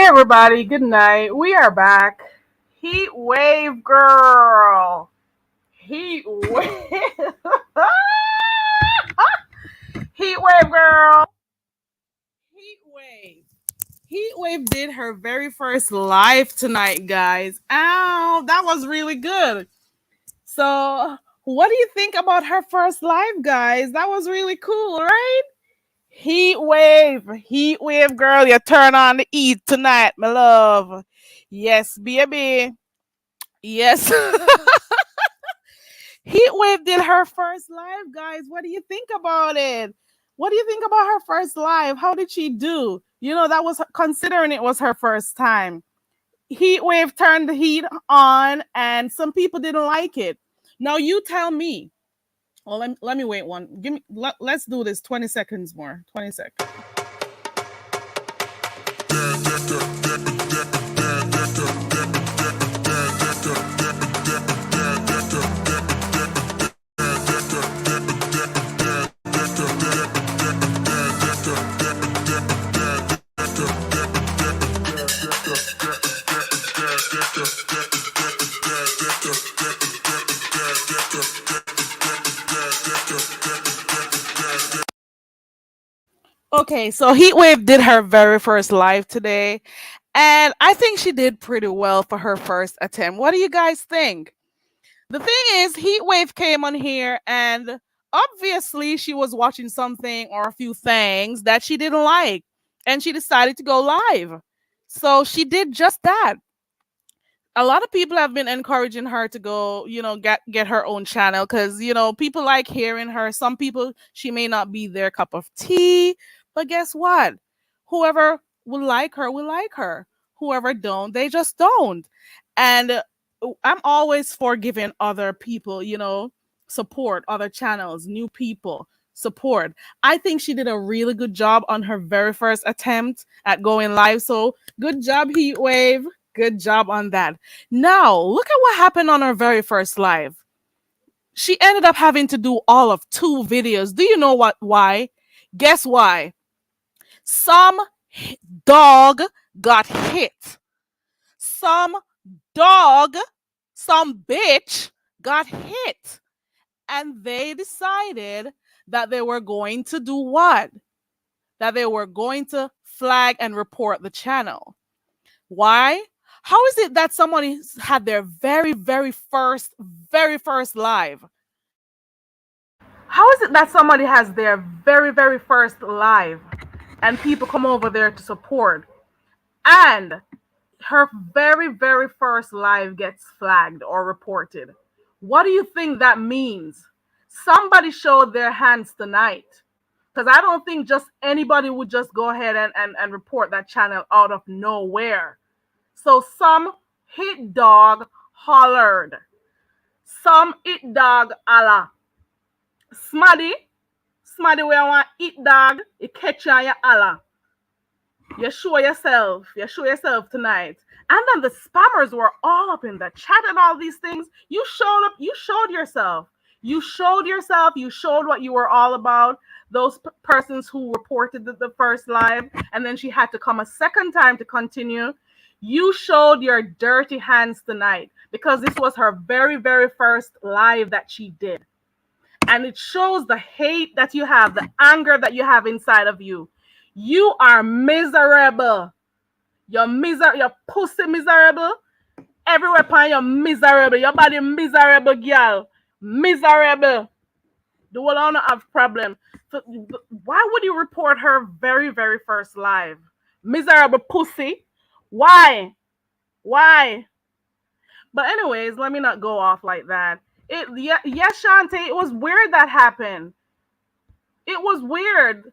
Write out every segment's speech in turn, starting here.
Everybody, good night. We are back. Heat wave girl. Heat wave. Heat wave girl. Heat wave. Heat wave did her very first live tonight, guys. Ow, that was really good. So, what do you think about her first live, guys? That was really cool, right? Heat wave, girl. You turn on the heat tonight, my love. Yes, baby. Yes. Heatwave did her first live, guys. What do you think about it? What do you think about her first live? How did she do? That was considering it was her first time. Heatwave turned the heat on, and some people didn't like it. Now you tell me. Well, let me wait one. Let's do this 20 seconds more. 20 seconds. Okay, so Heatwave did her very first live today, and I think she did pretty well for her first attempt. What do you guys think? The thing is, Heatwave came on here, and obviously she was watching something or a few things that she didn't like, and she decided to go live. So she did just that. A lot of people have been encouraging her to go, get her own channel because people like hearing her. Some people, she may not be their cup of tea, but guess what? Whoever will like her will like her. Whoever don't, they just don't. And I'm always for giving other people, support, other channels, new people support. I think she did a really good job on her very first attempt at going live. So good job, Heatwave. Good job on that. Now, look at what happened on her very first live. She ended up having to do all of 2 videos. Do you know why? Guess why? Some dog got hit. Some dog, some bitch got hit. And they decided that they were going to do what? That they were going to flag and report the channel. Why? How is it that somebody had their very first live? How is it that somebody has their very first live and people come over there to support, and her very first live gets flagged or reported? What do you think that means? Somebody showed their hands tonight. Because I don't think just anybody would just go ahead and report that channel out of nowhere. So some hit dog hollered. Some hit dog Allah. Smaddy, where I want hit dog, it catch you on your Allah. You show yourself. You show yourself tonight. And then the spammers were all up in the chat and all these things. You showed up. You showed yourself. You showed yourself. You showed what you were all about. Those persons who reported the first live, and then she had to come a second time to continue. You showed your dirty hands tonight because this was her very first live that she did. And it shows the hate that you have, the anger that you have inside of you. You are miserable. You're pussy miserable. Everywhere upon you're miserable. Your body miserable, girl. Miserable. The world don't have problem. So why would you report her very first live? Miserable pussy. Why? But anyways, let me not go off like that. Yes, Shantae, it was weird that happened. It was weird.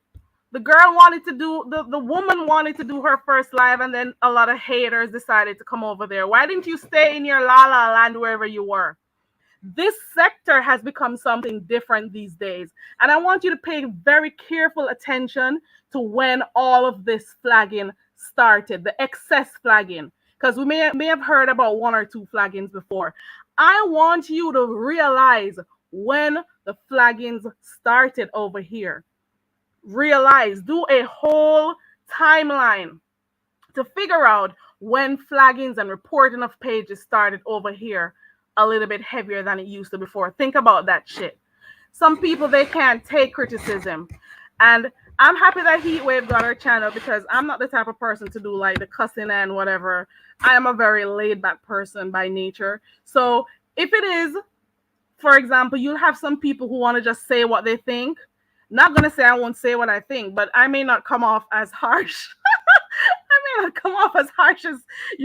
The girl wanted to do the woman wanted to do her first live, and then a lot of haters decided to come over there. Why didn't you stay in your la la land wherever you were? This sector has become something different these days. And I want you to pay very careful attention to when all of this flagging started, the excess flagging, because we may have heard about 1 or 2 flaggings before. I want you to realize when the flaggings started over here. Realize, do a whole timeline to figure out when flaggings and reporting of pages started over here a little bit heavier than it used to before. Think about that shit. Some people, they can't take criticism. And I'm happy that Heatwave got her channel because I'm not the type of person to do like the cussing and whatever. I am a very laid back person by nature. So if it is, for example, you'll have some people who want to just say what they think. Not gonna say I won't say what I think, but I may not come off as harsh. I may not come off as harsh as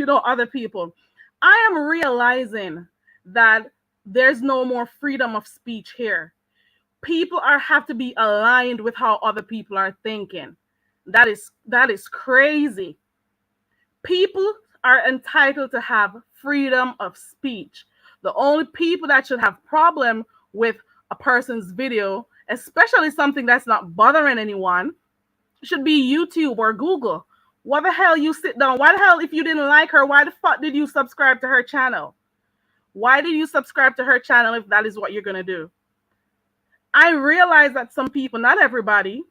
other people. I am realizing that there's no more freedom of speech here. People have to be aligned with how other people are thinking. That is crazy. People are entitled to have freedom of speech. The only people that should have problem with a person's video, especially something that's not bothering anyone, should be YouTube or Google. What the hell you sit down? Why the hell, if you didn't like her, why the fuck did you subscribe to her channel? Why did you subscribe to her channel if that is what you're going to do? I realize that some people, not everybody,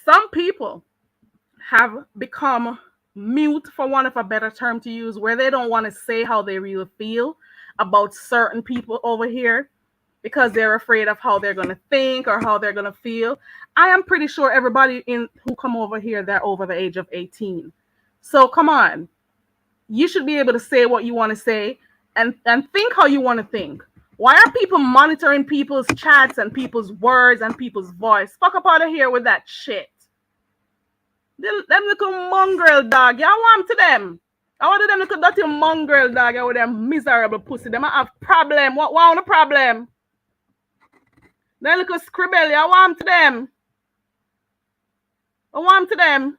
some people have become mute, for want of a better term to use, where they don't want to say how they really feel about certain people over here because they're afraid of how they're going to think or how they're going to feel. I am pretty sure everybody who come over here, they're over the age of 18. So come on. You should be able to say what you want to say and think how you want to think. Why are people monitoring people's chats and people's words and people's voice? Fuck up out of here with that shit. Them little mongrel dog. Y'all want to them. I want them little dirty mongrel dog with them miserable pussy. Them have problem. What want a problem? Them little scribble. I want to them. I want to them.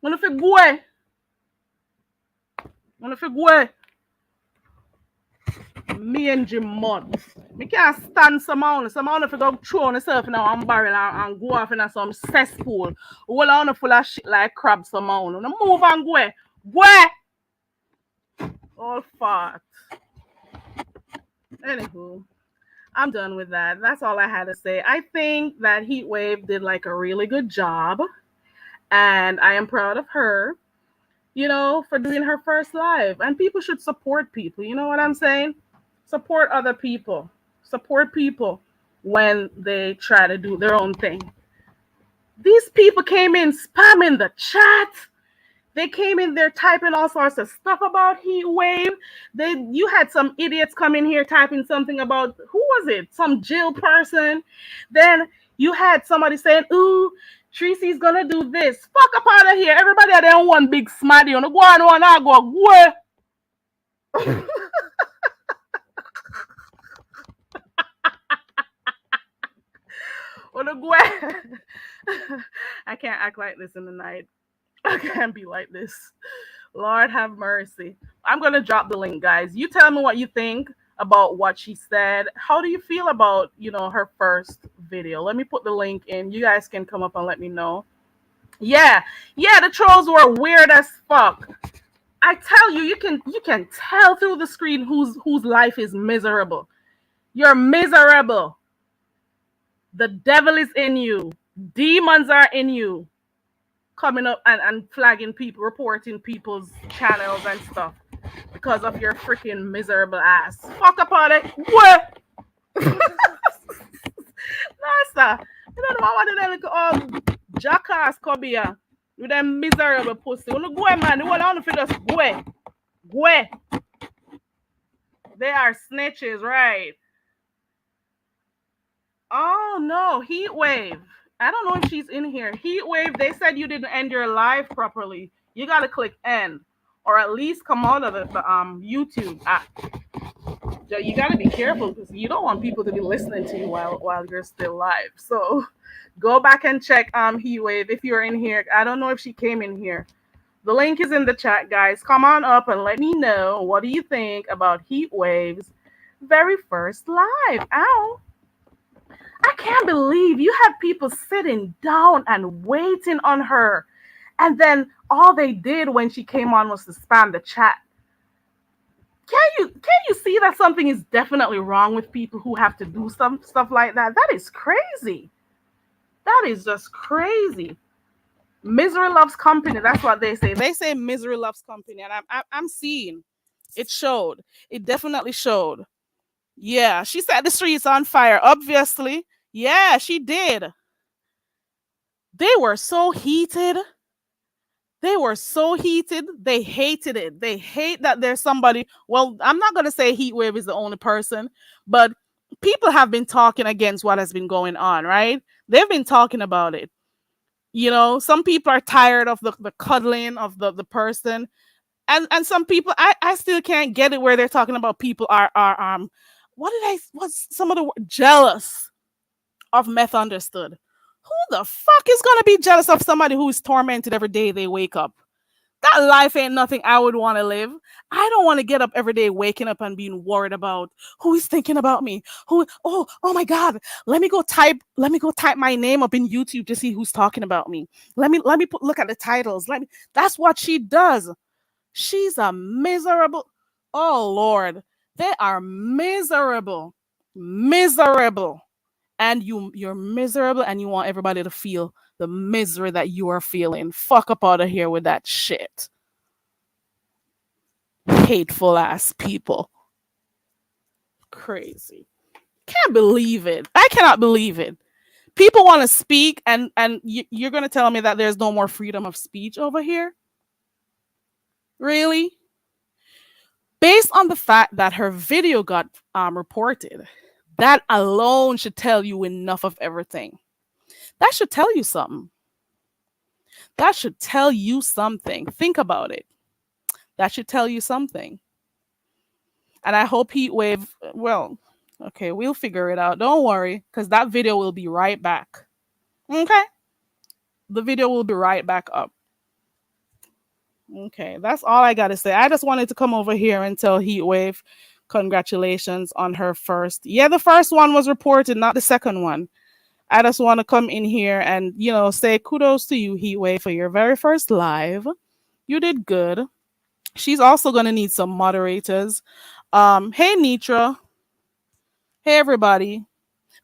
Wanna fi go. Wanna fi go. Me and Jim Mud. Me can't stand someone. Someone if you go throw on yourself now and barrel and go off in some cesspool. All on full of shit like crabs someone. No move and go. Go. All fart. Anywho, I'm done with that. That's all I had to say. I think that Heatwave did like a really good job. And I am proud of her, for doing her first live. And people should support people. You know what I'm saying? Support other people. Support people when they try to do their own thing. These people came in spamming the chat. They came in there typing all sorts of stuff about Heatwave. You had some idiots come in here typing something about, who was it? Some jail person. Then you had somebody saying, ooh, Tracy's gonna do this. Fuck up out of here. Everybody had their one big smarty on the go on one. I go, where? I can't act like this in the night. I can't be like this. Lord have mercy. I'm gonna drop the link, guys. You tell me what you think about what she said. How do you feel about her first video? Let me put the link in. You guys can come up and let me know. Yeah, the trolls were weird as fuck. I tell you, you can tell through the screen whose life is miserable. You're miserable. The devil is in you. Demons are in you. Coming up and flagging people, reporting people's channels and stuff because of your freaking miserable ass. Fuck up on it. What? No, sir. You know what I want to jackass come here with them miserable pussy. You go, man. You want to just go. Go. They are snitches, right? Oh no, Heatwave. I don't know if she's in here. Heatwave, they said you didn't end your live properly. You gotta click end, or at least come out of the YouTube app. You gotta be careful because you don't want people to be listening to you while you're still live. So go back and check Heatwave if you're in here. I don't know if she came in here. The link is in the chat, guys. Come on up and let me know, what do you think about Heatwave's very first live? Ow. I can't believe you had people sitting down and waiting on her. And then all they did when she came on was to spam the chat. Can you see that something is definitely wrong with people who have to do some stuff like that? That is crazy. That is just crazy. Misery loves company. That's what they say. They say misery loves company, and I'm seeing it showed. It definitely showed. Yeah, she set the streets on fire. Obviously, yeah, she did. They were so heated. They were so heated. They hated it. They hate that there's somebody. Well, I'm not gonna say Heatwave is the only person, but people have been talking against what has been going on. Right? They've been talking about it. Some people are tired of the cuddling of the person, and some people I still can't get it where they're talking about people are what's some of the jealous of meth understood. Who the fuck is gonna be jealous of somebody who is tormented every day they wake up? That life ain't nothing I would want to live. I don't want to get up every day waking up and being worried about who is thinking about me. Oh my God. Let me go type my name up in YouTube to see who's talking about me. Look at the titles. That's what she does. She's a miserable. Oh Lord. They are miserable. Miserable. And you're miserable and you want everybody to feel the misery that you are feeling. Fuck up out of here with that shit. Hateful ass people. Crazy. Can't believe it. I cannot believe it. People want to speak, and you're going to tell me that there's no more freedom of speech over here? Really? Based on the fact that her video got reported, that alone should tell you enough of everything. That should tell you something. That should tell you something. Think about it. That should tell you something. And I hope Heatwave, well, okay, we'll figure it out. Don't worry, because that video will be right back. Okay? The video will be right back up. Okay, that's all I got to say. I just wanted to come over here and tell Heatwave congratulations on her first. Yeah, the first one was reported, not the second one. I just want to come in here and, say kudos to you, Heatwave, for your very first live. You did good. She's also going to need some moderators. Hey, Nitra. Hey, everybody.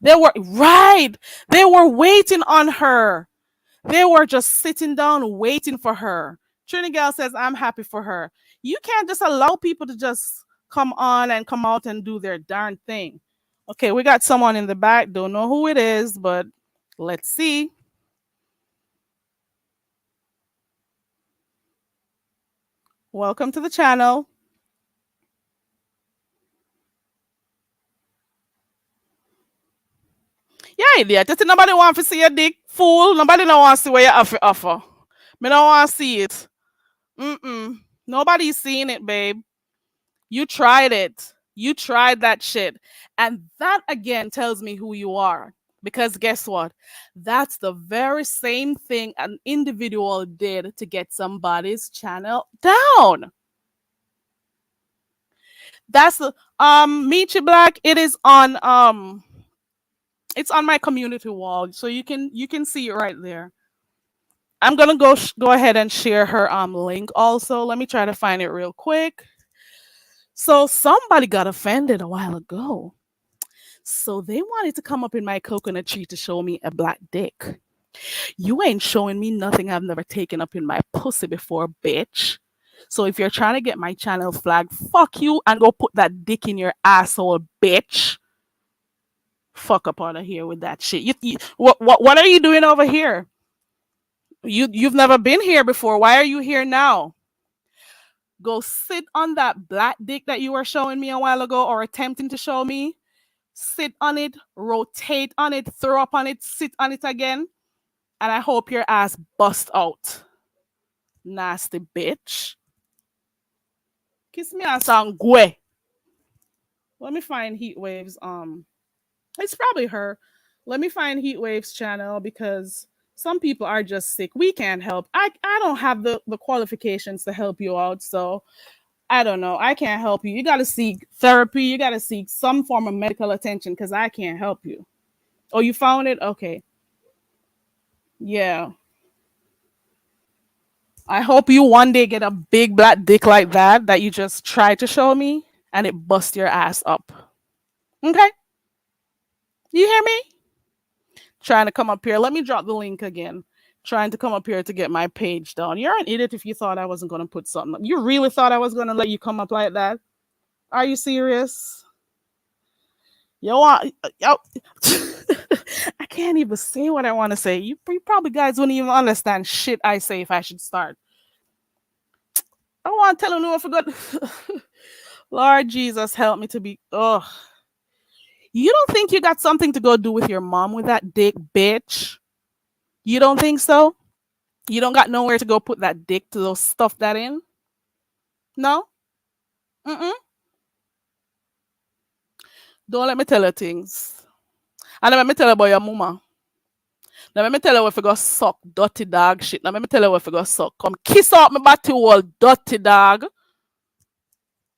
They were waiting on her. They were just sitting down waiting for her. Trinigale says, I'm happy for her. You can't just allow people to just come on and come out and do their darn thing. Okay, we got someone in the back. Don't know who it is, but let's see. Welcome to the channel. Yeah, idiot. Just nobody want to see your dick, fool. Nobody don't want to see what you have to offer. Me don't want to see it. Nobody's seeing it, babe. You tried it. You tried that shit. And that again tells me who you are. Because guess what? That's the very same thing an individual did to get somebody's channel down. That's the Michi Black. It is on it's on my community wall, so you can see it right there. I'm gonna go ahead and share her link also. Let me try to find it real quick. So somebody got offended a while ago. So they wanted to come up in my coconut tree to show me a black dick. You ain't showing me nothing I've never taken up in my pussy before, bitch. So if you're trying to get my channel flag, fuck you and go put that dick in your asshole, bitch. Fuck up out of here with that shit. What are you doing over here? You've never been here before. Why are you here now? Go sit on that black dick that you were showing me a while ago or attempting to show me. Sit on it, rotate on it, throw up on it, sit on it again, and I hope your ass bust out. Nasty bitch. Kiss me ass on Gwe. Let me find Heatwave's it's probably her. Let me find Heatwave's channel because some people are just sick. We can't help. I don't have the qualifications to help you out, so I don't know. I can't help you. You got to seek therapy. You got to seek some form of medical attention because I can't help you. Oh, you found it? Okay. Yeah. I hope you one day get a big black dick like that you just tried to show me and it bust your ass up. Okay? You hear me? Trying to come up here. Let me drop the link again. trying to come up here to get my page down. You're an idiot if you thought I wasn't going to put something up. You really thought I was going to let you come up like that? Are you serious? You want yo, I can't even say what I want to say. You probably guys wouldn't even understand shit I say if I should start. I want to tell you no for good. Lord Jesus, help me to be. Oh, you don't think you got something to go do with your mom with that dick, bitch? You don't think so? You don't got nowhere to go put that dick to go stuff that in? No? Mm-mm. Don't let me tell you things. And let me tell you about your mama. Now let me tell you if you go suck dirty dog shit. Now let me tell you if you go suck. Come kiss out my body wall, dirty dog.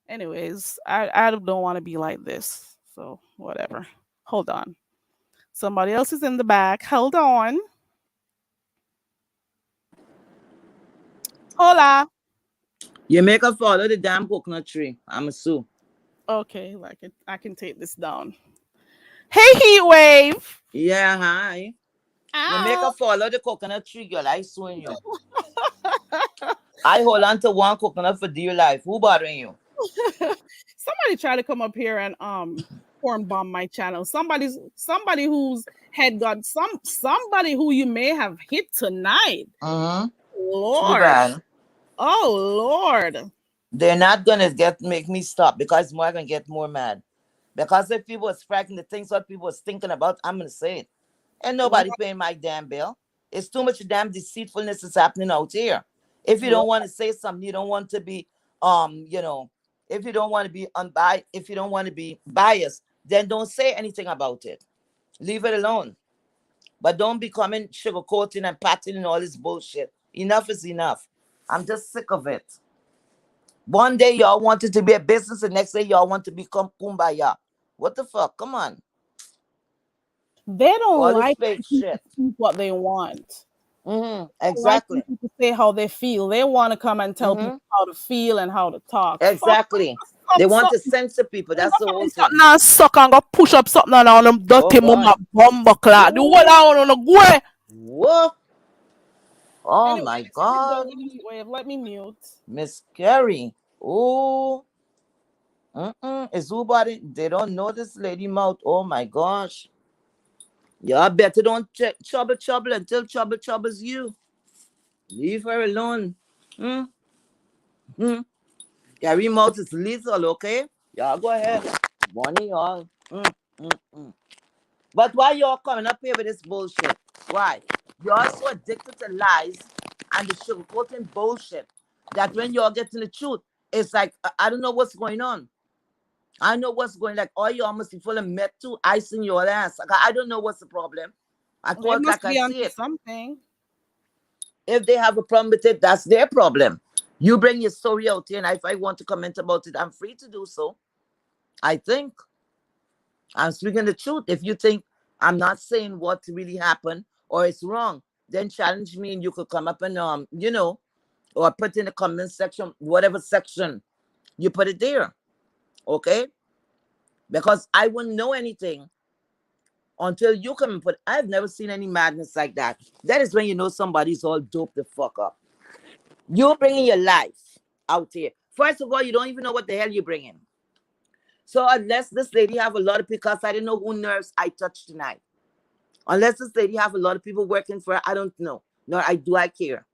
Anyways, I don't want to be like this. So whatever. Hold on. Somebody else is in the back. Hold on. Hola. You make her follow the damn coconut tree. I'm a sue. Okay, like I can take this down. Hey, heat wave. Yeah, hi. You make her Ow. follow the coconut tree, girl. I suing you. I hold on to one coconut for dear life. Who bothering you? Somebody try to come up here and porn bomb my channel. Somebody whose head got somebody who you may have hit tonight. Mm-hmm. Too Lord. bad. Oh Lord. They're not gonna make me stop because more gonna get more mad. Because if people was fracking the things what people was thinking about, I'm gonna say it. And Lord, nobody paying my damn bill. It's too much damn deceitfulness is happening out here. If you Lord. don't want to say something, you don't want to be you know, if you don't want to be if you don't want to be biased, then don't say anything about it. Leave it alone. But don't be coming sugarcoating and patting and all this bullshit. Enough is enough. I'm just sick of it. One day y'all want it to be a business, the next day y'all want to become kumbaya. What the fuck? Come on. They don't All this like fake when people shit. speak what they want. Like when Exactly. people say how they feel. They want to come and tell people Mm-hmm. how to feel and how to talk. Fuck Exactly. They up want to something. censor people. You That's go the whole find thing. something and suck and go push up something and all them Oh dirty mama God. bomba clot. The one Ooh. I want to go. Whoa. Oh Anyway, my if you're done God. with the heat wave, let me mute. Miss Carrie. Oh. Is who body? They don't know this lady mouth. Oh my gosh. Y'all better don't check trouble until trouble troubles you. Leave her alone. Mm, mm. Carrie mouth is lethal, okay? Y'all go ahead. One of y'all. Mm, mm. But why y'all coming up here with this bullshit? Why? Y'all so addicted to lies and the sugarcoating bullshit that when y'all get to the truth, it's like I don't know what's going on. I know what's going like all y'all must be full of met too, icing your ass. Like, I don't know what's the problem. I They call it must like I be see onto it. something. If they have a problem with it, that's their problem. You bring your story out here, and if I want to comment about it, I'm free to do so. I think I'm speaking the truth. If you think I'm not saying what really happened or it's wrong, then challenge me and you could come up and or put in the comment section, whatever section you put it there. Okay? Because I wouldn't know anything until you come and put I've never seen any madness like that. That is when you know somebody's all doped the fuck up. You're bringing your life out here. First of all, you don't even know what the hell you're bringing. So unless this lady have a lot of people, because I didn't know who nerves I touched tonight. Unless this lady have a lot of people working for her, I don't know. Nor I care.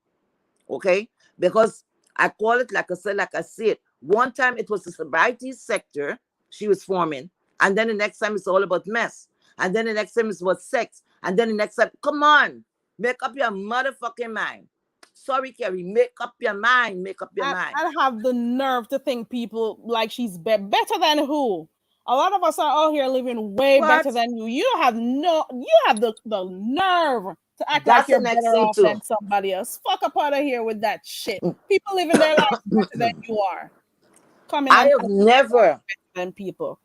Okay? Because I call it like I said. One time it was the sobriety sector she was forming, and then the next time it's all about mess. And then the next time it's about sex. And then the next time, come on, make up your motherfucking mind. Sorry, Carrie, make up your mind. Make up your mind. I have the nerve to think people like she's better than who? A lot of us are out here living way better What? than you. You have the nerve to act like That's the you're next better thing off too. than somebody else. Fuck up out of here with that shit. People living their lives better than you are. Coming I and have never better than people.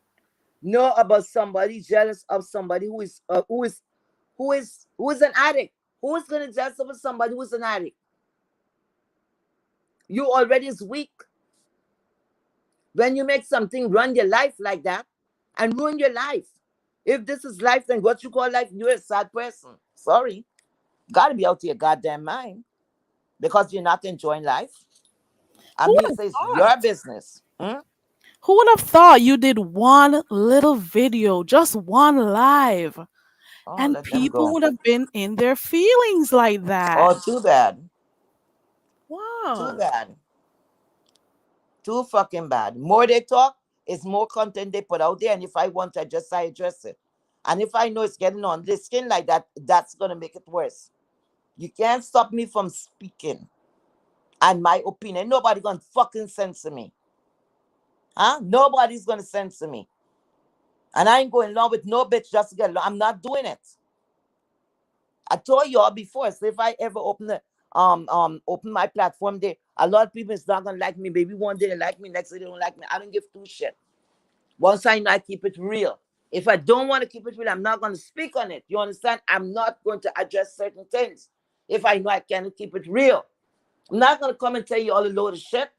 know about somebody jealous of somebody who is an addict. Who is gonna jealous of somebody who is an addict? You already is weak. When you make something run your life like that and ruin your life. If this is life, then what you call life, you're a sad person. Sorry. Gotta be out of your goddamn mind because you're not enjoying life. I Who mean, would have it's your thought? business. Hmm? Who would have thought you did one little video, just one live, Oh, and let them people go. would have been in their feelings like that? Oh, too bad. Too Wow. bad. Too fucking bad. More they talk, it's more content they put out there. And if I want to address, I address it. And if I know it's getting on the skin like that, that's gonna make it worse. You can't stop me from speaking and my opinion. Nobody gonna fucking censor me. Huh? Nobody's gonna censor me. And I ain't going along with no bitch just to get along. I'm not doing it. I told you all before. So if I ever open my platform there, a lot of people is not gonna like me. Maybe one day they like me, next day they don't like me. I don't give two shit. Once I know, I keep it real. If I don't want to keep it real, I'm not going to speak on it. You understand? I'm not going to address certain things if I know I can't keep it real. I'm not going to come and tell you all a load of shit.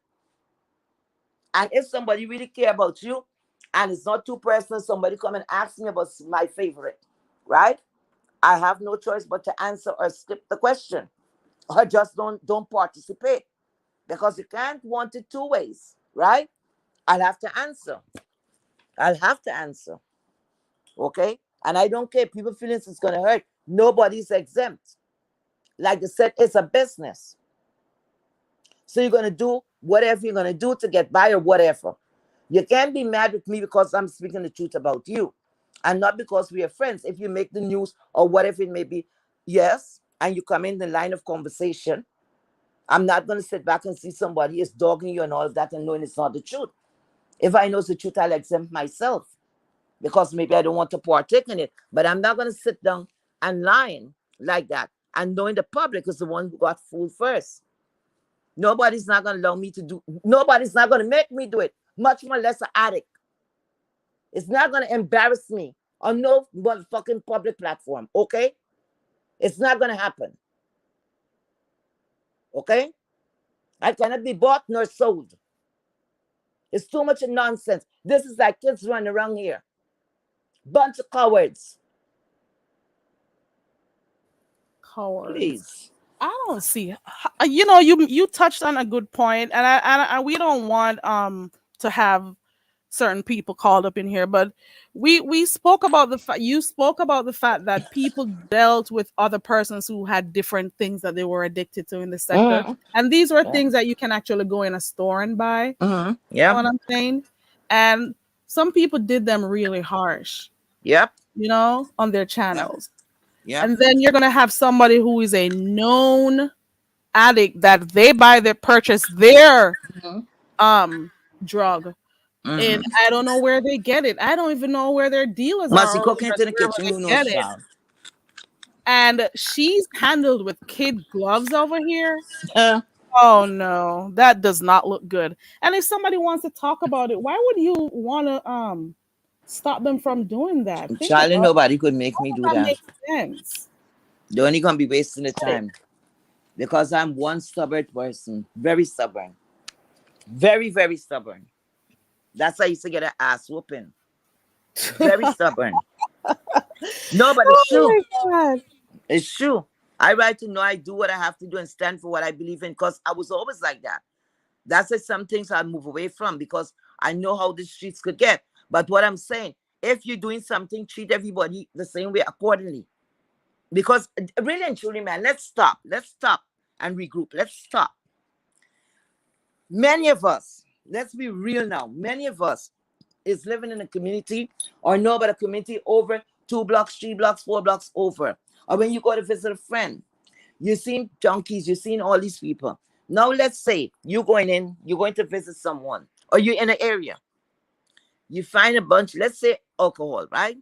And if somebody really care about you, and it's not too personal, somebody come and ask me about my favorite, right? I have no choice but to answer or skip the question, or just don't participate because you can't want it two ways, right? I'll have to answer. I'll have to answer. Okay? And I don't care. People feelings is gonna hurt. Nobody's exempt. Like I said, it's a business. So you're gonna do whatever you're gonna do to get by or whatever. You can't be mad with me because I'm speaking the truth about you. And not because we are friends. If you make the news or whatever it may be, yes, and you come in the line of conversation, I'm not gonna sit back and see somebody is dogging you and all of that and knowing it's not the truth. If I know it's the truth, I'll exempt myself, because maybe I don't want to partake in it. But I'm not going to sit down and lying like that and knowing the public is the one who got fooled first. Nobody's not going to allow me to do. Nobody's not going to make me do it. Much more less an addict. It's not going to embarrass me on no motherfucking public platform. Okay, it's not going to happen. Okay, I cannot be bought nor sold. It's too much nonsense. This is like kids running around here. Bunch of cowards. Cowards. Please. I don't see. You touched on a good point, and we don't want to have certain people called up in here, but we spoke about the fact you spoke about the fact that people dealt with other persons who had different things that they were addicted to in the sector, Mm-hmm. and these were Yeah. things that you can actually go in a store and buy. You Mm-hmm. know Yep. what I'm saying? And some people did them really harsh, Yep. on their Yep. channels. Yep. And then you're gonna have somebody who is a known addict that they buy their purchase their Mm-hmm. um drug, and Mm-hmm. I don't know where they get it. I don't even know where their dealers Must are be or cooking it in the wherever kitchen. they Who knows, get it. child? And she's handled with kid gloves over here. Uh, Oh no, that does not look good. And if somebody wants to talk about it, why would you want to stop them from doing that? Think child, and about nobody could make me it. do That that. makes sense. They're only gonna be wasting the Get it. time because I'm one stubborn person, very stubborn, very very stubborn. That's why I used to get an ass whooping. Very stubborn. No, but it's Oh true. my god. It's true. I right to know I do what I have to do and stand for what I believe in because I was always like that. That's why some things I move away from because I know how the streets could get. But what I'm saying, if you're doing something, treat everybody the same way accordingly. Because really and truly, man, let's stop. Let's stop and regroup. Let's stop. Many of us, let's be real now, many of us is living in a community or know about a community over 2 blocks, 3 blocks, 4 blocks over. Or when you go to visit a friend, you've seen junkies, you've seen all these people. Now let's say you're going to visit someone, or you're in an area. You find a bunch, let's say alcohol, right?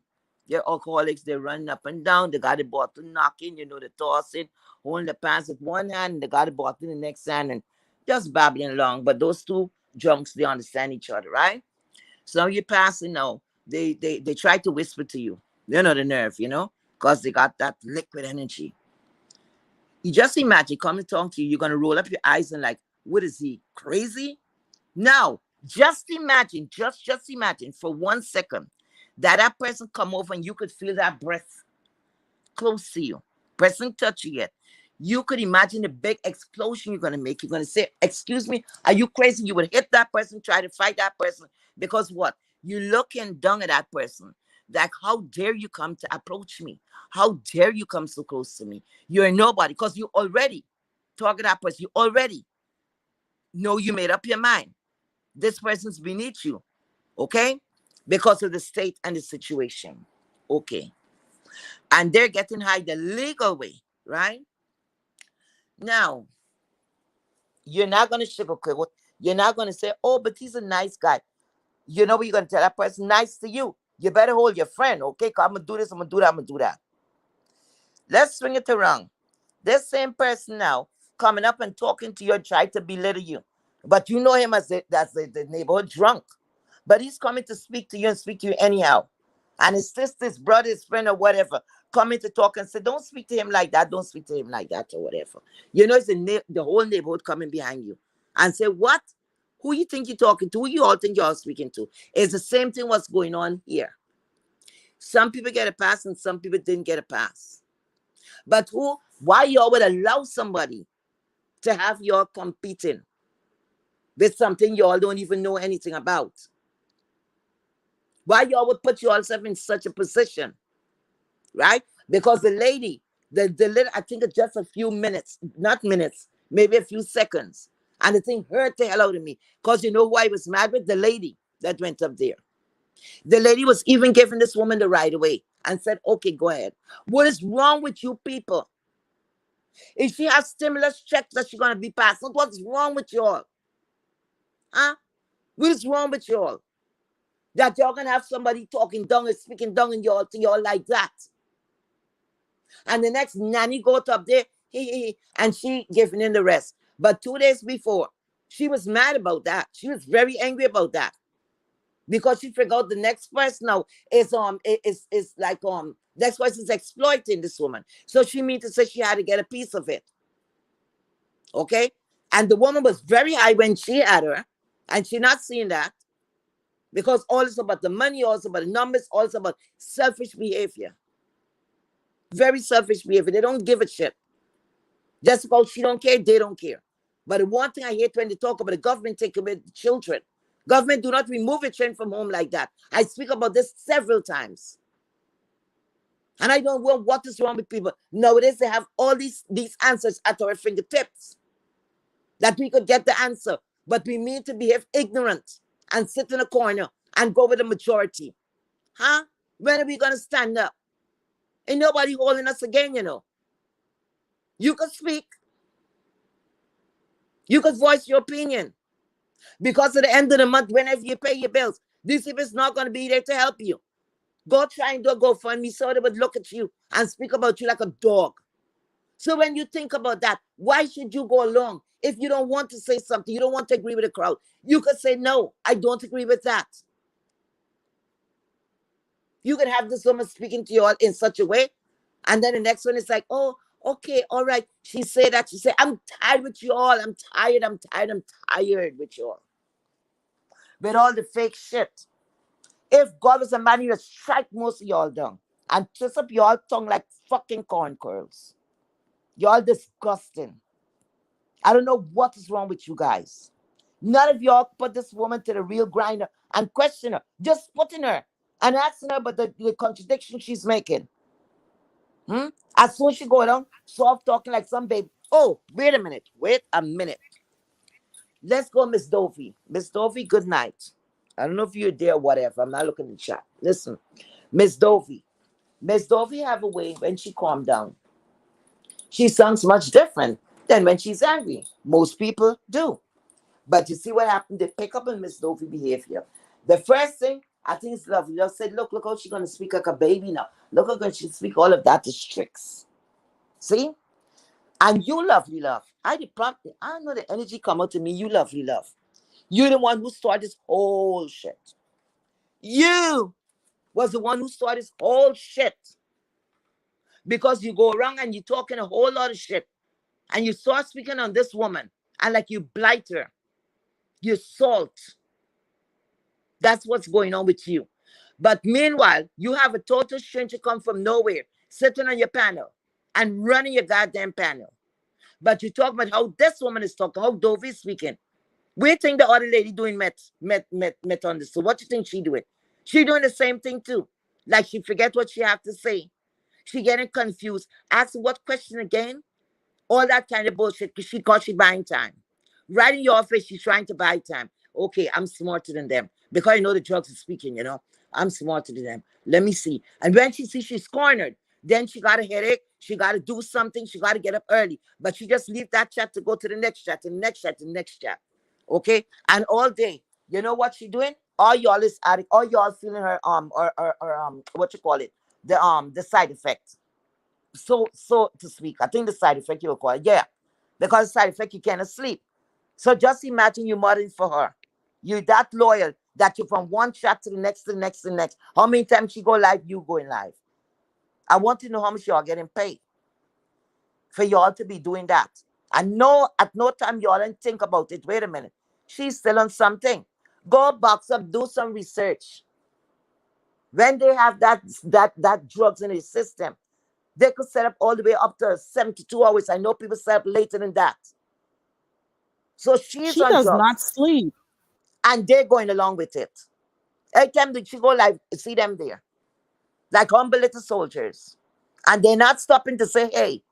They're alcoholics, they're running up and down, they got a bottle knocking, they're tossing, holding the pants with one hand, and they got a bottle in the next hand, and just babbling along. But those two drunks, they understand each other, right? So you're passing now. They try to whisper to you. You know the nerve, because they got that liquid energy. You just imagine coming to talk to you, you're gonna roll up your eyes and like, what is he? Crazy? Now, just imagine, just imagine for 1 second that person come over and you could feel that breath close to you. person touch you yet. You could imagine the big explosion you're going to make. You're going to say, excuse me, are you crazy? You would hit that person, try to fight that person. Because what? You're looking down at that person. Like, how dare you come to approach me? How dare you come so close to me? You're nobody because you already target that person. You already know you made up your mind. This person's beneath you. Okay? Because of the state and the situation. Okay. And they're getting high the legal way, right? Now, you're not going to sugarcoat. You're not going to say, oh, but he's a nice guy. You know what you're going to tell that person? Nice to you. You better hold your friend, okay? Because I'm going to do this, I'm going to do that, I'm going to do that. Let's swing it around. This same person now coming up and talking to you and try to belittle you. But you know him as the neighborhood drunk. But he's coming to speak to you and speak to you anyhow. And his sister's brother, his friend, or whatever, coming to talk and say, don't speak to him like that, don't speak to him like that, or whatever. You know, it's the whole neighborhood coming behind you and say, what? Who you think you're talking to? Who you all think you're speaking to? It's the same thing what's going on here. Some people get a pass and some people didn't get a pass. But why y'all would allow somebody to have y'all competing with something y'all don't even know anything about? Why y'all would put yourself in such a position, right? Because the lady, the little, I think it's just a few minutes, not minutes, maybe a few seconds. And the thing hurt the hell out of me. Because you know who I was mad with? The lady that went up there. The lady was even giving this woman the right away and said, okay, go ahead. What is wrong with you people? If she has stimulus checks that she's going to be passing, what's wrong with y'all? Huh? What is wrong with y'all? That y'all going to have somebody talking down and speaking down in y'all to y'all like that. And the next nanny got up there, and she giving in the rest. But 2 days before, she was mad about that. She was very angry about that. Because she figured out the next person now is like next person is exploiting this woman. So she means to say she had to get a piece of it. Okay? And the woman was very high when she had her, and she not seeing that. Because all it's about the money, all it's about the numbers, all it's about selfish behavior. Very selfish behavior. They don't give a shit. Just because she don't care, they don't care. But the one thing I hate when they talk about the government taking away the children. Government do not remove a child from home like that. I speak about this several times. And I don't know what is wrong with people. Nowadays, they have all these answers at our fingertips. That we could get the answer. But we need to behave ignorant and sit in a corner and go with the majority. Huh? When are we going to stand up? Ain't nobody holding us again, you know. You could speak. You could voice your opinion. Because at the end of the month, whenever you pay your bills, this if it's not going to be there to help you. Go try and do a GoFundMe so they would look at you and speak about you like a dog. So when you think about that, why should you go along? If you don't want to say something, you don't want to agree with the crowd, you could say, no, I don't agree with that. You could have this woman speaking to you all in such a way, and then the next one is like, oh, okay, all right. She said that. She said, I'm tired with you all. I'm tired with you all. With all the fake shit. If God was a man, he would strike most of y'all down and twist up y'all tongue like fucking corn curls. Y'all disgusting. I don't know what is wrong with you guys. None of y'all put this woman to the real grinder and question her. Just putting her and asking her about the contradiction she's making. As soon as she go down, soft talking like some baby. Oh, wait a minute. Let's go, Miss Dovey. Miss Dovey, good night. I don't know if you're there or whatever. I'm not looking at the chat. Listen, Miss Dovey. Miss Dovey have a way when she calmed down. She sounds much different than when she's angry. Most people do. But you see what happened? They pick up on Miss Dovey behavior. The first thing, I think it's lovely. They said, look how she's going to speak like a baby now. Look how she speak all of that is tricks. See? And you lovely love. I know the energy come out to me. You lovely love. You're the one who started this whole shit. You was the one who started this whole shit. Because you go around and you're talking a whole lot of shit. And you start speaking on this woman. And like you blight her. You salt. That's what's going on with you. But meanwhile, you have a total stranger come from nowhere, sitting on your panel. and running your goddamn panel. But you talk about how this woman is talking, how Dovey is speaking. We think the other lady doing met on this. So what you think she doing? She doing the same thing too. Like she forget what she have to say. She getting confused. Ask what question again? All that kind of bullshit because she buying time. Right in your face, she's trying to buy time. Okay, I'm smarter than them. Because you know the drugs is speaking, you know. I'm smarter than them. Let me see. And when she sees she's cornered, then she got a headache. She got to do something. She got to get up early. But she just leave that chat to go to the next chat, to the next chat, to the next chat. Okay? And all day, you know what she doing? All y'all is addict. All y'all feeling her or what you call it? The side effect, so to speak. I think the side effect you will call it. Yeah. Because the side effect you cannot sleep. So just imagine you mothering for her. You're that loyal that you from one chat to the next, to the next, to the next. How many times she go live, you going live? I want to know how much y'all getting paid for y'all to be doing that. I know at no time y'all didn't think about it. Wait a minute. She's still on something. Go box up, do some research. When they have that drugs in the system, they could set up all the way up to 72 hours. I know people set up later than that. So she's She on does not drugs. sleep. And they're going along with it. Every time that she go live, see them there. Like humble little soldiers. And they're not stopping to say, hey,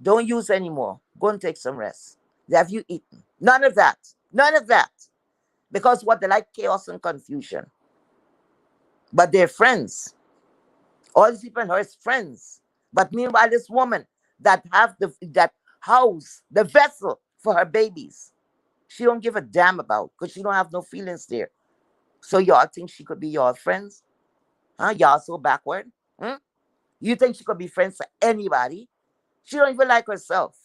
don't use anymore. Go and take some rest. Have you eaten? None of that. None of that. Because what they like chaos and confusion. But they're friends. All these people in her is friends. But meanwhile, this woman that have that house, the vessel for her babies, she don't give a damn about because she don't have no feelings there. So y'all think she could be your friends? Huh? Y'all so backward? Hmm? You think she could be friends for anybody? She don't even like herself.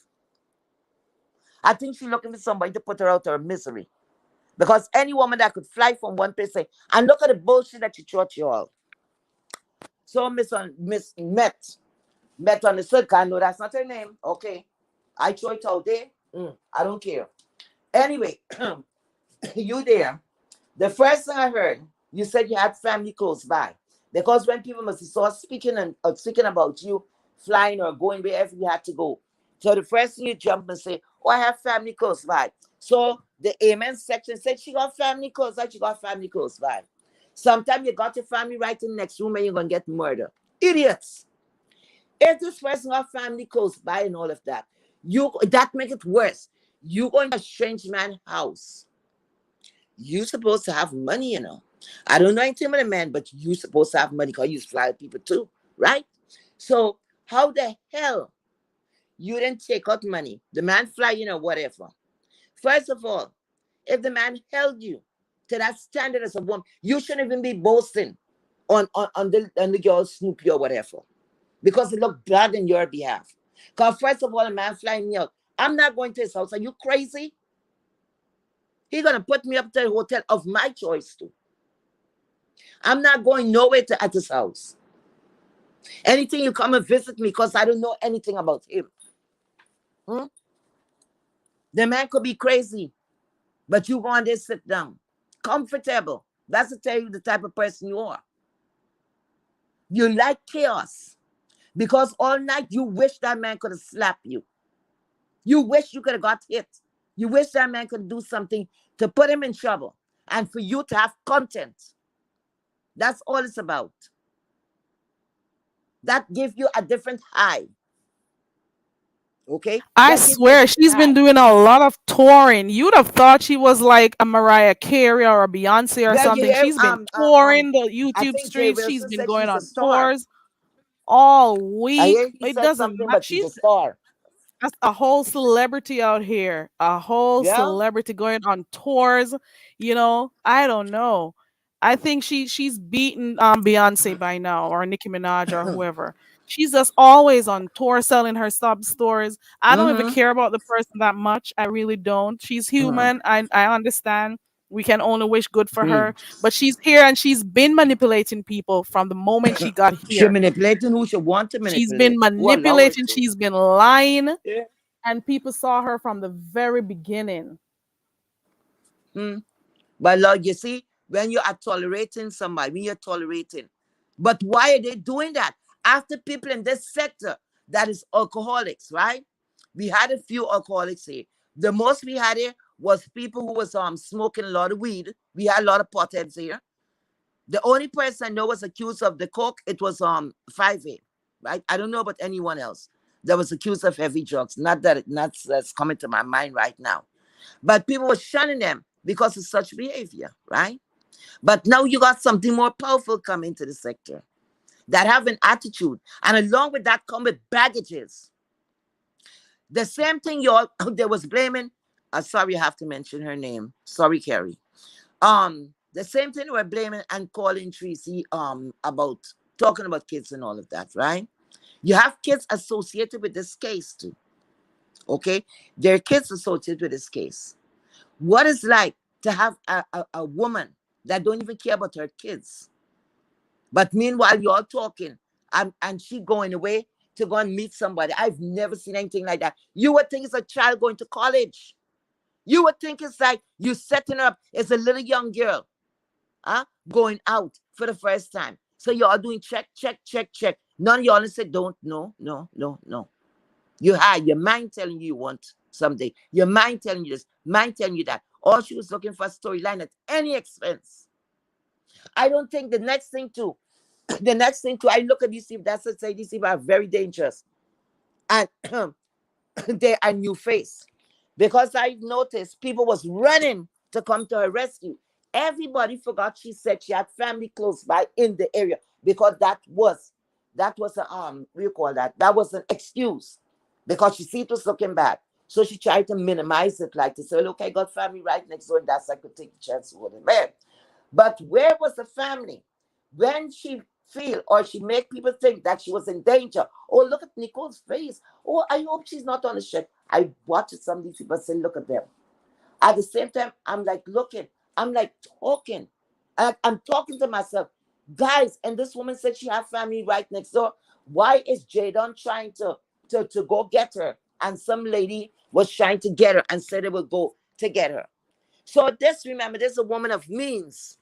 I think she's looking for somebody to put her out of her misery. Because any woman that could fly from one place, and look at the bullshit that you taught you all. So Miss Met understood. I know that's not her name. Okay. I throw it out there. I don't care. Anyway, you there. The first thing I heard, you said you had family close by. Because when people must start speaking and speaking about you flying or going wherever you had to go. So the first thing you jump and say, oh, I have family close by. So the amen section said she got family close by, she got family close by. Sometimes you got your family right in the next room and you're gonna get murdered. Idiots. If this person got family close by and all of that, that make it worse. You go in a strange man's house. You supposed to have money, you know. I don't know anything about a man, but you supposed to have money because you fly with people too, right? So how the hell you didn't take out money? The man fly, you know, whatever. First of all, if the man held you to that standard as a woman, you shouldn't even be boasting on the girl Snoopy or whatever. Because it looked bad in your behalf. Because first of all, a man flying me out. I'm not going to his house. Are you crazy? He's going to put me up to a hotel of my choice too. I'm not going nowhere at his house. Anything you come and visit me because I don't know anything about him. Hmm? The man could be crazy, but you go on there, sit down. Comfortable. That's to tell you the type of person you are. You like chaos. Because all night you wish that man could have slapped you. You wish you could have got hit. You wish that man could do something to put him in trouble and for you to have content. That's all it's about. That gives you a different high. Okay? I That gives you a swear different she's been high. doing a lot of touring. You'd have thought she was like a Mariah Carey or a Beyonce or Well, you something. hear, She's been touring the I YouTube think Jay streets. She's Wilson been said going she's a on star. tours all I week. hear he It said doesn't something, matter. but she's a She's star. that's a whole celebrity out here. A whole Yeah? celebrity going on tours. I don't know. I think she's beaten Beyonce by now or Nicki Minaj or whoever. She's just always on tour selling her sub stores. I don't even Mm-hmm. care about the person that much. I really don't. She's Mm-hmm. human. I understand. We can only wish good for Hmm. her. But she's here and she's been manipulating people from the moment she got She here. manipulating who she want to She's been manipulate. Who allow her manipulating, to. she's been lying, Yeah. and people saw her from the very beginning. Hmm. But Lord, you see, when you are tolerating somebody, when you're tolerating, but why are they doing that? After people in this sector that is alcoholics, right? We had a few alcoholics here. The most we had here was people who was smoking a lot of weed. We had a lot of potheads here. The only person I know was accused of the coke, it was 5A, right? I don't know about anyone else that was accused of heavy drugs. Not that that's coming to my mind right now. But people were shunning them because of such behavior, right? But now you got something more powerful coming to the sector that have an attitude. And along with that come with baggages. The same thing y'all they was blaming. Sorry, I have to mention her name. Sorry, Carrie. The same thing they were blaming and calling Tracy about talking about kids and all of that, right? You have kids associated with this case too. Okay? There are kids associated with this case. What is like to have a woman that don't even care about her kids? But meanwhile, you're talking and she going away to go and meet somebody. I've never seen anything like that. You would think it's a child going to college. You would think it's like you setting her up as a little young girl, going out for the first time. So y'all doing check, check, check, check. None of y'all said don't, no, no, no, no. You had your mind telling you want someday. Your mind telling you this, mind telling you that. All she was looking for a storyline at any expense. I don't think the next thing too, I look at these people, that's to say these people are very dangerous. And they are new face. Because I noticed people was running to come to her rescue. Everybody forgot she said she had family close by in the area because that was a what do you call that? That was an excuse because she see it was looking bad. So she tried to minimize it, like to say, look, I got family right next door, and that's I could take a chance with it. Man. But where was the family when she feel or she make people think that she was in danger? Oh, look at Nicole's face. Oh, I hope she's not on the ship. I watched some of these people say, look at them. At the same time, I'm like looking, I'm like talking. I'm talking to myself, guys. And this woman said she had family right next door. Why is Jadon trying to go get her? And some lady was trying to get her and said they would go to get her. So remember, this is a woman of means.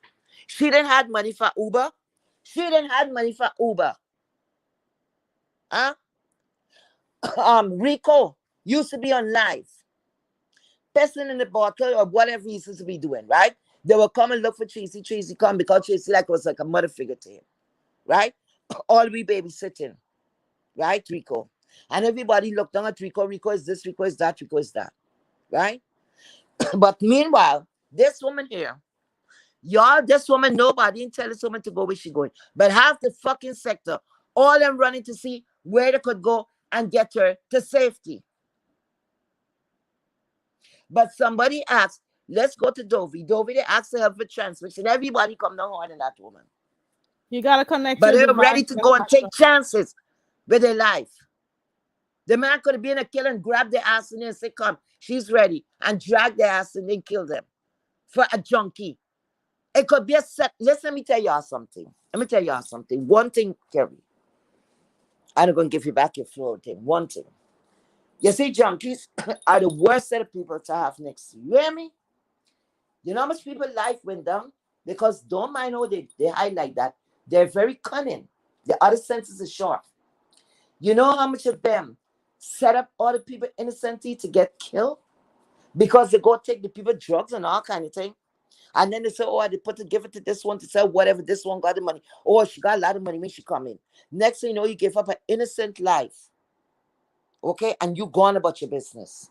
She didn't have money for Uber. She didn't have money for Uber. Huh? Rico used to be on live, pissing in the bottle or whatever he used to be doing, right? They will come and look for Tracy. Tracy come because Tracy was like a mother figure to him, right? All we babysitting, right, Rico? And everybody looked down at Rico. Rico is this, Rico is that, Rico is that, right? But meanwhile, this woman here, y'all, this woman, nobody didn't tell this woman to go where she going. But half the fucking sector, all them running to see where they could go and get her to safety. But somebody asked, let's go to Dovey. Dovey, they asked to help with transmission. Everybody come down hard on that woman. You gotta connect But your they're device. ready to go and take chances with their life. The man could have been a killer and grabbed their ass in and say, come, she's ready, and drag their ass and then kill them for a junkie. It could be a set. Let me tell y'all something. One thing, Kerry. I'm going to give you back your floor thing. One thing. You see, junkies are the worst set of people to have next to you. You hear me? You know how much people life went down? Because don't mind how they hide like that. They're very cunning. The other senses are sharp. You know how much of them set up all the people innocently to get killed? Because they go take the people drugs and all kind of thing. And then they say, oh, they give it to this one to sell whatever. This one got the money. Oh, she got a lot of money when she come in. Next thing you know, you give up an innocent life. Okay? And you gone about your business.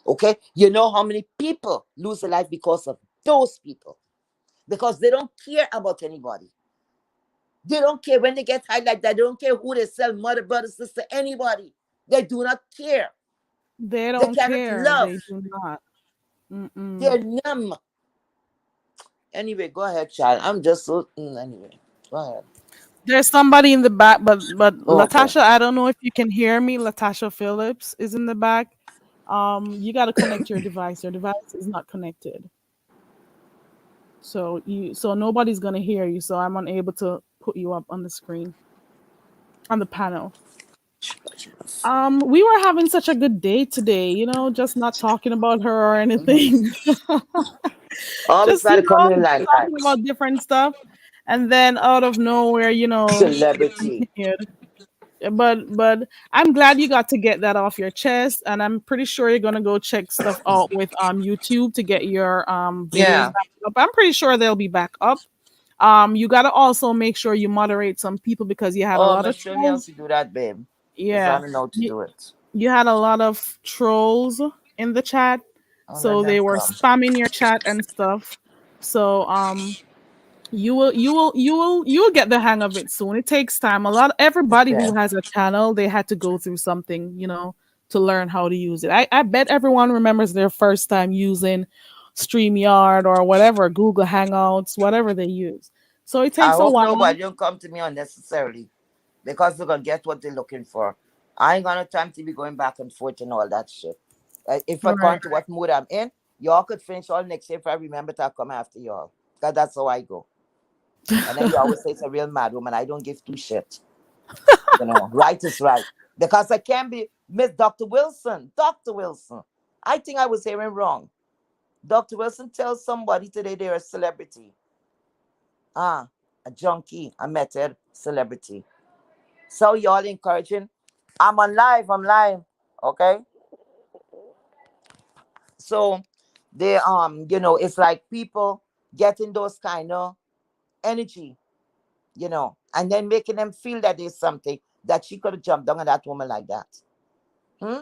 Okay? You know how many people lose their life because of those people. Because they don't care about anybody. They don't care when they get high like that. They don't care who they sell, mother, brother, sister, anybody. They do not care. They They don't cannot care. love. They do not. They're numb. Anyway, go ahead, child. I'm just so... anyway, go ahead. There's somebody in the back, but Okay. Latasha, I don't know if you can hear me. Latasha Phillips is in the back. You got to connect your device. Your device is not connected, so nobody's gonna hear you. So I'm unable to put you up on the screen on the panel. We were having such a good day today. Just not talking about her or anything. Always Just try to come in like that. talking about different stuff, and then out of nowhere, it Celebrity. continued. but I'm glad you got to get that off your chest, and I'm pretty sure you're gonna go check stuff out with YouTube to get your videos Yeah. back up. I'm pretty sure they'll be back up. You gotta also make sure you moderate some people because you had a Oh, lot of Miss show me how trolls. to do that, babe. Because I Yeah, don't know how to you, do it. you had a lot of trolls in the chat, Oh, let so them they were come. spamming your chat and stuff. So you will get the hang of it soon. It takes time. Everybody Yeah. who has a channel, they had to go through something, to learn how to use it. I bet everyone remembers their first time using StreamYard or whatever, Google Hangouts, whatever they use. So it I takes a hope while. nobody don't come to me unnecessarily because they're gonna get what they're looking for. I ain't got no time to be going back and forth and all that shit. If I Right. come to what mood I'm in, y'all could finish all next year if I remember to come after y'all. Because that's how I go. And then you always say it's a real mad woman. I don't give two shit. Right is right. Because I can't be Miss Dr. Wilson. Dr. Wilson. I think I was hearing wrong. Dr. Wilson tells somebody today they're a celebrity. Ah, a junkie, a method celebrity. So y'all encouraging. I'm on live, I'm live. Okay. So they it's like people getting those kind of energy, and then making them feel that there's something that she could have jumped down on that woman like that. Hmm?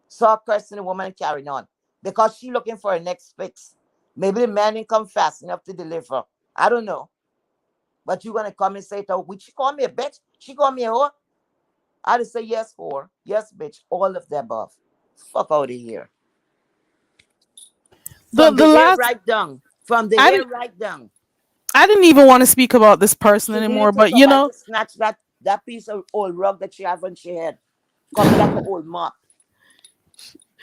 Saw cursing the woman and carrying on. Because she looking for a next fix. Maybe the man didn't come fast enough to deliver. I don't know. But you're gonna come and say to her, would she call me a bitch? She call me a whore? I just say yes, whore. Yes, bitch. All of the above. Fuck out of here. The From the the hair last right down. From the I hair didn't right down. I didn't even want to speak about this person She anymore, needed to but somebody to snatch that piece of old rug that she have on she head. Coming like an old mop.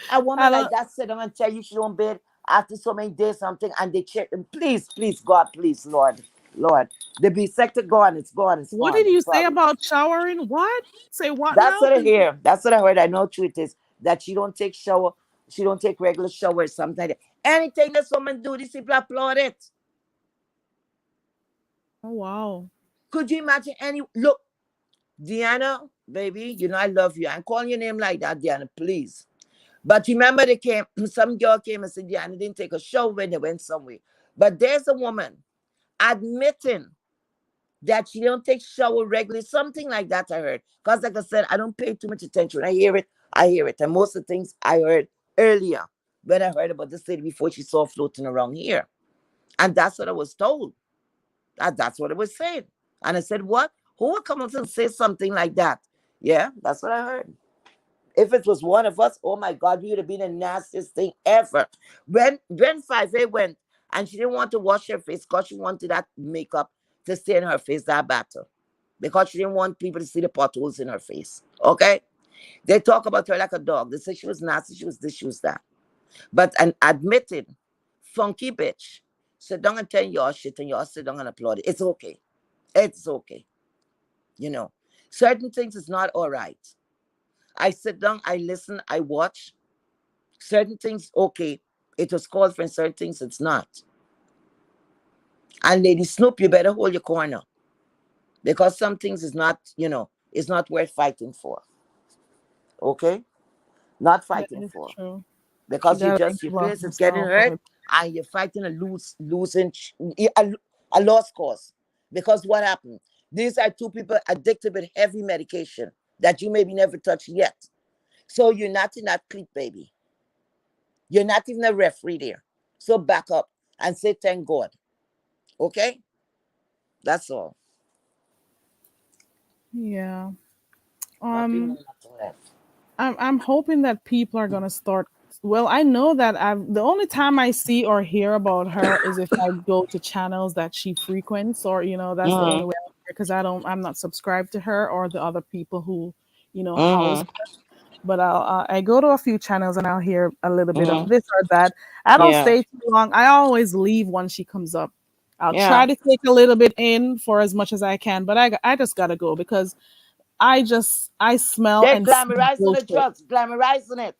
A I woman like don't that sit down and tell you she don't bed after so many days something and they check them. Please, please, God, please, Lord. Lord. The be sector gone, it's gone, it's what gone. did I'm you say sorry. about showering? What? Say what That's now? what I hear. That's what I heard. I know truth is that she don't take shower, she don't take regular showers, something like that. Anything this woman do, these people applaud it. Oh wow. Could you imagine any look, Deanna, baby, I love you. I'm calling your name like that, Deanna, please. But remember, they came, some girl came and said, Deanna didn't take a shower when they went somewhere. But there's a woman admitting that she don't take shower regularly, something like that. I heard. Because like I said, I don't pay too much attention. When I hear it, I hear it. And most of the things I heard earlier when I heard about this lady before she saw floating around here. And that's what I was told. That's what it was saying. And I said, what? Who would come up and say something like that? Yeah, that's what I heard. If it was one of us, oh my God, we would have been the nastiest thing ever. When 5A went and she didn't want to wash her face because she wanted that makeup to stay in her face, that battle. Because she didn't want people to see the potholes in her face. Okay? They talk about her like a dog. They say she was nasty, she was this, she was that. But an admitted funky bitch sit down and tell y'all shit and y'all sit down and applaud it. It's okay. It's okay. You know. Certain things is not all right. I sit down, I listen, I watch. Certain things, okay, it was called for, and certain things it's not. And Lady Snoop, you better hold your corner. Because some things is not worth fighting for. Okay? Not That fighting is for. true. She Because gotta be your tough face is getting herself. hurt and you're fighting a lost cause. Because what happened? These are two people addicted with heavy medication that you maybe never touched yet. So you're not in that clique, baby. You're not even a referee there. So back up and say thank God. Okay? That's all. Yeah. Happy Um, moment to left. I'm hoping that people are gonna start. Well, I know that the only time I see or hear about her is if I go to channels that she frequents, or that's the only Mm-hmm. way I hear because I'm not subscribed to her or the other people who house. Mm-hmm. But I go to a few channels and I'll hear a little bit of Mm-hmm. this or that. I don't Yeah. stay too long. I always leave when she comes up. I'll Yeah. try to take a little bit in for as much as I can, but I just gotta go because I smell They're and see glamorizing the bullshit. drugs, glamorizing it.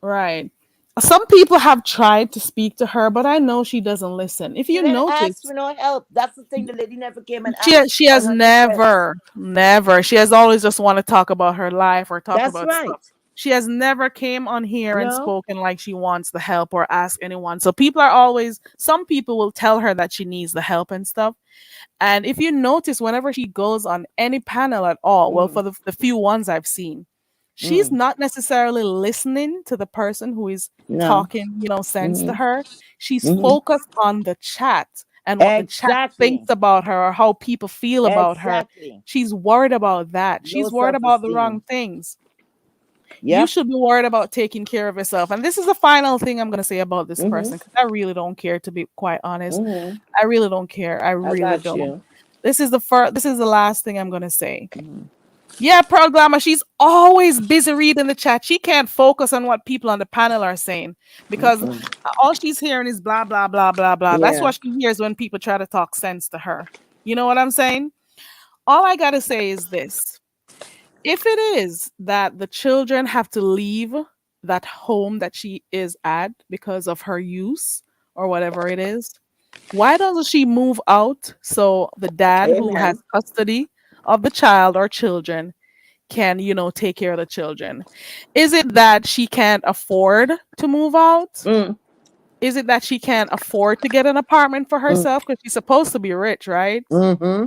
Right. Some people have tried to speak to her, but I know she doesn't listen. If She you didn't ask for notice, no help. That's the thing. The lady never came and asked she on has her request. never. She has always just want to talk about her life or talk That's about right. stuff. She has never came on here and No. spoken like she wants the help or ask anyone. So people are always, some people will tell her that she needs the help and stuff. And if you notice, whenever she goes on any panel at all, well, Mm, for the few ones I've seen, she's mm, not necessarily listening to the person who is no. talking, sense to Hmm. her. She's Hmm. focused on the chat and what the chat thinks Exactly. about her or how people feel about her. Exactly. She's worried about that. Low She's worried self about the wrong esteem. things. You Yep. should be worried about taking care of yourself. And this is the final thing I'm going to say about this Hmm. person because I really don't care, to be quite honest. Hmm. I really don't care. I I really got don't. you. This is the last thing I'm going to say. Hmm. Yeah, Pearl Glamour, she's always busy reading the chat. She can't focus on what people on the panel are saying because Hmm. all she's hearing is blah, blah, blah, blah, blah. That's Yeah. what she hears when people try to talk sense to her. You know what I'm saying? All I got to say is this: if it is that the children have to leave that home that she is at because of her use or whatever it is, why doesn't she move out so the dad who has Amen. custody of the child or children can, take care of the children? Is it that she can't afford to move out? Mm, Is it that she can't afford to get an apartment for mm, herself because she's supposed to be rich, right? mm-hmm,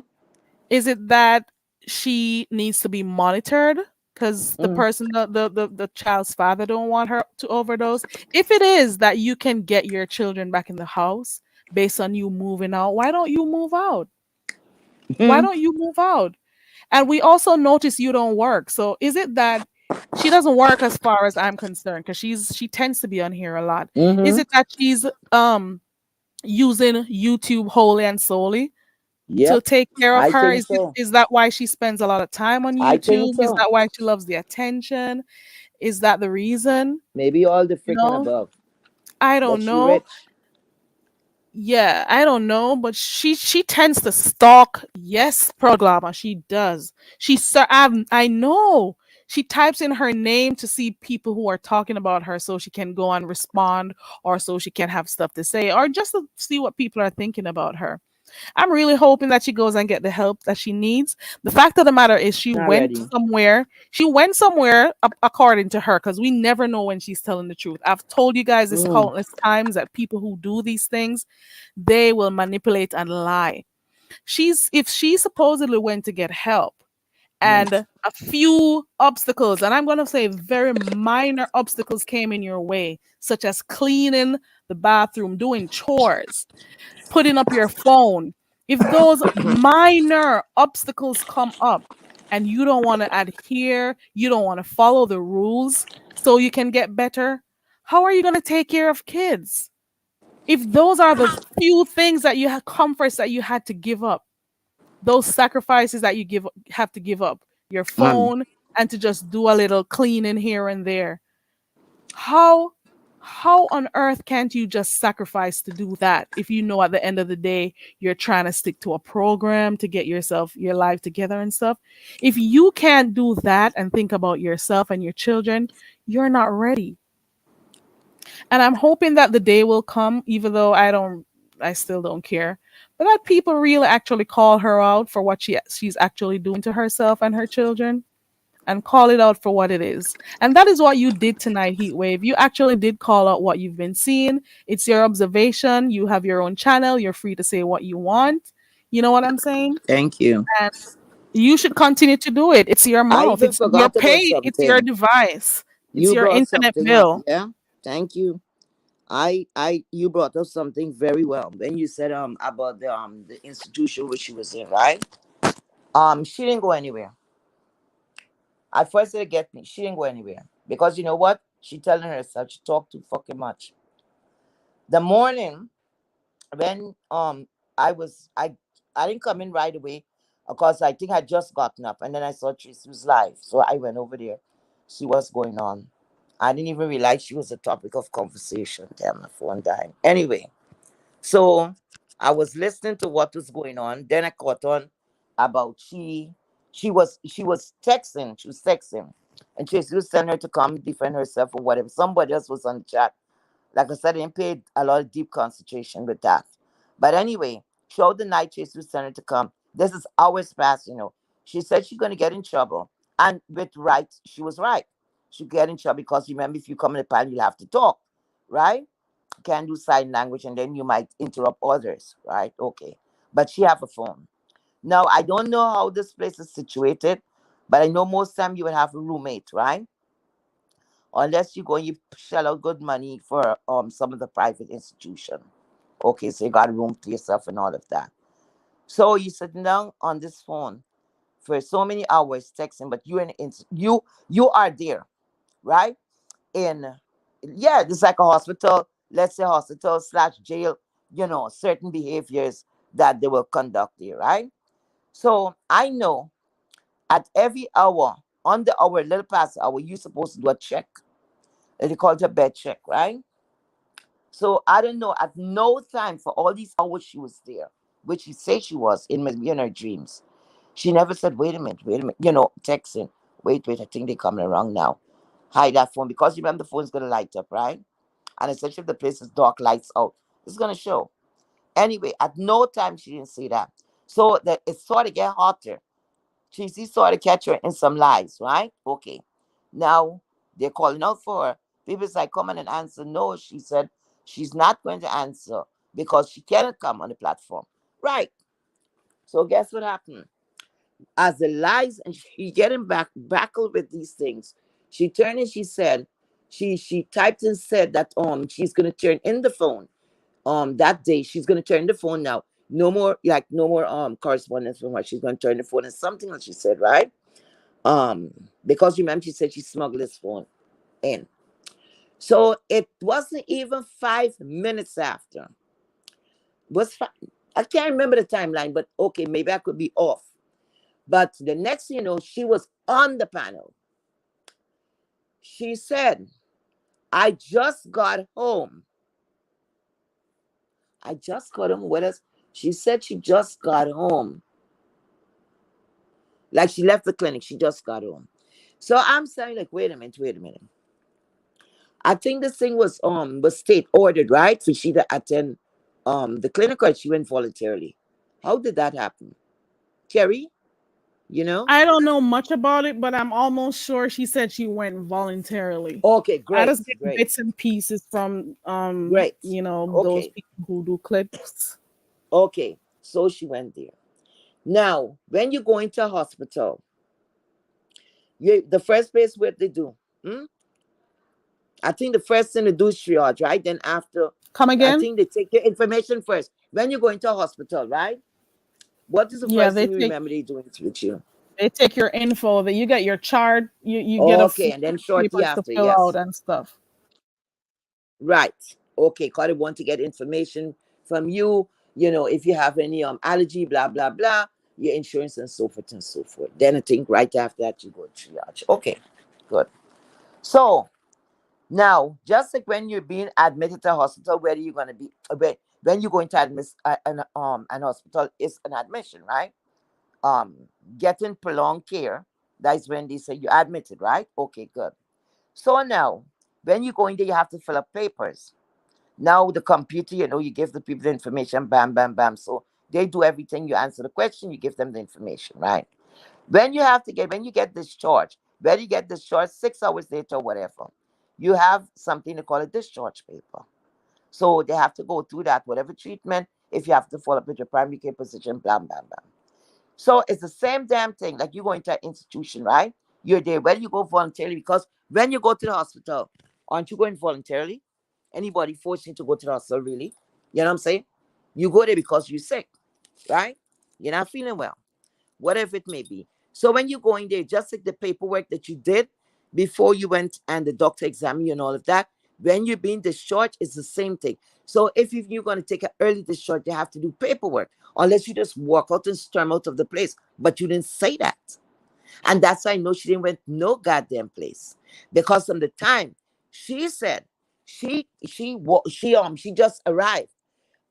Is it that she needs to be monitored because the mm, person, the child's father, don't want her to overdose? If it is that you can get your children back in the house based on you moving out, why don't you move out? Why mm, don't you move out? And we also notice you don't work. So is it that she doesn't work as far as I'm concerned? Because she tends to be on here a lot. Is mm-hmm. it that she's using YouTube wholly and solely to Yep. take care of I her? think so. Is that why she spends a lot of time on I think YouTube? Is so. that why she loves the attention? Is that the reason? Maybe all the You freaking know, above. I But don't she know. rich. Yeah, I don't know, but she tends to stalk. Yes, Proglama, she does. I know. She types in her name to see people who are talking about her so she can go and respond or so she can have stuff to say or just to see what people are thinking about her. I'm really hoping that she goes and get the help that she needs. The fact of the matter is she Not went ready. somewhere. She went somewhere according to her because we never know when she's telling the truth. I've told you guys this Mm, countless times that people who do these things, they will manipulate and lie. She's If she supposedly went to get help mm, and a few obstacles, and I'm going to say very minor obstacles came in your way, such as cleaning the bathroom, doing chores, putting up your phone, if those minor obstacles come up and you don't want to adhere, you don't want to follow the rules so you can get better, how are you going to take care of kids? If those are the few things that you had, comforts that you had to give up, those sacrifices that have to give up, your mm. phone and to just do a little cleaning here and there, how how on earth can't you just sacrifice to do that if you know at the end of the day you're trying to stick to a program to get your life together and stuff? If you can't do that and think about yourself and your children, you're not ready. And I'm hoping that the day will come, even though I still don't care, but that people really actually call her out for what she's actually doing to herself and her children and call it out for what it is. And that is what you did tonight, Heatwave. You actually did call out what you've been seeing. It's your observation. You have your own channel. You're free to say what you want. You know what I'm saying? Thank you. And you should continue to do it. It's your I mouth. even It's your forgot about pay. It's your something. device. It's You your brought internet something up. bill. Yeah. Thank you. You brought up something very well when you said about the institution which she was in, right? She didn't go anywhere. At first it get me. She didn't go anywhere because you know what? She telling herself she talked too fucking much. The morning when I didn't come in right away because I think I just gotten up and then I saw Tracy was live, so I went over there, see what's going on. I didn't even realize she was a topic of conversation. Damn, my phone dying. Anyway, so I was listening to what was going on. Then I caught on about she was texting. She was texting, and Tracy was telling her to come defend herself or whatever. Somebody else was on the chat Like I said, I didn't pay a lot of deep concentration with that. But anyway, throughout the night, Tracy was telling her to come. This is hours past, you know. She said she's going to get in trouble. And with right, she was right. She'll get in trouble because remember, if you come in the panel, you'll have to talk, right? Can do sign language and then you might interrupt others, right? Okay. But she have a phone. Now, I don't know how this place is situated, but I know most time you would have a roommate, right? Unless you go and you shell out good money for some of the private institution. Okay, so you got a room to yourself and all of that. So you sitting down on this phone for so many hours texting, but you are there, right? In yeah, it's like a hospital, let's say hospital slash jail, you know, certain behaviors that they will conduct there, right? So I know at every hour, on the hour, little past the hour, you're supposed to do a check. They call it a bed check, right? So I don't know. At no time for all these hours she was there, which she said she was in her dreams. She never said, wait a minute, you know, texting. Wait, I think they're coming around now. Hide that phone because remember the phone's gonna light up, right? And especially if the place is dark, lights out, it's gonna show. Anyway, at no time she didn't say that. So that it sort of get hotter. She sort of catch her in some lies, right? Okay. Now they're calling out for her. People's like, come on and answer. No, she said she's not going to answer because she cannot come on the platform. Right. So guess what happened? As the lies and she getting backled with these things, she turned and she said, she typed and said that she's gonna turn in the phone. That day she's gonna turn the phone now. No more no more correspondence from her. She's gonna turn the phone and something else she said, right? Because remember she said she smuggled this phone in. So it wasn't even 5 minutes after. Was I can't remember the timeline, but okay, maybe I could be off. But the next thing you know, she was on the panel. She said, I just got home. I just got home with us. She said she just got home. Like she left the clinic, she just got home. So I'm saying, like, wait a minute. I think this thing was state ordered, right? For she to attend the clinic or she went voluntarily. How did that happen? Kerry, you know? I don't know much about it, but I'm almost sure she said she went voluntarily. Okay, I great, just get great, bits and pieces from great. those Okay, people who do clips. okay. So she went there. Now, when you go into a hospital, the first place what they do, hmm? I think the first thing they do is triage, right? Then after, Come I again? think they take your information first. When you go into a hospital, right? What is the Yeah, first thing you remember they doing with you? they take your info, that you get your chart, you get a Okay, few and then shortly papers to after, fill out yes. and stuff. Right. Okay, because they want to get information from you, if you have any allergy, blah, blah, blah, your insurance and so forth and so forth. Then I think right after that you go triage. Okay, good. So now, just like when you're being admitted to a hospital, where are you gonna be when you're going to admit an hospital is an admission, right? Um Getting prolonged care, that's when they say you're admitted, right? Okay, good. So now when you go in there, you have to fill up papers. Now the computer, you give the people the information, bam, bam, bam. So they do everything. You answer the question, you give them the information, right? When you get discharged, whether you get discharged 6 hours later or whatever, you have something to call a discharge paper. So they have to go through that, whatever treatment, if you have to follow up with your primary care physician, blah, blah, blah. So it's the same damn thing. Like you go into an institution, right? You're there. Whether you go voluntarily, because when you go to the hospital, aren't you going voluntarily? Anybody forcing you to go to the hospital, really? You know what I'm saying? You go there because you're sick, right? You're not feeling well, whatever it may be. So when you go in there, just like the paperwork that you did before you went and the doctor examined you and all of that, when you're being discharged, it's the same thing. So if you're going to take an early discharge, you have to do paperwork, unless you just walk out and storm out of the place. But you didn't say that. And that's why I know she didn't went no goddamn place. Because from the time she said she just arrived.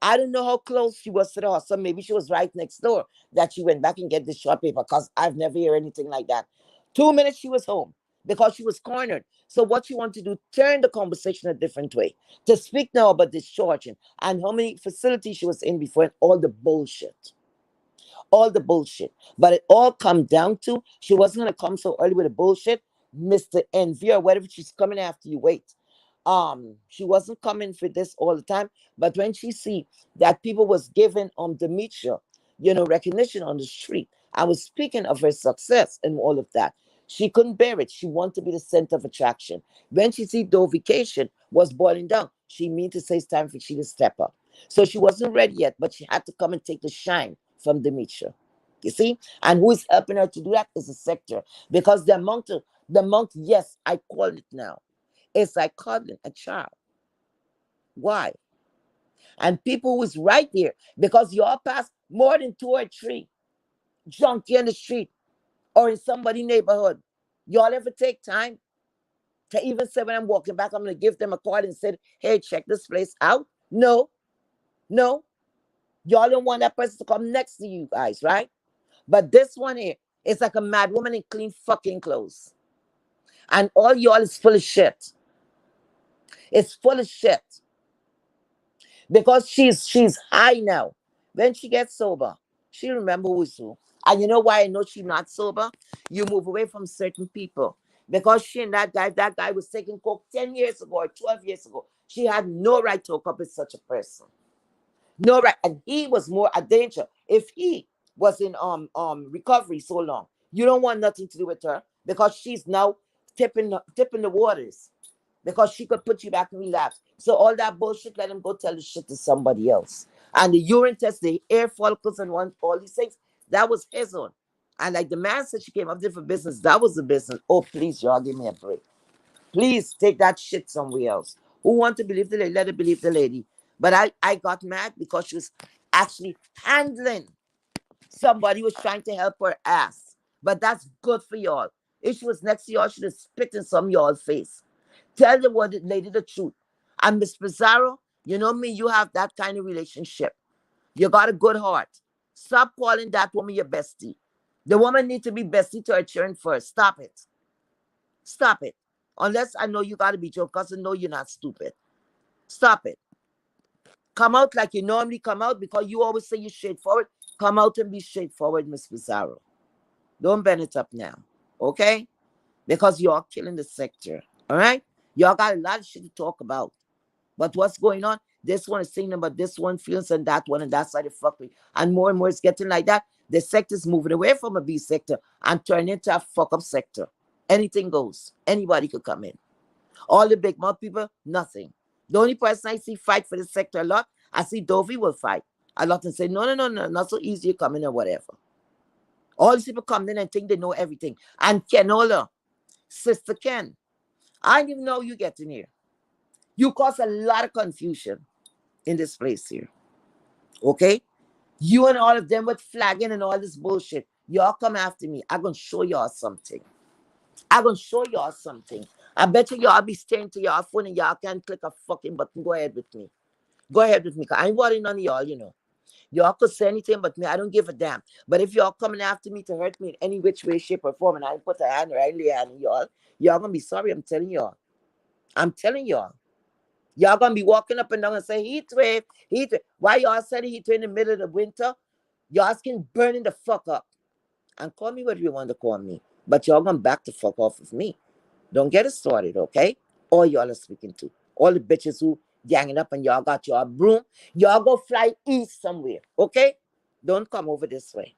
I don't know how close she was to the hospital. Maybe she was right next door that she went back and get this short paper because I've never heard anything like that. 2 minutes she was home. because she was cornered. So what you want to do, turn the conversation a different way. To speak now about discharging and how many facilities she was in before and all the bullshit. All the bullshit. But it all come down to she wasn't gonna come so early with the bullshit, Mr. Envy or whatever she's coming after you. Wait. She wasn't coming for this all the time, but when she see that people was giving Demetria, recognition on the street, I was speaking of her success and all of that. She couldn't bear it. She wanted to be the center of attraction. When she see Dovication was boiling down, she mean to say it's time for she to step up. So she wasn't ready yet, but she had to come and take the shine from Demetria. You see? And who is helping her to do that is the sector. Because the amount, yes, I call it now. It's like cuddling a child. Why? And people who's right there, because you all pass more than two or three junkie in the street or in somebody's neighborhood. Y'all ever take time to even say when I'm walking back, I'm gonna give them a card and say, hey, check this place out? No, no. Y'all don't want that person to come next to you guys, right? But this one here is like a mad woman in clean fucking clothes. And all y'all is full of shit. It's full of shit. Because she's high now. When she gets sober, she remember who's who. And you know why I know she's not sober? You move away from certain people. Because she and that guy was taking coke 10 years ago or 12 years ago. She had no right to hook up with such a person. No right. And he was more a danger. If he was in recovery so long, you don't want nothing to do with her because she's now tipping the waters because she could put you back in relapse. So all that bullshit, let him go tell the shit to somebody else. And the urine test, the air follicles and all these things, that was his own. And like the man said she came up there for business, that was the business. Oh, please, y'all, give me a break. Please take that shit somewhere else. Who want to believe the lady, let her believe the lady. But I got mad because she was actually handling somebody who was trying to help her ass. But that's good for y'all. If she was next to y'all, she would have spit in some y'all face. Tell the word lady the truth. And Miss Pizarro, you know me, you have that kind of relationship. You got a good heart. Stop calling that woman your bestie. The woman need to be bestie to her children first. Stop it. Stop it. Unless I know you got to be your cousin. No, you're not stupid. Stop it. Come out like you normally come out because you always say you're straightforward. Come out and be straightforward, Miss Pizarro. Don't bend it up now. Okay? Because you're killing the sector. All right? Y'all got a lot of shit to talk about. But what's going on? This one is saying about this one feels and that one and that side of fuckery. And more it's getting like that. The sector's moving away from a B sector and turning into a fuck up sector. Anything goes. Anybody could come in. All the big mouth people, nothing. The only person I see fight for the sector a lot, I see Dovey will fight a lot and say, no, not so easy you come in or whatever. All these people come in and think they know everything. And Kenola, Sister Ken, I didn't even know you get in here. You cause a lot of confusion in this place here. Okay? You and all of them with flagging and all this bullshit. Y'all come after me. I'm going to show y'all something. I'm going to show y'all something. I bet y'all be staying to y'all phone and y'all can't click a fucking button. Go ahead with me. Go ahead with me. Cause I ain't worrying none of y'all. Y'all could say anything but me. I don't give a damn. But if y'all coming after me to hurt me in any which way, shape, or form, and I put a hand or I lay a hand on y'all going to be sorry. I'm telling y'all. I'm telling y'all. Y'all going to be walking up and down and say, heat wave, heat wave. Why y'all said heat wave in the middle of the winter? Y'all skin burning the fuck up. And call me what you want to call me. But y'all going to back the fuck off of me. Don't get it started, okay? All y'all are speaking to. All the bitches who ganging up and y'all got your broom. Y'all go fly east somewhere, okay? Don't come over this way.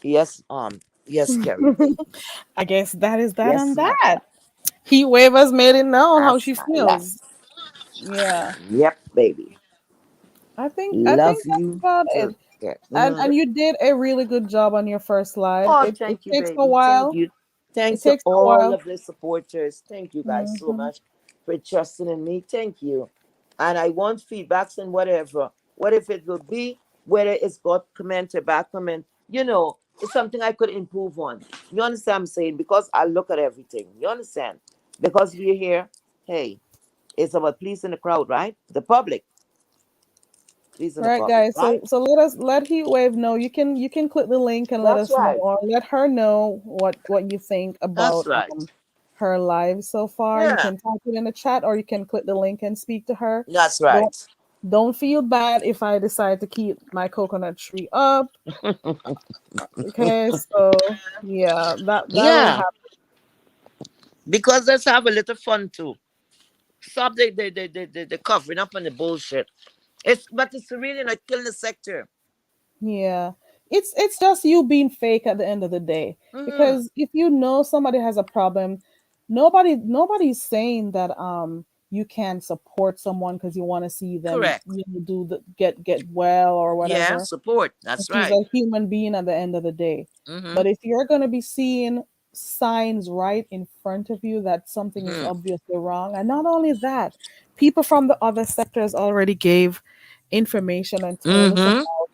Yes, Carrie. I guess that is that Yes, on Smash. that. Heat Wave has made it known how That's she my love. feels. Yeah. Yep, baby. I think Love that's you about to it. get. And you did a really good job on your first live. Oh, It thank you, takes a baby. Thank while. you. It Thanks to takes a all while. of the supporters. Thank you guys so Hmm. much for trusting in me. Thank you. And I want feedbacks and whatever. What if it will be, whether it's got comment or bad comment, it's something I could improve on. You understand what I'm saying? Because I look at everything. You understand? Because we're here, hey, it's about pleasing the crowd, right? The public. Pleasing All the right, public, guys. So right? so let Heat Wave know. You can click the link and let That's us know, right. or let her know what you think That's about right. her live so far. You Yeah, can type it in the chat or you can click the link and speak to her. that's Don't right. don't feel bad if I decide to keep my coconut tree up. Okay, so yeah, that'll Yeah, happen. because let's have a little fun too. Stop the covering up on the bullshit. But it's really like killing the sector. Yeah. It's just you being fake at the end of the day. Mm-hmm. Because if you know somebody has a problem, nobody's saying that you can support someone because you want to see them, Correct. do the get well or Yeah, whatever. support. That's She's right. a human being at the end of the day. Mm-hmm. But if you're going to be seeing signs right in front of you that something is Mm-hmm. obviously wrong, and not only that, people from the other sectors already gave information and told us Mm-hmm. about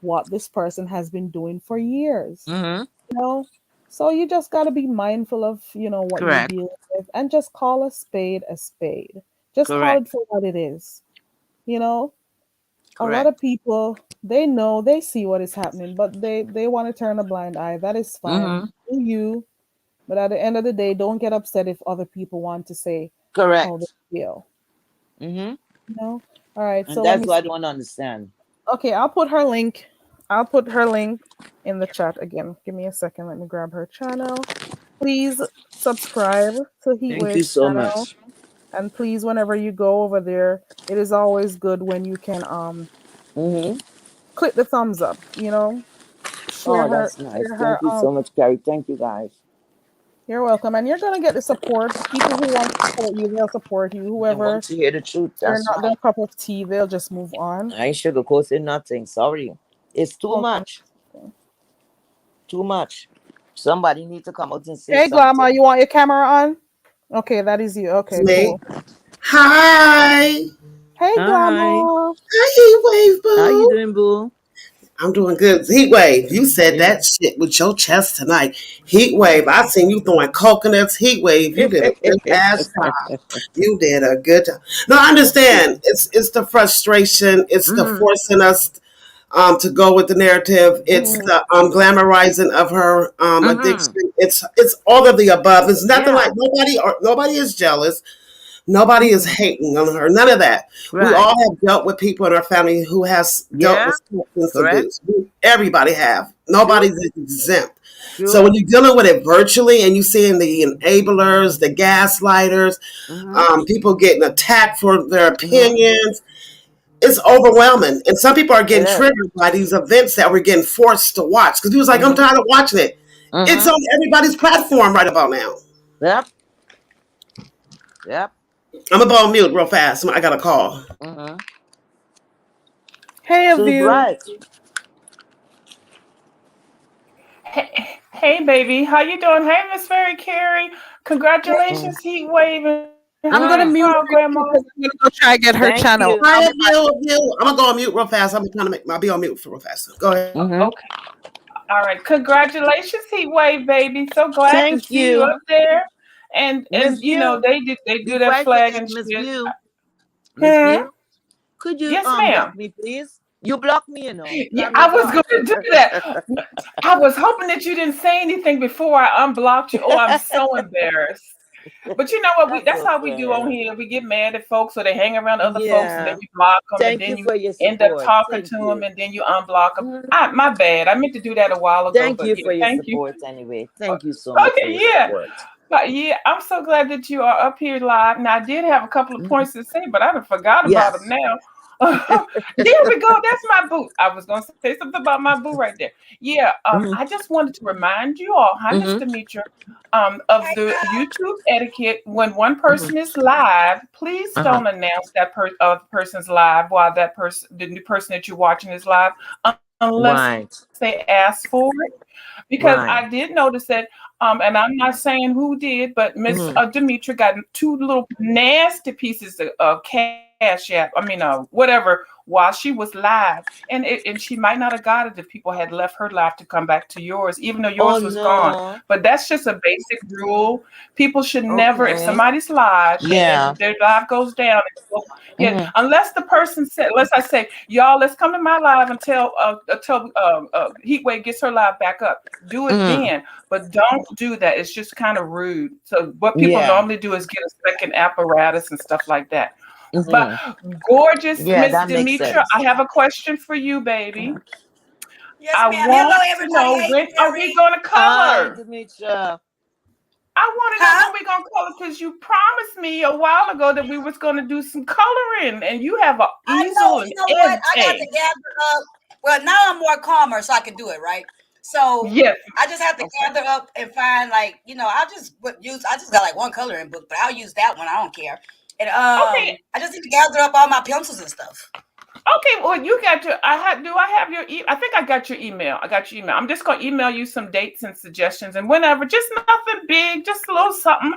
what this person has been doing for years. Mm-hmm. You know, so you just got to be mindful of what you're Correct. dealing with, and just call a spade a spade. Just call it Correct. for what it is. You know, a lot Correct. of people, they know, they see what is happening, but they want to turn a blind eye. That is fine. Mm-hmm. Do you? But at the end of the day, don't get upset if other people want to say how they Correct. feel. Mm-hmm. All right, And so let that's me what I see. don't understand. Okay, I'll put her link in the chat again. Give me a second. Let me grab her channel. Please subscribe to Thank you Heatwave's so channel, much. and please, whenever you go over there, it is always good when you can Mm-hmm. click the thumbs up. Oh, Share her, that's nice. share Thank her. you so much, Carrie. Thank you, guys. You're welcome, and you're gonna get the support. People who want to support you, they'll support you. They want Whoever to hear the truth. they're That's not their right. cup of tea, they'll just move on. I ain't sugarcoating nothing. Sorry. It's too Hold on. much. Too much. Somebody need to come out and say Hey, Glamour, something. you want your camera on? Okay, that is you. It's Okay, me. cool. Hi. Hey, Hi. Glamour. Hi, Heat Wave How you Boo. doing, boo? I'm doing good. Heat Wave, you said Yeah. that shit with your chest tonight. Heat Wave, I seen you throwing coconuts. Heat Wave, you did a good ass job. You did a good job. No, I Thank understand. you. It's the frustration. It's the Mm-hmm. forcing us to go with the narrative. It's Mm-hmm. the glamorizing of her Mm-hmm. addiction. It's all of the above. It's nothing Yeah. like nobody is jealous. Nobody is Mm-hmm. hating on her. None of that. We Right. all have dealt with people in our family who has dealt Yeah. with substance Correct. abuse. Everybody have. True. Nobody's exempt. So True. when you're dealing with it virtually and you seeing the enablers, the gaslighters, Mm-hmm. people getting attacked for their Mm-hmm. opinions, it's overwhelming. And some people are It getting is. triggered by these events that we're getting forced to watch. Because he was like, I'm Mm-hmm. tired of watching it. It's Mm-hmm. on everybody's platform right about now. Yep. Yep. I'm going to go on mute real fast. I got a call. Mm-hmm. Hey, She's View. right. Hey, baby, how you doing? Hey, Miss Fairy Carrie. Mm. Congratulations, Heat Wave, and happy I'm gonna Mm. mute proud her grandma. because I'm gonna go try to get her Thank channel. you. Hi, I'll be back. I'm gonna go on mute real fast. I'm trying to I'll be on mute for real fast. Go ahead. Mm-hmm. Okay, all right. Congratulations, Heat Wave, baby. So glad to Thank see you you. up there. And Miss View. they Be do that quiet, flag and Miss shit. View. Miss Hmm? View. Could you Yes, block ma'am. me, please? You block me, you know. Yeah, Let me I was block. going to do that. I was hoping that you didn't say anything before I unblocked you. Oh, I'm so embarrassed. But you know what? That's That's how we do okay. on here. We get mad at folks, or they hang around other folks, and then Yeah. you block them, and Thank you then you for your end up support. talking Thank to them, you. and then you unblock them. Mhm. My bad. I meant to do that a while ago, Thank but you yeah, for your thank you. support anyway. Thank you so much for Okay, your yeah. support. But yeah, I'm so glad that you are up here live. Now, I did have a couple of Mhm. points to say, but I done forgot about them Yes. now. There we go. That's my boo. I was gonna say something about my boo right there. Yeah. Hmm. I just wanted to remind you all, hi, Miss Hmm. Demetra, of the YouTube etiquette. When one Hmm. person is live, please Uh-huh. don't announce that person's live while that person, the new person that you're watching, is live, unless they Right. ask for it. Because I did Right. notice that, and I'm not saying who did, but Miss Hmm. Demetra got two little nasty pieces of cash app. I mean, whatever while she was live, and she might not have got it if people had left her live to come back to yours, even though Oh yours was gone. no. But that's just a basic rule. People should never, if Okay. somebody's live Yeah. and their live goes down, yeah, Mhm. unless the person said, unless I say, y'all, let's come to my live until Heatwave gets her live back up. Do it Mhm. then, but don't do that. It's just kind of rude. So what people Yeah. normally do is get a second apparatus and stuff like that. But Mhm. gorgeous Yeah, Miss that makes Demetra, sense. I have a question for you, baby. Yes, I ma'am. Hello, want to everybody. know, Hey, when are we Terry. going to Hi, color? Demetra. I want to know Huh? when we're going to color, because you promised me a while ago that we was going to do some coloring, and you have an I know. easel You and know what? I got to everything. gather up. Well, now I'm more calmer, so I can do it, right? So Yes. I just have to Okay. gather up and find, like, I just would use. I just got like one coloring book, but I'll use that one. I don't care. And Okay. I just need to gather up all my pencils and stuff. Okay, well, you got your. Do I have your? I think I got your email. I got your email. I'm just gonna email you some dates and suggestions and whenever. Just nothing big, just a little something,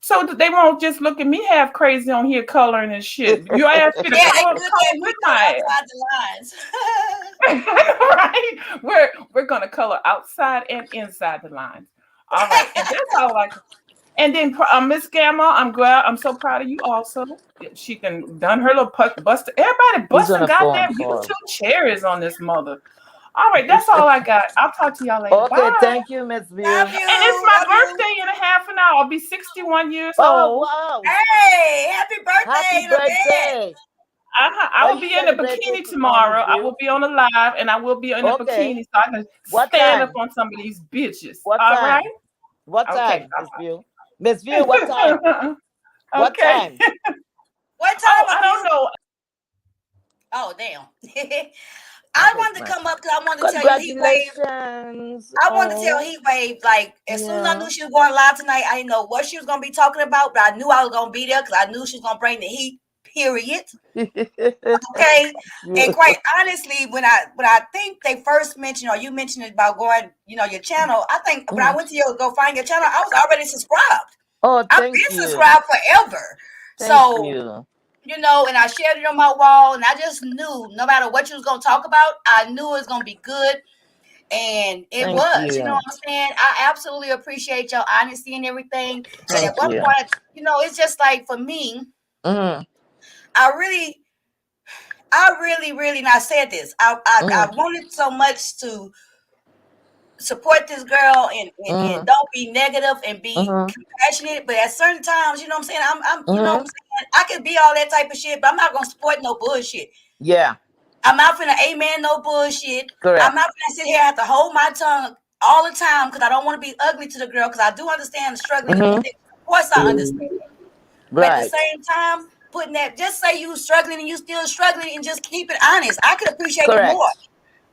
so that they won't just look at me half crazy on here coloring and shit. You asked me to Yeah, it's color, good color that we with color my outside the lines. ass, right? We're gonna color outside and inside the lines. All right, and that's all I. And then Miss Gamma, I'm so proud of you also. She can done her little buster. Everybody He's on busting a phone goddamn call. YouTube cherries on this mother. All right, that's all I got. I'll talk to y'all later. Okay, Bye. thank you, Miss Love View. And it's you. my Love you. birthday in a half an hour. I'll be 61 years Oh old. wow! Hey, happy Happy birthday in advance. birthday! I Are will you be in a celebrating bikini tomorrow, Miss tomorrow. I will View? be on a live, and I will be in a Okay. bikini so I can What stand up time? on some of these bitches. What All right? time? What Okay. time, Miss View? Miss View, what time? What Okay. time? What Oh, time I of don't you? know. Oh, damn. I Okay, wanted to fine. come up because I wanted to tell you, Heat Wave. Congratulations. I wanted to tell Oh, Heat Wave, like, as soon as I yeah. knew she was going live tonight, I didn't know what she was going to be talking about, but I knew I was going to be there because I knew she was going to bring the heat, period. Okay. And You- quite honestly, when I think they first mentioned, or you mentioned it about going, your channel, I think when I Mm. went to go find your channel, I was already subscribed. Oh, I've thank been you. subscribed forever. Thank So, you. and I shared it on my wall, and I just knew no matter what you was going to talk about, I knew it was going to be good. And it Thank was, you know you. what I'm saying? I absolutely appreciate your honesty and everything. And at Thank one you. point, it's just like for me, Mm, I really, really, and I said this, I mm, wanted so much to support this girl and mm, don't be negative and be mm, compassionate. But at certain times, you know what I'm saying? You know what I'm mm. saying? I could be all that type of shit, but I'm not going to support no bullshit. Yeah, I'm not finna amen no bullshit. I'm correct. not finna sit here and have to hold my tongue all the time because I don't want to be ugly to the girl because I do understand the struggling of Mm-hmm. things. Of course, I understand. But at the Right. same time, putting that, just say you struggling and you still struggling and just keep it honest. I could appreciate it more. Correct.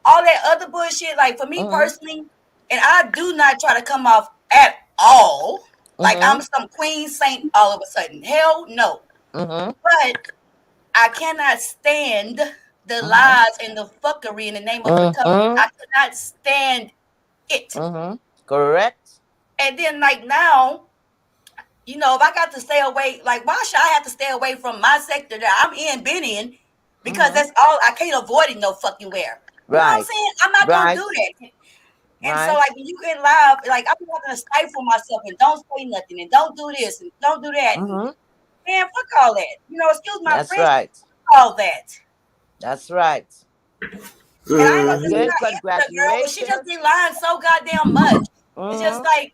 All that other bullshit, like for me Mm-hmm. personally, and I do not try to come off at all like Mm-hmm. I'm some queen saint all of a sudden. Hell no. Mm-hmm. But I cannot stand the Mm-hmm. lies and the fuckery in the name of recovery. Mm-hmm. I cannot stand it. Mm-hmm. Correct. And then, like now, if I got to stay away, like why should I have to stay away from my sector that I'm been in? Because Mm-hmm. that's all I can't avoid it no fucking where. You know what I'm Right. saying? I'm not gonna Right. do that. And so, Right. like when you get live, like I'm not gonna stifle myself and don't say nothing and don't do this and don't do that. And Mm-hmm. man, fuck all that. Excuse my That's French, right. all that. That's right. And I ain't gonna That's say good. Mhm. I hate the girl, but she just Congratulations. be lying so goddamn much. It's just Mm-hmm. like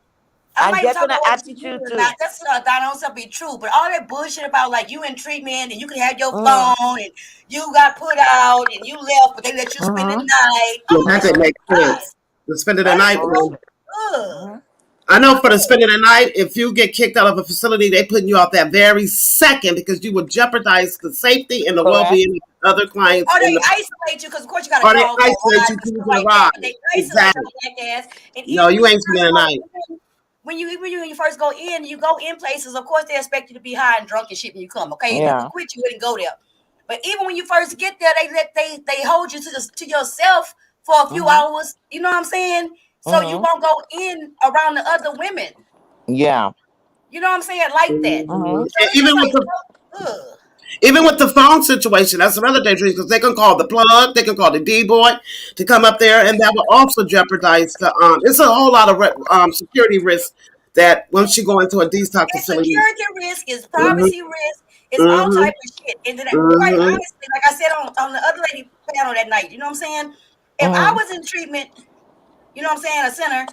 I'm And not even getting talking an about whether she's attitude good or not. too. That's that don't stuff be true. But all that bullshit about like you in treatment and you can have your Mm-hmm. phone and you got put out and you left, but they let you spend the Mm-hmm. night. Yeah, Oh that my didn't Mm-hmm. make God. sense. The spend of the That is night so one. ugh. Mm-hmm. I know for the spend of the night, if you get kicked out of a facility, they putting you out that very second because you would jeopardize the safety and the Correct. well-being of other clients Or in they the isolate you because of course you got a or they call for a isolate ride you and stuff choosing a like that. ride. But they isolate Exactly. your black ass. And No, even you ain't spending the night. when you first go in, you go in places, of course they expect you to be high and drunk and shit when you come. Okay. And if you Yeah. quit, you wouldn't go there. But even when you first get there, they hold you to yourself for a few Mm-hmm. hours. You know what I'm saying? So you Mm-hmm. won't go in around the other women. Yeah. You know what I'm saying? Like that. Mm-hmm. Mhm. So it's Even just with like the so ugh. Even with the phone situation, that's another danger because they can call the plug, they can call the D boy to come up there, and that will also jeopardize the. It's a whole lot of security risks that once you go into a detox It's facility. security risk, it's Hmm. privacy risk, it's all Hmm. type of shit. And then, quite Hmm. honestly, like I said on the other lady panel that night, you know what I'm saying? If I Mm-hmm. was in treatment, you know what I'm saying, a center,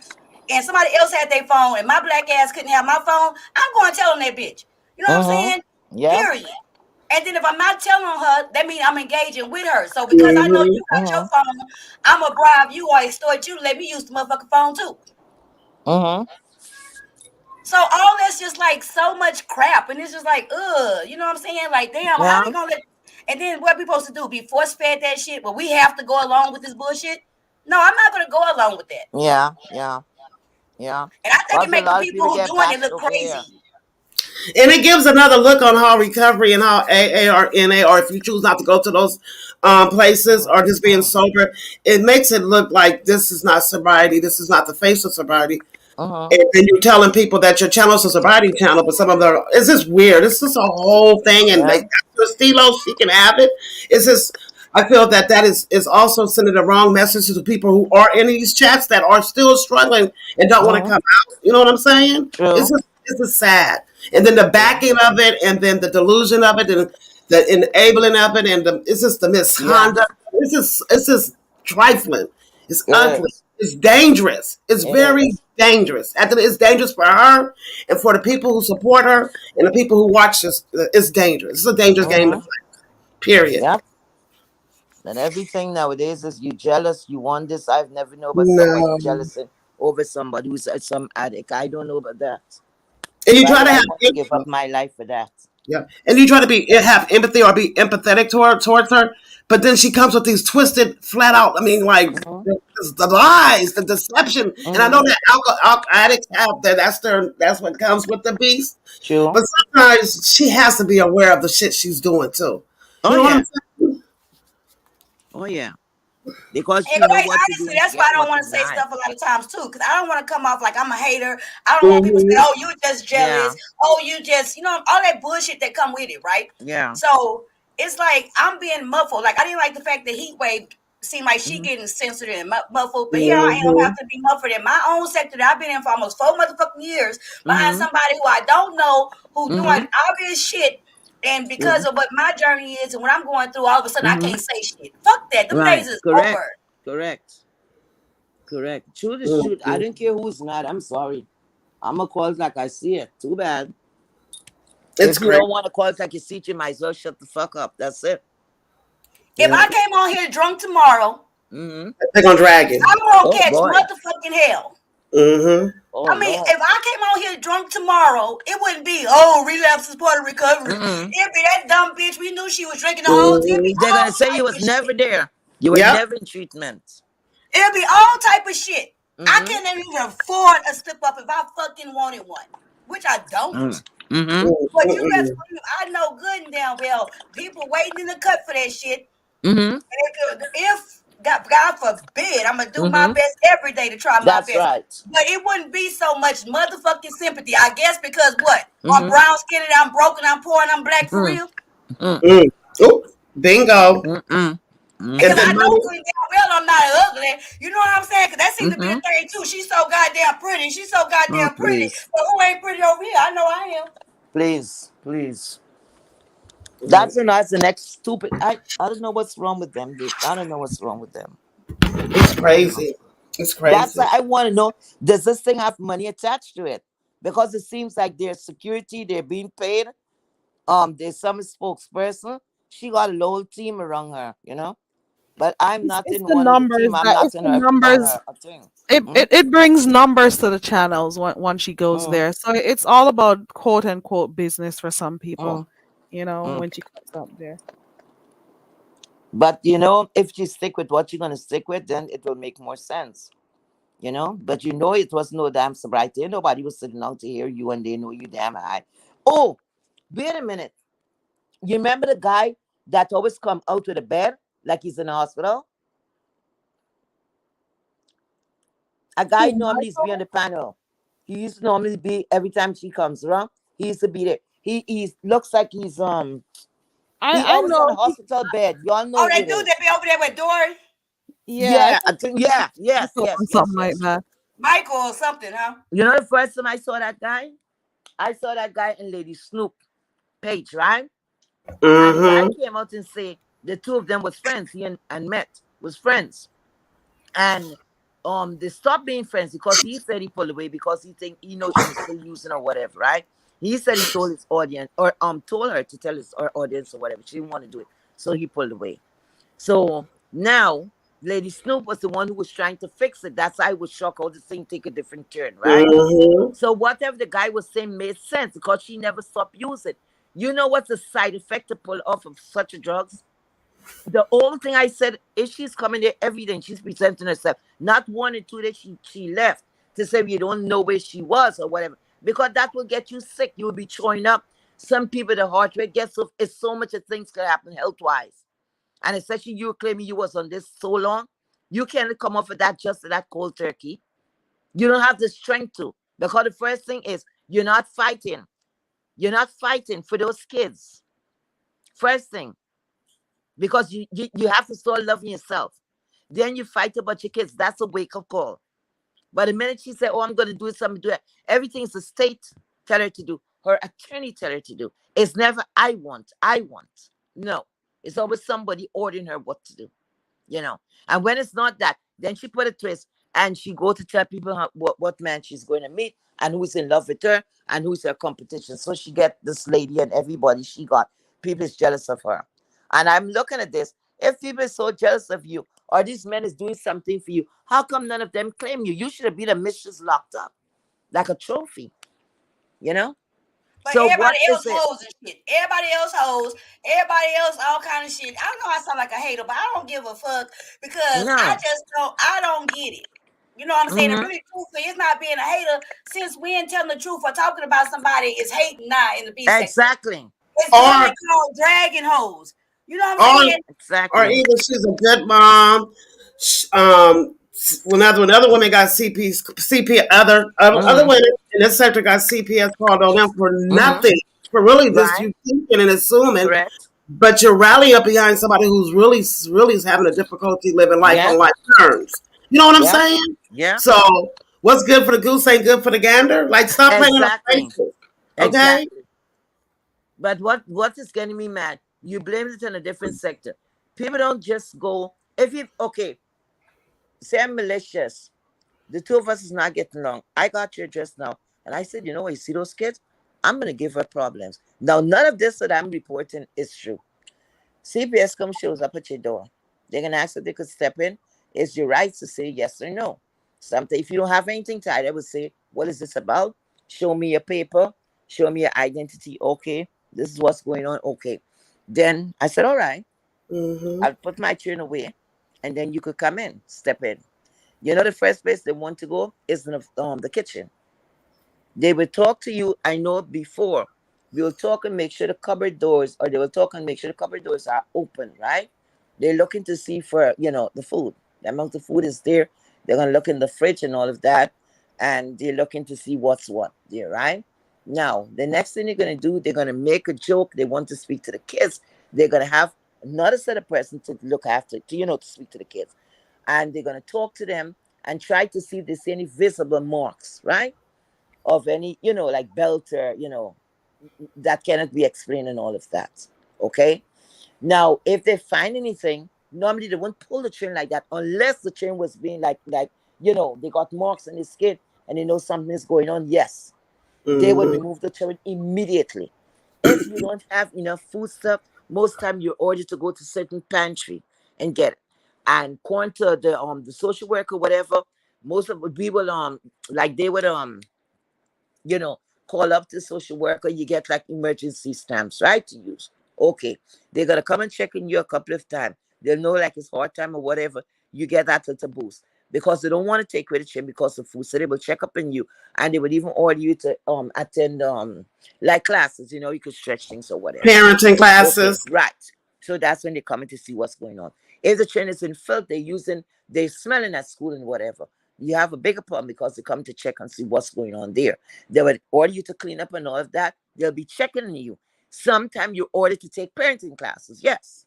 and somebody else had their phone and my black ass couldn't have my phone, I'm going to tell on that bitch. You know what I'm Mm-hmm. saying? Yeah. Period. And then if I'm not telling on her, that means I'm engaging with her. So because I know Hmm. you got your Mm-hmm. phone, I'm going to bribe you or extort you to let me use the motherfucking phone too. Mm-hmm. So all that's just like so much crap, and it's just like, you know what I'm saying? Like, damn, how Yeah. they gonna let? And then what we supposed to do? Be force fed that shit? But we have to go along with this bullshit? No, I'm not gonna go along with that. Yeah. Yeah. Yeah. And I think it Cause a make the lot of people people who get doing it bashed look over here. crazy. And it gives another look on how recovery and how AA or NA, or if you choose not to go to those places or just being Mm-hmm. sober, it makes it look like this is not sobriety. This is not the face of sobriety. Mm-hmm. And then you're telling people that your channel is a sobriety channel, but some of them, it's just weird. It's just a whole thing, and Yeah. they Stilo, she can have it. It's just, I feel that is also sending the wrong message to the people who are in these chats that are still struggling and don't want to Mm-hmm. come out. You know what I'm saying? True. It's just sad. And then the True. backing of it, and then the delusion of it, and the enabling of it, and it's just the Yeah. misconduct. It's just trifling. It's It ugly. is. It's dangerous. It's It very is. dangerous. After it's dangerous for her and for the people who support her and the people who watch this. It's dangerous. It's a dangerous game to Mm-hmm. play. Period. Yep. And everything nowadays is you jealous, you want this. I've never known about somebody No. jealous over somebody who's some addict. I don't know about that. And you Why try would to I have want to give up my life for that? yeah, and you try to be have empathy or be empathetic towards her, but then she comes with these twisted, flat out. I mean, like Mm-hmm. the lies, the deception, and I know Mm-hmm. that alcohol addicts have that. That's what comes with the beast. True. But sometimes she has to be aware of the shit she's doing too. Oh You know what I'm yeah. saying? Oh yeah. Because And she know quite what to do honestly, and that's why get I don't what want to to say deny. stuff a lot of times too, because I don't want to come off like I'm a hater. I don't want people to say, Mm-hmm. "Oh, you just Yeah. jealous." "Oh, you just," all that bullshit that come with it, right? Yeah. So it's like I'm being muffled. Like I didn't like the fact that Heat Wave seemed like she Mm-hmm. getting censored and muffled, but here I am have Mm-hmm. to be muffled in my own sector that I've been in for almost 4 motherfucking years behind Mm-hmm. somebody who I don't know who Mm-hmm. doing obvious shit. And because True. of what my journey is and what I'm going through, all of a sudden I Mm-hmm. can't say shit. Fuck that. Them days Right. is Correct. over. Correct. Correct. Truth is truth. I Mm-hmm. don't care who's mad. I'm sorry. I'm a call it like I see it. Too bad. It's If you great. don't want to call it like you see it, you might as well shut the fuck up. That's it. If Yeah, I came on here drunk tomorrow, Mm-hmm. they're gonna drag you. I'm gonna Oh catch boy. motherfucking hell. Mm-hmm. Oh I mean, Lord. if I came on here drunk tomorrow, it wouldn't be, oh, relapse is part of recovery. Mm-mm. It'd be that dumb bitch. We knew she was drinking the whole time. It'd be Mm-hmm. They're all gonna say you type was of never shit. there. You were Yep. never in treatment. It'd be all type of shit. I Mm-hmm. can't even afford a slip up if I fucking wanted one, which I don't. Mm-hmm. But you best Mm-hmm. believe I know good and damn well people waiting in the cut for that shit. Mm-hmm. If God forbid, I'm gonna do my Mm-hmm. best every day to try my That's best. right. But it wouldn't be so much motherfucking sympathy, I guess, because what? I'm Mm-hmm. brown skinned, I'm broken, I'm poor, and I'm black for Mm-hmm. real. Mm-hmm. Mm. Oh, bingo. Mm-hmm. Because And Mm-hmm. then I know money. good and damn well I'm not ugly. You know what I'm saying? Because that seems to be a Mm-hmm. thing too. She's so goddamn pretty. She's so Oh goddamn pretty. please. But who ain't pretty over here? I know I am. Please. Please. Yeah, That's the next stupid. I don't know what's wrong with them. I don't know what's wrong with them. it's I don't know. crazy. It's That's crazy. why I want to know, does this thing have money attached to it? Because it seems like there's security, they're being paid. There's some spokesperson. She got a whole team around her. But I'm not It's in the one of the team. numbers I'm that not it's in the her numbers. a thing. It, Mm, it it brings numbers to the channels once she goes mm, there. So it's all about quote unquote business for some people. mm, mm. When she comes up there. But if you stick with what you're gonna stick with, then it will make more sense. But it was no damn sobriety. Nobody was sitting down to hear you, and they know you damn high. Oh, wait a minute. You remember the guy that always come out with a bed like he's in the hospital? A guy Who, normally is be on Michael? the panel. He used to normally be every time she comes around. He used to be there. He looks like he's He I always on know. a hospital bed. Y'all know Oh, who they it do. is. They be over there with Dory, Yeah, Yeah, I think, yeah, I yes, saw yes, yes, something like yes. that. Michael, or something, huh? You know the first time I saw that guy? I saw that guy in Lady Snoop page, right? And the guy Mm-hmm. came out and said the two of them was friends. He and Met was friends. And they stopped being friends because he said he pulled away because he think he knows she was still using or whatever, right? He said he told his audience or told her to tell his audience or whatever. She didn't want to do it. So he pulled away. So now Lady Snoop was the one who was trying to fix it. That's why I was shocked how the thing take a different turn, right? Mm-hmm. So whatever the guy was saying made sense because she never stopped using. You know what's the side effect to pull off of such a drugs? The only thing I said is she's coming there every day and she's presenting herself. Not 1 and 2 days she left to say you don't know where she was or whatever. Because that will get you sick. You will be throwing up. Some people the heart rate gets so it's so much of things can happen health wise. And especially you claiming you was on this so long. You can't come off of that just to that cold turkey. You don't have the strength to. Because the first thing is you're not fighting. You're not fighting for those kids. First thing, because you have to start loving yourself. Then you fight about your kids. That's a wake up call. But the minute she said, "Oh, I'm going to do something," do it. Everything's the state tell her to do. Her attorney tell her to do. It's never I want. I want. No, it's always somebody ordering her what to do. And when it's not that, then she put a twist and she go to tell people what man she's going to meet and who's in love with her and who's her competition. So she get this lady and everybody she got. People is jealous of her. And I'm looking at this. If people are so jealous of you or these men is doing something for you, how come none of them claim you? You should have been a mistress locked up like a trophy, you know? But So everybody what else is it? hoes and shit. Everybody else hoes. Everybody else all kind of shit. I know I sound like a hater, but I don't give a fuck because I No. just don't. I don't get it. You know what I'm saying? And Hmm. really, truthfully, it's not being a hater. Since when telling the truth or talking about somebody is hating now in the B sector. Exactly. It's Or literally called dragging hoes. You know what I'm or saying? or Exactly. either she's a good mom. When other women got CP other Hmm. women in this sector got CPS called on them for Hmm. nothing, for really just Right. you thinking and assuming, Correct. but you're rallying up behind somebody who's really is having a difficulty living life Yeah. on life terms. You know what I'm Yeah. saying? Yeah. So what's good for the goose ain't good for the gander. Like stop playing in our Exactly. faces, okay? Exactly. But what is getting me mad? You blame it on a different sector. People don't just go. If you okay, say I'm malicious. The two of us is not getting along. I got your address now, and I said, you know what? You see those kids? I'm gonna give her problems. Now, none of this that I'm reporting is true. CPS comes shows up at your door. They're gonna ask if they could step in. It's your right to say yes or no. Something if you don't have anything tied, I would say, what is this about? Show me your paper, show me your identity. Okay, this is what's going on. Okay. Then I said, all right, Mm-hmm. I'll put my children away, and then you could come in, step in. You know the first place they want to go is in the kitchen. They will talk to you. I know before. We will talk and make sure the cupboard doors, or they will talk and make sure the cupboard doors are open, right? They're looking to see for, the food. The amount of food is there. They're going to look in the fridge and all of that. And they're looking to see what's what there, right? Now, the next thing they're going to do, they're going to make a joke. They want to speak to the kids. They're going to have another set of person to look after, to speak to the kids. And they're going to talk to them and try to see if they see any visible marks, right? Of any, like belter, that cannot be explained and all of that. Okay. Now, if they find anything, normally they won't pull the train like that unless the train was being they got marks on the skin and they know something is going on. Yes, they would Mm-hmm. remove the train immediately. If you don't have enough food stuff, most time you're ordered to go to certain pantry and get it. And according to the social worker, whatever, most of we will like they would you know, call up the social worker, you get like emergency stamps, right? To use. Okay. They're gonna come and check in you a couple of times. They'll know like it's hard time or whatever. You get that little boost. Because they don't want to take credit share because of food. So they will check up on you and they would even order you to attend like classes, you could stretch things or whatever. Parenting Okay, classes. right. So that's when they come in to see what's going on. If the train is in filth, they're smelling at school and whatever. You have a bigger problem because they come to check and see what's going on there. They would order you to clean up and all of that. They'll be checking on you. Sometimes you're ordered to take parenting classes. Yes.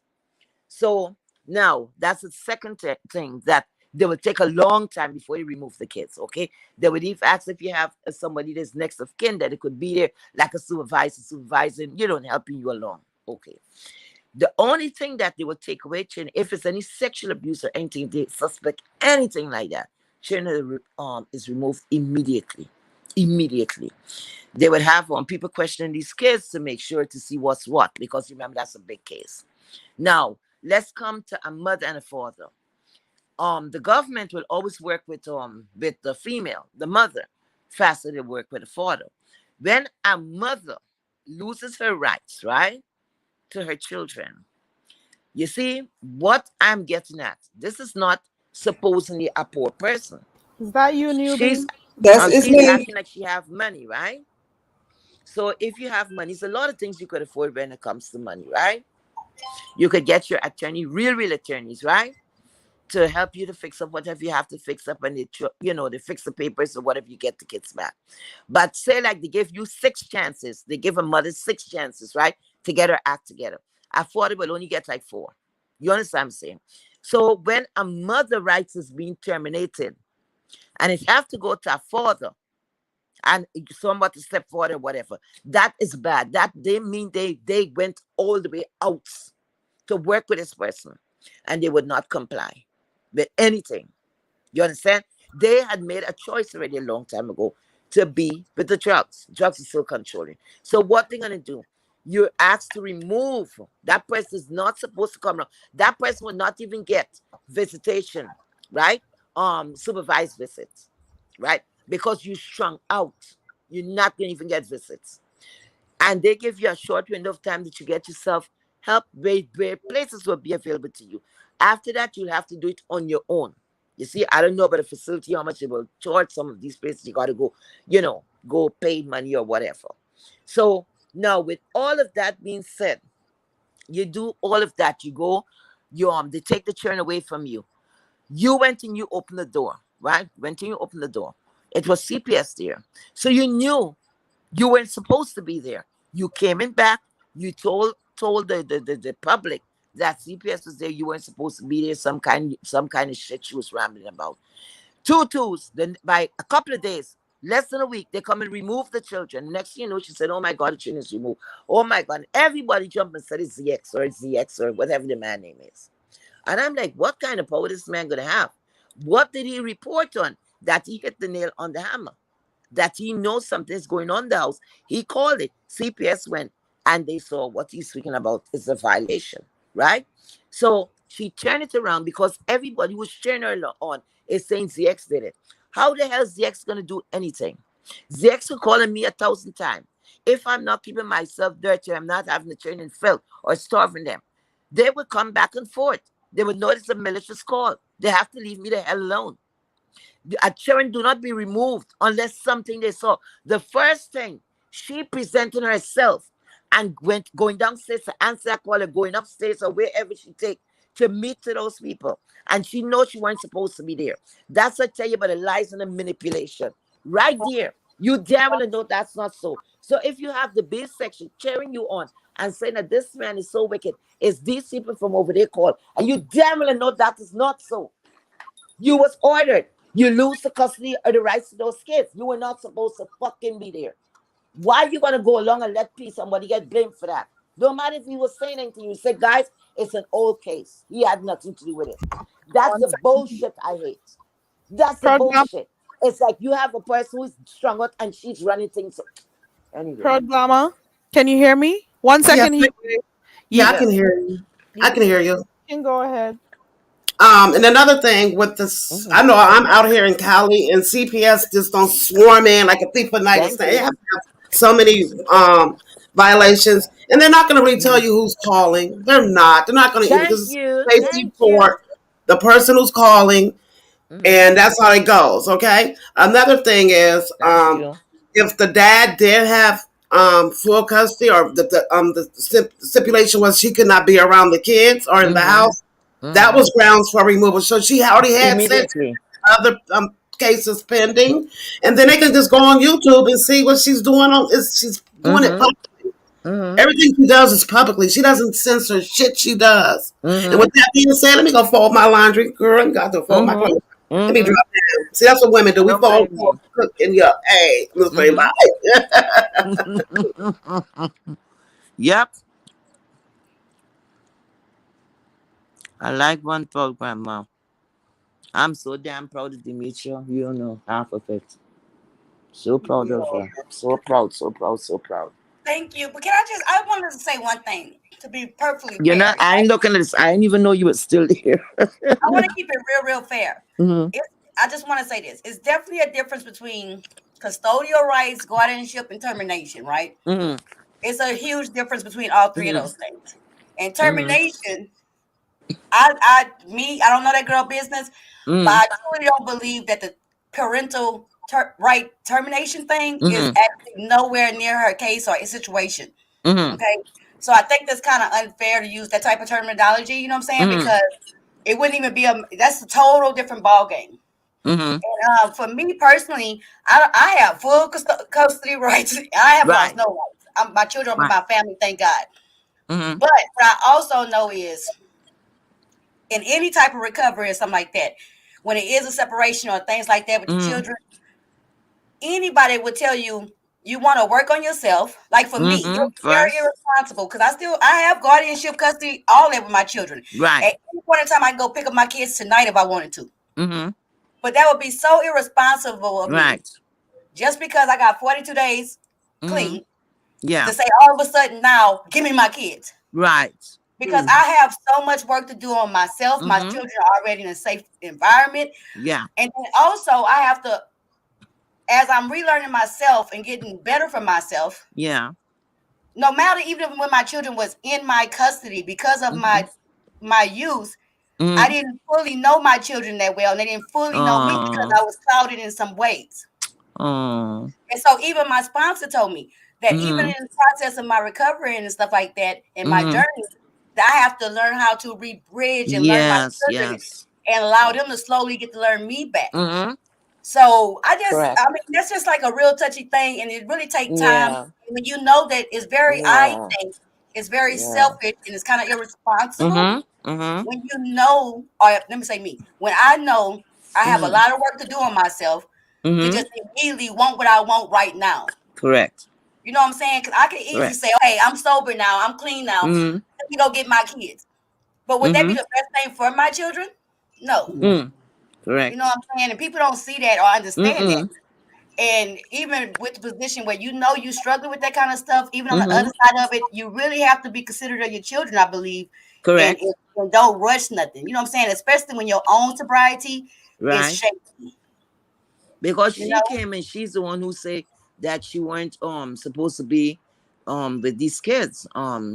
So now that's the second thing that they will take a long time before you remove the kids. Okay, they would even ask if you have somebody that's next of kin that it could be there, like a supervisor, supervising, you know, and helping you along. Okay. The only thing that they will take away, children, if it's any sexual abuse or anything, they suspect anything like that, children is removed immediately. Immediately. They would have people questioning these kids to make sure to see what's what, because remember that's a big case. Now, let's come to a mother and a father. The government will always work with the female, the mother, faster than work with the father. When a mother loses her rights, right, to her children, you see what I'm getting at. This is not supposedly a poor person. Is that you, She's newbie? It's she's me. acting like she have money, right? So if you have money, there's a lot of things you could afford when it comes to money, right? You could get your attorney, real attorneys, right, to help you to fix up whatever you have to fix up, and they fix the papers or whatever, you get the kids back. But say like they give you 6 chances, they give a mother 6 chances, right, to get her act together. A father will only get like 4. You understand what I'm saying? So when a mother rights is being terminated, and it have to go to a father, and somebody step forward or whatever, that is bad. That they mean they went all the way out to work with this person, and they would not comply with anything. You understand? They had made a choice already a long time ago to be with the drugs. Drugs is still controlling. So what they're gonna do? You're asked to remove that person. Is not supposed to come around. That person will not even get visitation, right? Supervised visits, right? Because you strung out. You're not gonna even get visits. And they give you a short window of time that you get yourself help, where places will be available to you. After that, you'll have to do it on your own. You see, I don't know about the facility, how much they will charge. Some of these places, you got to go, go pay money or whatever. So now, with all of that being said, you do all of that. You go, they take the children away from you. You went and you opened the door, right? Went and you opened the door. It was CPS there. So you knew you weren't supposed to be there. You came in back. You told the public that CPS was there. You weren't supposed to be there. Some kind of shit she was rambling about. Tutus. Then by a couple of days, less than a week, they come and remove the children. Next thing you know, she said, "Oh my God, the children is removed." Oh my God! Everybody jumped and said it's ZX or whatever the man name is. And I'm like, what kind of power this man gonna have? What did he report on? That he hit the nail on the hammer, that he knows something's going on in the house. He called it. CPS went and they saw what he's speaking about is a violation, right? So she turned it around because everybody who's cheering her on is saying ZX did it. How the hell is ZX going to do anything? ZX will calling me 1,000 times. If I'm not keeping myself dirty, I'm not having the children filled or starving them, they will come back and forth. They would notice a malicious call. They have to leave me the hell alone. A children do not be removed unless something they saw. The first thing, she presented herself and going downstairs to answer that call, or going upstairs or wherever she take to meet to those people. And she knows she wasn't supposed to be there. That's what I tell you about the lies and the manipulation. Right there. You damn well know that's not so. So if you have the base section cheering you on and saying that this man is so wicked, it's these people from over there call, and you damn well know that is not so. You was ordered. You lose the custody or the rights to those kids. You were not supposed to fucking be there. Why you gonna go along and let somebody get blamed for that? Don't matter if he was saying anything. You say, guys, it's an old case. He had nothing to do with it. That's One the second. bullshit I hate. That's the Program, bullshit. It's like you have a person who's strung out and she's running things. Anyway, Programa, can you hear me? One Yeah, second. yeah, I yeah. can hear you. I can hear you. You can go ahead. And another thing with this, I Mhm. know I'm out here in Cali, and CPS just don't swarm in like a thief of night. Thank They you. have so many violations, and they're not going to really tell Mhm. you who's calling. They're not. They're not going to, Thank because you. it's safety Thank you. for the person who's calling, Mhm. and that's how it goes. Okay. Another thing is, Thank you. if the dad did have full custody, or the stipulation was she could not be around the kids or in the Mhm. house, that Mhm. was grounds for removal. So she already had sentencing Immediately. other cases pending, and then they can just go on YouTube and see what she's doing. She's doing it Mhm. publicly. Mm-hmm. Everything she does is publicly. She doesn't censor shit she does. And Mm-hmm. with that being said, let me go fold my laundry. Girl, I got to fold my Mm-hmm. clothes. Let me Mm-hmm. drop down. See, that's what women do. I We don't fold blame clothes, you. cook, and yeah, hey, I'm just saying Mm-hmm. bye. Yep. I like one program, Mom. I'm so damn proud of Demetria. You don't know half of it. So proud of her. So proud, so proud, so proud. Thank you. But can I just, I wanted to say one thing to be perfectly You know, fair. I ain't looking at this. I didn't even know you were still there. I want to keep it real, real fair. Mm-hmm. If, I just want to say this. It's definitely a difference between custodial rights, guardianship, and termination, right? Mm-hmm. It's a huge difference between all three of Mm-hmm. those things. And Mm-hmm. termination, I don't know that girl business, but Mm-hmm. I truly don't believe that the parental right termination thing is Mm-hmm. actually nowhere near her case or situation. Mm-hmm. Okay. So I think that's kind of unfair to use that type of terminology, you know what I'm saying? Mm-hmm. Because it wouldn't even be that's a total different ball game. Mm-hmm. For me personally, I have full custody rights. I have lost Right. no rights. My children are Right. my family, thank God. Mm-hmm. But what I also know is in any type of recovery or something like that, when it is a separation or things like that with the Mm-hmm. children, anybody would tell you you want to work on yourself. Like for me, it Mm-hmm. was very First. irresponsible because I have guardianship custody, all that with my children. Right. At any point in time, I can go pick up my kids tonight if I wanted to. Mm-hmm. But that would be so irresponsible of me Right. just because I got 42 days Mm-hmm. clean Yeah. to say all of a sudden now, give me my kids. Right. Because I have so much work to do on myself. My Mm-hmm. children are already in a safe environment. Yeah. And then also, I have to, as I'm relearning myself and getting better for myself, Yeah. no matter even when my children was in my custody, because of Mm-hmm. my youth, I Mm-hmm. didn't fully know my children that well, and they didn't fully know me because Oh. I was clouded in some ways. Oh. And so even my sponsor told me that even Mm-hmm. in the process of my recovery and stuff like that, in my Mm-hmm. journey, that I have to learn how to re-bridge and learn my Yes. children Yes. and allow them to slowly get to learn me back. Mm-hmm. So Correct. I mean, that's just like a real touchy thing, and it really takes time. Yeah. When you know that it's very, I Yeah. think, it's very Yeah. selfish and it's kind of irresponsible Mm-hmm. Mm-hmm. when you know, or let me say me, when I know I have a Mm-hmm. lot of work to do on myself to Mm-hmm. just immediately want what I want right now. Correct. You know what I'm saying? Because I can easily Correct. say, okay, I'm sober now, I'm clean now, Mm-hmm. let me go get my kids. But would that be Mm-hmm. the best thing for my children? No. Mm. You know what Correct. I'm saying? And people don't see that or understand that. Mm-mm. And even with the position where you know you struggle with that kind of stuff, even on the Mm-hmm. other side of it, you really have to be considerate of your children, I believe, and, Correct. and, and don't rush nothing. You know what I'm saying? Especially when your own sobriety is Right. shaky. Because You she know? came and she's the one who said that she weren't supposed to be with these kids.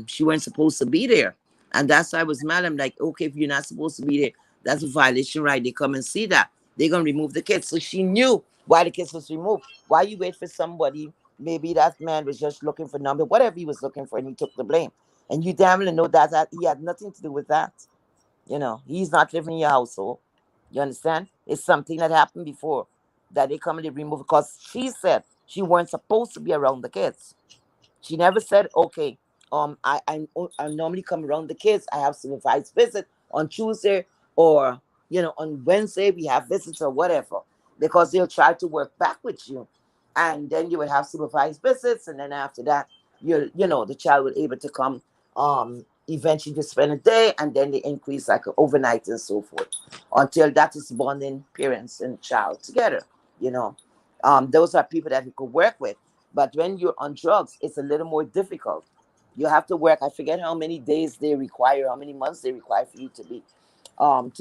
She weren't supposed to be there. And that's why I was mad. I'm like, okay, if you're not supposed to be there, that's a violation, right? They come and see that. They're gonna remove the kids. So she knew why the kids was removed. Why you wait for somebody? Maybe that man was just looking for number, whatever he was looking for, and he took the blame. And you damn well know that he had nothing to do with that. He's not living in your household. You understand? It's something that happened before that they come and they remove because she said she weren't supposed to be around the kids. She never said, okay, I normally come around the kids. I have supervised visit on Tuesday or on Wednesday we have visits or whatever. Because they'll try to work back with you. And then you would have supervised visits, and then after that, the child would able to come eventually to spend a day, and then they increase like overnight and so forth until that is bonding parents and child together. You know, those are people that you could work with. But when you're on drugs, it's a little more difficult. You have to work. I forget how many days they require, how many months they require for you to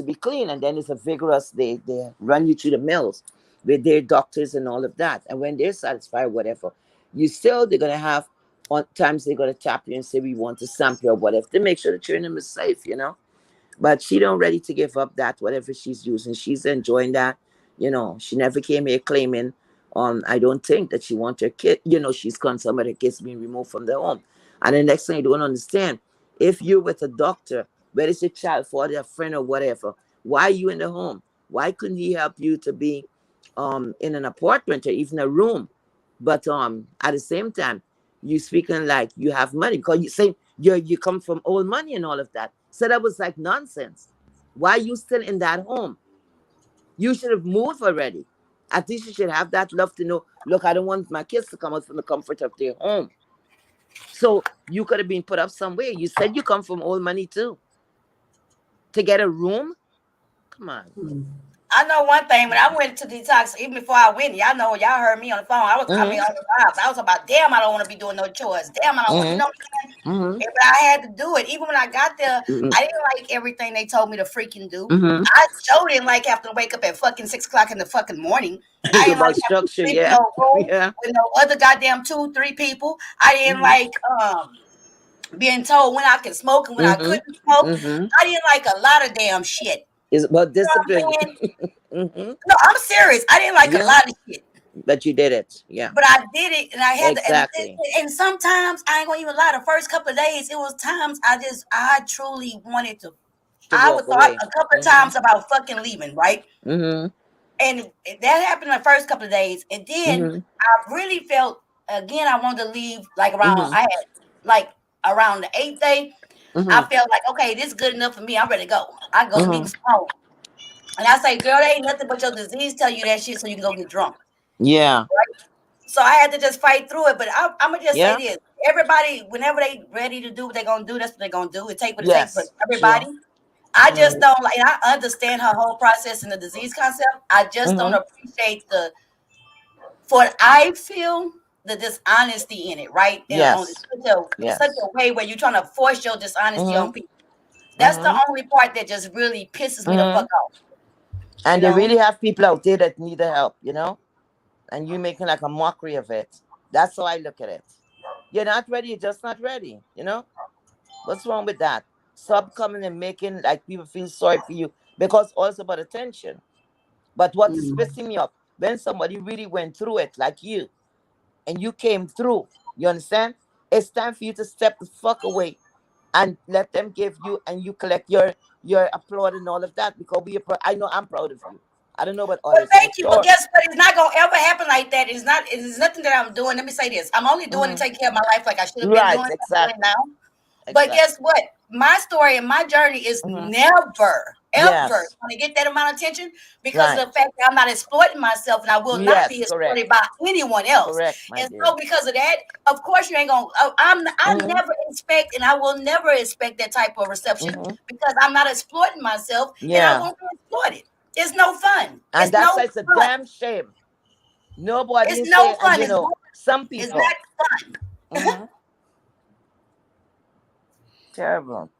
be clean. And then it's a vigorous. They run you through the mills with their doctors and all of that. And when they're satisfied, whatever, they're gonna have. On times they're gonna tap you and say we want to sample or whatever to make sure the children is safe. But she don't ready to give up that whatever she's using. She's enjoying that. She never came here claiming. I don't think that she wants her kid. She's concerned about her kids being removed from the home. And the next thing you don't understand, if you're with a doctor, whether it's a child, father, a friend, or whatever, why are you in the home? Why couldn't he help you to be in an apartment or even a room? But at the same time, You speaking like you have money because you say you come from old money and all of that. So that was like nonsense. Why you still in that home? You should have moved already. At least you should have that love to know, look, I don't want my kids to come out from the comfort of their home. So you could have been put up somewhere. You said you come from old money too. To get a room? Come on. I know one thing. When I went to detox, even before I went, y'all heard me on the phone. I mean, Mm-hmm. on the vibes. I was about, damn, I don't want to be doing no chores. Damn, I don't want, you know Mm-hmm. what I'm saying? Mm-hmm. But I had to do it. Even when I got there, Mm-hmm. I didn't like everything they told me to freaking do. Mm-hmm. I sure didn't like having to wake up at fucking 6 o'clock in the fucking morning. I It's didn't like about having to structure, sleep in yeah. no room Yeah. with no other goddamn 2, 3 people. I didn't Mm-hmm. like being told when I could smoke and when I Mm-hmm. couldn't smoke. Mm-hmm. I didn't like a lot of damn shit. It's about You know what discipline. I'm saying? Mm-hmm. No, I'm serious. I didn't like a Yeah. lot of shit, But you did it. Yeah. but I did it, and I had to. Exactly. And sometimes I ain't gonna even lie. The first couple of days, it was times I truly wanted to. To I walk would thought away. a couple of Mm-hmm. times about fucking leaving, right? Mm-hmm. And that happened the first couple of days, and then Mm-hmm. I really felt again. I wanted to leave like around. Mm-hmm. I had like around the 8th day. I Mm-hmm. felt like, okay, this is good enough for me. I'm ready to go. I go to me Mm-hmm. some home. And I say, girl, there ain't nothing but your disease tell you that shit so you can go get drunk. Yeah. So I had to just fight through it. But I'm gonna just say Yeah. this: everybody, whenever they ready to do what they're gonna do, that's what they're gonna do. It take what it takes for Yes. everybody. Sure. I just Mm-hmm. don't like. And I understand her whole process and the disease concept. I just don't Mm-hmm. appreciate the for what I feel the dishonesty in it, right? And on Yes. in such Yes. a way where you're trying to force your dishonesty Mm-hmm. on people. That's the Mm-hmm. only part that just really pisses me the fuck Mm-hmm. off. You And they know? really have people out there that need the help, you know? And you making like a mockery of it. That's how I look at it. You're not ready, you're just not ready, you know? What's wrong with that? Stop coming and making like people feel sorry for you because also about attention. But what is pissing me off when somebody really went through it like you and you came through, you understand? It's time for you to step the fuck away and let them give you and you collect your applaud and all of that because I know I'm proud of you. I don't know about Well, others, I'm thank you. But sure. guess what? It's not gonna ever happen like that. It's nothing that I'm doing. Let me say this. I'm only doing to Hmm. take care of my life like I should have been Right, doing. I'm doing it exactly. now. But guess Exactly. what? My story and my journey is Hmm. never, ever Yes. going to get that amount of attention because of Right. the fact that I'm not exploiting myself and I will not be Yes, exploited correct. by anyone else. Correct, my And dear. so because of that, of course you ain't going to, I Hmm. never expect and I will never expect that type of reception Hmm. because I'm not exploiting myself and I Yeah. won't be exploited. It's no fun. And It's no that's why it's a fun. damn shame. Nobody It's didn't no say, fun. It's some it's people. not fun. Hmm. Terrible.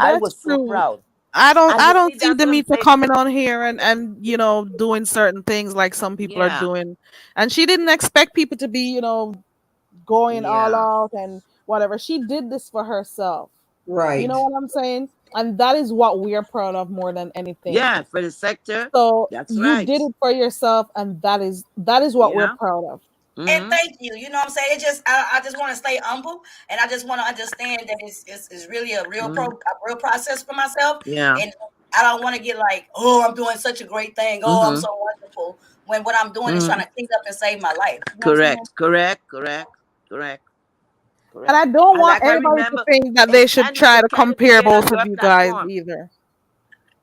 I That's was so true. proud. I don't And I you see, don't see that's what I'm Demetra saying. coming on here and doing certain things like some people are Yeah. doing. And she didn't expect people to be, going all Yeah. out and whatever. She did this for herself. You Right. know what I'm saying? And that is what we are proud of more than anything. Yeah, for the sector. So That's you right. did it for yourself and that is what we're Yeah. proud of. And Mm-hmm. thank you. You know what I'm saying? I just want to stay humble and I just want to understand that it's really a Mm-hmm. real process for myself. Yeah. And I don't want to get like, oh, I'm doing such a great thing. Oh, I'm Mm-hmm. so wonderful. When what I'm doing is trying Mm-hmm. to clean up and save my life. You know what I'm saying? Correct. Correct. Correct. Correct. And Correct. I don't And want like I anybody to remember, think that they it's should and try to can even compare say it on both of your you guys platform. either.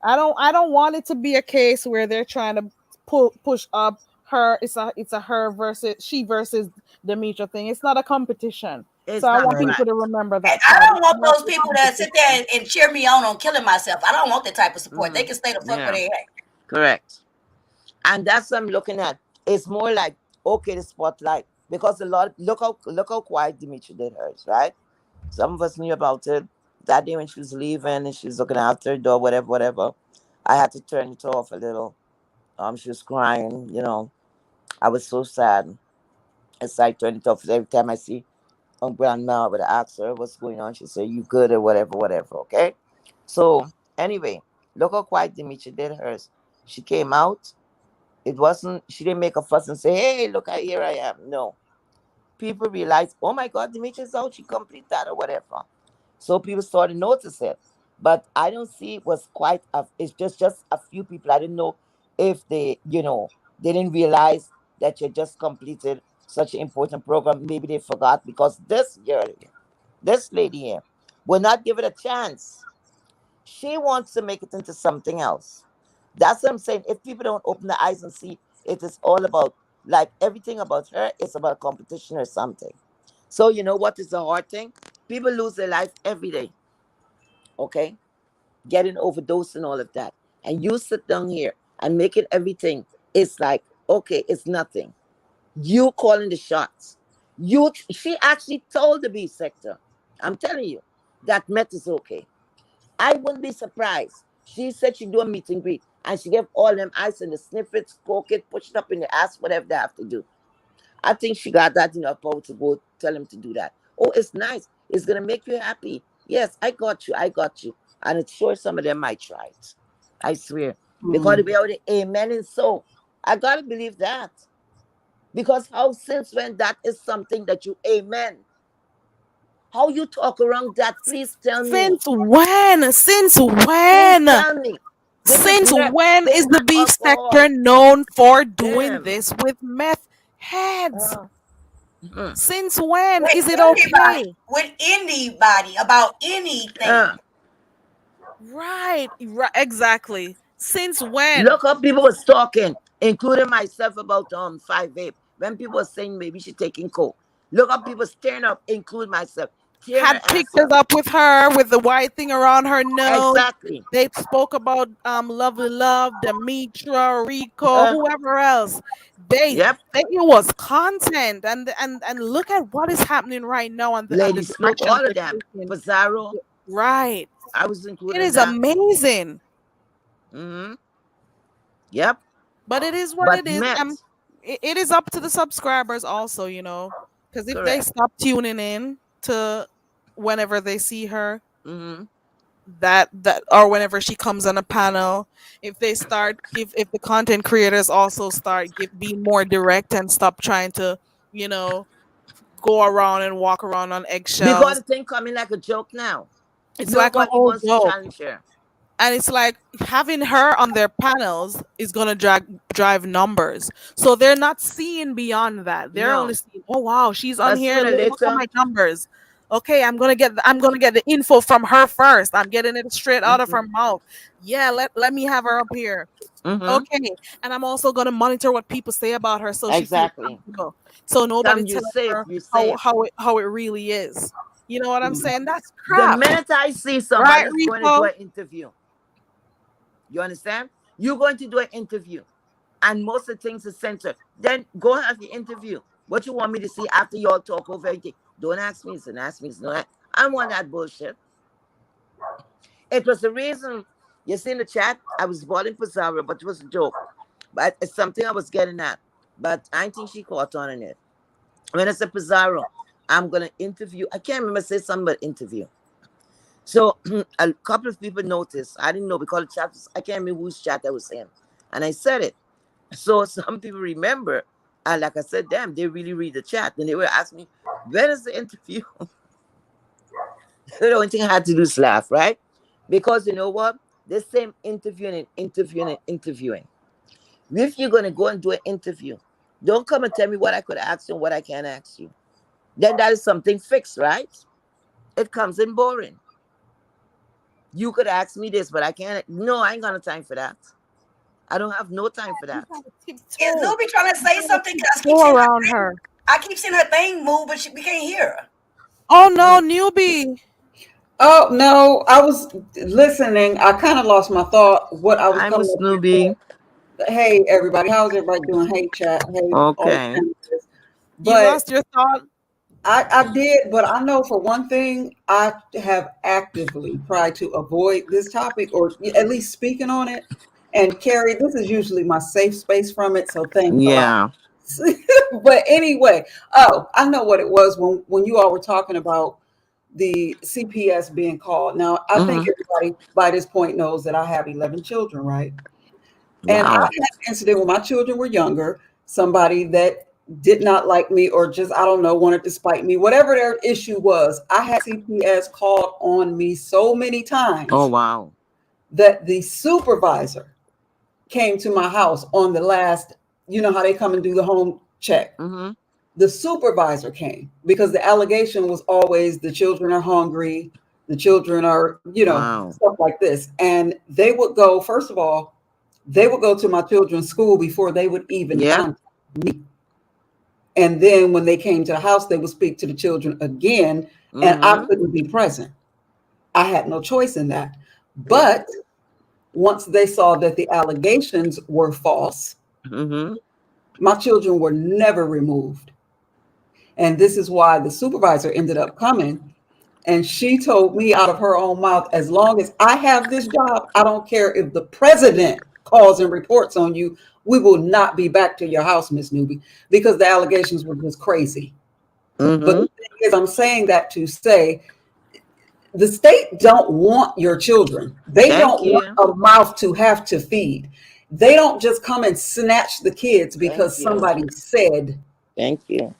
I don't want it to be a case where they're trying to push up her. It's a her versus she versus Demetra thing. It's not a competition. So It's I not want Right. people to correct. remember And that I part. don't It's want not those a people that sit there competition. and cheer me on killing myself. I don't want that type of support. They Mm-hmm. can stay the fuck where Yeah. they at. Correct. And that's what I'm looking at. It's more like okay, the spotlight because a lot. Look how quiet Dimitri did hers, right? Some of us knew about it that day when she was leaving and she was looking out her door, whatever, whatever. I had to turn it off a little. She was crying. I was so sad. It's like turned it off. Every time I see grandma, I would ask her what's going on. She said, you good or whatever, whatever, okay? So anyway, look how quiet Dimitri did hers. She came out. She didn't make a fuss and say, hey, look, here I am. No. People realized, oh my God, Dimitri's out. She complete that or whatever. So people started to notice it. But I don't see it was it's just a few people. I didn't know if they didn't realize that you just completed. such an important program. Maybe they forgot because this girl here, this lady here, will not give it a chance. She wants to make it into something else. That's what I'm saying. If people don't open their eyes and see it is all about, like, everything about her is about competition or something. So you know what is the hard thing? People lose their life every day. Okay, getting overdose and all of that, and you sit down here and making everything. It's like, okay, it's nothing. You calling the shots. She actually told the B sector, I'm telling you, that meth is okay. I wouldn't be surprised. She said she'd do a meet and greet and she gave all them ice and the sniff it, smoke it, push it up in the ass, whatever they have to do. I think she got that in her power to go tell him to do that. Oh, it's nice. It's gonna make you happy. Yes, I got you. I got you. And it's sure some of them might try it. I swear. Because we already amen and so. I gotta believe that. Because how since when that is something that you amen? How you talk around that? Please tell me. Since when? Since Please when? tell me. This is Since meth. when This is is the not beef alcohol. sector known for doing Damn. this with meth heads? Mm. Since when With is it anybody, okay? with anybody about anything. Right, exactly. Since when? Look how people was talking, including myself, about 5 vape. When people were saying maybe she taking coke. Look how people tearing up, include myself, tearing her Had ass pictures up. up with her with the white thing around her nose. Exactly. They spoke about Lovely Love, Demetra, Rico, Uh, whoever else. They yep. it was content, and look at what is happening right now and the Lady Snoop, directions all of they're them. taking. Pizarro, Right. I was It including is that. amazing. Hmm. Yep. But it is what But it is. met. It is up to the subscribers also, because if they Correct. stop tuning in to whenever they see her, Hmm. that or whenever she comes on a panel, if they start, if the content creators also start being more direct and stop trying to, you know, go around and walk around on Because eggshells, the thing coming like a joke now. it's like a Nobody whole wants to joke. challenge her. And it's like having her on their panels is gonna drive numbers. So they're not seeing beyond that. They're only No. seeing, oh wow, she's on Because here. sooner or Look at later, my numbers. Okay, I'm gonna get the info from her first. I'm getting it straight out of hmm her mouth. Yeah, let me have her up here. hmm Okay, and I'm also gonna monitor what people say about her so she feels exactly. comfortable. So nobody Come, you telling safe, her you safe. how it really is. You know what I'm saying? That's The crap, minute I see right, somebody's going to do Rico? an interview, you understand? You're going to do an interview, and most of the things are censored. Then go have your interview. What you want me to see after y'all talk over everything? Don't ask me this and ask me this. No, I don't want that bullshit. It was the reason you see in the chat. I was bothering Pizarro, but it was a joke. But it's something I was getting at. But I think she caught on in it. When I said Pizarro, I'm gonna interview. I can't remember say something about interview. So a couple of people noticed. I didn't know because the chat was, I can't remember whose chat I was in. And I said it. So some people remember. And like I said, damn, they really read the chat. And they were asking me, when is the interview? The only thing I had to do is laugh, right? Because you know what? The same interviewing and interviewing and interviewing. If you're gonna go and do an interview, don't come and tell me what I could ask you and what I can't ask you. Then that is something fixed, right? It comes in boring. You could ask me this, but I can't. No, I ain't got no time for that. I don't have no time for You that. gotta Is tiptoe. Nubi trying to You say gotta something? Cause tiptoe around her. I keep seeing her thing move, but we can't hear her. Oh no, newbie. Oh no, I was listening. I kind of lost my thought. What I was I'm a coming up Snoopy. with. Hey everybody, how's everybody doing? Hey chat. Hey all the Okay. panelists. You But lost your thought. I did, but I know for one thing, I have actively tried to avoid this topic or at least speaking on it. And Carrie, this is usually my safe space from it, so thanks a lot. Yeah. But anyway, oh, I know what it was when you all were talking about the CPS being called. Now, I think Mm-hmm. everybody by this point knows that I have 11 children, right? And I had Wow. an incident when my children were younger, somebody that did not like me or just, I don't know, wanted to spite me, whatever their issue was. I had CPS called on me so many Oh times wow. that the supervisor came to my house on the last, you know how they come and do the home check. Mm-hmm. The supervisor came because the allegation was always the children are hungry, the children are, Wow. stuff like this. And they would go, first of all, they would go to my children's school before they would even Yeah. contact me. And then when they came to the house, they would speak to the children again, and I Mm-hmm. couldn't be present. I had no choice in that. Yeah. But once they saw that the allegations were false, Mm-hmm. my children were never removed. And this is why the supervisor ended up coming. And she told me out of her own mouth, as long as I have this job, I don't care if the president calls and reports on you, we will not be back to your house, Miss Newby, because the allegations were just crazy. But Mm-hmm. the thing is, I'm saying that to say the state don't want your children. They Thank don't want you. a mouth to have to feed. They don't just come and snatch the kids Thank because you. somebody said. Thank you.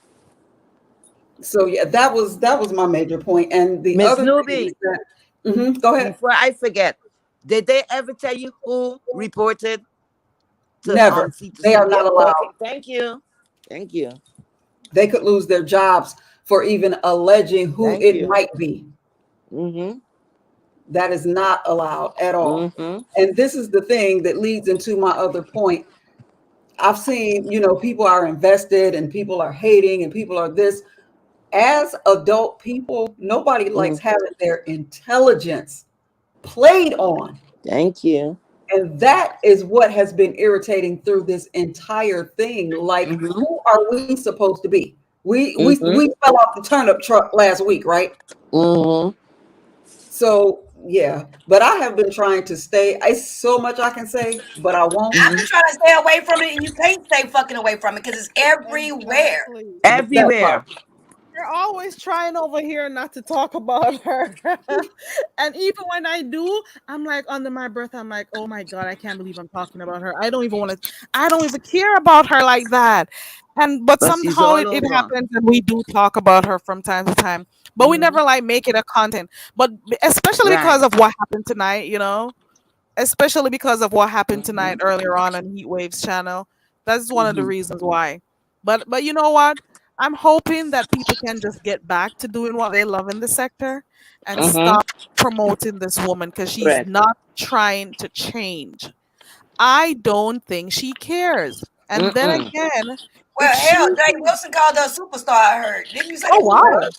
So yeah, that was my major point. And the Miss other thing is Newby, that, go ahead. before I forget, did they ever tell you who reported to Never. They C2C? are not Yep. Okay. allowed. Thank you. Thank you. They could lose their jobs for even alleging who Thank it you. might be. Mm-hmm. That is not allowed at all. Mm-hmm. And this is the thing that leads into my other point. I've seen, people are invested and people are hating and people are this. As adult people, nobody likes Mm-hmm. having their intelligence played on. Thank you. And that is what has been irritating through this entire thing. Like, Mm-hmm. who are we supposed to be? We we Mm-hmm. we fell off the turnip truck last week, right? Mm-hmm. So yeah, but I have been trying to stay. It's so much I can say, but I won't. I've been trying to stay away from it, and you can't stay fucking away from it because it's everywhere. Exactly. That part. Everywhere. You're always trying over here not to talk about her. And even when I do, I'm like under my breath, I'm like, oh my God, I can't believe I'm talking about her. I don't even care about her like that. And but But she's somehow all it over. happens and we do talk about her from time to time. But we Mm-hmm. never like make it a content. But especially Right. because of what happened tonight, especially because of what happened Mm-hmm. tonight earlier on Heat Waves channel. That's one of the Mm-hmm. reasons why. But you know what? I'm hoping that people can just get back to doing what they love in the sector and Mm-hmm. stop promoting this woman because she's Correct. not trying to change. I don't think she cares. And then Mm-mm. again, if Well, she hell, Jay Wilson called her a superstar. I heard. Didn't you say oh that?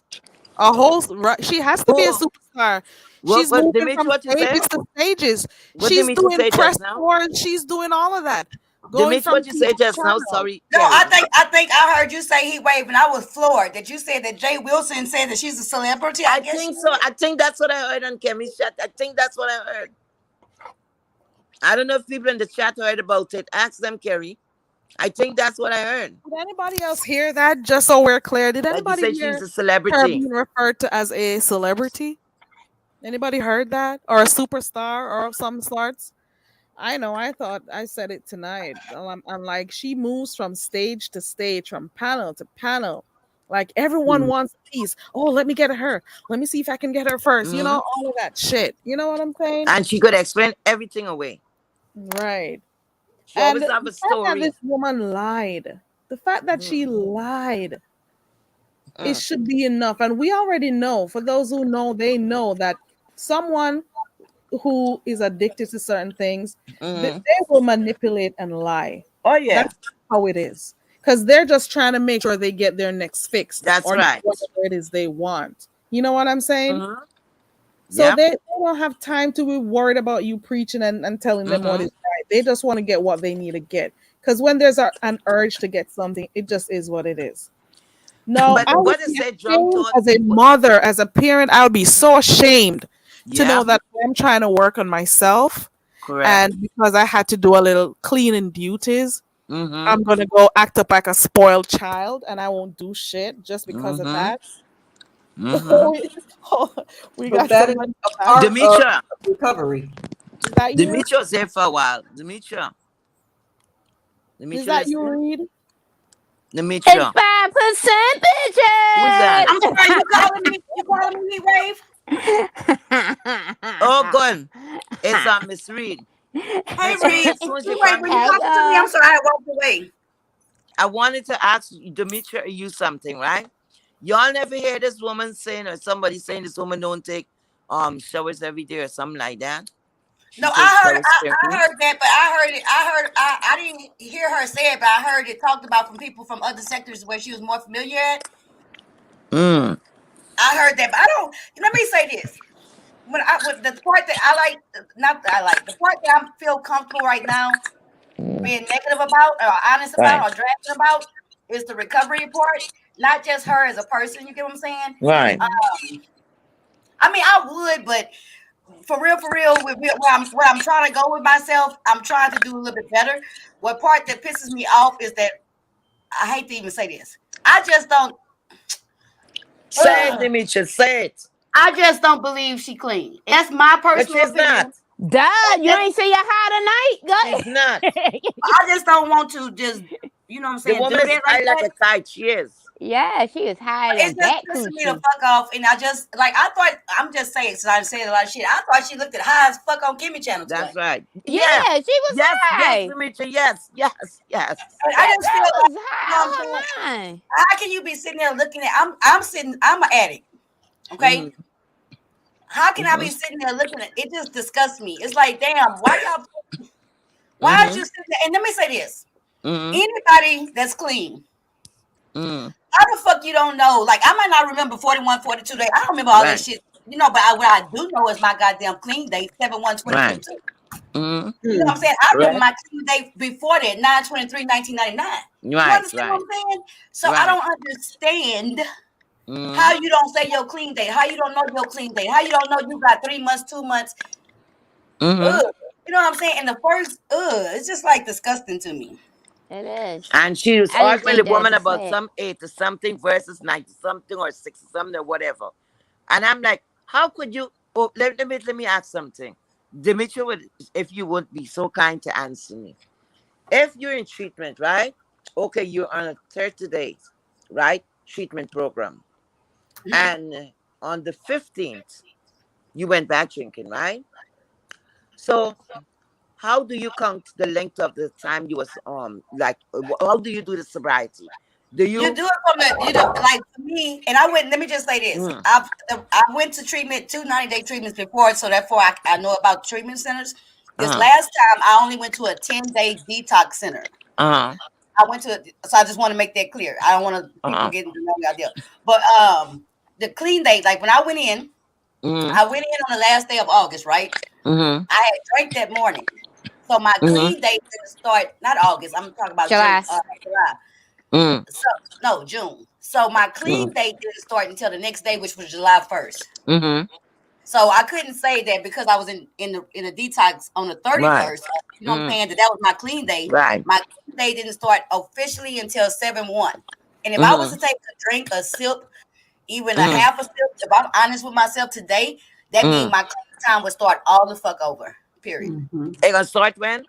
wow, she has to be a Who? superstar. What? She's What? moving Dimitri, from what you say? stages to stages. What She's Dimitri doing say press just now? tours. She's doing all of that. Going Dimitri, from what you say channel to just now? channel. Sorry, No, Carrie. I think I heard you say he waved, and I was floored that you said that Jay Wilson said that she's a celebrity. I I guess she think so. is. I think that's what I heard on Kemi's chat. I think that's what I heard. I don't know if people in the chat heard about it. Ask them, Kerry. I think that's what I heard. Did anybody else hear that? Just so we're clear, did Like you anybody said, she's hear a her celebrity. being referred to as a celebrity? Anybody heard that? Or a superstar or of some sorts? I know, I thought I said it tonight. I'm like, she moves from stage to stage, from panel to panel. Like everyone Mm-hmm. wants a piece. Oh, let me get her. Let me see if I can get her first. Mm-hmm. All of that shit. You know what I'm saying? And she could explain everything away. Right. She And always the have a fact that story. this woman lied, the fact that she Mm-hmm. lied, it Mm-hmm. should be enough. And we already know, for those who know, they know that someone who is addicted to certain things, Mm-hmm. they will manipulate and lie. Oh yeah, That's how it is. Because they're just trying to make sure they get their next fix that's or get right. whatever it is they want. You know what I'm saying? Mm-hmm. So Yep. they don't have time to be worried about you preaching and telling them what Mm-hmm. is right. They just want to get what they need to get. Because when there's an urge to get something, it just is what it is. No, But I would what is be said, drum ashamed taught? as a mother, as a parent. I would be so ashamed to know Yeah, that I'm trying to work on myself, correct. and because I had to do a little cleaning duties, Mm-hmm. I'm gonna go act up like a spoiled child, and I won't do shit just because of Mm-hmm. that. Mm-hmm. We But got that is somebody a back. part of Demetra, recovery. Is that you? Demetra was here for a while. Demetra, Is Demetra, that you, listen. Reed? It's Demetra, 5% who's that? I'm sorry, you calling me heat wave? Oh, bitches. good. It's Miss Reed. Hey Miss Reed, Reed, as soon as heat you wave, come were in, you Hey talking to me? y'all. I'm sorry, I walked away. I wanted to ask Demetria you something, right? Y'all never hear this woman saying or somebody saying this woman don't take showers every day or something like that. She No, takes showers I carefully. heard that, but I heard it. I didn't hear her say it, but I heard it talked about from people from other sectors where she was more familiar at. Mm. I heard that, but I don't. Let me say this: with the part that I like, not that I like, the part that I feel comfortable right now Mm. being negative about, or honest about, Right. or drastic about, is the recovery part. Not just her as a person. You get what I'm saying? Right. Mhm. I mean, I would, but for real, where I'm trying to go with myself, I'm trying to do a little bit better. What part that pisses me off is that I hate to even say this. I just don't. Say it, Demetria. Say it. I just don't believe she clean. That's my But personal she's not. opinion. Duh, you ain't see her high She's tonight. not. I just don't want to just, you know what I'm The saying, do woman is that like high like that. a kite. She is. Yeah, she was higher It's than just that pissing me the coochie. fuck off. And I just, like, I thought, I'm just saying, since I'm saying a lot of shit, I thought she looked at high as fuck on Kimmy Channel That's tonight. right. Yeah. Yeah, she was Yes. Yes, high. Demetria. Yes. Yes. Yes. But I That just feel like, girl was you know what I'm high saying? on her mind. How can you be sitting there looking at, I'm an addict, okay? Mm-hmm. How can I be Mm-hmm. sitting there looking at it? Just disgusts me. It's like, damn, why is Mm-hmm. you sitting there? And let me say this: Mm-hmm. anybody that's clean, Mm-hmm. how the fuck you don't know? Like, I might not remember 41, 42 days. I don't remember all that Right. shit, but what I do know is my goddamn clean date, 7/1/2022. Right. Mm-hmm. You know what I'm saying? I remember Right. my clean date before that, 9/23/1999. You Right. understand what Right. I'm saying? So I Right. don't understand Mm-hmm. how you don't say your clean date, how you don't know your clean date, how you don't know you got 3 months, 2 months. Mm-hmm. Ugh. You know what I'm saying? And the first, it's just like disgusting to me. It is. And she was I just arguing the think that woman it's about sad. some 8 or something versus 90 something or 60 something or whatever. And I'm like, how could you? Oh, let me ask something. Dimitri, would, if you would be so kind to answer me. If you're in treatment, right? Okay, you're on a 30 days, right? Treatment program. And on the 15th, you went back drinking, right? So how do you count the length of the time you was like how do you do the sobriety? Do You you do it from like for me, and I went. Let me just say this: mm, I went to treatment 2 90-day treatments before, so therefore I know about treatment centers. This uh last time, I only went to a 10-day detox center. uh I went to, so I just want to make that clear. I don't want people uh getting the wrong idea. But the clean day, like when mm, I went in on the last day of August, right? mm, I had drank that morning, so my mm, clean day didn't start. Not August. I'm talking about June, July. July. mm, So no, June. So my mm, clean date didn't start until the next day, which was July 1st. mm, So I couldn't say that because I was in a detox on the right, 31st. You know what I'm mm, saying? That was my clean day. right, My clean day didn't start officially until 7/1. And if I was mm, to take a drink, a sip, even a mm, half a sip, if I'm honest with myself today, that means mm. my clean time would start all the fuck over. Period. Mhm. It gonna start when?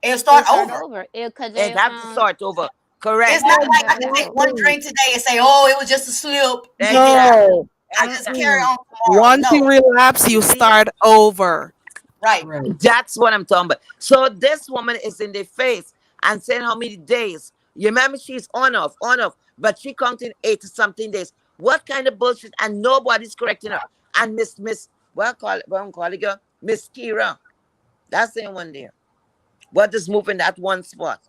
It'll It'll start start over. over. It because It they have to start over. Correct. It's not No, like I can take one exactly. drink today and say, "Oh, it was just a slip." Exactly. No. I just carry Mm-mm. on tomorrow. Once you No, relapse, You you see? start over. right. Right. That's what I'm talking about. So this woman is in their face and saying how many days. You remember she's on off, but she counting 80 something days. What kind of bullshit? And nobody's correcting her. And what I'm calling girl? Miss Kira. That's the one there. What just move in that one spot?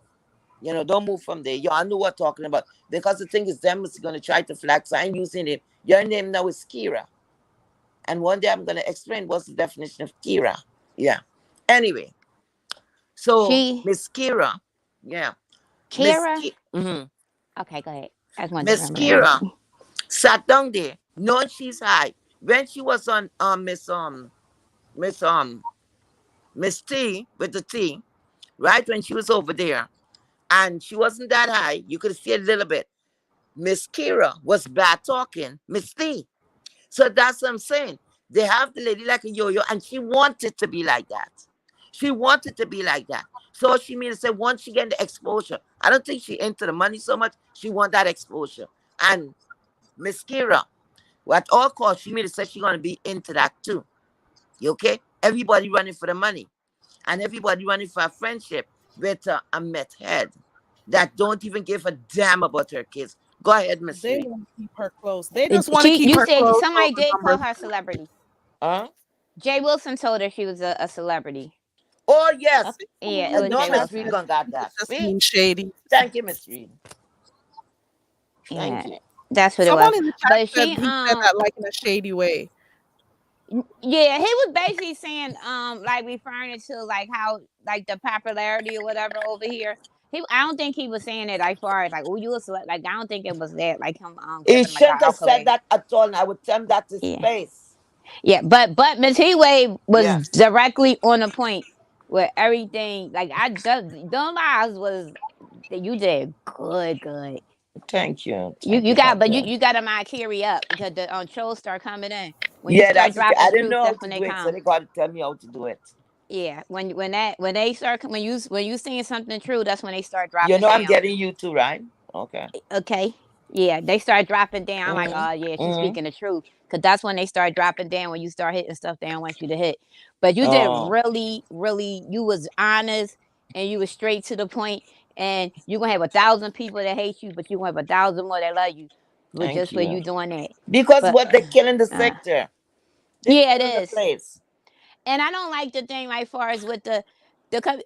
Don't move from there. Y'all know what I'm talking about. Because the thing is, them is gonna try to flag. So I'm using it. Your name now is Kira. And one day I'm gonna explain what's the definition of Kira. Yeah. Anyway. So she Miss Kira, yeah, Kira. Mhm. Okay, go ahead. I just wanted to Miss remember that. Kira sat down there, knowing she's high. When she was on Miss Miss T with the T, right when she was over there, and she wasn't that high, you could see a little bit. Miss Kira was bad talking Miss T. So that's what I'm saying. They have the lady like a yo-yo, and she wanted to be like that. She wanted to be like that. So she means to say once she get the exposure, I don't think she into the money so much. She want that exposure. And Miss Kira, at all costs, she made it say she gonna be into that too. You okay? Everybody running for the money, and everybody running for a friendship with a met head. that don't even give a damn about her kids. Go ahead, Miss They Reed. want to keep her close. They just want to She, keep you her said close so somebody the did call numbers. her a celebrity. Huh? Jay Wilson told her she was a celebrity. Oh I yes. think Yeah, somebody it in was the No, Jay chat Miss Reed said Wilson. gonna got she was that. just See? being shady. Thank you, Miss Reed. Thank Yeah, you. that's what it was. Someone in the chat But said she he said that like in a shady way. yeah, he was basically saying like referring it to like how like the popularity or whatever over here. I don't think he was saying it like far as like oh you a celeb. Like I don't think it was that like him He giving him like an shouldn't have said accolade. that at all, and I would tell him that to Yeah. space. Yeah, but Miss Heatwave was Yes. directly on the point with everything. Like them eyes was that you did good. Thank you. You Thank you you, got God but you bless. you got to mind carry up because the trolls start coming in when you Yeah, start that's the thing. I dropping didn't truth. know how That's to when they do it, so come. they gotta tell me how to do it. Yeah, when they start when you seeing something true, that's when they start You dropping know I'm down. getting you too, right? Okay. Okay. Yeah, they start dropping down. I'm like, Mm-hmm. oh yeah, she's Mm-hmm. speaking the truth. Cause that's when they start dropping down when you start hitting stuff they don't want you to hit. But you did Oh, really, really you was honest and you was straight to the point and you're gonna have 1,000 people that hate you, but you're gonna have 1,000 more that love you. But thank just for you you. doing that. Because But what they're killing the uh, sector. They're yeah, it killing the is. place. And I don't like the thing like far as with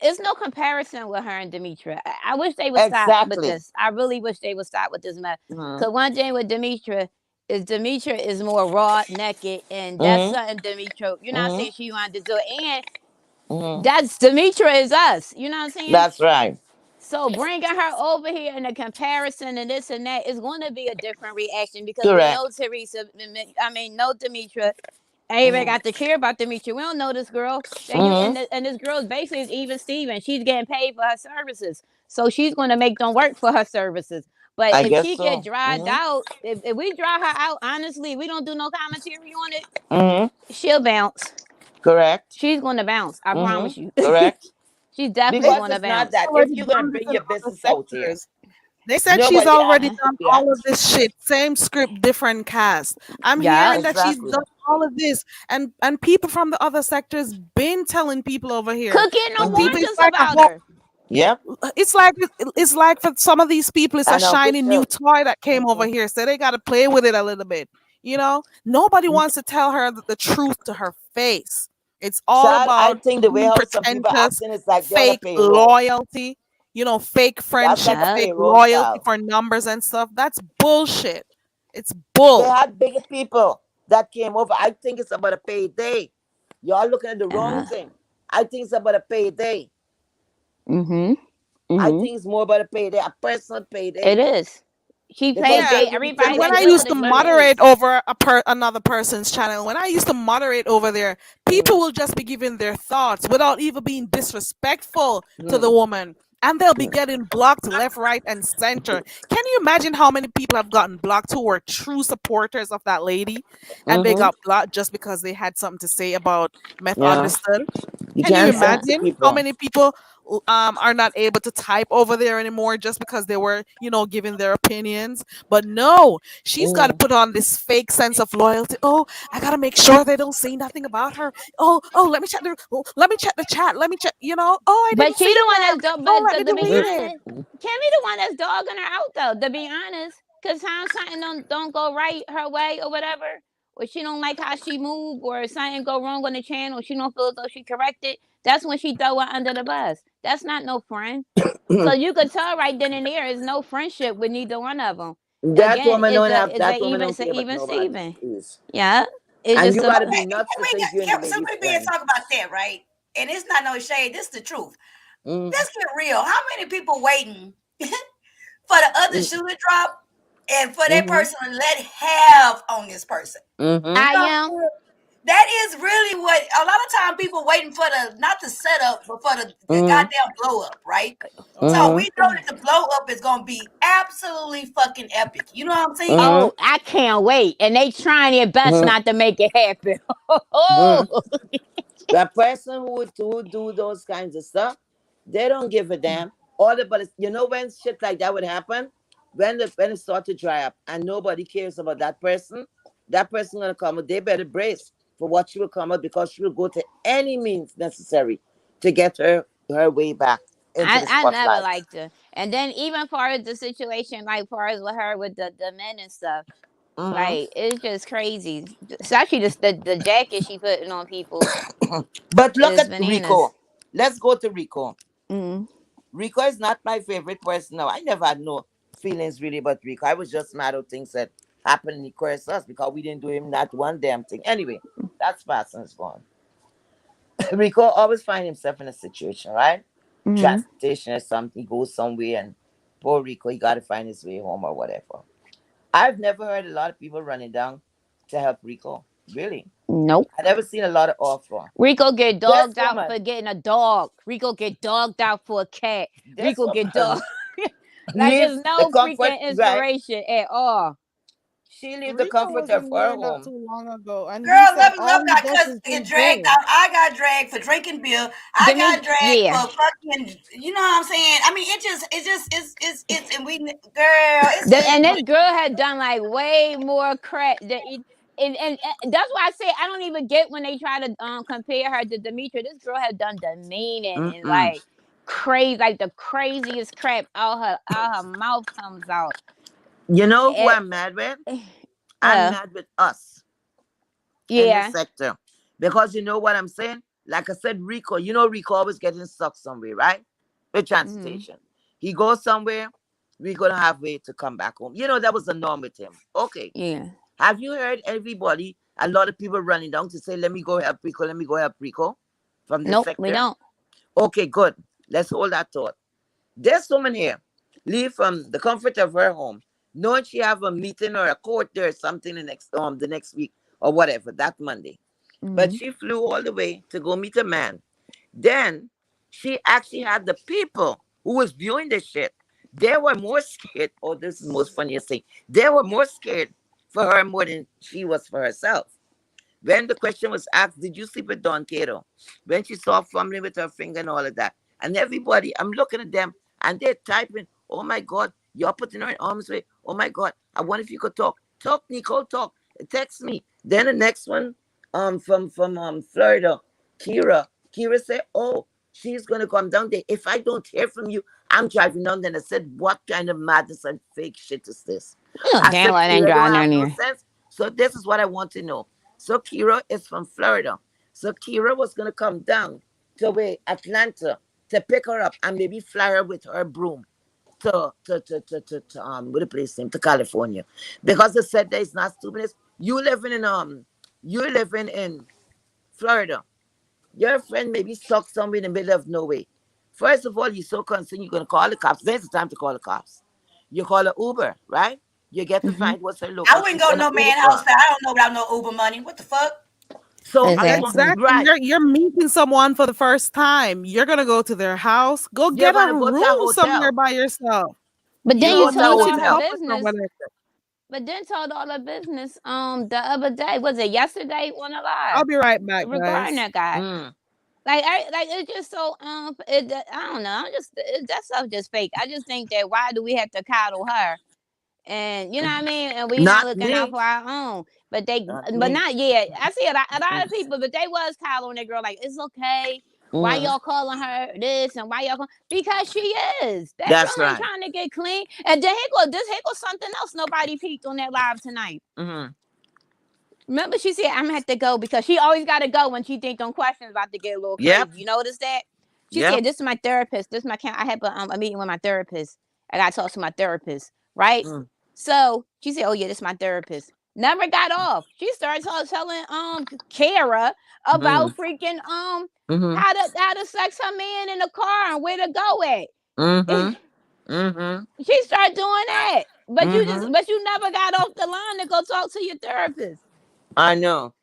it's no comparison with her and Demetra. I wish they would stop with Exactly. this. I really wish they would stop with this mess. Mm-hmm. Cause one thing with Demetra is more raw, naked, and that's Mm-hmm. something Demetra. You know what I'm Mm-hmm. saying? She wanted to do it, and Mm-hmm. that's Demetra is us. You know what I'm saying? That's right. So bringing her over here in a comparison and this and that is going to be a different reaction because we know Correct. Teresa. I mean, know Demetra. Everybody Mm-hmm. got to care about Demetria. We don't know this girl. That you Mm-hmm. and this girl is basically is even Steven. She's getting paid for her services, so she's going to make them work for her services. But I if guess she get so. dried Mm-hmm. out, if we dry her out, honestly, we don't do no commentary on it. Mm-hmm. She'll bounce. Correct. She's going to bounce. I Mm-hmm. promise you. Correct. She's definitely Because going to it's not bounce. that. If Already you're gonna done this bring in your other business out here, sectors. They said she's nobody already asked Uh-huh. to done all of react. this shit. Same script, different cast. I'm Yeah. hearing that she's Exactly. done all of this, and people from the other sectors been telling people over here. Could get no But Mm-hmm. people, it's warrants like a about whole. her. Yep. It's like for some of these people, it's a And shiny new official. toy that came over Mm-hmm. here, so they got to play with it a little bit. Nobody wants to tell her the truth to her face. It's all Child, I about think the way being how some people pretentious, acting is like they're on a fake payroll. loyalty, fake That's like friendship, a Yeah. fake payroll, loyalty child. for numbers and stuff. That's bullshit. It's They bull. had bigger people that came over. I think it's about a payday. Y'all looking at the wrong Uh-huh. thing. I think it's about a payday. Mm-hmm. I Mm-hmm. think it's more about a payday, a personal It payday. is. She Because paid they Yeah. day. will be And Everybody taking when that I care of deal used with to the her, she paid. money. moderate over another person's channel, when I used to moderate over there, people will just be giving their thoughts without even being disrespectful to the Mm, woman. And they'll be mm, getting blocked left, right, and center. Can you imagine how many people have gotten blocked who were true supporters of that lady and they mm-hmm. got blocked just because they had something to say about Meth Yeah. Understood? You Can you can't Yeah. censor imagine how people. many people are not able to type over there anymore just because they were, giving their opinions? But no, she's got to Mm, put on this fake sense of loyalty. Oh, I got to make sure they don't say nothing about her. Oh, let me check the chat. Let me check, oh, I But didn't she see the one that. that's Oh, let but me to be delete mm, it. honest, Kimmy the one that's dogging her out though. To be honest, cause something don't go right her way or whatever, or she don't like how she move, or something go wrong on the channel, she don't feel as though she corrected. That's when she throw her under the bus. That's not no friend. So mm. you could tell right then and there is no friendship with neither one of them. That Again, woman don't have it's a that woman even don't it's a care about even nobody, Steven. please. Yeah, it's And just you a gotta Okay, be nuts to we think you and the got, so lady we being friend. talk about that, right? And it's not no shade. This is the truth. Mm, Let's get real. How many people waiting for the other mm, shoe to drop and for that mm-hmm, person to let have on this person? mm-hmm, I You know, am. that is really what a lot of time people waiting for the not the setup, but for the mm-hmm, goddamn blow up, right? So Oh, mm-hmm, we know that the blow up is gonna be absolutely fucking epic. You know what I'm saying? mm-hmm, Oh, I can't wait. And they trying their best mm-hmm, not to make it happen. mm-hmm. Oh, That person who do those kinds of stuff, they don't give a damn. All the but when shit like that would happen, when it start to dry up and nobody cares about that person gonna come out. They better brace for what she will come out because she will go to any means necessary to get her way back. into the I never spotlight. liked her. And then even far as the situation, like far as with her with the men and stuff, Hmm. like it's just crazy. Especially the jacket she putting on people But look is at bananas. Rico. Let's go to Rico. Mm. Rico is not my favorite person. No, I never had no feelings really about Rico. I was just mad at things that happened and he cursed us because we didn't do him not one damn thing. Anyway, that's past and it's gone. Rico always find himself in a situation, right? Mm-hmm. Transportation or something, he goes somewhere and poor Rico, he gotta find his way home or whatever. I've never heard a lot of people running down to help Rico. Really. Nope. I never seen a lot of offer. Rico get This dogged out woman, for getting a dog. Rico get dogged out for a cat. this Rico get woman dogged. Like leave it's the no comfort, freaking right? inspiration at all. She leave the Rico comfort was of in her here not home. too long ago, and he Girl, said let all me he not does cuss is get drink dragged beer. out. I got dragged for drinking beer. I got Demi, dragged yeah. for fucking. You know what I'm saying? I mean, it's, and we, girl, it's And this girl had done like way more crap than and that's why I say I don't even get when they try to compare her to Demetra. This girl had done the meaning and Mm-mm. like crazy, like the craziest crap out her mouth comes out. You know who It, I'm mad with? I'm uh, mad with us in the yeah. sector. Because you know what I'm saying? Like I said, Rico, you know Rico always getting stuck somewhere, right? With Mm-hmm. transportation. He goes somewhere, we're gonna have way to come back home. You know, that was the norm with him. Okay. Yeah. Have you heard everybody, a lot of people running down to say, let me go help Rico, let me go help Rico from this Nope, we sector? don't. Okay, good. Let's hold that thought. This woman here leave from the comfort of her home, knowing she have a meeting or a court there or something the next week or whatever, that Monday. But Mm-hmm. she flew all the way to go meet a man. Then she actually had the people who was viewing this shit. They were more scared. Oh, this is the most funniest thing. They were more scared for her more than she was for herself. When the question was asked, did you sleep with Don Cato? When she saw fumbling with her finger and all of that. And everybody, I'm looking at them and they're typing, oh my God, you're putting her in arm's way. Oh my God, I wonder if you could talk. Talk, Nicole, talk. Text me. Then the next one, from Florida, Kira. Kira said, oh, she's gonna come down there. If I don't hear from you, I'm driving down there. And I said, what kind of madness and fake shit is this? You know I damn said, well I ain't Kira don't driving have down no there. sense. So this is what I want to know. So Kira is from Florida. So Kira was gonna come down to where Atlanta to pick her up and maybe fly her with her broom to what the place name to California. Because they said that it's not stupid. You living in Florida. Your friend maybe stuck somewhere in the middle of nowhere. First of all, you're so concerned you're gonna call the cops. There's the time to call the cops. You call an Uber, right? You get to Mm-hmm. find what's her I location. wouldn't You're go to gonna no Uber man for house. her. I don't know without no Uber money. What the fuck? So I want Exactly. Exactly. right. You're meeting someone for the first time. You're gonna go to their house. Go You're get a gonna go to a room somewhere hotel. by yourself. But You You then you go don't to a told need to all be the hotel. public or business. whatever. But then told all the business the other day. Was it yesterday on a I'll live be right back, regarding guys. that guy? Mm. Like like it's just so I don't know. That stuff just fake. I just think that why do we have to coddle her? And you know what I mean? And we not Not looking out me. for our own. Not But me. not yet. I see a lot of people, but they was coddling that girl like it's okay. Why Mm. y'all calling her this and why y'all because she is. That That's girl ain't right. trying to get clean. And then here goes something else nobody peeped on that live tonight. Mm-hmm. Remember, she said, I'm gonna have to go because she always gotta go when she think them questions about to get a little Yep. crazy. You notice that? She Yep. said, this is my therapist. This is my I have a meeting with my therapist. I gotta talk to my therapist, right? Mm. So she said, oh yeah, this is my therapist. Never got off. She started telling Kara Mm-hmm. about freaking Mm-hmm. how to sex her man in the car and where to go at. Mm-hmm. Mm-hmm. She started doing that. Mm-hmm. But you never got off the line to go talk to your therapist. I know.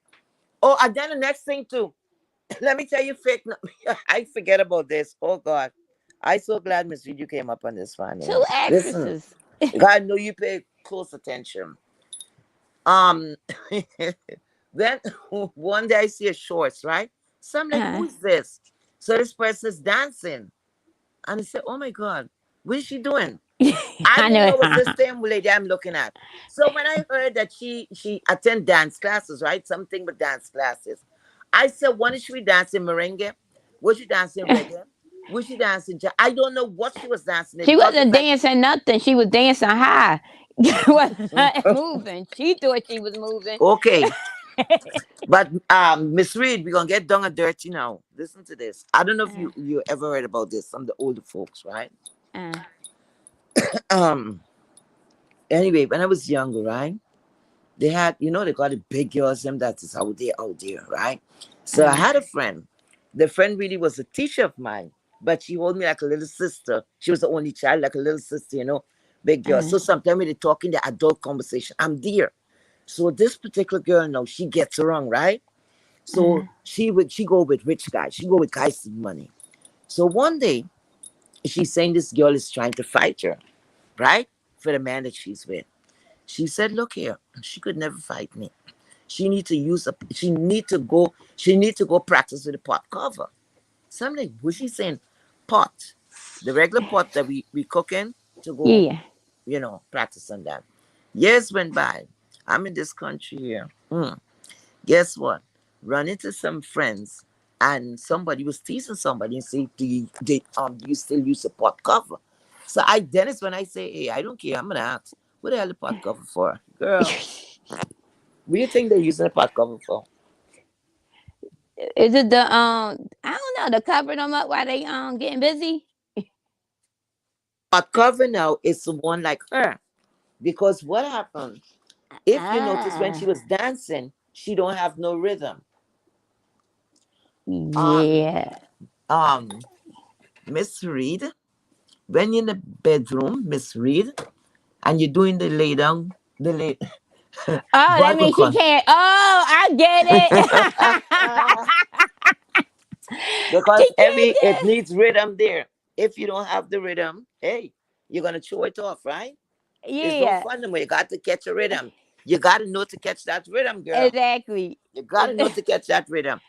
Oh, and then the next thing too. Let me tell you, fake. I forget about this. Oh God, I so glad Miss Reed you came up on this Two finally. Listen, actresses. God know you pay close attention. Um, then one day I see a shorts, right? So I'm like, Uh, who is this? So this person's dancing, and I said, oh my God, what is she doing? I I didn't know know. it was the same lady I'm looking at. So when I heard that she attend dance classes, right? Something with dance classes. I said, when is she dancing merengue? Was she dancing reggae? Was she dancing? I don't know what she was dancing. She It doesn't wasn't like. dancing nothing. She was dancing high. Wasn't moving. She thought she was moving. Okay, but Miss Reed, we're gonna get down and dirty now. Listen to this. I don't know if Uh, you ever read about this. Some of the older folks, right? uh, Um. Anyway, when I was younger, right? They had, they got the big girls, them that is out there, right? So I uh, had a friend. The friend really was a teacher of mine, but she hold me like a little sister. She was the only child, like a little sister, big girl. uh, So sometimes when they talk in the adult conversation, I'm there. So this particular girl now, she gets around, right? uh, So she go with rich guys. She go with guys with money. So one day, she's saying this girl is trying to fight her, right? For the man that she's with. She said, look here, she could never fight me. She need to go practice with a pot cover. So I'm like, was she saying pot? The regular pot that we cook in to go, yeah. practice on that. Years went by. I'm in this country here. Guess what? Run into some friends and somebody was teasing somebody and say, do you still use a pot cover? So then it's when I say, hey, I don't care. I'm gonna ask, what the hell the pot cover for? Girl, what do you think they're using a pot cover for? Is it the I don't know, to cover them up while they getting busy? Pot cover now is the one like her. Because what happened? If you notice when she Ah, was dancing, she don't have no rhythm. Um, yeah. um, Miss Reed, when you're in the bedroom, Miss Reed, and you're doing the lay down, the lay Oh, that Bible means she con. can't. Oh, I get it. Because She can't it do. needs rhythm there. If you don't have the rhythm, hey, you're gonna throw it off, right? It's no Yeah, fun no more. You got to catch a rhythm. You got to know to catch that rhythm, girl. exactly. You got to know to catch that rhythm.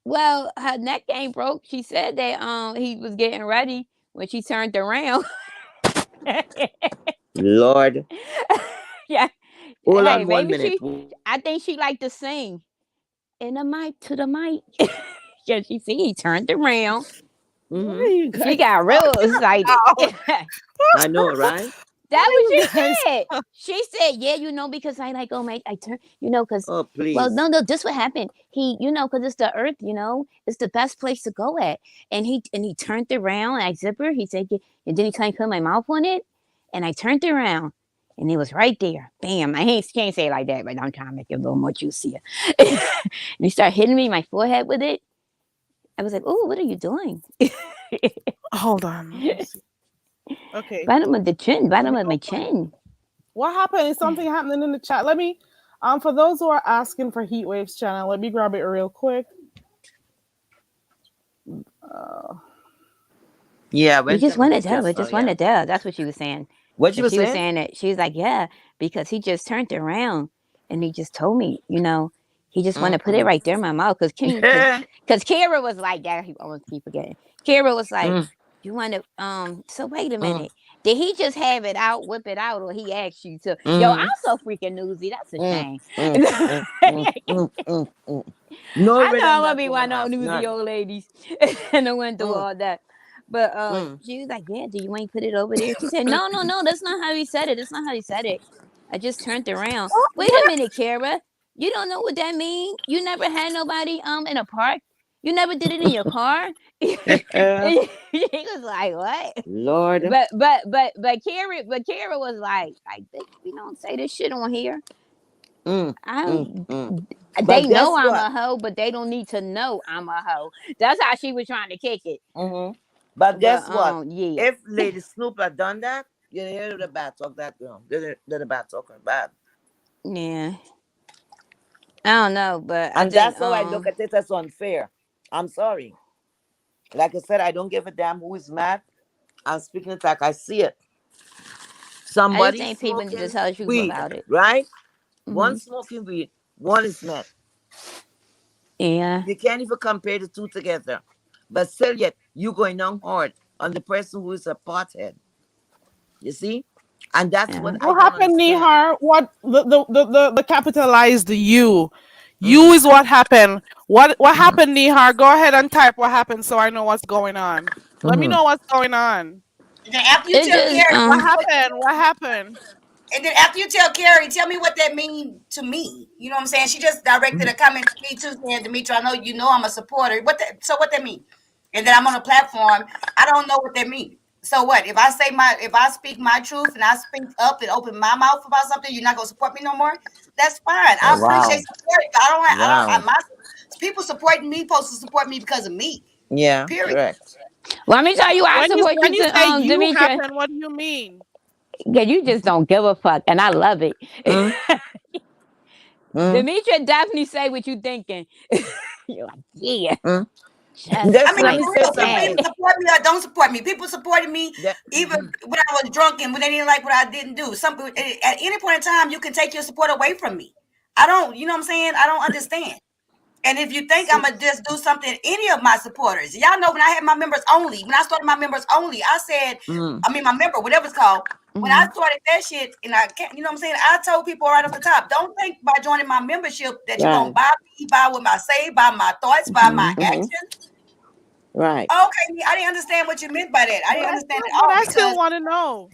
Well, her neck ain't broke. She said that he was getting ready when she turned around. Lord, Yeah. hold Hey, on one maybe minute. I think she liked to sing. In the mic to the mic. Yeah, she see he turned around. What Mm-hmm. are you She guys got real talking excited. about? That I know, right? What are what you she guys? said. She said, "Yeah, because I like, oh my, I turn, because, Oh, well, please. no, no, this what happened. He, because it's the earth, it's the best place to go at." And he turned around, and I zipper. He said, "Yeah," and then he kind of put my mouth on it, and I turned around, and it was right there. Bam! Can't say it like that, but I'm trying to make it a little more juicier. And he started hitting me my forehead with it. I was like, "Oh, what are you doing?" Hold on. Let me see. Okay. Bottom of the chin, Let bottom me of my open. chin. What happened? Is something happening in the chat? Let me. For those who are asking for Heatwave's channel, let me grab it real quick. Uh, Yeah, We went just on mute wanted to. We just now, just yeah. wanted to. That's what she was saying. What you And were she was saying? saying that she was like, yeah, because he just turned around and he just told me, he just want to put it Mm-mm. right there in my mouth. Because Kara was like that. I always keep forgetting. Kara was like, Mm, you want to, so wait a mm, minute. Did he just have it out, whip it out, or he asked you to? Yo, I'm mm, so freaking newsy. That's a mm, shame. mm, mm, mm, I mm, mm, mm. No know I'm rhythm gonna that be woman one of have. those newsy None. old ladies, and I went through Mm, all that. But mm. she was like, "Yeah, do you want to put it over there?" She said, "No, no, no, that's not how he said it. That's not how he said it. I just turned around. Wait a minute, Kara. You don't know what that means? You never had nobody in a park. You never did it in your car." He was like, "What?" Lord. But Kara was like, "I think we don't say this shit on here. Mm, I mm, mm. They But know guess I'm what? a hoe, but they don't need to know I'm a hoe." That's how she was trying to kick it. Hmm. But But guess what? yeah, If Lady Snoop had done that, you hear the bad talk that girl. The bad talking bad. yeah. I don't know, but I And think that's how I look at it as unfair. I'm sorry. Like I said, I don't give a damn who is mad. I'm speaking it like I see it. I just Somebody think people need to smoking tell the truth weed, about it. right? Hmm. One smoking weed, one is mad. Yeah, You can't even compare the two together. But still yet, you going on hard on the person who is a pothead. You see? And that's what yeah. I what don't happened, understand. Nihar? What the capitalized you? You is what happened. What happened, Nihar? Go ahead and type what happened so I know what's going on. Let me know what's going on. And then after you It tell just Carrie, What happened? What happened? and then after you tell Carrie, tell me what that mean to me. You know what I'm saying? She just directed a comment to me too, saying, Demetri, I know you know I'm a supporter. What that mean? And then I'm on a platform. I don't know what that mean. So what? If I speak my truth and I speak up and open my mouth about something, you're not gonna support me no more. That's fine. I appreciate Wow. support. But I Wow. don't. My people supporting me supposed to support me because of me. Yeah, Period. correct. let me tell you why I support When you you to say you Demetri. happened, what do you mean? Yeah, you just don't give a fuck, and I love it. Mm, mm, Demetri definitely say what you thinking. You're like, yeah, mm. just I Just mean, let like me for say real, people that. something. either support me or don't support me. People supported me That, even when I was drunk and when they didn't like what I didn't do. Some at any point in time, you can take your support away from me. I don't, you know what I'm saying? I don't understand. And if you think I'm see, gonna just do something, any of my supporters, y'all know when I had my members only, when I started my members only, I said, mm, I mean my member, whatever it's called. When I Mhm. started that shit, and I can't, you know what I'm saying? I told people right off the top, don't think by joining my membership that you're gonna right. buy me, buy what I say, buy my thoughts, buy my Mhm. actions. Right. Okay, I didn't understand what you meant by that. I didn't understand at But all I still because want to know.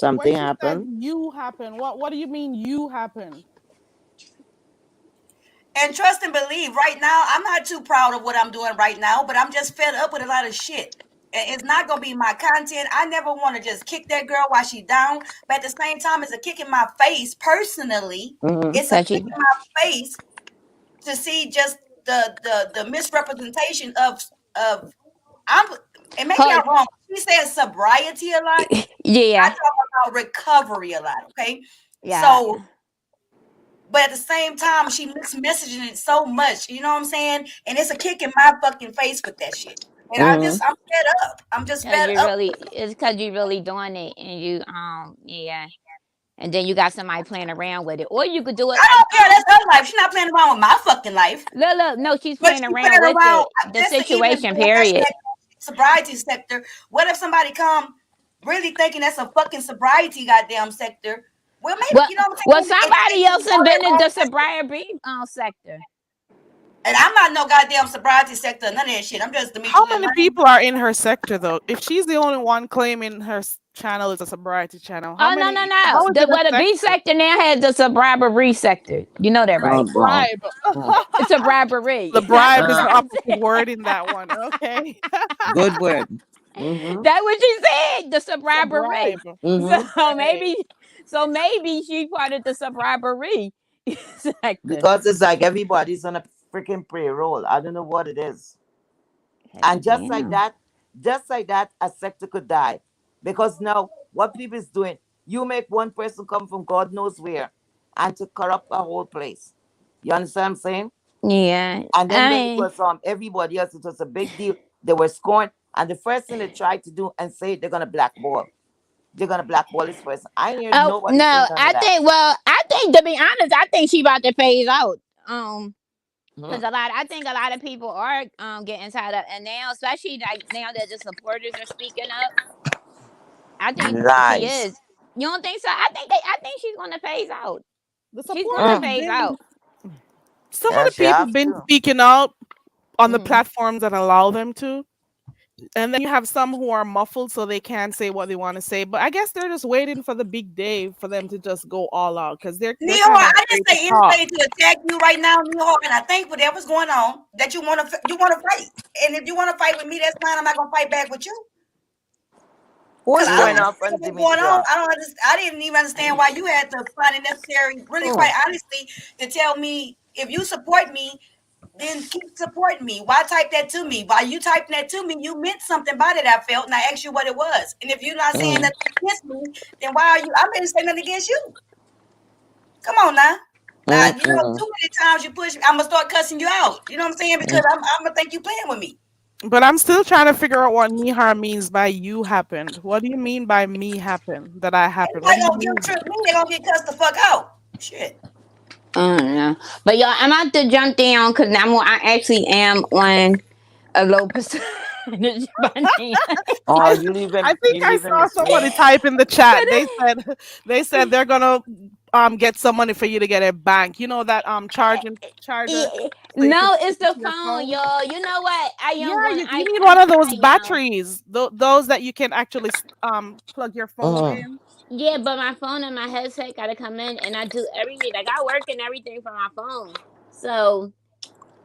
When Something she said happened. you happened, what do you mean you happened? and trust and believe. Right now, I'm not too proud of what I'm doing right now, but I'm just fed up with a lot of shit. And it's not gonna be my content. I never want to just kick that girl while she down, but at the same time, it's a kick in my face personally. Mm-hmm. It's a Cause kick you, in my face to see just the misrepresentation of I'm and maybe hold, I'm wrong. She says sobriety a lot. I yeah, talk about recovery a lot, okay? yeah. So, but at the same time, she mixed messaging it so much, you know what I'm saying? And it's a kick in my fucking face with that shit. And Mm-hmm. I'm fed up. I'm just Cause fed you up. really, it's cause you really doing it, and you, yeah. And then you got somebody playing around with it, or you could do it I like, don't care. That's her life. She's not playing around with my fucking life. look, no, she's But playing she's around playing with around the just to even situation. like I Period. said, sobriety sector. What if somebody come really thinking that's a fucking sobriety goddamn sector? Well, maybe Well, you know what well, I'm saying? And somebody else go that invented wrong the sector. sobriety sector. And I'm not no goddamn sobriety sector, none of that shit. I'm just How Demetri Lil many Name. people are in her sector though? If she's the only one claiming her channel is a sobriety channel, how Oh, no, no, many? no. How is it a The sector? B sector now has the sobriety sector. You know that, Oh, right? wow. Bribe. Mm. It's sobriety. The That's bribe what is the Uh, I opposite said. word in that one. Okay. good word. Mm-hmm. That's what she said. The It's a sobriety. bribe. Mm-hmm. So Okay. maybe, so maybe she part of the sobriety sector. Because it's like everybody's on a freaking payroll. I don't know what it is. And Damn. just like that, a sector could die. Because now, what people is doing, you make one person come from God knows where and to corrupt a whole place. You understand what I'm saying? Yeah. And then I when it mean, was everybody else, it was a big deal. They were scorned. And the first thing they tried to do and say they're gonna blackball. They're gonna blackball this person. I ain't hear oh nobody say no, none of I that. think. Well, I think to be honest, I think she about to phase out. Because Mhm. I think a lot of people are getting tied up, and now, especially like now that the supporters are speaking up, I think she Lies. is. You don't think so? I think she's gonna phase out. The She's gonna supporters Mm. phase been out. some of Yeah, the she people have been to. speaking out on the Hmm. platforms that allow them to. And then you have some who are muffled so they can't say what they want to say. But I guess they're just waiting for the big day for them to just go all out because they're Neo, kind of I didn't afraid to say talk. anything to attack you right now, Neo, and I think whatever's going on that you want to fight. And if you want to fight with me, that's fine. I'm not gonna fight back with you. Who Because is I don't going Yeah. off understand on what's going on. Demetria? I don't understand. I didn't even understand why you had to find it necessary, really, quite Oh, honestly, to tell me if you support me, then keep supporting me. Why type that to me? Why you typing that to me? You meant something by it. I felt, and I asked you what it was. And if you're not saying mm, nothing against me, then why are you? I didn't say nothing against you. Come on now. Now mm, you know mm, too many times you push me, I'm gonna start cussing you out. You know what I'm saying? Because mm. I'm gonna think you playing with me. But I'm still trying to figure out what Nihar means by you happened. What do you mean by me happened? That I happened? What Anybody do you gonna guilt mean? trip me? They gonna get cussed the fuck out. Shit. I don't know. But y'all, I'm about to jump down because now I actually am on a low percentage money. Oh, I I think you I leaving saw this somebody room? type in the But chat. They said they're gonna get some money for you to get a bank. You know that charging charger so you can No, it's stick it the to your phone, phone. y'all. You know what? I Yeah, am going. you need I one of those try, y'all. batteries. Those that you can actually plug your phone Mm. in. Yeah, but my phone and my headset gotta come in, and I do everything. Like I work and everything from my phone. So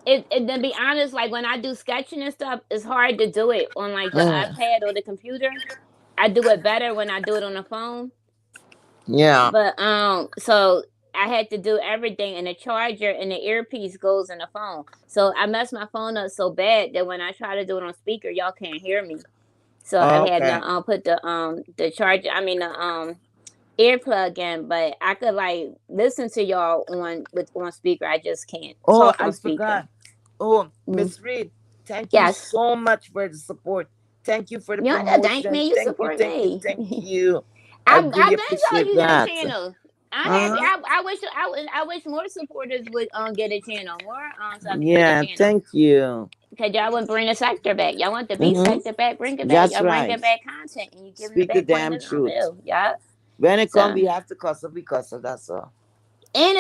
to be honest, like when I do sketching and stuff, it's hard to do it on like the Mm. iPad or the computer. I do it better when I do it on the phone. Yeah. But so I had to do everything, and the charger and the earpiece goes in the phone. So I messed my phone up so bad that when I try to do it on speaker, y'all can't hear me. So I had to Okay. put the charger. I mean the earplug in, but I could like listen to y'all on speaker. I just can't Oh, talk I on speaker. forgot. Oh, Mm. Miss Reed, thank you Yes, so much for the support. Thank you for the you don't have to thank promotion. me. You Thank you, support thank you, me. thank you. I I've really been told appreciate you your that. channel. I'm happy. Uh-huh. I wish more supporters would get a channel. More stuff get a Yeah, channel. thank you. Cause y'all want to bring the sector back. Y'all want the B Mm-hmm. sector back. Bring it back. That's Y'all bring right. it back content, and you giving it Speak the back damn pointers on truth. bill. Yeah. When it comes, So we have to cuss it because of that's all. and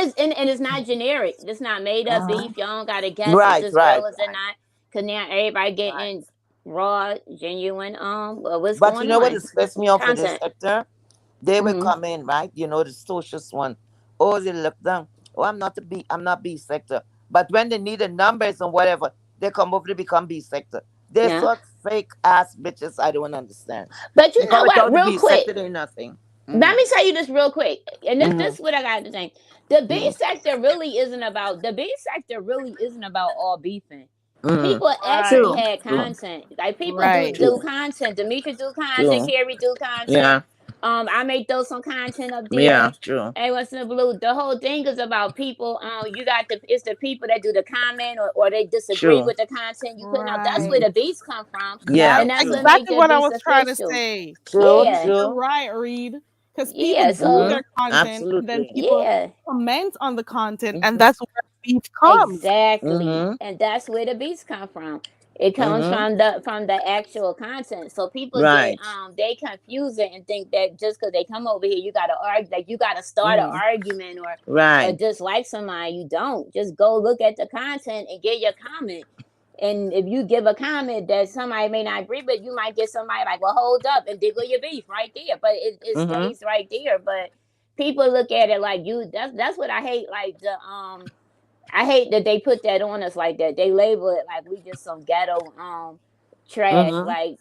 it's not generic. It's not made up Uh-huh. beef. Y'all don't gotta guess is Right, this real, right, is it right, not? Cause now everybody right. getting raw, genuine. Well, what's But you going know what on? is pissed me off for this Content. sector? They will Hmm. come in, right? You know, the socialist one. Oh, they look down. Oh, I'm not B sector. But when they need the numbers and whatever, they come over to become B sector. They're Yeah. such fake ass bitches. I don't understand. But They you know come what? without the Real B quick, sector, they nothing. let Mm-hmm. me tell you this real quick, and this Mm-hmm. is what I got to think. The B Mm-hmm. sector really isn't about the B sector really isn't about all beefing. Mm-hmm. People actually Right. True. had True. content. Like people Right. do True. content. Demetri do content. True. Carrie do content. Yeah. I may throw some content up Yeah. there. True. Hey, what's in the blue? The whole thing is about people. You got it's the people that do the comment or they disagree True. with the content you putting out. That's where Right. the beats come from, Yeah. and That's that's what True. make exactly the what I beats was trying to official. say. True. Yeah, You're True. right, Reed. Because people yeah. do So their Mm-hmm. content and then Absolutely. people yeah. comment on the content, and Mm-hmm. that's where beef comes. Exactly. Mm-hmm. And that's where the beats come from. It comes Mm-hmm. from the actual content. So people get Right. they confuse it and think that just because they come over here, you gotta argue, like you gotta start an Mm-hmm. argument or Right. dislike somebody. You don't. Just go look at the content and get your comment. And if you give a comment that somebody may not agree with, you might get somebody like, well, hold up and dig your beef right there. But it Mm-hmm. stays right there. But people look at it like you that's what I hate, like the I hate that they put that on us like that. They label it like we just some ghetto trash, Mm-hmm. like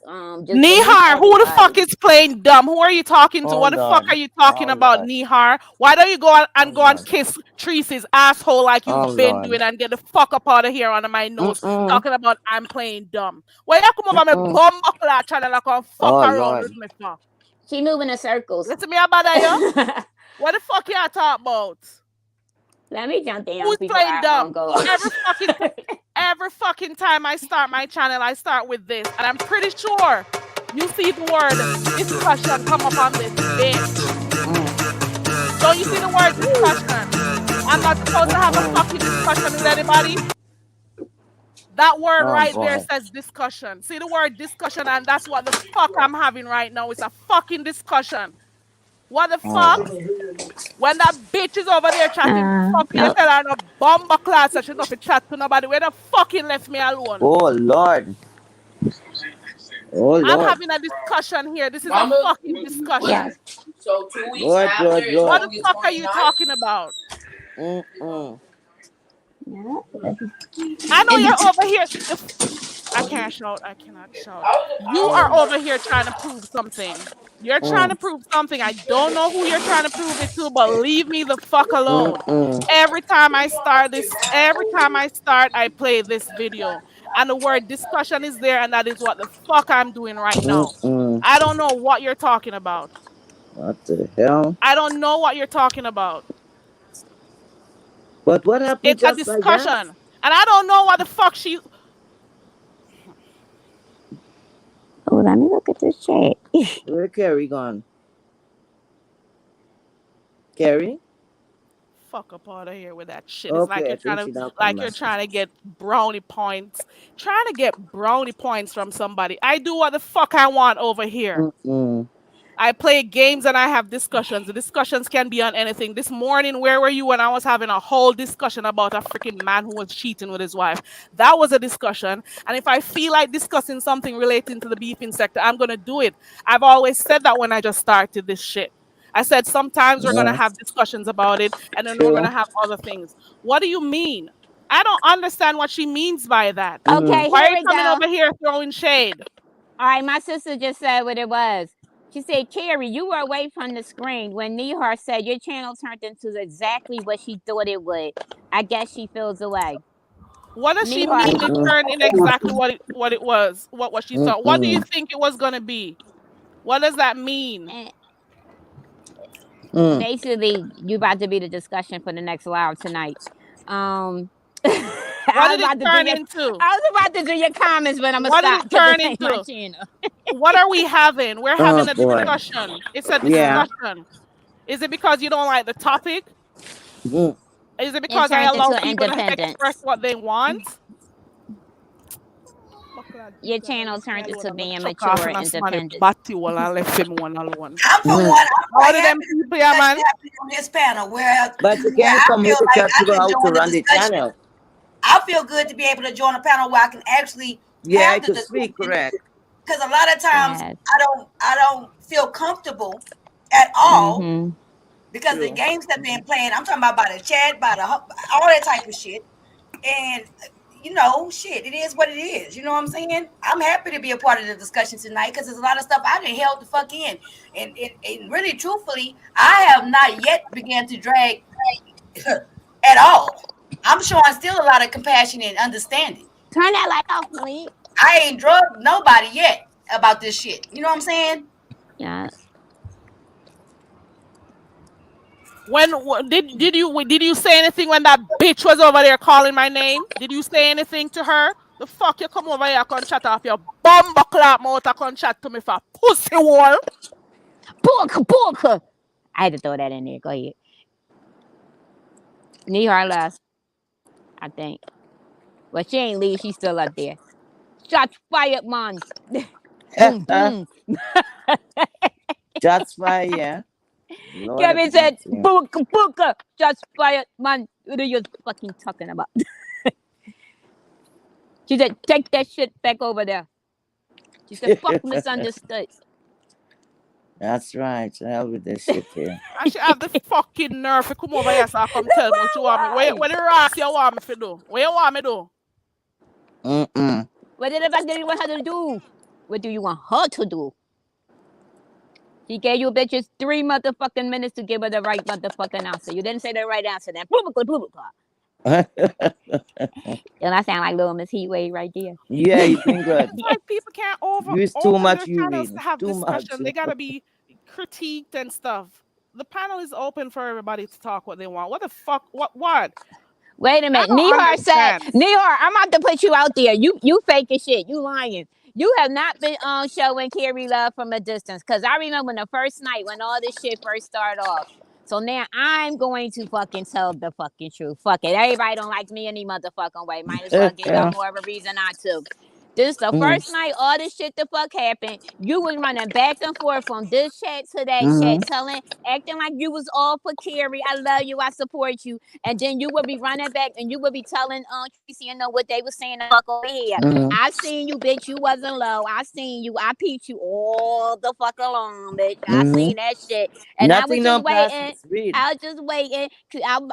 just beneath Nihar, who the fuck everybody. is playing dumb? Who are you talking to? Oh What the fuck Lord. are you talking Oh about, Lord. Nihar? Why don't you Oh go and Lord. kiss Treese's asshole like Oh you've been Lord. doing and get the fuck up out of here under my nose Mm-mm. talking about I'm playing dumb? Why you come over my Mm-mm. bum buckler channel like and fuck Oh around Lord. with me for? She moving in circles. Listen me about that, yo? What the fuck you talk about? Let me jump down Who's before playing I dumb? go. Every fucking time I start my channel, I start with this, and I'm pretty sure you see the word discussion come up on this bitch. Mm. Don't you see the word discussion? I'm not supposed to have a Mm-mm. fucking discussion with anybody. That word Oh right there boy. says discussion. See the word discussion, and that's what the fuck I'm having right now. It's a fucking discussion. What the fuck? Oh. When that bitch is over there chatting, fuck you No, tell her no bomber class that she not fi chat to nobody. Where the fucking left me alone? Oh Lord. Oh I'm Lord. having a discussion here. This is a Mama, fucking discussion. yes. so 2 weeks Lord, after Lord, is What Lord. the August fuck are you 29th. talking about? Mm-mm. Yeah. I know And you're over here. I can't shout. I cannot shout. You are Mm. over here trying to prove something. You're trying Mm. to prove something. I don't know who you're trying to prove it to, but leave me the fuck alone. Mm-mm. Every time I start, I play this video. And the word discussion is there, and that is what the fuck I'm doing right now. Mm-mm. I don't know what you're talking about. What the hell? I don't know what you're talking about. But what happened It's a just like that? discussion. And I don't know what the fuck she. oh, let me look at this chat. Where Carrie gone? Carrie? Fuck up out of here with that shit. It's Okay, I think she now come like you're back. trying to get brownie points. Trying to get brownie points from somebody. I do what the fuck I want over here. Mm-mm. I play games and I have discussions. The discussions can be on anything. This morning, where were you when I was having a whole discussion about a freaking man who was cheating with his wife? That was a discussion. And if I feel like discussing something relating to the beefing sector, I'm going to do it. I've always said that when I just started this shit. I said sometimes we're going to have Yes, discussions about it and then we're going to true. have other things. What do you mean? I don't understand what she means by that. Okay, Why here are you we coming go. over here throwing shade? All right, my sister just said what it was. She said, Carrie, you were away from the screen when Nihar said your channel turned into exactly what she thought it would. I guess she feels away. What does she Nihar, mean to turn in exactly what it was? What she thought? What do you Mm-mm. think it was gonna be? What does that mean? and Mm. basically, you about to be the discussion for the next live tonight. What I was did it about to do turn your into? I was about to do your comments, but I'm gonna What did stop it because this turn ain't my into? channel. What are we having? We're Oh having a boy. discussion. It's a Yeah. discussion. Is it because you don't like the topic? Mm. Is it It because I turned allow into an people to express independence. what they want? Your channel turned into being Chuck mature off and and somebody independent. batty wall and left him one alone. I'm for Mm. one. I'm How quite do them happy people, yeah, that man? you have me on this panel But you where can't I come feel here to like tell I people can how to join the run the discussion. channel. I feel good to be able to join a panel where I can actually Yeah, I have the could speak discussion, correct. because a lot of times Yes. I don't feel comfortable at all Mm-hmm. because the True. games that been playing. I'm talking about by the chat, by the all that type of shit, and shit. It is what it is. You know what I'm saying? I'm happy to be a part of the discussion tonight because there's a lot of stuff I didn't held the fuck in, and really, truthfully, I have not yet began to drag at all. I'm showing still a lot of compassion and understanding. Turn that light off, please. I ain't drugged nobody yet about this shit. You know what I'm saying? Yeah. Did you say anything when that bitch was over there calling my name? Did you say anything to her? The fuck you come over here and chat off your bumbo clap mouth and come chat to me for pussy wall? Book. I had to throw that in there. Go ahead. Nihar left, I think. Well, she ain't leave. She's still up there. Shots fired, man. Boom, boom. Just fine, yeah. Lord have Kevin said, mercy. book. Shots fired, man. What are you fucking talking about? She said, take that shit back over there. She said, fuck misunderstood. That's right. To hell with this shit here. I should have the fucking nerve to come over here so I come tell me what you want me. What the ass you want me to do? What you want me to do? Mm-mm. What did you want her to do? What do you want her to do? She gave you bitches 3 motherfucking minutes to give her the right motherfucking answer. You didn't say the right answer then. And I sound like little Miss Heatwave right there. Yeah, you doing good. It's like people can't Use too open much their you channels reading. to have Too much. discussion. They gotta be critiqued and stuff. The panel is open for everybody to talk what they want. What the fuck? What? Wait a I minute. don't Nihar said, understand. Nihar, I'm about to put you out there. You fake as shit. You lying. You have not been on showing Carrie love from a distance. Cause I remember the first night when all this shit first started off. So now I'm going to fucking tell the fucking truth. Fuck it. Everybody don't like me any motherfucking way. Might as well give y'all more of a reason not to. This is the first night all this shit the fuck happened. You was running back and forth from this chat to that chat, acting like you was all for Carrie. I love you. I support you. And then you would be running back and you would be telling Tracy and know what they was saying the fuck over here. I seen you, bitch. You wasn't low. I seen you. I peeped you all the fuck along, bitch. I seen that shit. And I was Nothing just on waiting. plastic. Read. I was just waiting.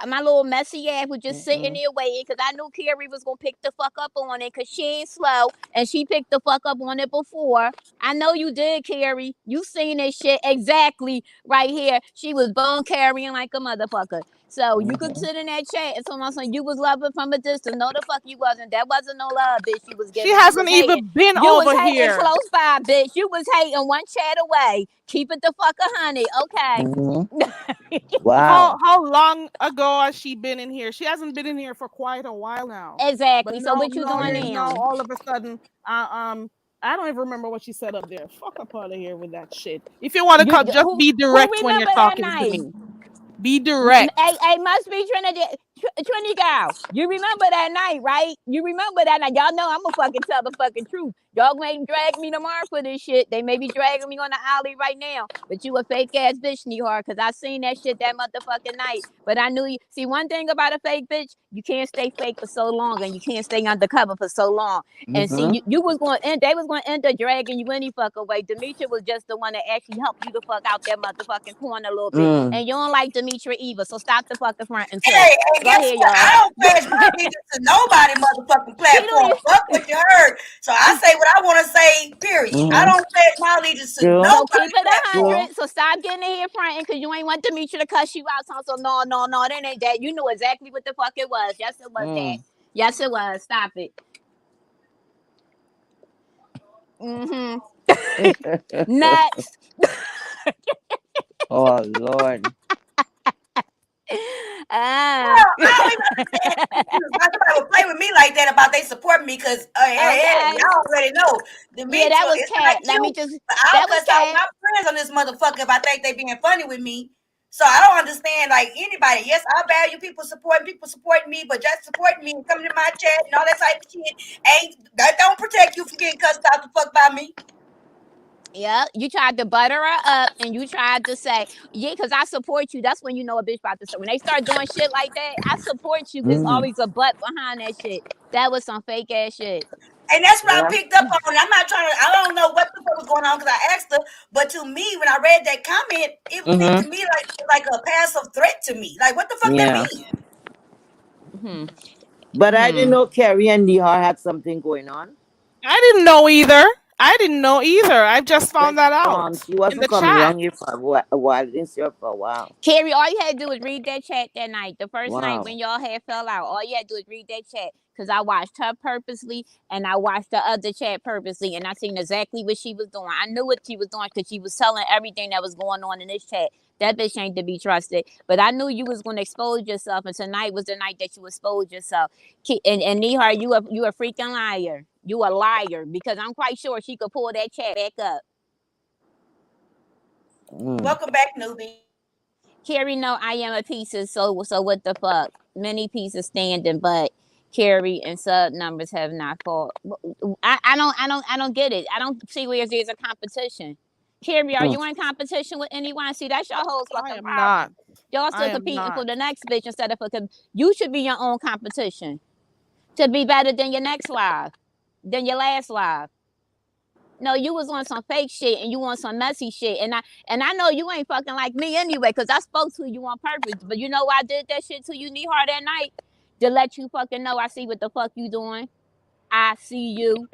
My little messy ass was just sitting there waiting because I knew Carrie was going to pick the fuck up on it because she ain't slow and she picked the fuck up on it before. I know you did, Carrie. You seen this shit exactly right here. She was bone carrying like a motherfucker. So you could sit in that chat and someone saying you was loving from a distance. No, the fuck you wasn't. That wasn't no love, bitch. You was She giving. You hasn't was hating. even been You was over hating here. close by, bitch. You was hating one chat away. Keep it the fuck 100, okay? Wow. How long ago has she been in here? She hasn't been in here for quite a while now. Exactly. But So what you doing there's now now? all of a sudden, I don't even remember what she said up there. Fuck up out of here with that shit. If you want to come, just Who be direct when you're remember that talking to night? me. Be direct. Hey, must be Trinidad. Trini girl, you remember that night, right? You remember that night. Y'all know I'm gonna fucking tell the fucking truth. Y'all may drag me tomorrow for this shit. They may be dragging me on the alley right now. But you a fake ass bitch, Nehar, because I seen that shit that motherfucking night. But I knew you. See, one thing about a fake bitch, you can't stay fake for so long and you can't stay undercover for so long. And see, Mm-hmm. you was going to end, they was going to end up dragging you any fucking way. Demetria was just the one that actually helped you to fuck out that motherfucking corner a little bit. Mm. And you don't like Demetria either. So stop the fucking front and too. Hey, and Go guess ahead, what? y'all. I don't pledge my allegiance to nobody motherfucking She don't platform. even, Fuck what you heard. So I say what I want to say, period. I Mm-hmm. don't pledge my allegiance to True. so keep nobody it platform. 100. So stop getting in here fronting because you ain't want Demetria to cuss you out. So no, that ain't that. You knew exactly what the fuck it was. Yes, it was that. Mm. Yes, it was. Stop it. Mm-hmm. Next. Oh Lord. Ah. Well, I don't even understand. Why somebody would play with me like that about they support me because hey, Okay. y'all already know Yeah, that Demetria was is cat. like Let me you. just. But I'll That was cuss out cat. my friends on this motherfucker if I think they being funny with me. So I don't understand like anybody. Yes, I value people supporting me, but just supporting me and coming to my chat and all that type of shit ain't that don't protect you from getting cussed out the fuck by me. Yeah, you tried to butter her up and you tried to say, yeah, because I support you. That's when you know a bitch about to start. When they start doing shit like that, I support you. There's Mm. always a butt behind that shit. That was some fake ass shit. And that's what I Yeah. picked up on. I'm not trying to, I don't know what the fuck was going on because I asked her. But to me, when I read that comment, it seemed Mm-hmm. to me like a passive threat to me. Like, what the fuck that Yeah. mean? Hmm. But I didn't Hmm. know Carrie and Nihar had something going on. I didn't know either. I didn't know either. I just Like found that out she in wasn't the coming chat. around here for a while. I didn't see her for a while. Carrie, all you had to do was read that chat that night, the first night Wow. when y'all had fell out. All you had to do was read that chat because I watched her purposely and I watched the other chat purposely and I seen exactly what she was doing. I knew what she was doing because she was telling everything that was going on in this chat. That bitch ain't to be trusted. But I knew you was going to expose yourself, and tonight was the night that you exposed yourself. And Nihar, you a freaking liar. You a liar because I'm quite sure she could pull that chat back up. Mm. Welcome back, newbie. Carrie, no, I am a pieces. So what the fuck? Many pieces standing, but Carrie and sub numbers have not fought. I don't get it. I don't see where there's a competition. Carrie, are Mm. you in competition with anyone? See, that's your whole I fucking am not. problem. Y'all I still am competing for not. the next bitch instead of you should be your own competition to be better than your next live, than your last live. No, you was on some fake shit and you on some messy shit. And I know you ain't fucking like me anyway, because I spoke to you on purpose. But you know why I did that shit to you, Nehard, that night? To let you fucking know I see what the fuck you doing. I see you.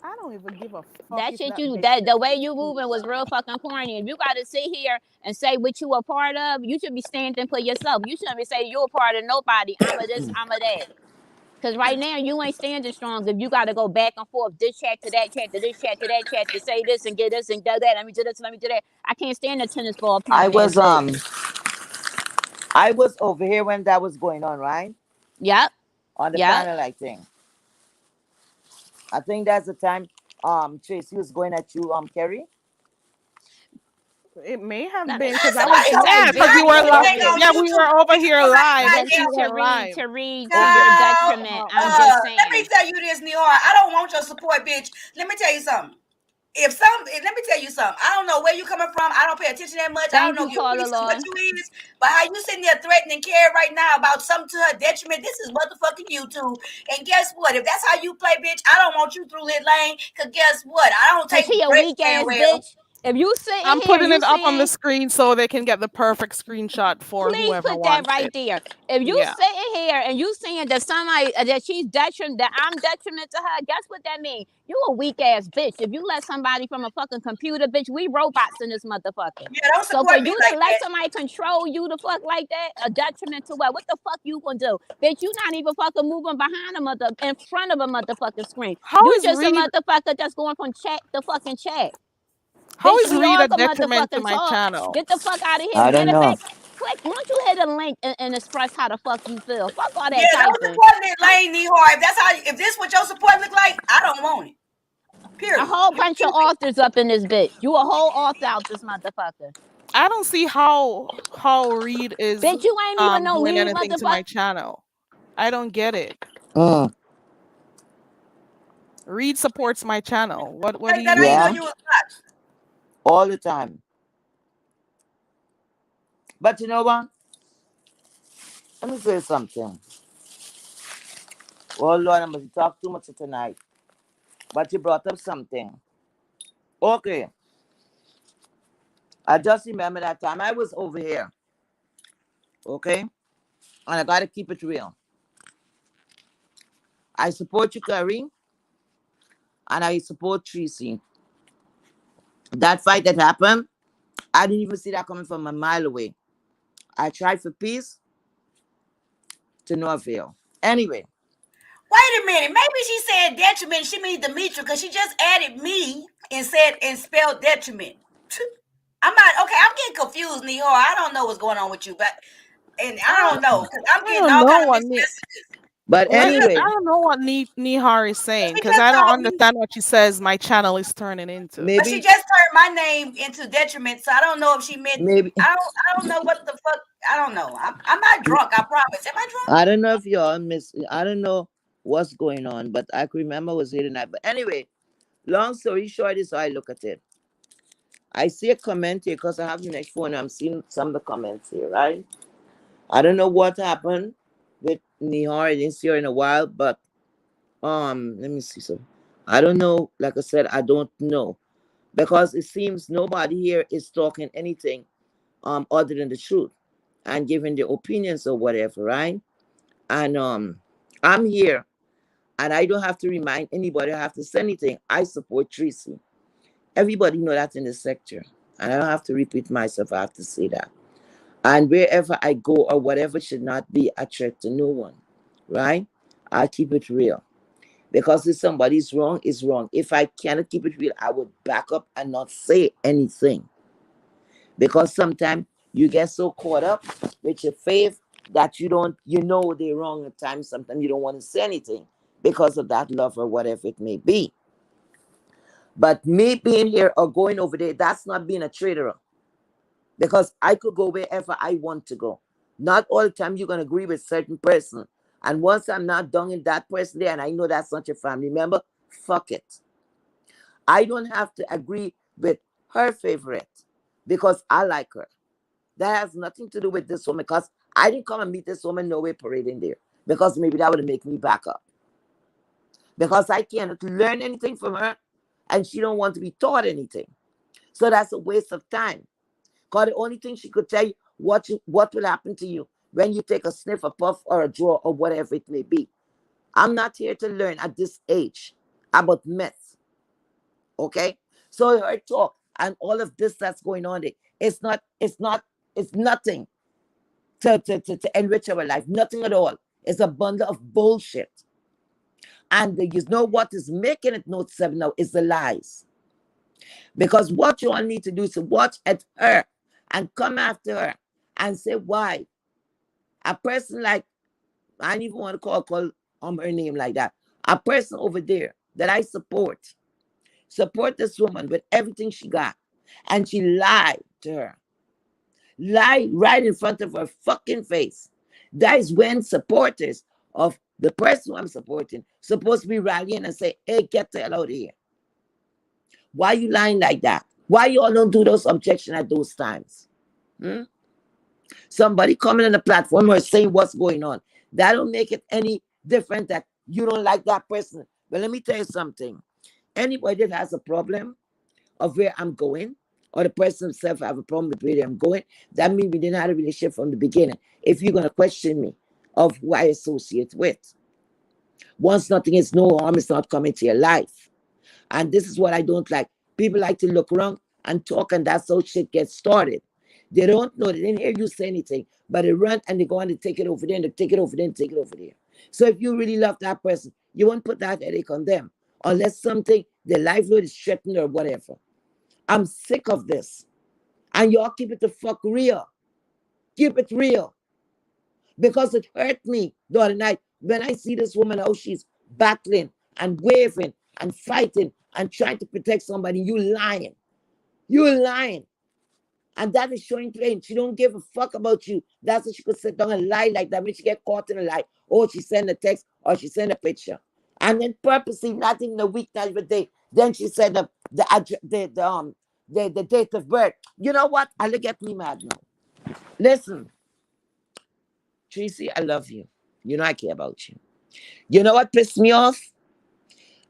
I don't even give a fuck That if shit that you bitch that the lets way me you speak. moving was real fucking corny. If you gotta sit here and say what you a part of, you should be standing for yourself. You shouldn't be saying you're a part of nobody. I'm a this, I'm a that. Because right now you ain't standing strong if you got to go back and forth, this chat to that chat to this chat to that chat to say this and get this and do that. Let me do this, let me do that. I can't stand a tennis ball I playing ass was bitch. I was over here when that was going on, right? Yep, On the yep. panel, I think. I think that's the time Tracy was going at you, Carrie. It may have Let me been because I Listen, was I somebody don't say, yeah, because I you bitch, were ain't live. anything period. on Yeah, we YouTube. were over Bitch, here go back to live my when But she see, damn went live. to your girl. detriment. I'm just Let me saying. tell you this, New York. I don't want your support, bitch. Let me tell you something. Let me tell you something. I don't know where you coming from. I don't pay attention that much. I don't Thank know you, if you're caller racist, what Law. you is. But how you sitting there threatening Carrie right now about something to her detriment? This is motherfucking YouTube. And guess what? If that's how you play, bitch, I don't want you through Lit Lane. Cause guess what? I don't Cause take she a breaks weak playing ass well. bitch. If you sitting I'm here, putting you it up on the saying screen so they can get the perfect screenshot for please whoever put that wants right it. there. If you Yeah. sitting here and you saying that somebody that she's detriment, that I'm detriment to her, guess what that means? You a weak ass bitch. If you let somebody from a fucking computer, bitch, we robots in this motherfucker. Yeah, don't So for support me you to like let that. somebody control you the fuck like that, a detriment to what? What the fuck you gonna do? Bitch, you not even fucking moving behind in front of a motherfucking screen. How You is just a Reed motherfucker that's going from chat to fucking chat. how Bitch, is we Reed all a can detriment to motherfucking my talk. channel? Get the fuck out of here. I don't Matter of know. fact, click. Why don't you hit a link and express how the fuck you feel? Fuck all Yeah, that don't typing. support Lit I'm Lane, Nehar. If this what your support look like, I don't want it. a Period. whole You bunch of choose it. authors up in this bitch. You a whole author out this motherfucker. I don't see how Reed is Bitch, you ain't even no doing lead anything to motherfucker. my channel. I don't get it. Mm, Reed supports my channel. What do Like that, I you ain't know yeah, you was black. all the time. But you know what? Let me say something. Oh Lord, I must talk too much tonight. But you brought up something. Okay, I just remember that time I was over here. Okay, and I gotta keep it real. I support you, Curry, and I support Tracy. That fight that happened, I didn't even see that coming from a mile away. I tried for peace to no avail. Anyway, Wait a minute. Maybe she said detriment. She means Demetra because she just added me and said and spelled detriment. I'm not okay. I'm getting confused, Nihor. I don't know what's going on with you, but and I I don't know because I'm I getting don't all know kind of what mixed messages. but I anyway, don't know what Nihar is saying She because just I don't called me, understand what she says my channel is turning into. but she maybe, just turned my name into detriment. So I don't know if she meant. maybe, I don't know what the fuck. I don't know. I'm not drunk. I promise. Am I drunk? I don't know if y'all miss, I don't know what's going on, but I can remember I was here tonight. But anyway, long story short is how I look at it. I see a comment here because I have the next phone. I'm seeing some of the comments here, right? I don't know what happened with Nihar. I didn't see her in a while, but let me see some. I don't know. Like I said, I don't know because it seems nobody here is talking anything other than the truth and giving their opinions or whatever, right? And I'm here and I don't have to remind anybody I have to say anything. I support Tracy. Everybody know that in the sector. And I don't have to repeat myself, I have to say that. And wherever I go or whatever should not be a threat to no one. Right? I keep it real. Because if somebody's wrong, is wrong. If I cannot keep it real, I would back up and not say anything. Because sometimes you get so caught up with your faith that you don't, you know they're wrong at times. Sometimes you don't want to say anything because of that love or whatever it may be. But me being here or going over there, that's not being a traitor. Because I could go wherever I want to go. Not all the time you're gonna agree with certain person. And once I'm not done in that person there, and I know that's not your family member, fuck it. I don't have to agree with her favorite because I like her. That has nothing to do with this woman because I didn't come and meet this woman nowhere parading there. Because maybe that would make me back up. Because I can't learn anything from her and she don't want to be taught anything. So that's a waste of time. Because the only thing she could tell you what will happen to you when you take a sniff, a puff, or a draw, or whatever it may be. I'm not here to learn at this age about myths. Okay? So her talk and all of this that's going on there, it's nothing to enrich our life. Nothing at all. It's a bundle of bullshit. And you know what is making it note 7 now is the lies. Because what you all need to do is to watch at her and come after her and say why. A person like, I don't even want to call her name like that. A person over there that I support this woman with everything she got. And she lied to her. Lied right in front of her fucking face. That is when supporters of the person who I'm supporting supposed to be rallying and say, hey, get the hell out of here. Why you lying like that? Why you all don't do those objection at those times? Hmm? Somebody coming on the platform or saying what's going on. That don't make it any different that you don't like that person. But let me tell you something. Anybody that has a problem of where I'm going, or the person himself have a problem with where I'm going, that means we didn't have a relationship from the beginning. If you're gonna question me of who I associate with. Once nothing is no harm is not coming to your life. And this is what I don't like. People like to look around and talk, and that's how shit gets started. They don't know, they didn't hear you say anything, but they run and they go on to take it over there and they take it over there and take it over there. So if you really love that person, you won't put that headache on them unless something, their livelihood is threatened or whatever. I'm sick of this. And y'all keep it the fuck real. Keep it real. Because it hurt me the other night when I see this woman, how she's battling and waving and fighting and trying to protect somebody. You lying. You lying. And that is showing plain. She don't give a fuck about you. That's why she could sit down and lie like that when she get caught in a lie. Or she send a text or she send a picture. And then purposely, not even a week, not even a day. Then she said the date of birth. You know what? I'll get me mad now. Listen, Tracy, I love you. You know I care about you. You know what pissed me off?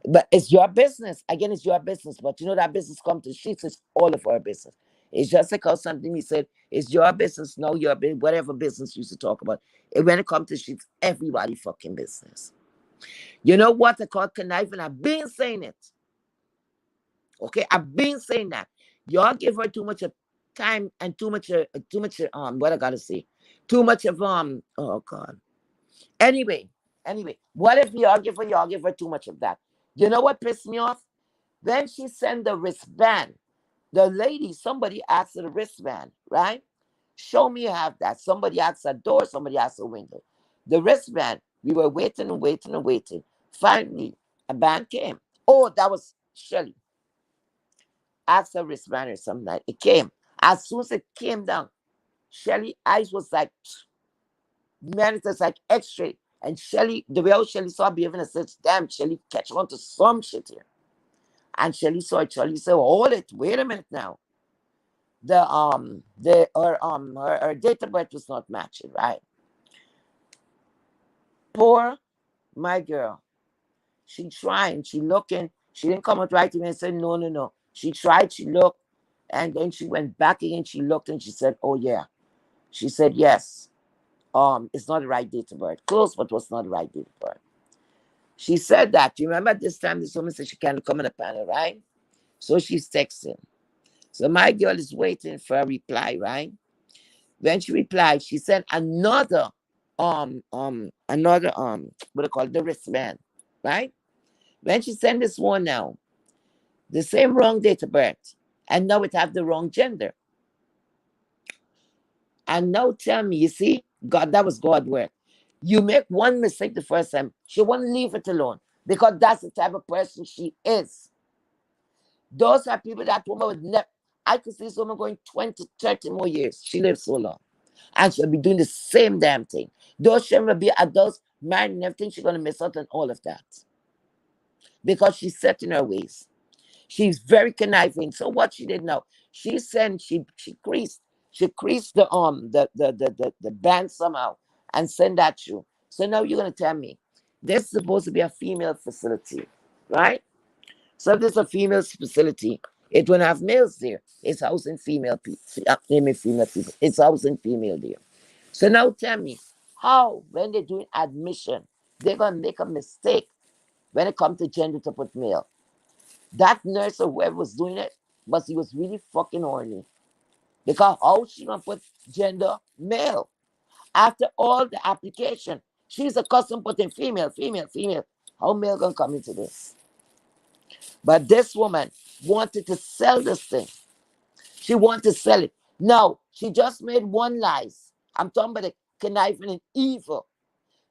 But it's your business. Again, it's your business. But you know that business come to sheets. It's all of our business. It's just like how something he said, it's your business, no your business, whatever business you used to talk about. And when it comes to sheets, everybody fucking business. You know what I call conniving? I've been saying it. Okay, I've been saying that. Y'all give her too much of time and too much what I gotta say. Too much of oh god. Anyway, what if y'all give her too much of that? You know what pissed me off? Then she sent the wristband. The lady, somebody asked her the wristband, right? Show me you have that. Somebody asked a door, somebody asked a window. The wristband, we were waiting and waiting and waiting. Finally, a band came. Oh, that was Shelly. Asked her wristband or something like it came. As soon as it came down, Shelly eyes was like, man, it was like X-ray. And Shelly, the way how Shelly saw behaving, I said, damn, Shelly catch on to some shit here. And Shelly saw it. Shelly said, well, hold it, wait a minute now. Her date of birth was not matching, right? Poor my girl. She trying, she looking, she didn't come out right to me and said, no, no, no. She tried, she looked, and then she went back again, she looked and she said, oh yeah. She said, yes. It's not the right date of birth. Close, but was not the right date of birth. She said that. You remember this time this woman said she can't come in the panel, right? So she's texting. So my girl is waiting for a reply, right? When she replied, she sent what do you call it, the wristband, right? When she sent this one now, the same wrong date of birth, and now it have the wrong gender. And now tell me, you see, God, that was God work. You make one mistake the first time, she won't leave it alone because that's the type of person she is. Those are people that woman would never. I could see this woman going 20, 30 more years. She lives so long. And she'll be doing the same damn thing. Though she will be adults, married and everything, she's going to miss out on all of that. Because she's set in her ways. She's very conniving. So what she did now, she sent, she creased the band somehow and sent that through. So now you're gonna tell me this is supposed to be a female facility, right? So if there's a female facility, it won't have males there. It's housing female people. Female people. It's housing female there. So now tell me, how when they're doing admission, they're gonna make a mistake when it comes to gender to put male. That nurse or whoever was doing it, but he was really fucking horny. Because how she gonna put gender male? After all the application, she's accustomed putting female, female, female. How male gonna come into this? But this woman wanted to sell this thing. She wanted to sell it. No, she just made one lies. I'm talking about the conniving and evil.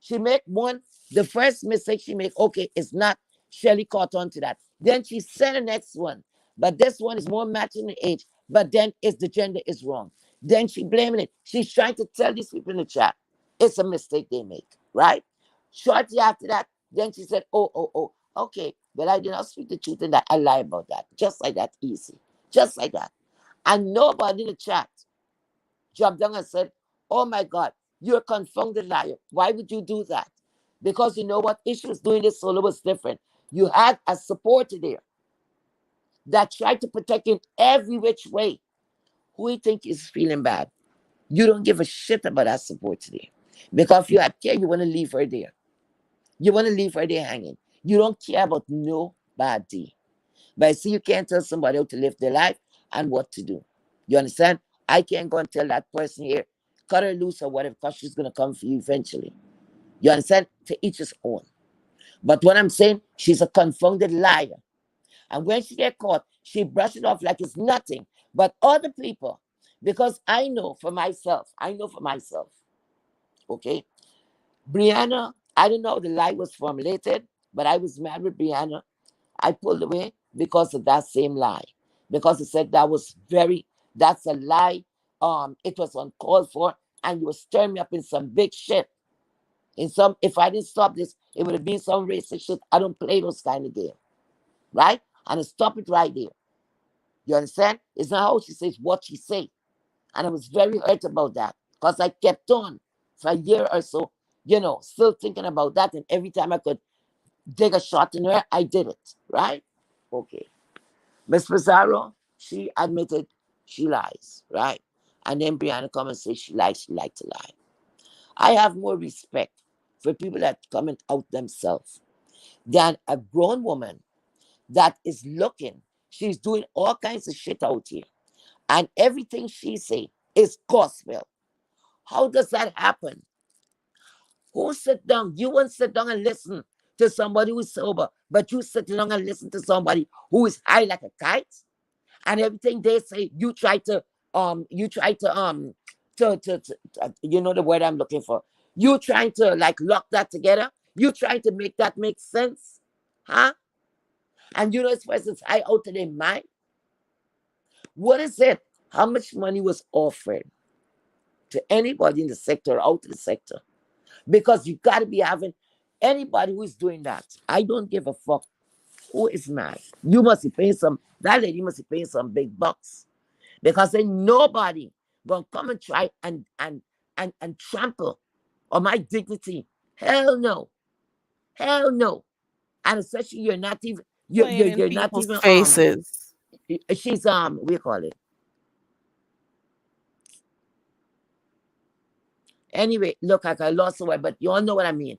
She make one, the first mistake she make, okay, it's not Shelly caught on to that. Then she said the next one, but this one is more matching the age, but then it's the gender is wrong. Then she blaming it. She's trying to tell these people in the chat, it's a mistake they make, right? Shortly after that, then she said, okay, but I did not speak the truth in that. I lie about that. Just like that, easy. Just like that. And nobody in the chat jumped down and said, oh my God, you're a confounded liar. Why would you do that? Because you know what? Issues doing this solo was different. You had a supporter there that tried to protect him every which way. Who you think is feeling bad? You don't give a shit about that supporter there. Because if you had care, you want to leave her there. You want to leave her there hanging. You don't care about nobody. But I see you can't tell somebody how to live their life and what to do. You understand? I can't go and tell that person here, cut her loose or whatever, because she's going to come for you eventually. You understand? To each his own. But what I'm saying, she's a confounded liar. And when she get caught, she brush it off like it's nothing. But other people, because I know for myself, okay? Brianna, I don't know how the lie was formulated, but I was mad with Brianna. I pulled away because of that same lie. Because it said that was very, That's a lie. It was uncalled for, and you were stirring me up in some big shit. In some, if I didn't stop this, it would have been some racist shit. I don't play those kind of games, right? And I stop it right there. You understand? It's not how she says, what she say. And I was very hurt about that because I kept on for a year or so, still thinking about that. And every time I could dig a shot in her, I did it, right? Okay. Miss Pizarro, she admitted she lies, right? And then Brianna come and say she lies, she like to lie. I have more respect for people that come and out themselves than a grown woman that is looking. She's doing all kinds of shit out here. And everything she say is gospel. How does that happen? Who sit down? You won't sit down and listen to somebody who's sober, but you sit down and listen to somebody who is high like a kite, and everything they say, you try to you know the word I'm looking for. You trying to like lock that together. You trying to make that make sense, huh? And this person's high out of their mind. What is it? How much money was offered to anybody in the sector, out of the sector? Because you got to be having anybody who is doing that. I don't give a fuck who is mad. You must be paying that lady must be paying some big bucks. Because ain't nobody gonna come and try and trample on my dignity. Hell no. Hell no. And especially you're not even Playing in you're not people's even faces. she's what do you call it? Anyway, look, like I lost the word, but you all know what I mean.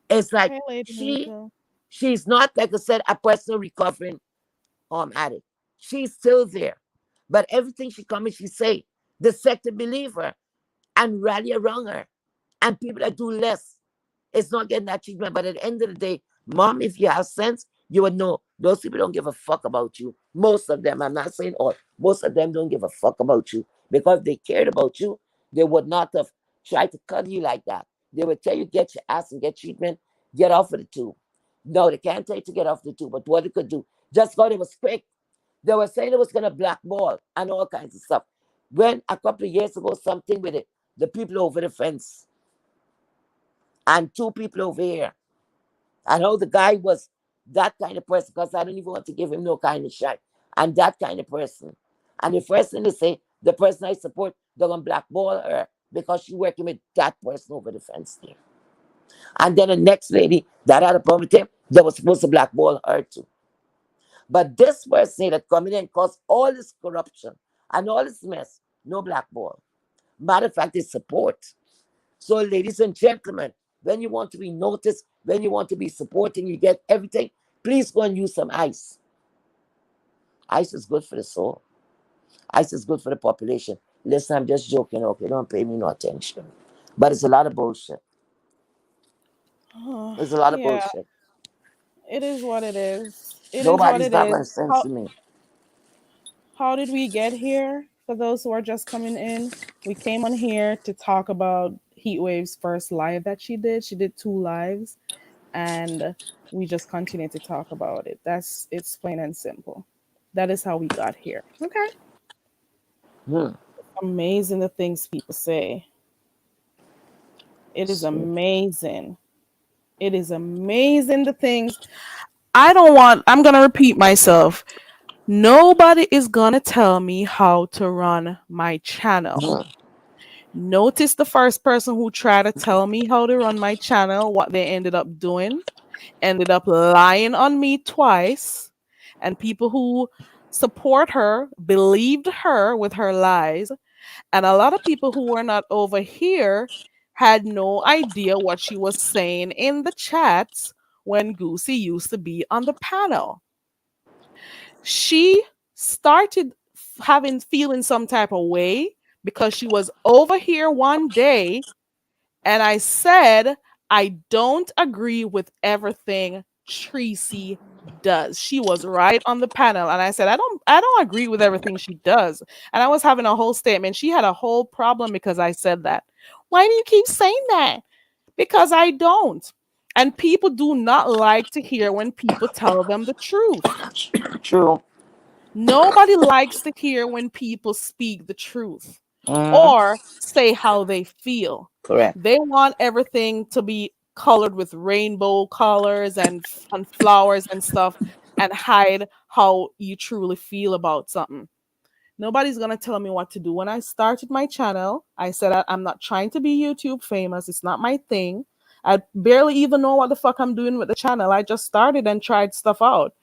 It's like Hey, Lady Miko. she's not, like I said, a person recovering addict. She's still there. But everything she come and she say, the sector believe her and rally around her. And people that do less, it's not getting that treatment. But at the end of the day, mom, if you have sense, you would know those people don't give a fuck about you. Most of them, I'm not saying all, most of them don't give a fuck about you. Because if they cared about you, they would not have tried to cut you like that. They would tell you, get your ass and get treatment, get off of the tube. No, they can't tell you to get off the tube, but what they could do, just because it was quick, they were saying it was going to blackball and all kinds of stuff. When a couple of years ago, something with it, the people over the fence and two people over here. I know the guy was that kind of person because I don't even want to give him no kind of shot. And that kind of person. And the first thing they say, the person I support, they're going to blackball her because she's working with that person over the fence there. And then the next lady that had a problem with him, they were supposed to blackball her too. But this person that come in and cause all this corruption and all this mess, no blackball. Matter of fact, it's support. So, ladies and gentlemen, when you want to be noticed, when you want to be supporting, you get everything, please go and use some ice. Ice is good for the soul. Ice is good for the population. Listen, I'm just joking, okay? Don't pay me no attention. But it's a lot of bullshit. Oh, It's a lot of yeah, bullshit. it is what it is. It is what Nobody's it got is. much sense to me. How did we get here? For those who are just coming in, we came on here to talk about Heatwave's first live that she did. She did two lives, and we just continue to talk about it. It's plain and simple. That is how we got here. Okay. Hmm. Amazing the things people say. It is amazing. It is amazing the things. I'm going to repeat myself. Nobody is going to tell me how to run my channel. Hmm. Notice the first person who tried to tell me how to run my channel, what they ended up doing, ended up lying on me twice. And people who support her believed her with her lies. And a lot of people who were not over here had no idea what she was saying in the chats when Goosey used to be on the panel. She started having feeling some type of way because she was over here one day and I said I don't agree with everything Tracy does. She was right on the panel and I said I don't agree with everything she does. And I was having a whole statement. She had a whole problem because I said that. Why do you keep saying that? Because I don't. And people do not like to hear when people tell them the truth. True. Nobody likes to hear when people speak the truth Mm, or say how they feel. correct. They want everything to be colored with rainbow colors and flowers and stuff and hide how you truly feel about something. Nobody's gonna tell me what to do. When I started my channel, I said I'm not trying to be YouTube famous. It's not my thing. I barely even know what the fuck I'm doing with the channel. I just started and tried stuff out.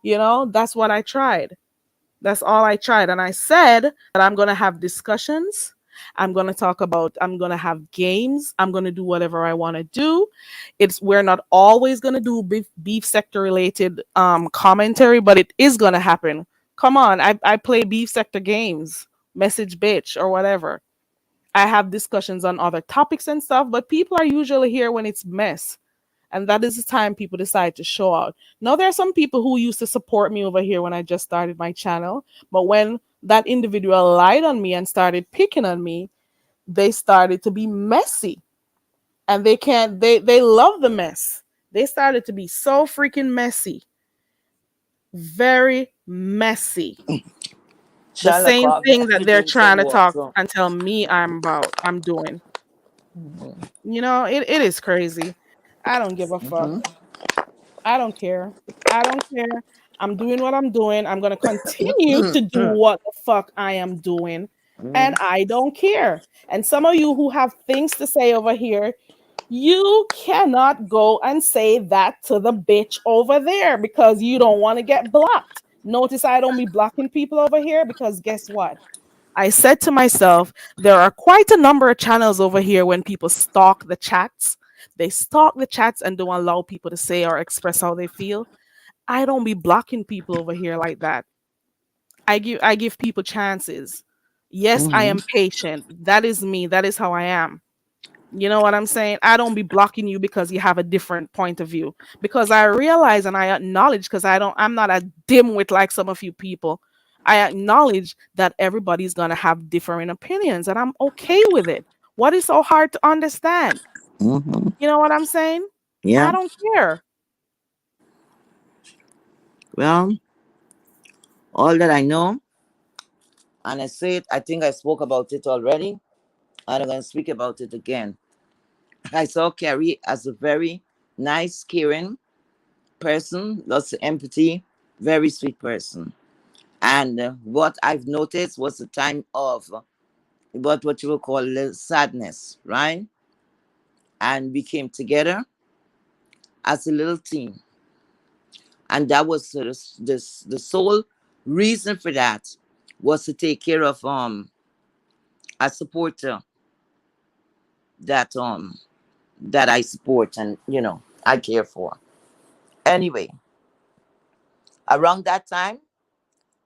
That's what I tried. That's all I tried. And I said that I'm going to have discussions. I'm going to have games. I'm going to do whatever I want to do. We're not always going to do beef sector related commentary, but it is going to happen. Come on. I play beef sector games, message bitch or whatever. I have discussions on other topics and stuff, but people are usually here when it's mess. And that is the time people decide to show out. Now, there are some people who used to support me over here when I just started my channel, but when that individual lied on me and started picking on me, they started to be messy. And they love the mess. They started to be so freaking messy. Very messy. The Charlotte same called me thing that to they're drink some trying to talk water. and tell me I'm doing. It is crazy. I don't give a fuck. Mm-hmm. I don't care. I don't care. I'm doing what I'm doing. I'm going to continue to do what the fuck I am doing. And I don't care. And some of you who have things to say over here, you cannot go and say that to the bitch over there because you don't want to get blocked. Notice I don't be blocking people over here because guess what? I said to myself, there are quite a number of channels over here when people stalk the chats. They stalk the chats and don't allow people to say or express how they feel. I don't be blocking people over here like that. I give people chances. Yes, I Mm-hmm. am patient. That is me. That is how I am. You know what I'm saying? I don't be blocking you because you have a different point of view. Because I realize and I acknowledge because I'm not a dimwit like some of you people. I acknowledge that everybody's gonna have different opinions and I'm okay with it. What is so hard to understand? Mm-hmm. You know what I'm saying? I Yeah. don't care. Well, all that I know, and I said, I think I spoke about it already, and I'm going to speak about it again. I saw Carrie as a very nice, caring person, lots of empathy, very sweet person. And what I've noticed was a time of what you would call sadness, right? And we came together as a little team, and that was the sole reason for that was to take care of a supporter that that I support and I care for. Anyway, around that time,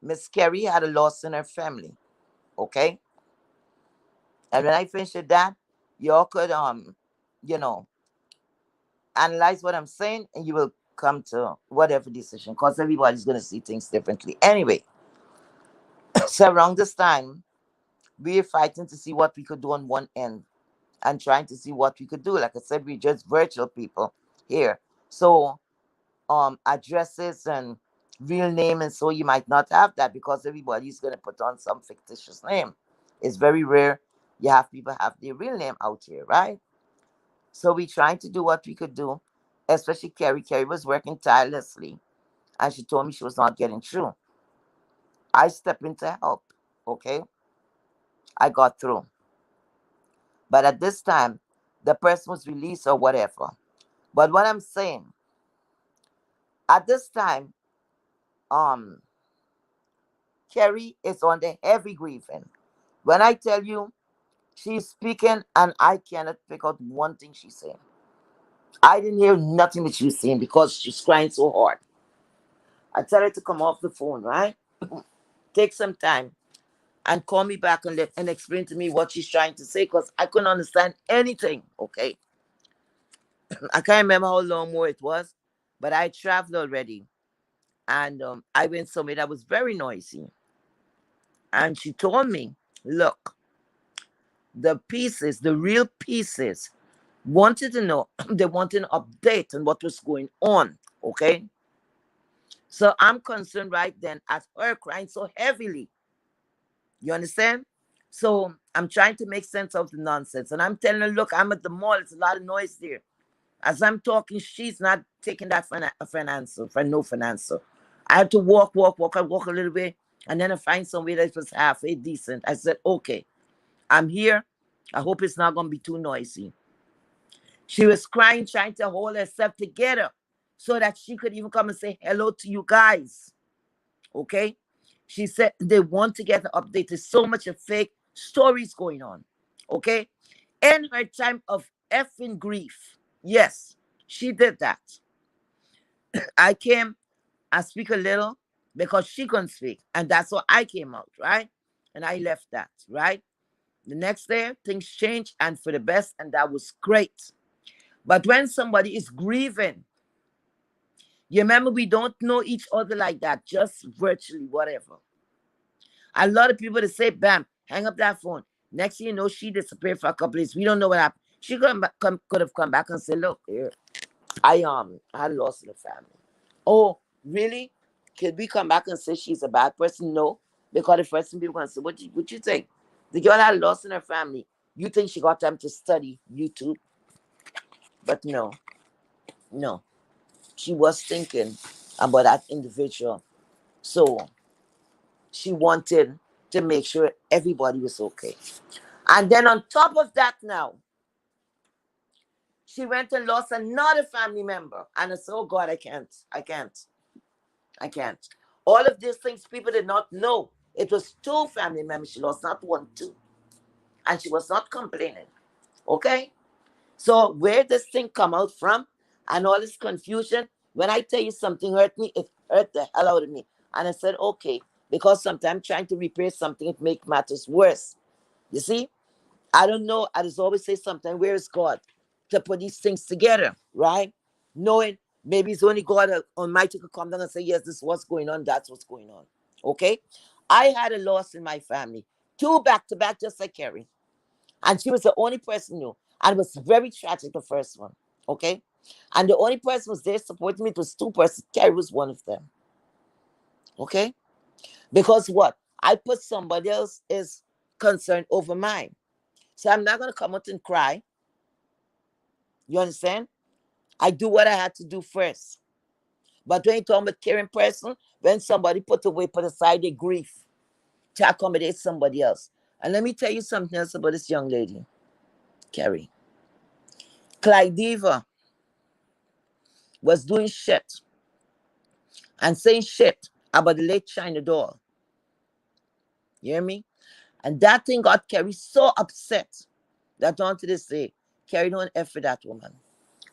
Miss Carrie had a loss in her family. Okay, and when I finished with that, y'all could you know analyze what I'm saying, and you will come to whatever decision because everybody's gonna see things differently. Anyway, so around this time, we were fighting to see what we could do on one end and trying to see what we could do. Like I said, we're just virtual people here. So addresses and real name, and so you might not have that because everybody's gonna put on some fictitious name. It's very rare you have people have their real name out here, right? So we trying to do what we could do, especially Carrie. Carrie was working tirelessly and she told me she was not getting through. I stepped in to help. Okay. I got through. But at this time, the person was released or whatever. But what I'm saying, at this time, um, Carrie is on the heavy grieving. When I tell you she's speaking and I cannot pick out one thing she's saying. I didn't hear nothing that she was saying because she's crying so hard. I tell her to come off the phone, right? Take some time and call me back and explain to me what she's trying to say because I couldn't understand anything. Okay. I can't remember how long more it was, but I traveled already. And I went somewhere that was very noisy. And she told me, look, the pieces, the real pieces, wanted to know, they wanted an update on what was going on. Okay. So I'm concerned right then at her crying so heavily. You understand? So I'm trying to make sense of the nonsense. And I'm telling her, look, I'm at the mall. It's a lot of noise there. As I'm talking, she's not taking that for an answer, for no for an answer. I had to walk a little bit. And then I find somewhere that was halfway decent. I said, okay, I'm here. I hope it's not going to be too noisy. She was crying, trying to hold herself together so that she could even come and say hello to you guys. Okay? She said they want to get an update. There's so much of fake stories going on. Okay? In her time of effing grief. Yes, she did that. I came, I speak a little because she couldn't speak. And that's why I came out, right? And I left that, right? The next day, things changed and for the best, and that was great. But when somebody is grieving, you remember we don't know each other like that, just virtually, whatever. A lot of people that say, bam, hang up that phone. Next thing you know, she disappeared for a couple of days. We don't know what happened. She could have come back and said, look, here, I had lost in the family. Oh, really? Could we come back and say she's a bad person? No. Because the first thing people gonna say, what you think? The girl had lost in her family. You think she got time to study YouTube? But no, no. She was thinking about that individual. So she wanted to make sure everybody was okay. And then on top of that now, she went and lost another family member. And I said, oh God, I can't. All of these things people did not know. It was two family members she lost, not one, two. And she was not complaining. Okay? So where this thing come out from and all this confusion, when I tell you something hurt me, it hurt the hell out of me. And I said, okay, because sometimes trying to repair something, it make matters worse. You see? I don't know. I just always say something, where is God to put these things together, right? Knowing maybe it's only God Almighty could come down and say, yes, this is what's going on, that's what's going on. Okay? I had a loss in my family, two back to back, just like Carrie. And she was the only person who knew. And it was very tragic, the first one. Okay? And the only person who was there supporting me, it was two persons. Carrie was one of them. Okay? Because what? I put somebody else's concern over mine. So I'm not going to come out and cry. You understand? I do what I had to do first. But when you talk about caring person, when somebody put aside their grief to accommodate somebody else. And let me tell you something else about this young lady, Carrie. Clyde Diva was doing shit and saying shit about the late China doll. You hear me? And that thing got Carrie so upset that on to this day, Carrie don't F for that woman.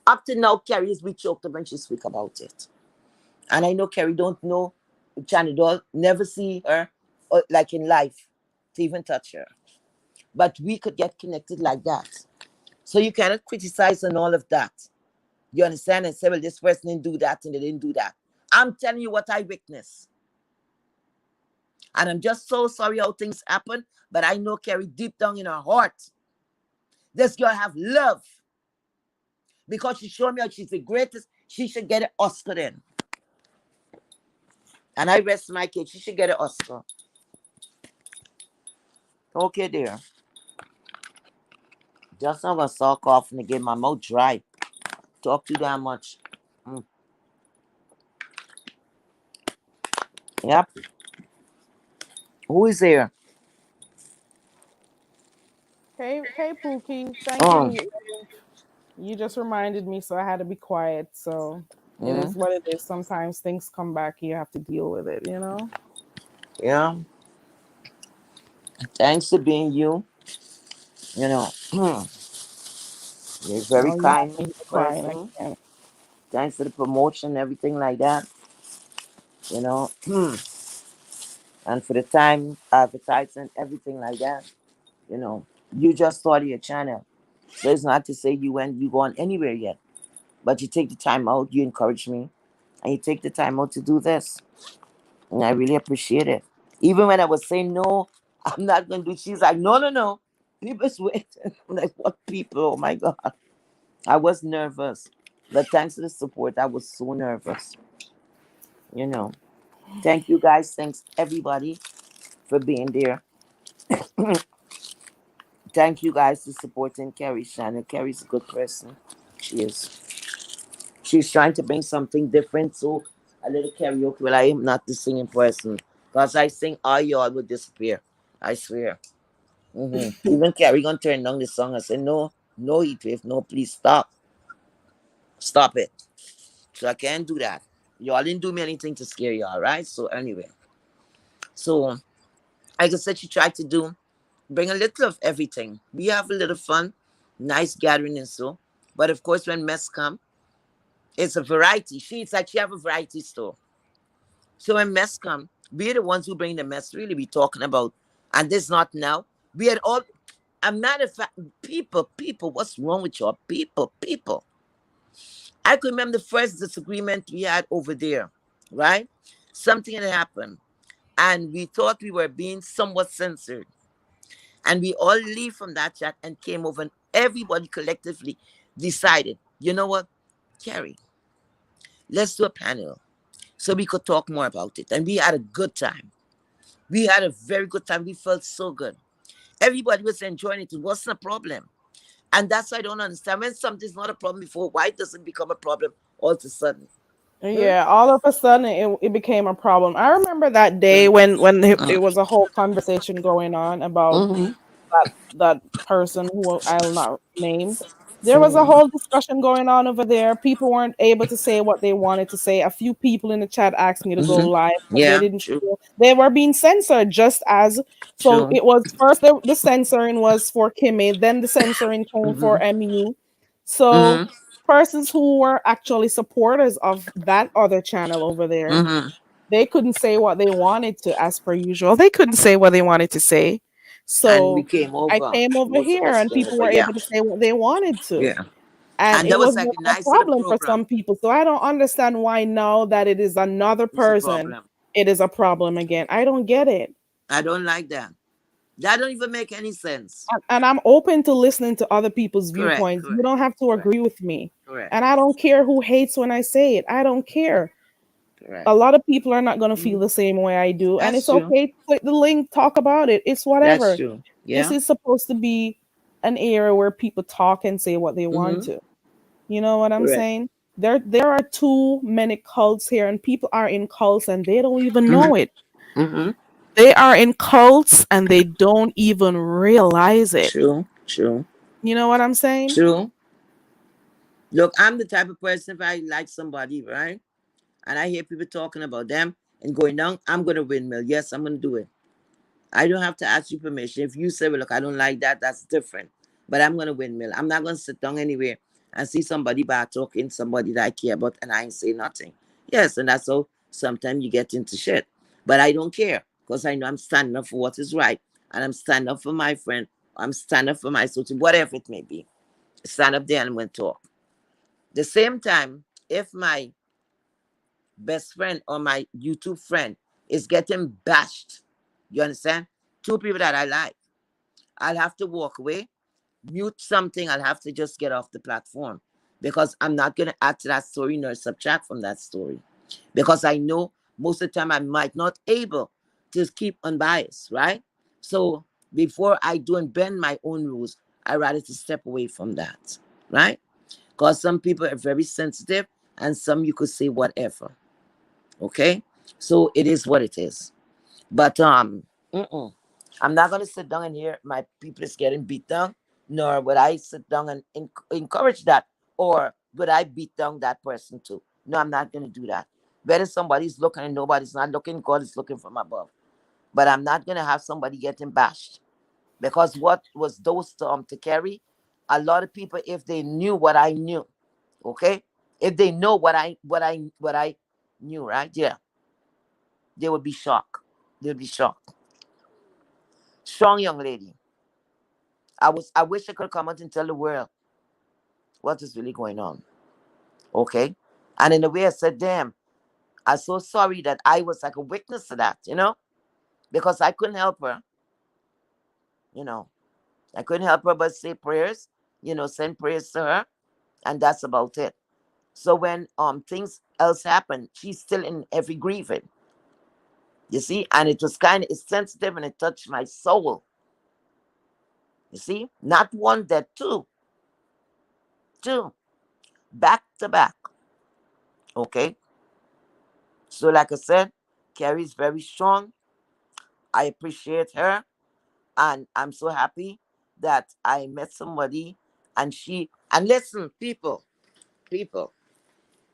Up to now, Carrie is be choked up when she speak about it. And I know Carrie don't know China doll, never see her like in life to even touch her. But we could get connected like that. So you cannot criticize on all of that. You understand? And say, well, this person didn't do that and they didn't do that. I'm telling you what I witnessed. And I'm just so sorry how things happen. But I know Carrie deep down in her heart, this girl have love. Because she showed me how she's the greatest. She should get an Oscar then. And I rest my case. She should get an Oscar. Okay, dear. Just not gonna suck off and get my mouth dry. Talk too damn much. Mm. Yep. Who is there? Hey, Pookie. Thank Oh. you. You just reminded me, so I had to be quiet. So it Mm. is what it is. Sometimes things come back, you have to deal with it, you know? Yeah. Thanks for being you. You know, you're a very No, you kind have me crying. I person. can't. Thanks for the promotion, everything like that. You know, and for the time advertising, everything like that. You know, you just started your channel, so it's not to say you gone anywhere yet. But you take the time out, you encourage me, and you take the time out to do this, and I really appreciate it. Even when I was saying no, I'm not gonna do. She's like, no, no, no. People's waiting. I'm like, what people? Oh my God. I was nervous. But thanks to the support, I was so nervous. You know. Thank you guys. Thanks everybody for being there. Thank you guys for supporting Carrie Shannon. Carrie's a good person. She is. She's trying to bring something different. So a little karaoke. Well, I am not the singing person. Because I sing, all y'all would disappear. I swear. Even Carrie gonna turn down the song. I said, no, no heat wave. No, please stop. Stop it. So I can't do that. Y'all didn't do me anything to scare y'all, right? So anyway. So like I said, she tried to do bring a little of everything. We have a little fun, nice gathering and so. But of course, when mess come, it's a variety. It's like she have a variety store. So when mess come, we're the ones who bring the mess. Really, we talking about, and this not now. We had all. A matter of fact, people, what's wrong with y'all? People. I could remember the first disagreement we had over there, right? Something had happened, and we thought we were being somewhat censored. And we all leave from that chat and came over, and everybody collectively decided, you know what, Carrie, let's do a panel so we could talk more about it. And we had a good time. We had a very good time. We felt so good. Everybody was enjoying it. It wasn't a problem. And that's why I don't understand. When something's not a problem before, why does it become a problem all of a sudden? Hmm? Yeah, all of a sudden it became a problem. I remember that day Mm, when it mm, was a whole conversation going on about mhm, that person who I'll not name. There was a mhm, whole discussion going on over there. People weren't able to say what they wanted to say. A few people in the chat asked me to go mhm. live because they Yeah, didn't true, feel they were being censored just as so true. it was first the censoring was for Kimmy, then the censoring came for Mhm, MU. So mhm, persons who were actually supporters of that other channel over there, mhm. they couldn't say what they wanted to, as per usual. They couldn't say what they wanted to say. And we So came I over. came over Most of here us and came people over. were Yeah, able to say what they wanted to. yeah. And And it that was was like not a a nice little problem for program. some people. So I don't understand why now that it is another It's a person, problem. it is a problem again. I don't get it. I don't like that. That don't even make any sense. And I'm open to listening to other people's Correct, viewpoints. You correct, don't have to correct, agree with me. correct, And I don't care who hates when I say it. I don't care. correct. A lot of people are not going to feel Mhm. the same way I do. And That's it's true. okay to click the link, talk about it. It's That's whatever. true. This Yeah. is supposed to be an era where people talk and say what they want Mm-hmm. to. You know what I'm Correct. saying? There are too many cults here, and people are in cults and they don't even Mm-hmm. know it. Mm-hmm. They are in cults and they don't even realize it. True. True. You know what I'm saying? True. Look, I'm the type of person if I like somebody, right? And I hear people talking about them and going down, I'm gonna windmill. Yes, I'm gonna do it. I don't have to ask you permission. If you say, well, look, I don't like that, that's different. But I'm gonna windmill. I'm not gonna sit down anywhere and see somebody bad talking, somebody that I care about, and I ain't say nothing. Yes, and that's how sometimes you get into shit. But I don't care because I know I'm standing up for what is right. And I'm standing up for my friend. I'm standing up for my social, whatever it may be. Stand up there and went talk. The same time, if my best friend or my YouTube friend is getting bashed, you understand? Two people that I like, I'll have to walk away, mute something, I'll have to just get off the platform because I'm not going to add to that story nor subtract from that story because I know most of the time I might not able to keep unbiased, right? So before I do and bend my own rules, I rather to step away from that, right? Because some people are very sensitive and some you could say whatever. Okay, so it is what it is. But mm-mm. I'm not gonna sit down and hear my people is getting beat down, nor would I sit down and encourage that, or would I beat down that person too? No, I'm not gonna do that. Whether somebody's looking and nobody's not looking, God is looking from above. But I'm not gonna have somebody getting bashed because what was those to carry? A lot of people, if they knew what I knew, okay, if they know what I knew, right? Yeah, they would be shocked. They'd be shocked. Strong young lady. I wish I could come out and tell the world what is really going on. Okay? And in a way I said, damn, I'm so sorry that I was like a witness to that, because I couldn't help her, you know. I couldn't help her but say prayers, send prayers to her, and that's about it. So when things else happen, she's still in every grieving. You see, and it was kind of it's sensitive and it touched my soul. You see, not one, that two, two, back to back. Okay. So like I said, Carrie's very strong. I appreciate her, and I'm so happy that I met somebody and she and listen, people,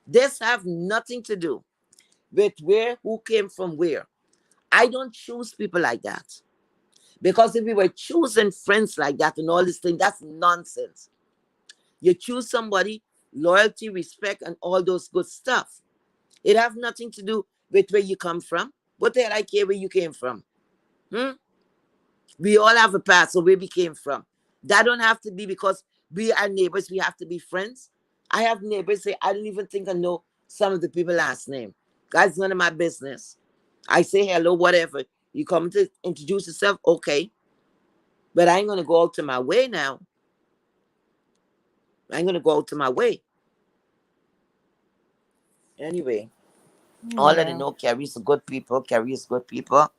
this have nothing to do with where who came from where. I don't choose people like that. Because if we were choosing friends like that and all this thing, that's nonsense. You choose somebody, loyalty, respect, and all those good stuff. It have nothing to do with where you come from. What the hell I care where you came from? Hmm? We all have a past, so where we came from. That don't have to be because we are neighbors, we have to be friends. I have neighbors say, I don't even think I know some of the people last name. That's none of my business. I say hello, whatever. You come to introduce yourself, okay. But I ain't gonna go out to my way now. I ain't gonna go out to my way. Anyway, all that I Yeah. know, Carrie's good people. Carrie is good people.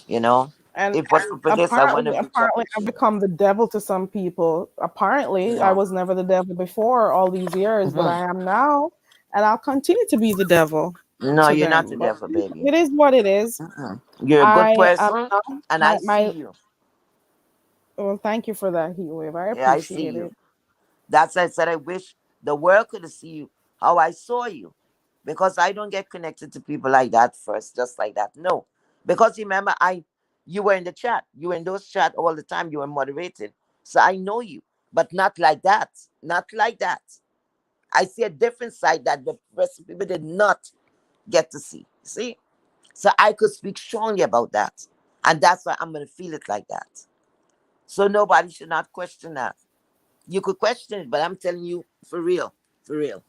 You know, And if wasn't for this, I wouldn't have reached up apparently with I've you. become the devil to some people. Apparently I Yeah. was never the devil before all these years, but Hmm. I am now, and I'll continue to be the devil No, to you're not the them. But devil, baby. it is what it is. You're a good I am person, not and I see my you. well, thank you for that, heat wave. I Yeah, I see appreciate you. it. That's why I said I wish the world could have seen you how I saw you. Because I don't get connected to people like that first, just like that. No. Because remember, you were in the chat. You were in those chat all the time. You were moderating. So I know you. But not like that. Not like that. I see a different side that the rest of people did not get to see. See? So I could speak strongly about that. And that's why I'm gonna feel it like that. So nobody should not question that. You could question it, but I'm telling you for real, for real.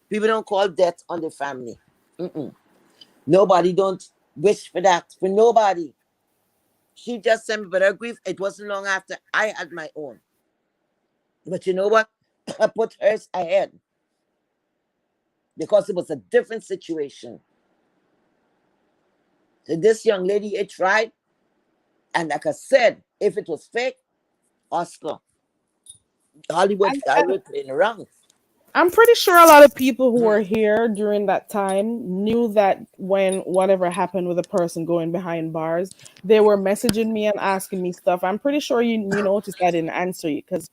People don't call death on their family. Mm-mm. Nobody don't wish for that for nobody. She just sent me, but her grief. It wasn't long after I had my own. But you know what? I put hers ahead because it was a different situation. So this young lady, it tried, and like I said, if it was fake, Oscar, Hollywood playing around. I'm pretty sure a lot of people who were here during that time knew that when whatever happened with a person going behind bars, they were messaging me and asking me stuff. I'm pretty sure you noticed I didn't answer you because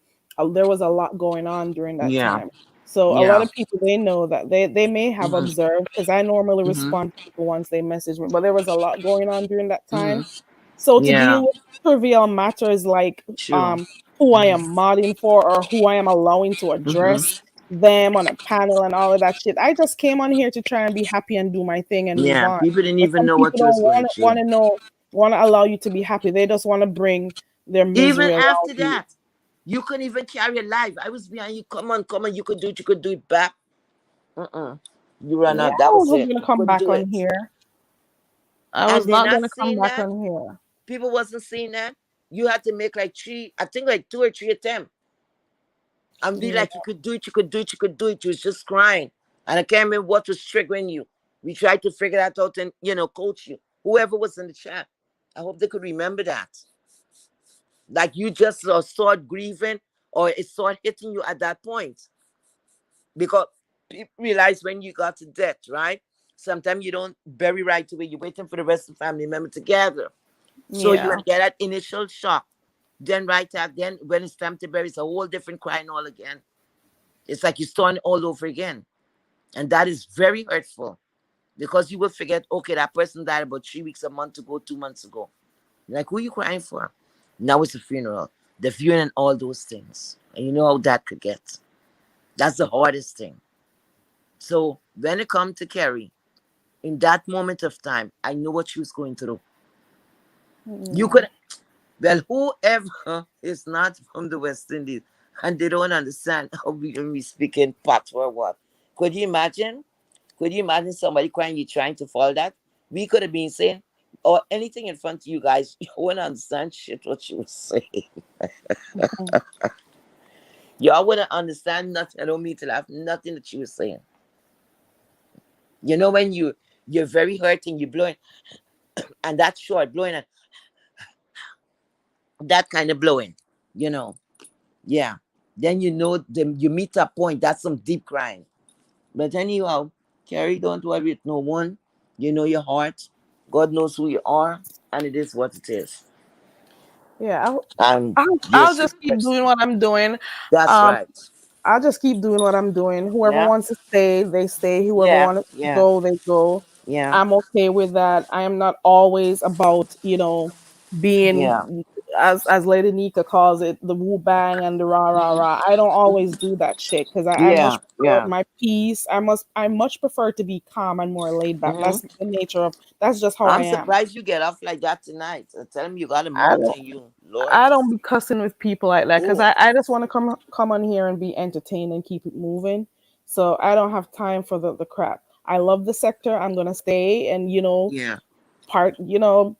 there was a lot going on during that Yeah, time. So a lot yeah. of people they know that they may have Hmm. observed because I normally Hmm. respond to people once they message me, but there was a lot going on during that Hmm. time. So to Yeah, deal with trivial matters like true. who I Hmm. am modding for or who I am allowing to Hmm. address them on a panel and all of that shit. I just came on here to try and be happy and do my thing and move Yeah, on. people didn't But even some know people what you don't was going want through. to know, want to allow you to be happy. They just want to bring their Even misery around after you. that, you couldn't even carry a life. I was behind you. Come on. You could do it. You could do it back. Mm-mm. You run Yeah, out. I That was wasn't it. gonna You come couldn't back do on it. here. I was And they're not not gonna come seeing back that. on here. People wasn't seeing that. You had to make like three, I think like two or three attempts. And be Yeah. like, you could do it, you could do it, you could do it. You was just crying. And I can't remember what was triggering you. We tried to figure that out and, coach you. Whoever was in the chat. I hope they could remember that. Like you just start grieving or it start hitting you at that point. Because people realize when you got to death, right? Sometimes you don't bury right away. You're waiting for the rest of the family member to gather. So you Yeah. want to get that initial shock. Then right after, then when it's time to bury, it's a whole different crying all again. It's like you're starting all over again. And that is very hurtful because you will forget, okay, that person died about 3 weeks, a month ago, 2 months ago. Like, who are you crying for? Now it's a funeral. The viewing and all those things. And you know how that could get. That's the hardest thing. So when it comes to Carrie, in that moment of time, I know what she was going through. You Yeah. could, well, whoever is not from the West Indies and they don't understand how we speak in patois or what, could you imagine? Could you imagine somebody crying, you trying to follow that? We could have been saying, or anything in front of you guys, you wouldn't understand shit what you were saying. Mhm. Y'all wouldn't understand nothing. I don't mean to laugh. Nothing that she was saying. You know when you're very hurting, you're blowing, and that's short blowing, and that kind of blowing. You know, yeah. Then you meet a point. That's some deep crying. But anyhow, Carrie, don't worry with no one. You know your heart. God knows who you are, and it is what it is. Yeah, And you're I'll so just keep blessed. doing what I'm doing. That's Um, right. I'll just keep doing what I'm doing. Whoever Yeah, wants to stay, they stay. Whoever yeah, wants to yeah, go, they go. yeah, I'm okay with that. I am not always about, yeah. being, as Lady Nika calls it, the woo bang and the rah rah Mhm. rah. I don't always do that shit because I Yeah, much prefer yeah. my peace. I much prefer to be calm and more laid back. Hmm. That's the nature of. That's just how I I'm am. surprised you get off like that tonight. Tell him you got a I mouth don't. in you, Lord. I don't be cussing with people like that because Mm. I just want to come on here and be entertained and keep it moving. So I don't have time for the crap. I love the sector. I'm gonna stay and Yeah.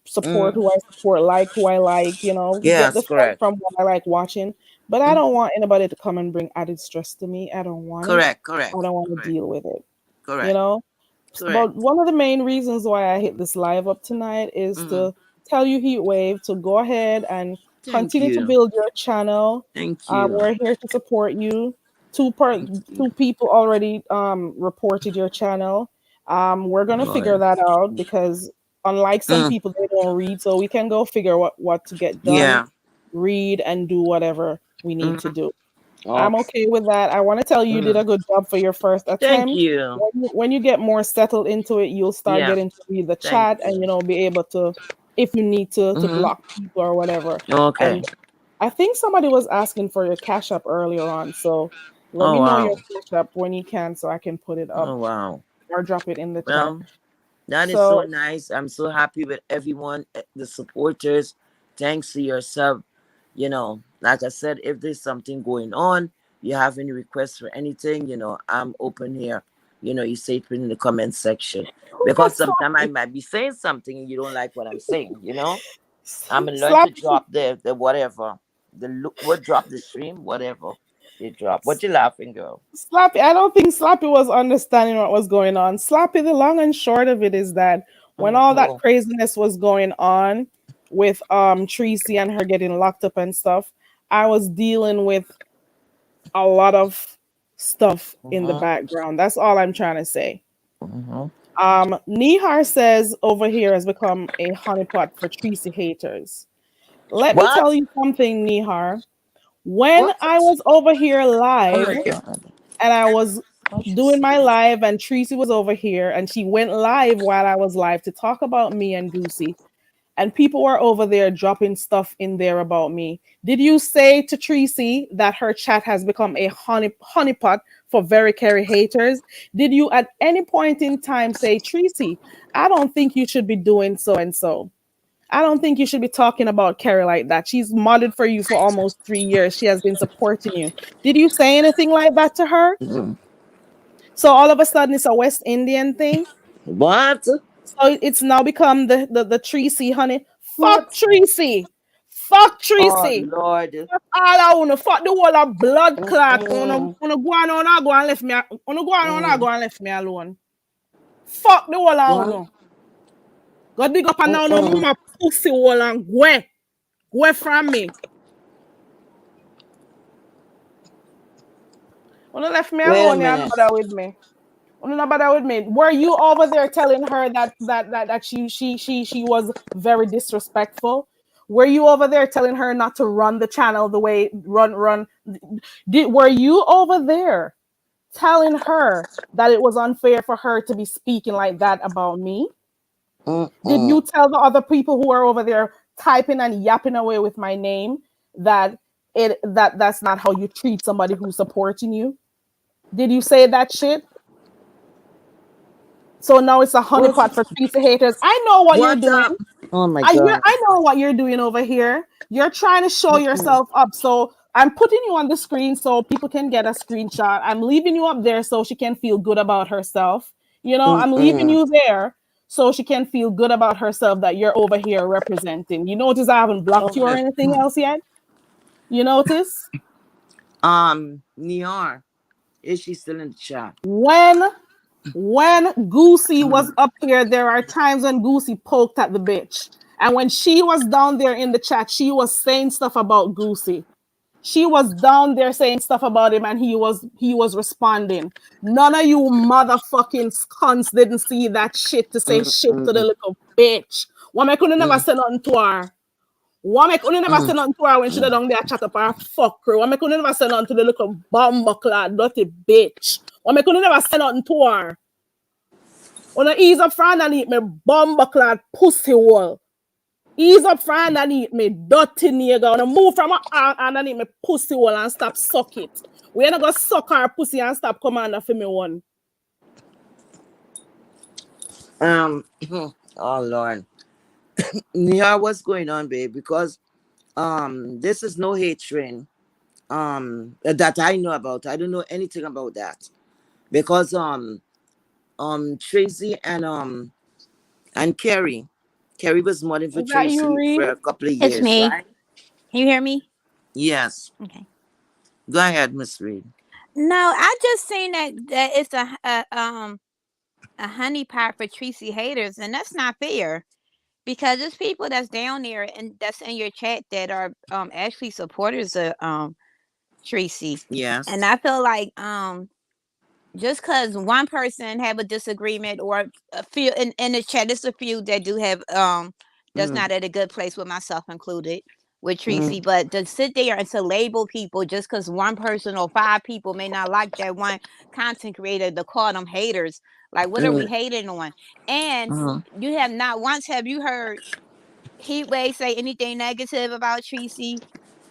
support Mm. who I support, like who I like, get the Yes, fun correct. from what I like watching. But I Mm. don't want anybody to come and bring added stress to me. I don't want it. Correct, I correct, don't want to correct, deal with it. You correct, know? correct. But one of the main reasons why I hit this live up tonight is Hmm. to tell you, Heatwave, to go ahead and Thank continue to you. build your channel. Thank you. We're here to support you. Thank you, Two people already reported your channel. We're gonna figure Lord. that out because unlike some Mm. people, they don't read, so we can go figure what to get done, Yeah. read, and do whatever we need to Hmm. do. I'm Okay. okay with that. I want to tell you, you did Mm. a good job for your first Thank attempt. you. When you get more settled into it, you'll start Yeah. getting to read the Thank chat and you. be able to, if you need to Hmm. block people or whatever. Okay. And I think somebody was asking for your cash app earlier on, so let Oh me know your wow. cash app when you can so I can put it up Oh wow. or drop it in the chat. Well, that is so So nice. I'm so happy with everyone, the supporters. Thanks to yourself. Like I said, if there's something going on, you have any requests for anything, I'm open here. You say it in the comment section. who Because put sometimes I Slappy? might be saying something and you don't like what I'm saying. I'm gonna learn to Slappy drop the whatever. The look what drop the stream, whatever. You drop. What you laughing, girl? Slappy, I don't think Slappy was understanding what was going on. Slappy, the long and short of it is that when all that Mm-hmm. craziness was going on with Tracy and her getting locked up and stuff, I was dealing with a lot of stuff in the Mm-hmm. background. That's all I'm trying to say. Mm-hmm. Nihar says over here has become a honeypot for Tracy haters. Let me What? tell you something, Nihar. When What? I was over here Oh live my god. and I was What you doing say? my live, and Tracy was over here, and she went live while I was live to talk about me and Goosey. And people were over there dropping stuff in there about me. Did you say to Tracy that her chat has become a honeypot for very Carey haters? Did you at any point in time say, Tracy, I don't think you should be doing so and so? I don't think you should be talking about Carrie like that. She's modded for you for almost 3 years. She has been supporting you. Did you say anything like that to her? Mhm. So all of a sudden it's a West Indian thing. What? So it's now become the Tracy honey. Fuck What? Tracy. Fuck Oh Tracy. Lord. Fuck all I wanna fuck the whole of blood clot. Mm-mm. Wanna go on and go and left me. Wanna go on and Mm. go and left me alone. Fuck the whole of What? uno. Go dig up and now no Mm-mm. mama pussy hole and go. Go from me. Wanna left me Wait a alone, yeah, and minute. bother with me. Wanna bother with me. Were you over there telling her that she was very disrespectful? Were you over there telling her not to run the channel the way run? Were you over there telling her that it was unfair for her to be speaking like that about me? Did Mm-mm. you tell the other people who are over there typing and yapping away with my name that that's not how you treat somebody who's supporting you? Did you say that shit? So now it's a What's honeypot for pizza haters. I know what you're what doing. up? Oh my I god. I know what you're doing over here. You're trying to show Mm-mm. yourself up. So I'm putting you on the screen so people can get a screenshot. I'm leaving you up there so she can feel good about herself. I'm leaving Mm-mm. you there so she can feel good about herself that you're over here representing. You notice I haven't Oh blocked you or my anything god. else yet? You notice? Niar, is she still in the chat? When Goosey was Mm, up here, there are times when Goosey poked at the bitch. And when she was down there in the chat, she was saying stuff about Goosey. She was down there saying stuff about him, and he was responding. None of you motherfucking cunts didn't see that shit to say mm, shit to the mm, little bitch. Why me couldn't never mm, say nothing to her? Why me couldn't never say mm, nothing to her when she down there chat up her fuck her? Why me couldn't never say nothing to the little bomber clad dirty bitch? Why me couldn't never say nothing to her? Wanna ease up front and eat me bomber clad pussy hole. Ease up front and eat me dirty nigga. Wanna move from her and eat me pussy hole and stop suck it. We ain't gonna suck her pussy and stop commander for me one. um, oh Lord, Niar, what's going on, babe? Because this is no hate train. That I know about. I don't know anything about that because Tracy and Carrie was modeling for Is that you, Tracy for Reed? a couple of It's years, me. right? Can you hear me? Yes. Okay. Go ahead, Miss Reed. No, I just seen that it's a honeypot for Tracy haters, and that's not fair because there's people that's down there and that's in your chat that are actually supporters of Tracy, and Yes. I feel like just because one person have a disagreement or a few in the chat, there's a few that do have that's Mm, not at a good place with myself included with mm, Tracy, but to sit there and to label people just because one person or five people may not like that one content creator to call them haters, like what are we mm, hating on? And mm, you have not once have you heard Heatwave say anything negative about Tracy,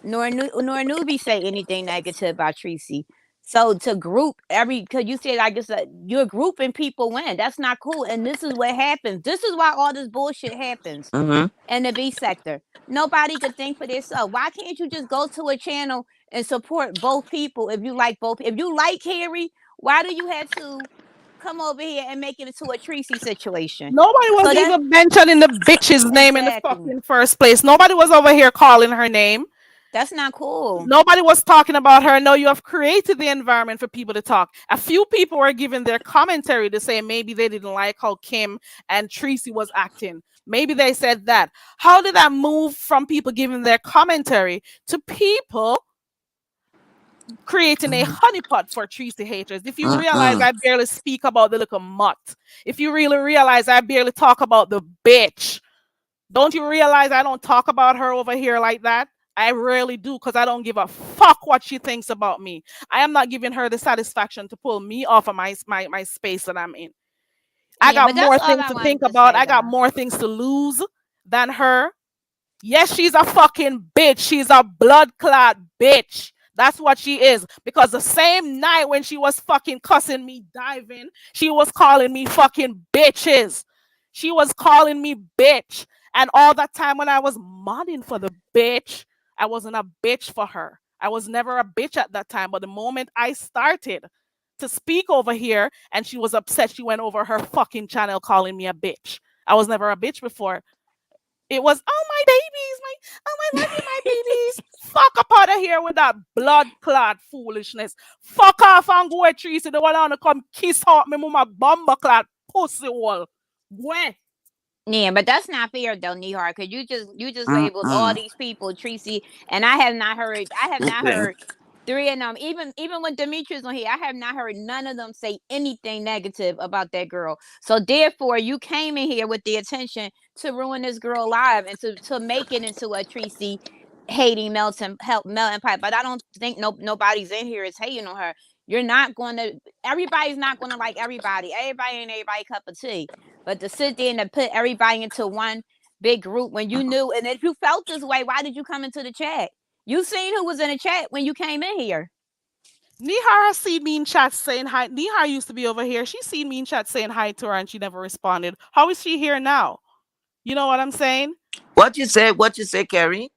nor Newbie say anything negative about Tracy. So to group every, because you said I guess you're grouping people when that's not cool, and this is what happens. This is why all this bullshit happens mm, in the B sector. Nobody could think for themselves. Why can't you just go to a channel and support both people if you like both? If you like Harry, why do you have to come over here and make it into a Tracy situation? Nobody was So that even mentioning the bitch's name in the exactly. fucking first place. Nobody was over here calling her name. That's not cool. Nobody was talking about her. No, you have created the environment for people to talk. A few people were giving their commentary to say maybe they didn't like how Kim and Tracy was acting. Maybe they said that. How did that move from people giving their commentary to people creating a mm, honeypot for Tracy haters? If you mm, realize mm, I barely speak about the little mutt, if you really realize I barely talk about the bitch, don't you realize I don't talk about her over here like that? I rarely do because I don't give a fuck what she thinks about me. I am not giving her the satisfaction to pull me off of my space that I'm in. I Yeah, got but that's more all things I to think wanted to about. say, I got though. more things to lose than her. Yes, she's a fucking bitch. She's a blood clot bitch. That's what she is. Because the same night when she was fucking cussing me diving, she was calling me fucking bitches. She was calling me bitch. And all that time when I was modding for the bitch, I wasn't a bitch for her. I was never a bitch at that time. But the moment I started to speak over here and she was upset, she went over her fucking channel calling me a bitch. I was never a bitch before. It was, oh my babies, I love you, my babies. Fuck up out of here with that blood clot foolishness. Fuck off and go at Tracy. The one to come kiss out me mama bomber clot pussy wall. Where? Yeah, but that's not fair though, Nehar, because you just mm, labeled all mm. these people Tracy, and I have not heard Okay. three of them. Even when Demetrius on here, I have not heard none of them say anything negative about that girl. So therefore, you came in here with the intention to ruin this girl live and to make it into a Tracy hating melting pipe. But I don't think nobody's in here is hating on her. You're not going to. Everybody's not going to like everybody. Everybody ain't everybody cup of tea. But to sit there and to put everybody into one big group when you knew, and if you felt this way, why did you come into the chat? You seen who was in the chat when you came in here. Nihar has seen me in chat saying hi. Nihar used to be over here. She seen me in chat saying hi to her and she never responded. How is she here now? You know what I'm saying? What you say? What you say, Carrie?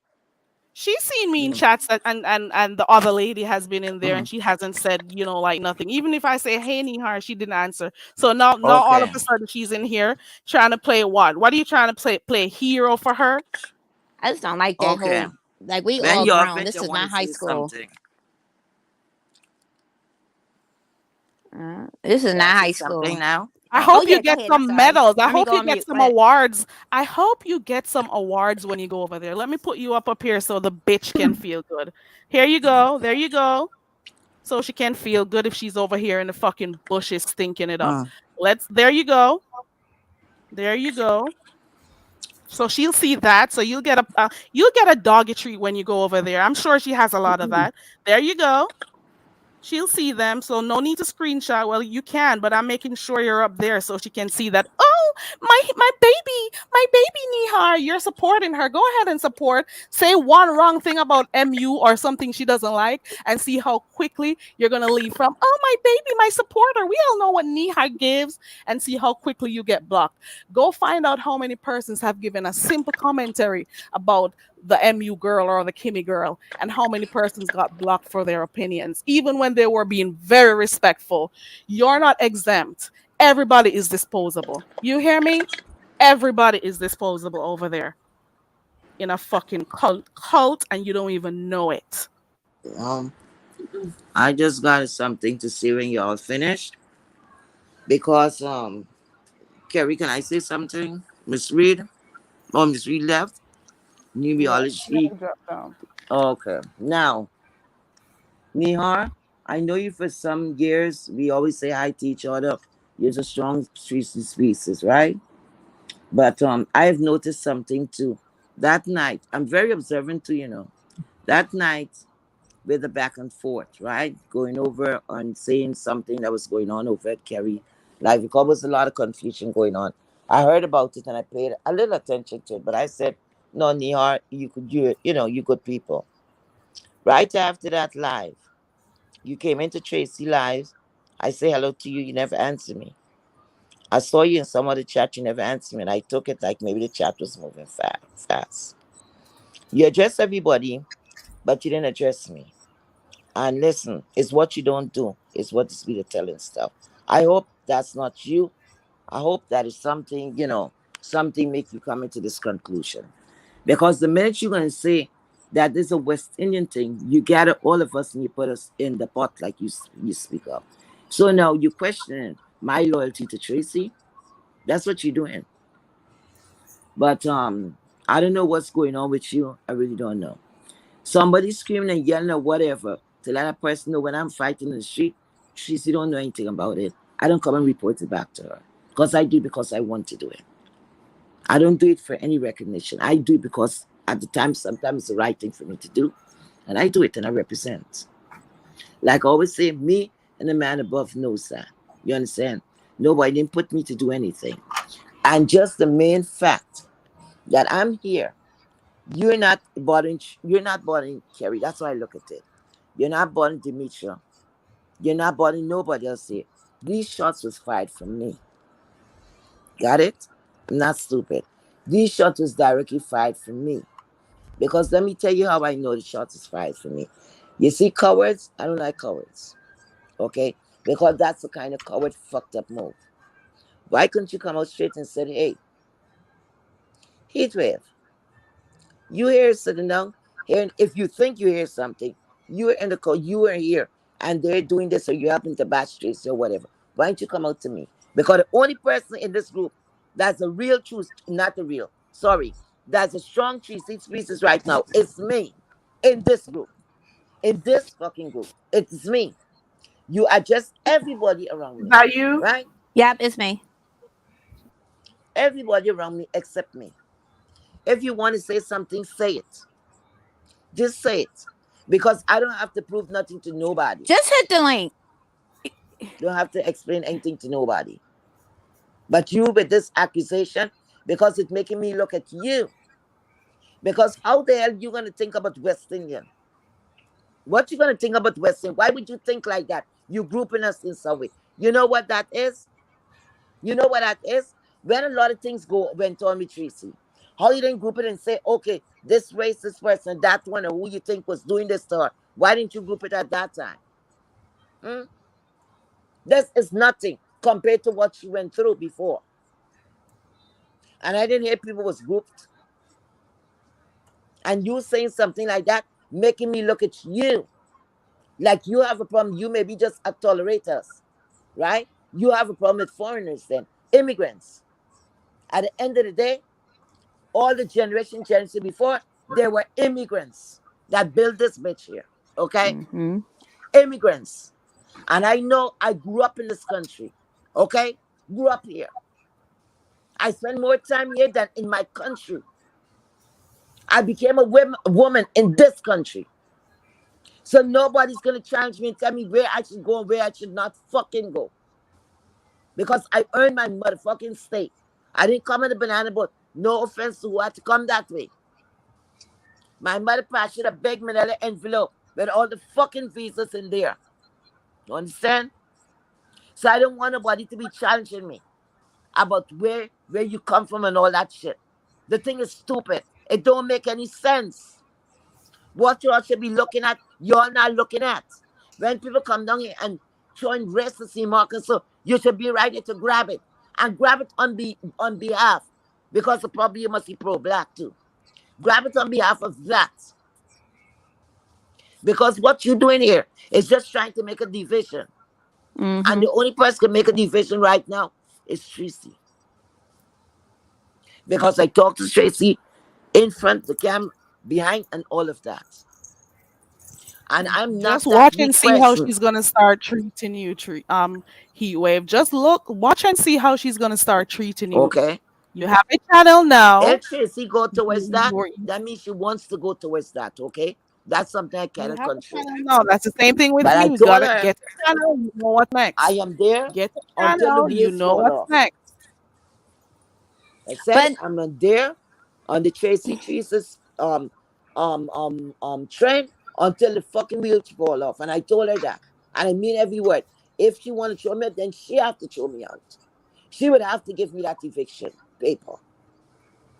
She's seen me in Mm, chats and the other lady has been in there and mm. she hasn't said, like nothing. Even if I say hey Nihar, she didn't answer. So now all of Okay. a sudden she's in here trying to play what? What are you trying to play a hero for her? I just don't like that Okay. whole like we When all you're grown. fit, This you is want not to high say school. something. This is Can I not say high something school. now? I Oh hope Okay. you yeah, go get ahead. I'm some sorry. medals. I Let me hope go you on get mute. Go some ahead. awards. I hope you get some awards when you go over there. Let me put you up here so the bitch can feel good. Here you go. There you go. So she can feel good if she's over here in the fucking bushes stinking it up. Mm. There you go. There you go. So she'll see that. So you'll get a doggy treat when you go over there. I'm sure she has a lot of that. There you go. She'll see them, so no need to screenshot. Well, you can, but I'm making sure you're up there so she can see that. Oh, my baby Nihar, you're supporting her. Go ahead and support. Say one wrong thing about MU or something she doesn't like, and see how quickly you're gonna leave from. Oh, my baby, my supporter. We all know what Nihar gives, and see how quickly you get blocked. Go find out how many persons have given a simple commentary about the MU girl or the Kimmy girl, and how many persons got blocked for their opinions, even when they were being very respectful. You're not exempt. Everybody is disposable. You hear me? Everybody is disposable over there in a fucking cult, and you don't even know it. Um, I just got something to say when y'all finished because Kerry, can I say something? Miss Reed? Oh, Miss Reed left. New Yeah, biology. let me drop down. Okay. Now, Nihar, I know you for some years. We always say hi to each other. You're a strong species, right? But I've noticed something too. That night, I'm very observant too, you know. That night, with the back and forth, right? Going over and saying something that was going on over at Kerry. Like, because there was a lot of confusion going on. I heard about it and I paid a little attention to it, but I said, no, Nihar, you good people. Right after that live, you came into Tracy live. I say hello to you, you never answer me. I saw you in some other chat, you never answered me, and I took it like maybe the chat was moving fast. You address everybody, but you didn't address me. And listen, it's what you don't do. It's what the spirit telling stuff. I hope that's not you. I hope that is something, something make you come into this conclusion. Because the minute you're gonna say that this is a West Indian thing, you gather all of us and you put us in the pot like you speak up. So now you question my loyalty to Tracy. That's what you're doing. But I don't know what's going on with you. I really don't know. Somebody screaming and yelling or whatever to let a person know when I'm fighting in the street, she don't know anything about it. I don't come and report it back to her. Because I do it because I want to do it. I don't do it for any recognition. I do it because at the time, sometimes it's the right thing for me to do. And I do it and I represent. Like I always say, me and the man above knows that. You understand? Nobody didn't put me to do anything. And just the main fact that I'm here, you're not bothering Kerry. That's why I look at it. You're not bothering Demetria. You're not bothering nobody else here. These shots was fired from me. Got it? I'm not stupid. These shots was directly fired from me. Because let me tell you how I know the shots is fired from me. You see cowards? I don't like cowards. Okay? Because that's the kind of coward fucked up move. Why couldn't you come out straight and say, hey, Heatwave, you hear sitting down here, and if you think you hear something, you are in the call, you are here, and they're doing this, or you happen to batch trace or whatever. Why don't you come out to me? Because the only person in this group that's a real truth, not the real, sorry, that's a strong tree seed species right now. It's me in this group, in this fucking group. It's me. You adjust everybody around Is me, that you? right? Yep, it's me. Everybody around me except me. If you want to say something, say it. Just say it. Because I don't have to prove nothing to nobody. Just hit the link. Don't have to explain anything to nobody. But you with this accusation, because it's making me look at you. Because how the hell you gonna think about West Indian? What you gonna think about West Indian? Why would you think like that? You grouping us in some way. You know what that is? You know what that is? When a lot of things went on with Tracy. How you didn't group it and say, okay, this racist person, that one, or who you think was doing this to her? Why didn't you group it at that time? Hmm? This is nothing compared to what she went through before. And I didn't hear people was grouped. And you saying something like that, making me look at you like you have a problem. You may be just a tolerators. right? You have a problem with foreigners then, immigrants. At the end of the day, all the generation before, they were immigrants that built this bitch here. Okay? Mm-hmm. Immigrants. And I know I grew up in this country. Okay? Grew up here. I spent more time here than in my country. I became a woman in this country. So nobody's gonna challenge me and tell me where I should go and where I should not fucking go. Because I earned my motherfucking state. I didn't come in a banana boat. No offense to who had to come that way. My mother passed a big manila envelope with all the fucking visas in there. You understand? So I don't want nobody to be challenging me about where you come from and all that shit. The thing is stupid. It don't make any sense. What you all should be looking at, you're not looking at. When people come down here and showing racism markers, so you should be ready to grab it. And grab it on behalf. Because probably you must be pro-black too. Grab it on behalf of that. Because what you're doing here is just trying to make a division. And Mm-hmm. the only person can make a division right now is Tracy. Because I talked to Tracy in front of the camera, behind, and all of that. And I'm Just not that watch and weak see how person. she's gonna start treating you. Heat wave. Just watch and see how she's gonna start treating you. Okay? You have a channel now. If Tracy go towards You, that, you, that means she wants to go towards that, okay? That's something I you cannot have a control. channel now. That's the same thing with But me. I You told gotta her get a channel. You know what I next. am there Get a until the channel. You wheels know fall what's off. next. I said But I'm not there on the Tracy Treeses train until the fucking wheels fall off. And I told her that. And I mean every word. If she wanna throw me out, then she have to throw me out. She would have to give me that eviction paper.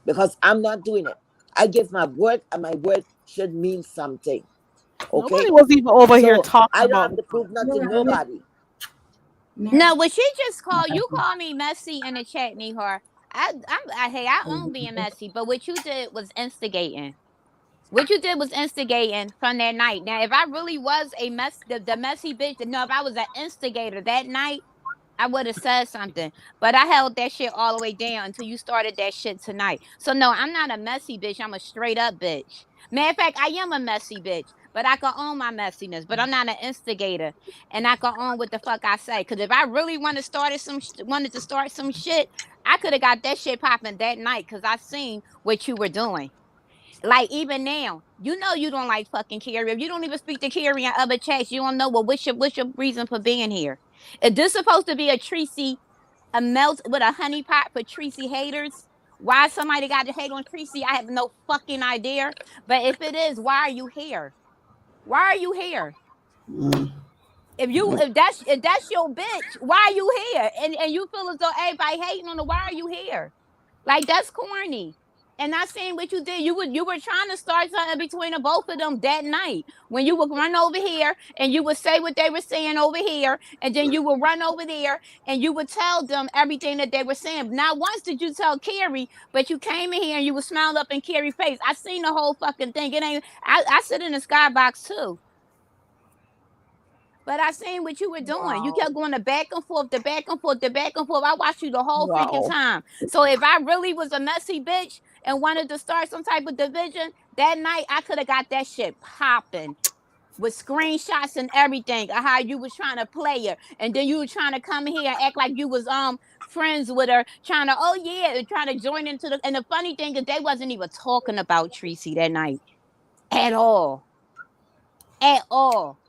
Because I'm not doing it. I give my word and my word should mean something. Nobody Okay? was even over here So talking I don't about have the to prove nothing to Now, nobody. no, what she just called you called me messy in the chat, Nihar. Hey, I own being messy, but what you did was instigating. What you did was instigating from that night. Now, if I really was a the messy bitch, no, if I was an instigator that night, I would have said something. But I held that shit all the way down until you started that shit tonight. So no, I'm not a messy bitch. I'm a straight up bitch. Matter of fact, I am a messy bitch, but I can own my messiness. But I'm not an instigator, and I can own what the fuck I say. Cause if I really wanted to start some shit, I could have got that shit popping that night. Cause I seen what you were doing. Like even now, you know you don't like fucking Carrie. If you don't even speak to Carrie in other chats, you don't know what's your reason for being here. If this supposed to be a Tracy, a melt with a honey pot for Tracy haters, why somebody got to hate on Tracy, I have no fucking idea. But if it is, why are you here? Why are you here? mm, If that's your bitch, why are you here? And you feel as though everybody hating on her, why are you here? Like that's corny. And not saying what you did. You were trying to start something between the both of them that night when you would run over here and you would say what they were saying over here, and then you would run over there and you would tell them everything that they were saying. Not once did you tell Carrie, but you came in here and you were smiling up in Carrie's face. I seen the whole fucking thing. It ain't. I sit in the skybox too. But I seen what you were doing. You wow. kept going the back and forth, the back and forth, the back and forth. I watched you the whole freaking Wow. time. So if I really was a messy bitch and wanted to start some type of division, that night I could have got that shit popping with screenshots and everything of how you was trying to play her. And then you were trying to come here and act like you was friends with her, trying to, oh yeah, trying to join into the, and the funny thing is they wasn't even talking about Tracy that night at all. At all.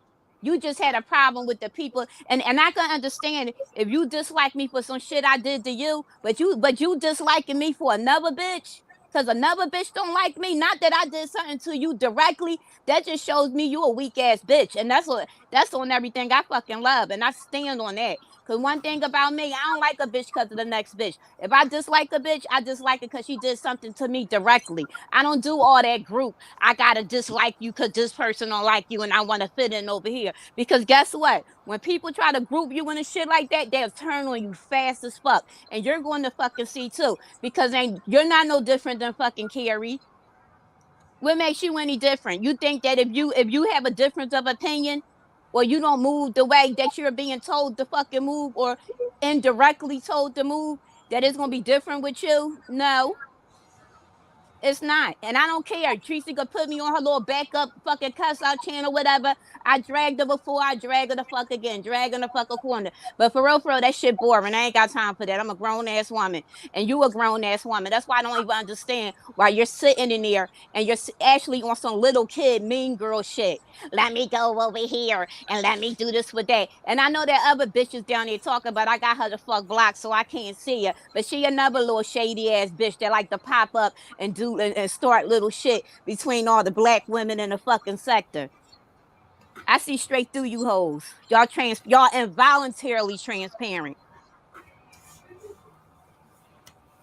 You just had a problem with the people, and I can understand if you dislike me for some shit I did to you, but you disliking me for another bitch. Cause another bitch don't like me. Not that I did something to you directly. That just shows me you a weak ass bitch. And that's on everything I fucking love. And I stand on that. Cause one thing about me, I don't like a bitch because of the next bitch. If I dislike a bitch, I dislike it because she did something to me directly. I don't do all that group. I gotta dislike you because this person don't like you and I want to fit in over here. Because guess what? When people try to group you in a shit like that, they'll turn on you fast as fuck. And you're going to fucking see too. Because you're not no different than fucking Carrie. What makes you any different? You think that if you have a difference of opinion, or you don't move the way that you're being told to fucking move, or indirectly told to move, that it's gonna be different with you. No, it's not. And I don't care. Tracy could put me on her little backup fucking cuss out channel, whatever. I dragged her before, I drag her the fuck again, drag her in the fucking corner. But for real, that shit boring. I ain't got time for that. I'm a grown ass woman. And you a grown ass woman. That's why I don't even understand why you're sitting in there and you're actually on some little kid mean girl shit. Let me go over here and let me do this with that. And I know that other bitches down there talking, but I got her the fuck blocked so I can't see her. But she another little shady ass bitch that like to pop up and do and start little shit between all the black women in the fucking sector. I see straight through you hoes. Y'all involuntarily transparent.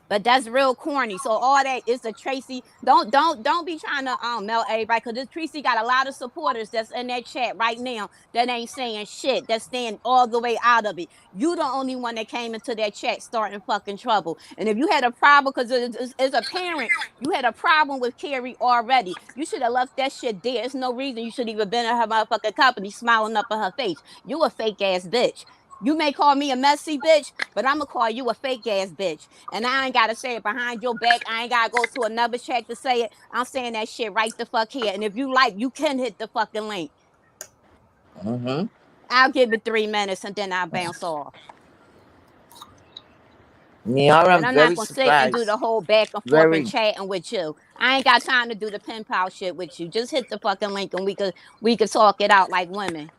But that's real corny. So all that is a Tracy. Don't be trying to melt everybody, because this Tracy got a lot of supporters that's in that chat right now that ain't saying shit. That's staying all the way out of it. You the only one that came into that chat starting fucking trouble. And if you had a problem, because as a parent, you had a problem with Carrie already, you should have left that shit there. There's no reason you should even been in her motherfucking company smiling up in her face. You a fake ass bitch. You may call me a messy bitch, but I'm gonna call you a fake ass bitch. And I ain't gotta say it behind your back. I ain't gotta go to another chat to say it. I'm saying that shit right the fuck here. And if you like, you can hit the fucking link. Mm-hmm. I'll give it 3 minutes and then I'll bounce off. Niara, But I'm I'm not very gonna sit and do surprised. the whole back and forth and Very. chatting with you. I ain't got time to do the pen pal shit with you. Just hit the fucking link and we could talk it out like women.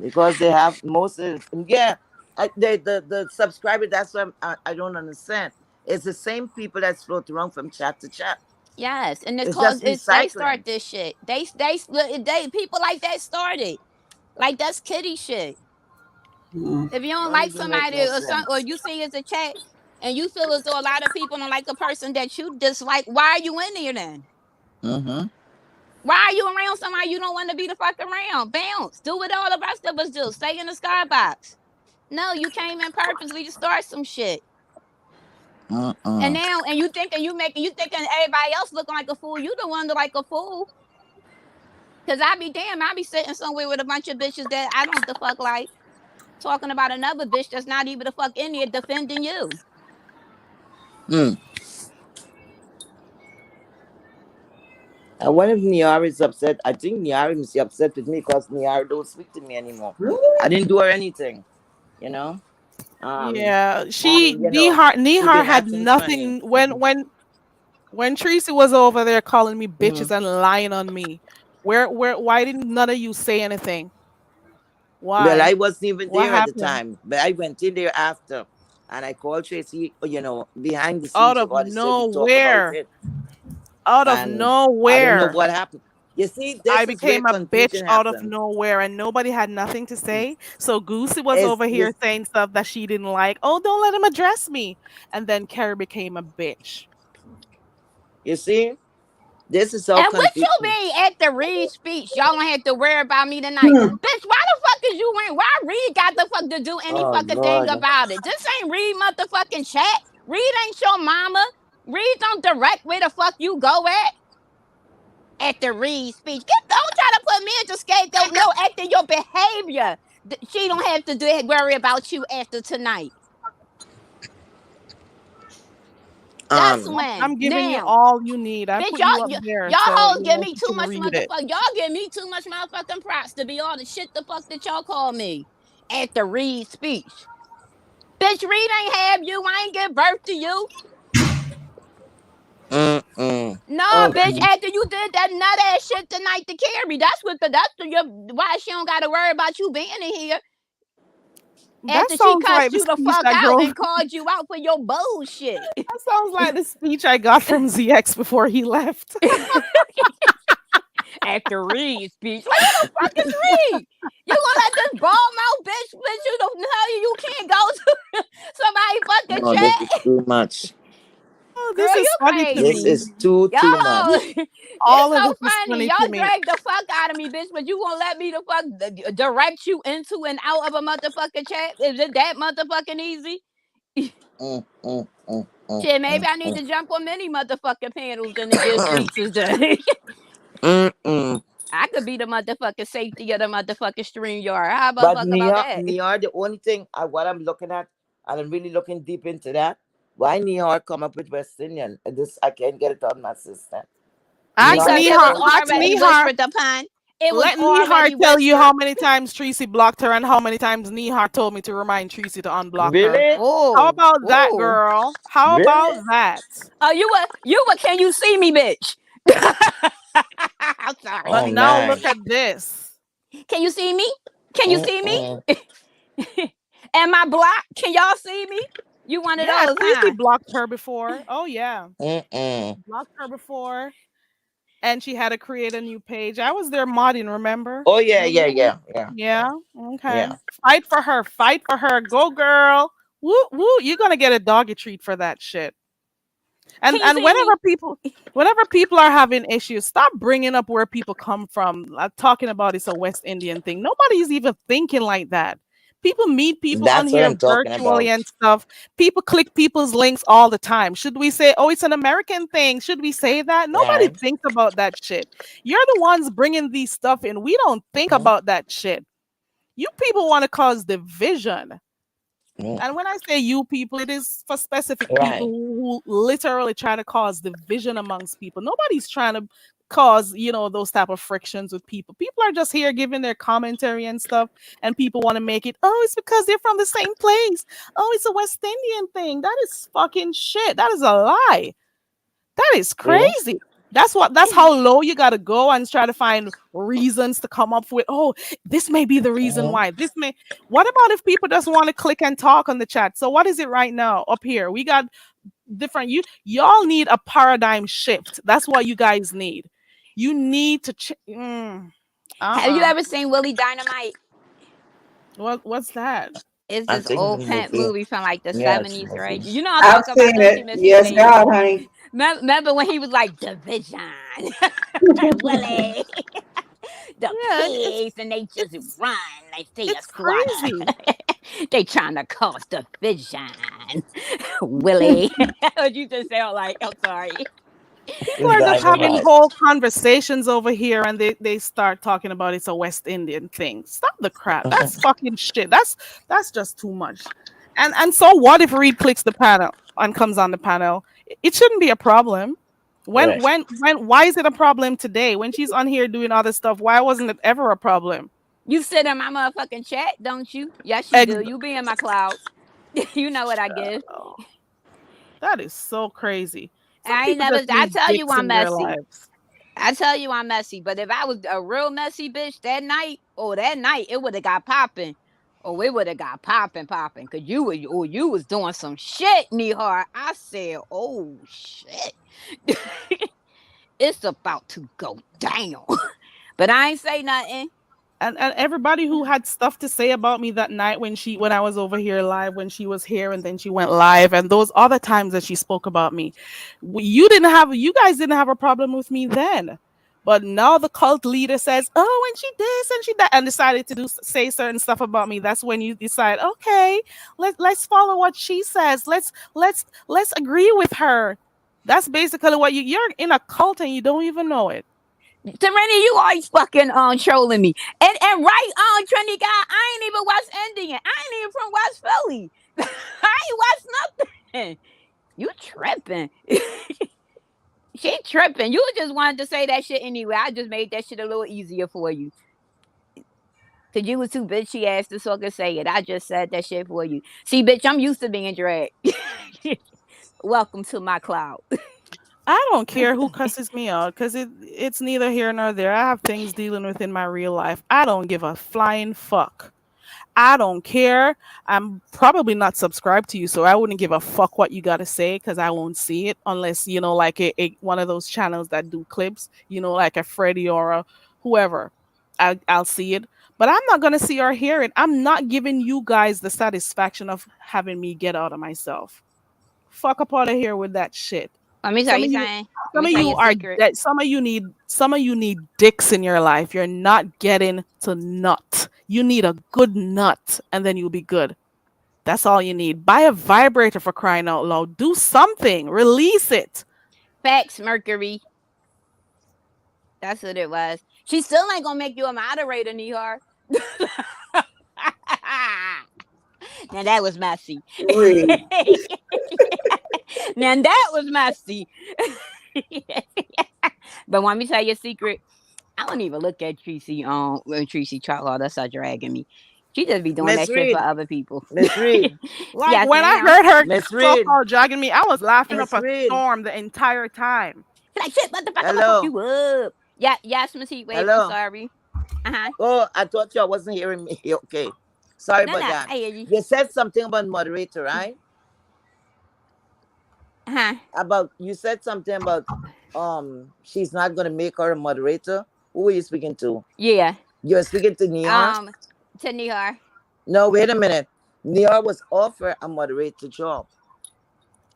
Because they have most of, yeah, the subscriber, that's what I don't understand. It's the same people that's float around from chat to chat. Yes, and it's It's called just it's they start recycling. this shit. They people like that started. Like that's kitty shit. Mm. If you don't Don't like even make somebody no or some, or sense. you see it's a chat and you feel as though a lot of people don't like a person that you dislike, why are you in there then? Mm-hmm. Why are you around somebody you don't want to be the fuck around? Bounce. Do what all the rest of us do. Stay in the skybox. No, you came in purposely to start some shit. And Mm-mm. now, and you thinking everybody else looking like a fool. You the one that like a fool. Cause I be damn, I be sitting somewhere with a bunch of bitches that I don't the fuck like, talking about another bitch that's not even the fuck in there defending you. Mm. And what if Niara is upset? I think Niara must be upset with me because Niara don't speak to me anymore. I Really? didn't do her anything, you know. Um, Yeah, you know, she Nihar been had acting funny. nothing when Tracy was over there calling me Mm-hmm. bitches and lying on me. Why didn't none of you say anything? Well, I Why? wasn't even What there at the happened? time, but I went in there after, and I called Tracy. Behind the Out scenes, of about it, said we talk about nowhere. it, Out of and I don't know nowhere. what happened. You see, I this is where became a bitch confusion out of happens. nowhere and nobody had nothing to say. So Goosey was Is over you, here saying stuff that she didn't like. Oh, don't let him address me. And then Carrie became a bitch. you see, this is how And what you confusion. mean at the Reed speech? Y'all don't have to worry about me tonight. Hmm. Bitch, why the fuck is you wearing? Why Reed got the fuck to do any Oh fucking thing Lord. about it? This ain't Reed motherfucking chat. Reed ain't your mama. Reed don't direct where the fuck you go at the Reed speech. Don't try to put me into scapegoat. No, after your behavior. She don't have to worry about you after tonight. That's Um, when. I'm giving you Now, all you need. I bitch, put you up there so hoes you give know me you too can much read it. motherfucker. Y'all give me too much motherfucking props to be all the shit the fuck that y'all call me at the Reed speech. Bitch, Reed ain't have you. I ain't give birth to you. mm-mm. No, bitch. Okay. After you did that nut ass shit tonight to Carrie, why she don't got to worry about you being in here. That After she sounds like cussed the you the speech fuck that out girl. and called you out for your bullshit. That sounds like the speech I got from ZX before he left. After Reed's speech. Like, who the fuck is Reed? You gonna let this ball mouth bitch you don't tell you can't go to somebody fucking No, this is chat? too much. Oh, Girl, this is you funny to This crazy. me. is too Y'all, much. it's All of so this is funny. funny to Y'all me. drag the fuck out of me, bitch, but you gonna let me the fuck direct you into and out of a motherfucking chat? Is it that motherfucking easy? Mm, mm, mm, mm, Shit, maybe mm, I need mm. to jump on many motherfucking panels than to get speeches done. Mm-mm. I could be the motherfucking safety of the motherfucking stream yard. How about But fuck about that? Nihar, the only thing what I'm looking at, and I'm really looking deep into that. Why Nihar come up with West Indian? This I can't get it on my system. Ask Nihar Because is it was Nihar. supposed to Ask already be. Nihar. whispered upon. It was Let Nihar already tell you how whispered. many times Tracy blocked her and how many times Nihar told me to remind Tracy to unblock her. Really? How Oh, about that, oh. girl? How about Really? that? Oh, you were, can you see me, bitch? I'm But Oh sorry. now look man. at this. Can you see me? Can you see me? Mm-mm. Am I blocked? Can y'all see me? You one of Yeah, those, Tracy huh? blocked her before. Oh yeah, Mm-mm. blocked her before, and she had to create a new page. I was there modding. Remember? Oh yeah, Remember yeah, that? yeah, yeah, Yeah. Okay. yeah. Fight for her. Fight for her. Go, girl. Woo woo. You're gonna get a doggy treat for that shit. Can you And see me? whenever people are having issues, stop bringing up where people come from, talking about it's a West Indian thing. Nobody's even thinking like that. People meet people on That's what here I'm talking virtually about. and stuff. People click people's links all the time. Should we say, oh, it's an American thing? Should we say that? Nobody Right. thinks about that shit. You're the ones bringing these stuff in. We don't think Mm-hmm. about that shit. You people want to cause division. Mm. And when I say you people, it is for specific people Right. who literally try to cause division amongst people. Nobody's trying to cause, those type of frictions with people. People are just here giving their commentary and stuff, and people want to make it, oh, it's because they're from the same place. Oh, it's a West Indian thing. That is fucking shit. That is a lie. That is See? crazy. That's how low you gotta go and try to find reasons to come up with, oh, this may be the reason Mm-hmm. why. What about if people just want to click and talk on the chat? So what is it right now up here? We got different y'all need a paradigm shift. That's what you guys need. You need to Have you uh-uh. ever seen Willie Dynamite? What's that? It's I this think the old pimp movie. movie from like the Yes, 70s, right? movie. You know I'm I've talking about, seen don't you, it. Mrs. Yes, Davis? God, honey. Remember when he was like, division. Willie. The Yeah, pigs, and they just it's run. They see a it's squatter. crazy. They trying to cause division. Willie. What you just sound like? I'm sorry. People It's are just having dynamite. whole conversations over here and they start talking about it's a West Indian thing. Stop the crap. That's fucking shit. That's just too much. And so what if Reed clicks the panel and comes on the panel? It shouldn't be a problem. Right. Why is it a problem today? When she's on here doing other stuff, why wasn't it ever a problem? You sit in my motherfucking chat, don't you? Yes, you Ex- do. You be in my clouds. You know what I give. oh, that is so crazy. Some I ain't people never. just I need tell you dicks I'm in their messy. lives. I tell you I'm messy. But if I was a real messy bitch that night, it would have got popping. Oh, it would have got popping. Cause you was doing some shit, Nihar. I said, oh shit. It's about to go down. But I ain't say nothing. And everybody who had stuff to say about me that night when I was over here live, when she was here and then she went live, and those other times that she spoke about me, you guys didn't have a problem with me then. But now the cult leader says, oh, and she this and she that, and decided to say certain stuff about me. That's when you decide, okay, let's follow what she says. Let's agree with her. That's basically what you're in a cult and you don't even know it. Serenity, you always fucking trolling me. And right on Trinity guy, I ain't even watched Ending. I ain't even from West Philly. I ain't watched nothing. You tripping. She tripping. You just wanted to say that shit anyway. I just made that shit a little easier for you. Cause you was too bitchy ass to fucking say it. I just said that shit for you. See, bitch, I'm used to being dragged. Welcome to my cloud. I don't care who cusses me out because it's neither here nor there. I have things dealing with in my real life. I don't give a flying fuck. I don't care. I'm probably not subscribed to you, so I wouldn't give a fuck what you got to say because I won't see it unless, like one of those channels that do clips, like a Freddie or a whoever. I'll see it. But I'm not going to see or hear it. I'm not giving you guys the satisfaction of having me get out of myself. Fuck up out of here with that shit. Let me tell Some you of you something. Let some me of tell you you a are secret. dead. Some of you need dicks in your life. You're not getting to nut. You need a good nut and then you'll be good. That's all you need. Buy a vibrator for crying out loud. Do something. Release it. Facts, Mercury. That's what it was. She still ain't gonna make you a moderator, Nihar. Now that was messy. Read. Now that was messy. But want me to tell you a secret? I don't even look at Tracy when Tracy Charlotte. That's not dragging me. She just be doing Miss that shit for Reed. other people. Miss Reed. Like Yes, when I ma'am. heard her Miss Reed. so-called dragging me, I was laughing up Miss a Reed. storm the entire time. She like shit, motherfucker, I'm gonna fuck Hello. you up. Yeah, yes, Miss Heatwave. I'm Hello. sorry. Uh-huh. Oh, I thought y'all wasn't hearing me. Okay. Sorry No, about no, that. I hear you. You said something about moderator, right? Uh-huh. About you said something about she's not gonna make her a moderator. Who are you speaking to? Yeah. You're speaking to Niar? Um, to Nihar. No, wait a minute. Niar was offered a moderator job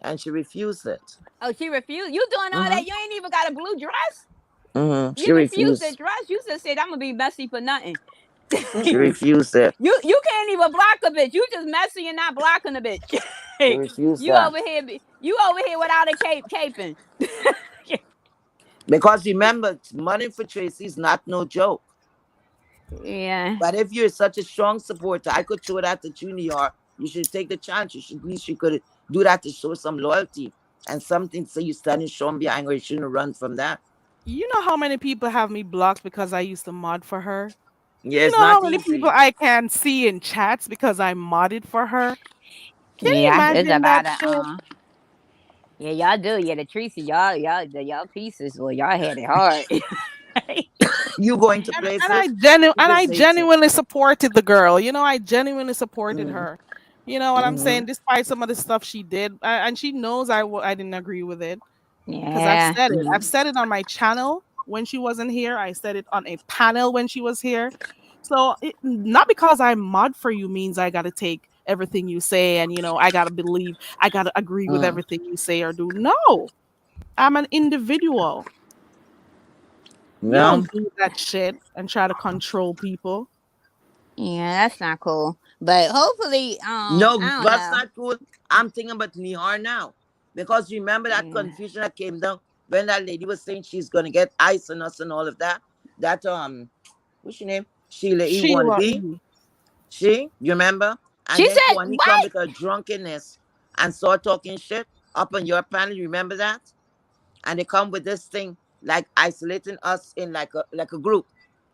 and she refused it. Oh, she refused. You doing all Mm-hmm. that? You ain't even got a blue dress. Mm-hmm. She You refused the refused. dress. You just said I'm gonna be messy for nothing. She Mm-mm. refused it. You can't even block a bitch. You just messy and not blocking a bitch. She refused You that. over here. You over here without a cape, caping. Because remember, money for Tracy is not no joke. Yeah. But if you're such a strong supporter, I could throw that at you, Niar. You should take the chance. You should at least you could do that to show some loyalty and something so you standing strong behind her. You shouldn't run from that. You know how many people have me blocked because I used to mod for her? Yeah, You it's know how not many people easy. I can see in chats because I modded for her? Can you Yeah, it's imagine about that a shit? yeah, y'all do. Yeah, the Tracy, y'all pieces. Well, y'all had it hard. You going to And I places, people hate it. genuinely supported the girl. You know, I genuinely supported Mm-hmm. her. You know what I'm Mm-hmm. saying? Despite some of the stuff she did, and she knows I didn't agree with it because Yeah. I've Mm-hmm. said it on my channel when she wasn't here. I said it on a panel when she was here. So not because I mod for you means I got to take everything you say and I got to believe, I got to agree with Mm. everything you say or do. No, I'm an individual. You Yeah. don't do that shit and try to control people. Yeah, that's not cool. But hopefully, No, I don't that's know. not cool. I'm thinking about Nihar now. Because remember that Yeah. confusion that came down when that lady was saying she's gonna get ice on us and all of that. That what's your name? Sheila E wanna Sheila be. E. She, you remember? And She then said Kwani come what? with her drunkenness and start talking shit up on your panel. You remember that? And they come with this thing like isolating us in like a group,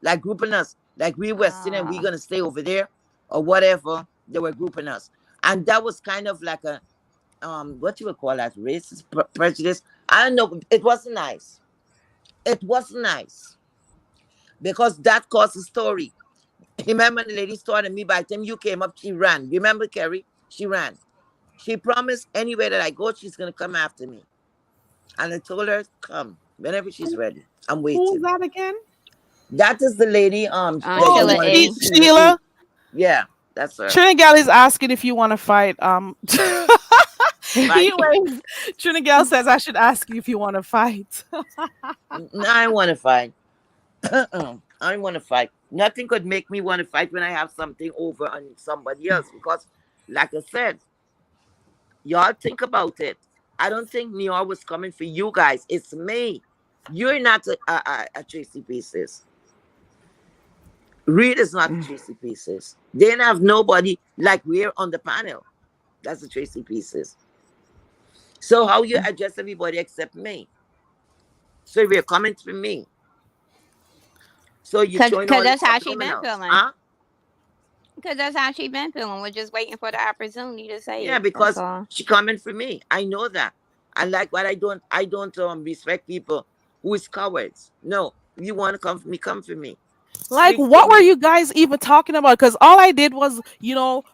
like grouping us, like we were sitting and we Oh, gonna stay over there or whatever. They were grouping us, and that was kind of like a what you would call that racist prejudice. I don't know. It wasn't nice. It wasn't nice because that caused a story. Remember the lady started me by the time you came up, she ran. Remember Kerry? She ran. She promised anywhere that I go, she's gonna come after me. And I told her, come whenever she's ready. I'm Who's waiting. that again? That is the lady that you Oh, Sheila want to be E. Sheila E. Sheila. Yeah, that's her. Trinidad is asking if you want to fight. Fight He me. waves. Trinidad says I should ask you if you want to fight. I want to fight. I want to fight. Nothing could make me want to fight when I have something over on somebody else. Because, like I said, y'all think about it. I don't think New York was coming for you guys. It's me. You're not a Tracy Pieces. Reed is not Tracy Pieces. They didn't have nobody like we're on the panel. That's the Tracy Pieces. So how you address everybody except me? So we're coming for me. So you're showing Cause all this that's how for she someone been else, feeling. huh? Cause that's how she been feeling. We're just waiting for the opportunity to say Yeah, it. That's because all. she coming for me. I know that. And like what I don't respect people who is cowards. No, if you want to come for me, come for me. Like, Speak for what were me. you guys even talking about? Because all I did was,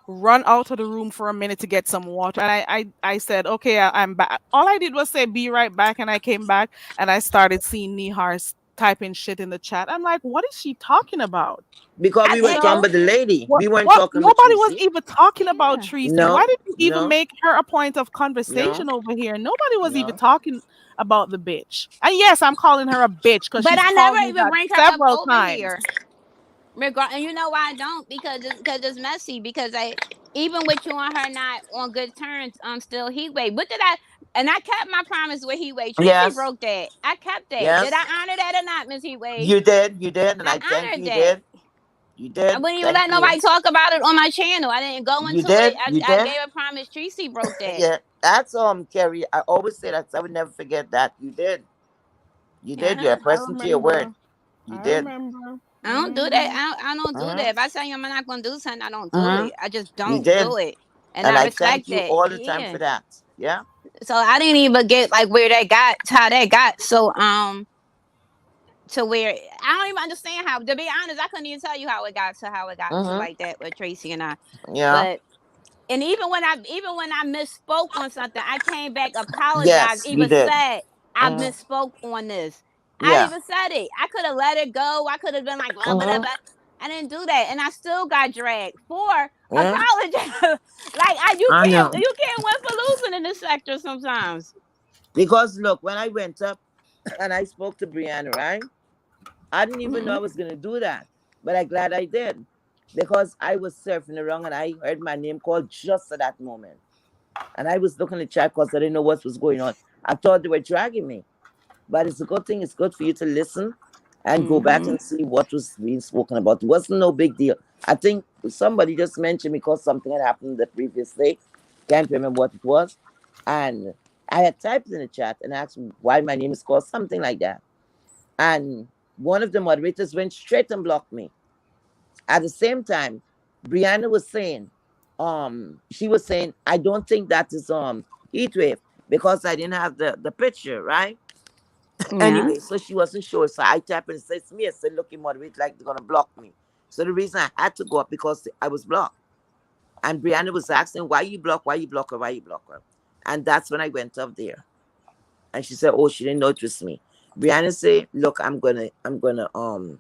run out of the room for a minute to get some water. And I said, okay, I'm back. All I did was say, be right back. And I came back and I started seeing Nihar typing shit in the chat. I'm like, what is she talking about? Because I we You were think talking know? about the lady. What We weren't what talking about nobody was Tracy. even talking about yeah. Tracy. Why No, did you even no, make her a point of no, conversation over here? Nobody was even no. talking about the bitch. And yes, I'm calling her a bitch because But she's I never called me even that bring her up several over times. here. And you know why I don't? Because it's messy. Because I even with you and her not on good terms, I'm still heat wave. What did I? And I kept my promise with Heatwave. Tracy Yes. broke that. I kept that. Did Yes. I honor that or not, Miss Heatwave? You did. You did. And I I thank you. honored You that. did. You I did. wouldn't even Thank let you. nobody talk about it on my channel. I didn't go You into it. did. I, You I did. gave a promise. Tracy broke that. Yeah. That's Carrie. I always say that. So I would never forget that. You did. You did. You're a Yeah. I person to your word. remember. You I did. remember. I don't do that. Mhm. I don't do that. Mm-hmm. If I tell you I'm not gonna do something, I don't do Mm-hmm. it. I just You don't did. do it. And And I I thank respect you that. all the time Yeah. for that. Yeah. So I didn't even get like where that got, how that got. So to where I don't even understand how. To be honest, I couldn't even tell you how it got to how it got to Mm-hmm. like that with Tracy and I. Yeah. But and even when I misspoke on something, I came back, apologized, Yes, you even did. said I Mm-hmm. misspoke on this. I Yeah. even said it. I could have let it go. I could have been like blah blah blah. Mm-hmm. Blah. I didn't do that, and I still got dragged for Yeah. apologize. You I can't know. you can't win for losing in this sector sometimes. Because look, when I went up and I spoke to Brianna, right? I didn't even know Mm-hmm. I was gonna do that, but I'm glad I did because I was surfing around and I heard my name called just at that moment, and I was looking at the chat because I didn't know what was going on. I thought they were dragging me, but it's a good thing. It's good for you to listen and go back Mm-hmm. and see what was being spoken about. It wasn't no big deal. I think somebody just mentioned because something had happened the previous day. Can't remember what it was, and I had typed in the chat and asked why my name is called something like that. And one of the moderators went straight and blocked me. At the same time, Brianna was saying, she was saying, I don't think that is heat wave because I didn't have the picture, right? Yeah. Anyway, so she wasn't sure. So I typed and said, it's me. I said, look, you moderate like they're gonna block me. So the reason I had to go up because I was blocked. And Brianna was asking, why you block? Why you block her? Why you block her? And that's when I went up there. And she said, oh, she didn't notice me. Brianna said, look, I'm gonna unblock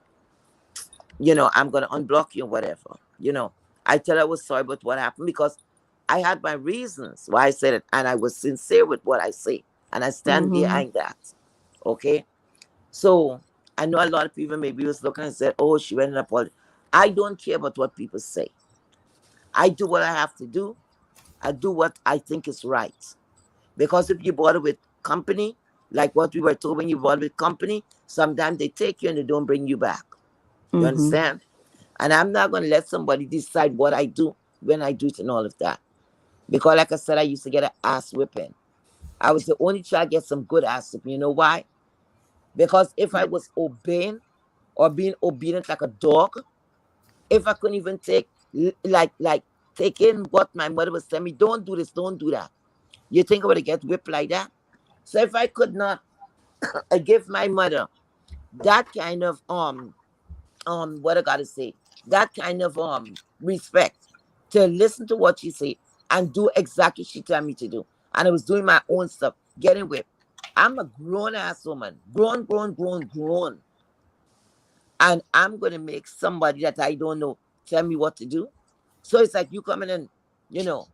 you, whatever. I tell her I was sorry about what happened because I had my reasons why I said it, and I was sincere with what I say, and I stand Mm-hmm. behind that. Okay, so I know a lot of people maybe was looking and said, "Oh, she went in a apology." I don't care about what people say. I do what I have to do. I do what I think is right. Because if you bother with company, like what we were told when you bother with company, sometimes they take you and they don't bring you back. You Mm-hmm. understand? And I'm not going to let somebody decide what I do when I do it and all of that. Because, like I said, I used to get an ass whipping. I was the only child to get some good ass whipping. You know why? Because if I was obeying or being obedient like a dog, if I couldn't even take in what my mother was telling me, don't do this, don't do that. You think I would get whipped like that? So if I could not give my mother that kind of what I gotta say, that kind of respect to listen to what she say and do exactly she tell me to do. And I was doing my own stuff, getting whipped. I'm a grown ass woman, grown, grown, grown, grown, and I'm gonna make somebody that I don't know tell me what to do. So it's like you coming in, you know,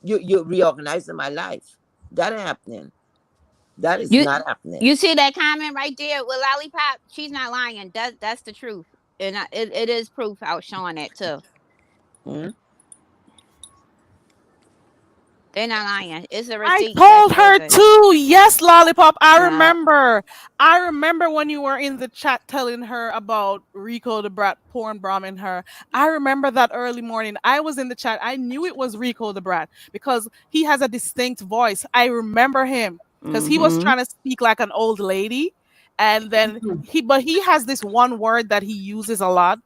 you reorganizing my life. That ain't happening. That is You not happening. you see that comment right there with Lollipop? She's not lying. That's the truth, and it is proof out showing that too. Hmm. They're not lying. It's a I receipt that told shows her it. too. Yes, Lollipop. I Yeah. remember. I remember when you were in the chat telling her about Rico the Brat porn bombing her. I remember that early morning. I was in the chat. I knew it was Rico the Brat because he has a distinct voice. I remember him because he was Mm-hmm. trying to speak like an old lady. And then but he has this one word that he uses a lot.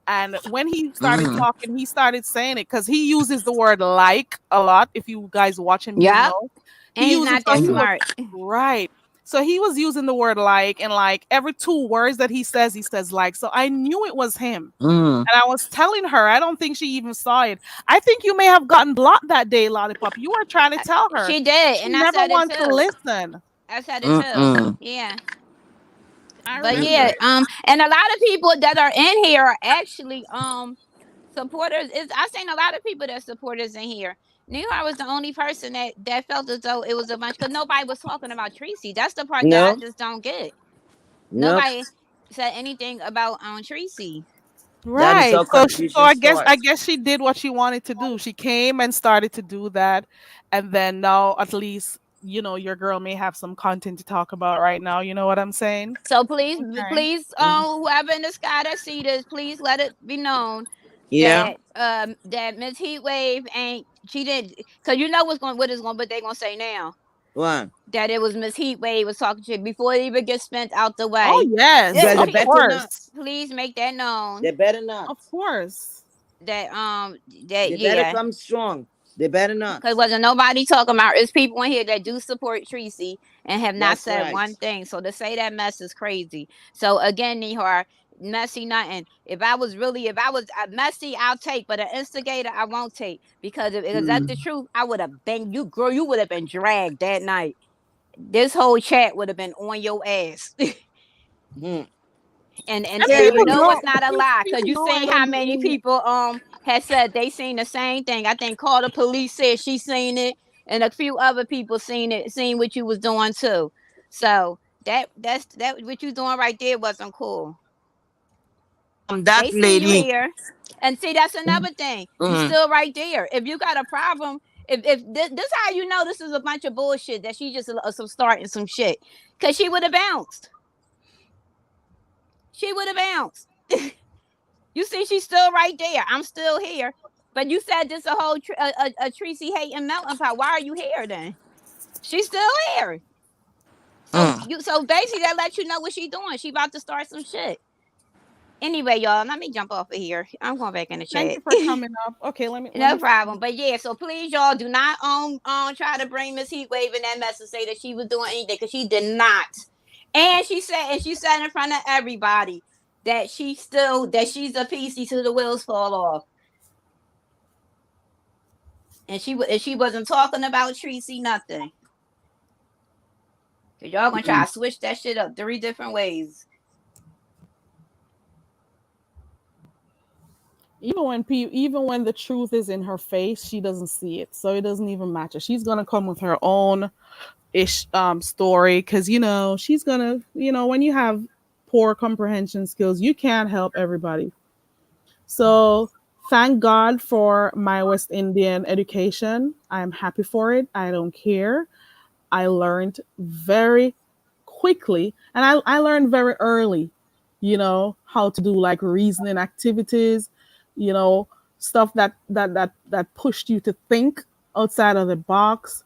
And when he started Hmm. talking, he started saying it because he uses the word like a lot. If you guys watch him, you Yep. know. And He he's uses not so that he was smart. right. So he was using the word like and like every two words that he says like. So I knew it was him. Hmm. And I was telling her, I don't think she even saw it. I think you may have gotten blocked that day, Lollipop. You were trying to tell her. She did, She and I never said it wanted to too. listen. I said it too. Mm-mm. Yeah. I But yeah, remember. Mm-mm. and a lot of people that are in here are actually supporters. Is I seen a lot of people that supporters in here. New York was the only person that felt as though it was a bunch because nobody was talking about Tracy. That's the part that I No, just don't get. no. Nobody said anything about Tracy. That is Right. how So confusion I starts. guess she did what she wanted to do. She came and started to do that, and then now at least your girl may have some content to talk about right now. You know what I'm saying? So please, Okay. please, Mhm. whoever in the sky that see this, please let it be known Yeah. that that Miss Heatwave ain't she didn't, because you know what is going what they gonna say now, One. that it was Miss Heatwave was talking shit before it even gets spent out the Oh way. yes, Well, they of better not. course, Please make that known They better not. of course. that that They better yeah. come strong. They better Cause not. wasn't nobody talking about. It's people in here that do support Tracy and have not That's said right. one thing. So to say that mess is crazy. So again, Nihar, messy nothing. If I was messy, I'll take. But an instigator, I won't take, because if that's the Mm. truth, I would have been you, girl. You would have been dragged that night. This whole chat would have been on your ass. Hmm. And And you people Carrie. know know, it's not a lie, because people you know I seen don't how be many in. people had said they seen the same thing. I think call the police said she seen it, and a few other people seen what you was doing too. So that's what you doing right there wasn't cool. That They seen you lady. here. And see, that's another thing. You Mm. still right there. If you got a problem, if this how you know this is a bunch of bullshit, that she just some starting some shit, because she would have bounced. She would have bounced. You see, she's still right there. I'm still here. But you said this a whole a Tracy hating melting pot. Why are you here then? She's still here. So Mm. so basically that lets you know what she's doing. She about to start some shit. Anyway, y'all, let me jump off of here. I'm going back in the Thank chat. you for coming up. Okay, let No me. problem. But yeah, so please, y'all, do not try to bring Miss Heatwave in that mess and say that she was doing anything, because she did not. And she said in front of everybody that she's a piecey till the wheels fall off. And she wasn't talking about Tracy nothing. Cause y'all gonna try to switch that shit up 3 different ways. Even when the truth is in her face, she doesn't see it, so it doesn't even matter. She's gonna come with her own story, because she's gonna, when you have poor comprehension skills, you can't help everybody. So thank God for my West Indian education. I'm happy for it. I don't care. I learned very quickly, and I learned very early, how to do like reasoning activities, you know, stuff that pushed you to think outside of the box,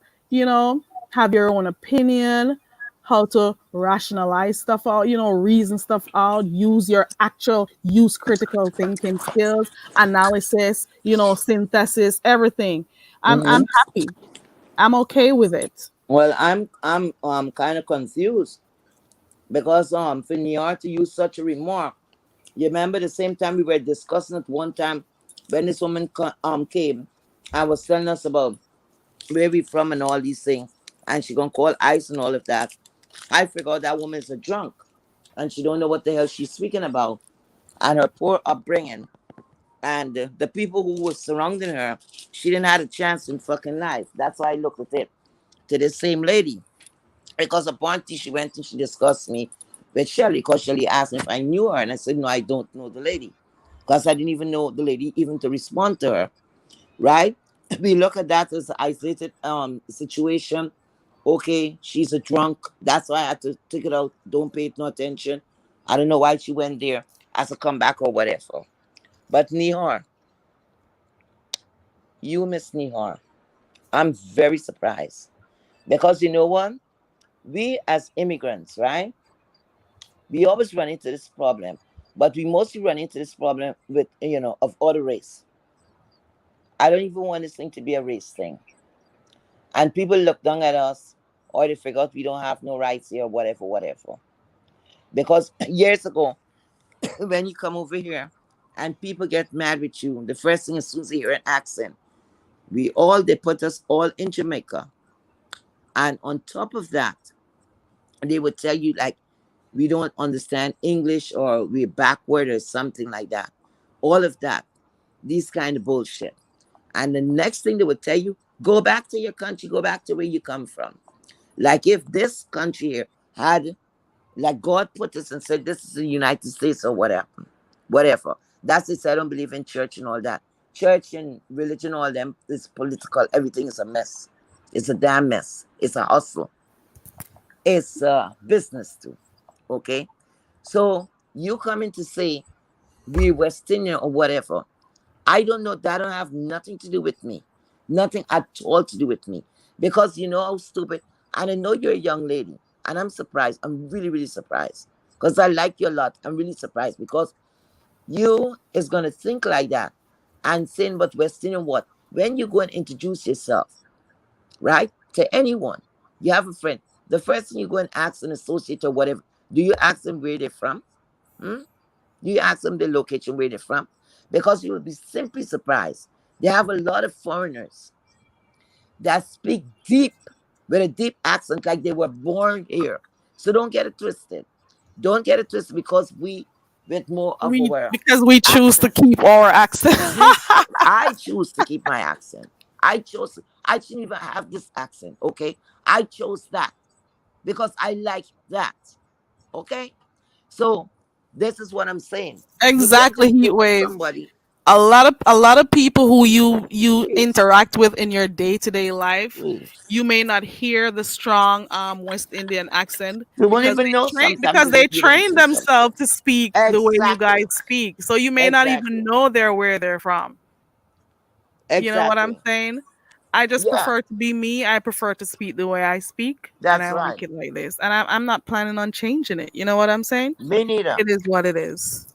have your own opinion, how to rationalize stuff out, reason stuff out, use critical thinking skills, analysis, synthesis, everything. I'm Hmm. happy. I'm okay with it. Well, I'm kind of confused because for New York to use such a remark, you remember the same time we were discussing it one time when this woman came and was telling us about where we from and all these things, and she gonna call ICE and all of that. I figured that woman is a drunk and she don't know what the hell she's speaking about, and her poor upbringing and the people who were surrounding her, she didn't have a chance in fucking life. That's why I look at it to this same lady. Because apparently she went and she discussed me with Shelly, because Shelly asked me if I knew her, and I said no, I don't know the lady, because I didn't even know the lady even to respond to her. Right? We look at that as an isolated situation. Okay, she's a drunk. That's why I had to take it out. Don't pay it no attention. I don't know why she went there as a comeback or whatever. But Nihar, you miss Nihar. I'm very surprised because you know what? We as immigrants, right? We always run into this problem, but we mostly run into this problem with of other race. I don't even want this thing to be a race thing, and people look down at us, or they figure out we don't have no rights here, whatever, whatever. Because years ago, when you come over here, and people get mad with you, the first thing as soon as they hear an accent, they put us all in Jamaica, and on top of that, they would tell you like we don't understand English or we're backward or something like that. All of that, these kind of bullshit. And the next thing they would tell you, go back to your country, go back to where you come from. Like if this country here had, like God put us and said, this is the United States or whatever, whatever. That's it. I don't believe in church and all that. Church and religion, all them is political. Everything is a mess. It's a damn mess. It's a hustle. It's a business too. Okay. So you coming to say we West Indian or whatever. I don't know. That don't have nothing to do with me. Nothing at all to do with me. Because you know how stupid. And I know you're a young lady. And I'm surprised. I'm really, really surprised. Because I like you a lot. I'm really surprised. Because you is gonna think like that. And saying but West Indian what? When you go and introduce yourself, right? To anyone. You have a friend. The first thing you go and ask an associate or whatever, do you ask them where they're from? Hmm? You ask them the location where they're from because you will be simply surprised. They have a lot of foreigners that speak deep with a deep accent like they were born here. So don't get it twisted. Don't get it twisted because we with more of We our because we choose to accent. keep our accent. You I choose to keep my accent. I shouldn't even have this accent, okay? I chose that because I like that. Okay? So this is what I'm saying. You get to Exactly, be heat with wave. somebody. A lot of people who you Please, interact with in your day-to-day life, please. you may not hear the strong West Indian accent You won't because even know sometimes because they you don't train say something. themselves to speak the way you guys Exactly. speak. So you may not even Exactly. know where they're from. You know what I'm Exactly. saying? I just Yeah, prefer to be me. I prefer to speak the way I speak, and that's I like right. it like this. And I'm not planning on changing it. You know what I'm saying? Me neither. It is what it is.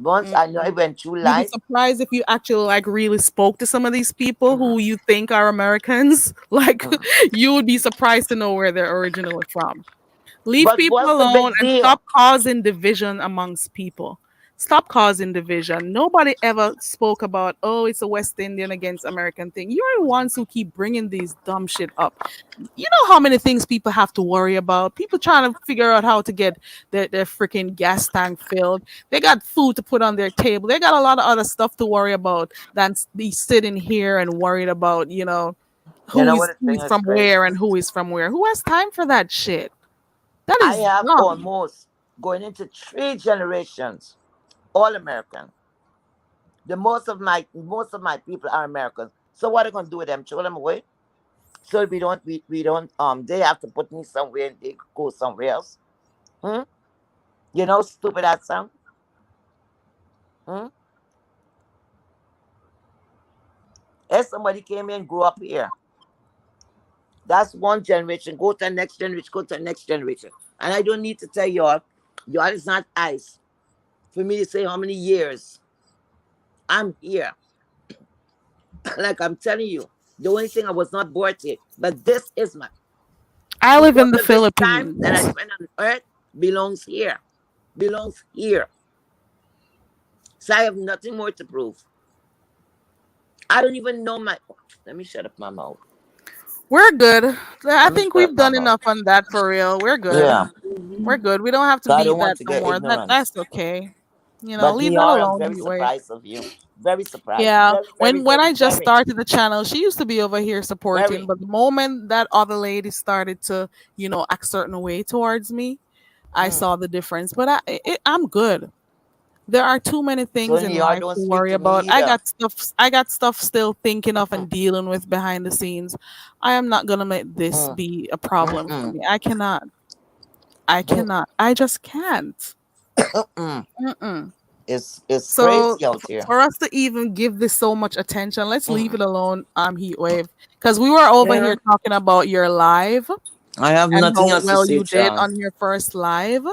Once I know I Mm-mm. went through You'd be life. surprised if you actually like really spoke to some of these people Mm, who you think are Americans. Like mm. you would be surprised to know where they're originally from. Leave But people what's the alone big and stop deal? causing division amongst people. Stop causing division. Nobody ever spoke about, oh, it's a West Indian against American thing. You're the ones who keep bringing these dumb shit up. You know how many things people have to worry about? People trying to figure out how to get their freaking gas tank filled. They got food to put on their table. They got a lot of other stuff to worry about than be sitting here and worried about, You who know is what the who thing is is from crazy? where and who is from where. Who has time for that shit? That I is have dumb. almost going into 3 generations, all American. The most of my people are Americans. So what are you gonna do with them? Throw them away? So we don't they have to put me somewhere and they go somewhere else. Hmm? You know stupid that sound? Hmm? If somebody came in and grew up here, that's one generation. Go to the next generation, go to the next generation. And I don't need to tell y'all is not ice for me to say how many years I'm here. Like I'm telling you, the only thing I was not born to, but this is my I live in most the of this time that I Philippines. spend on earth belongs here. Belongs here. So I have nothing more to prove. I don't even know my let me shut up my mouth. We're good. I Let me think shut up we've my done mouth. enough on that for real. We're good. Yeah. We're good. We don't have to So I don't beat want that to no get more. ignorant. That's okay. But Leave me that are, I'm alone, very Heatwave. surprised of you. Very surprised. Yeah. Very, very, When very, I just very, started the channel, she used to be over here supporting, very. but the moment that other lady started to, act certain way towards me, I Mm. saw the difference. But I'm good. There are too many So things in in your life don't to speak worry to about. me either. I got stuff still thinking of Mm, and dealing with behind the scenes. I am not gonna let this mm, be a problem for mm, me. I cannot. I mm, cannot. I just can't. mm. Mm-mm. It's So crazy out here. for us to even give this so much attention, let's leave Mm. it alone. Heat wave, because we were over Yeah. here talking about your live I have and nothing how else to well say, you did Charles. on your first live.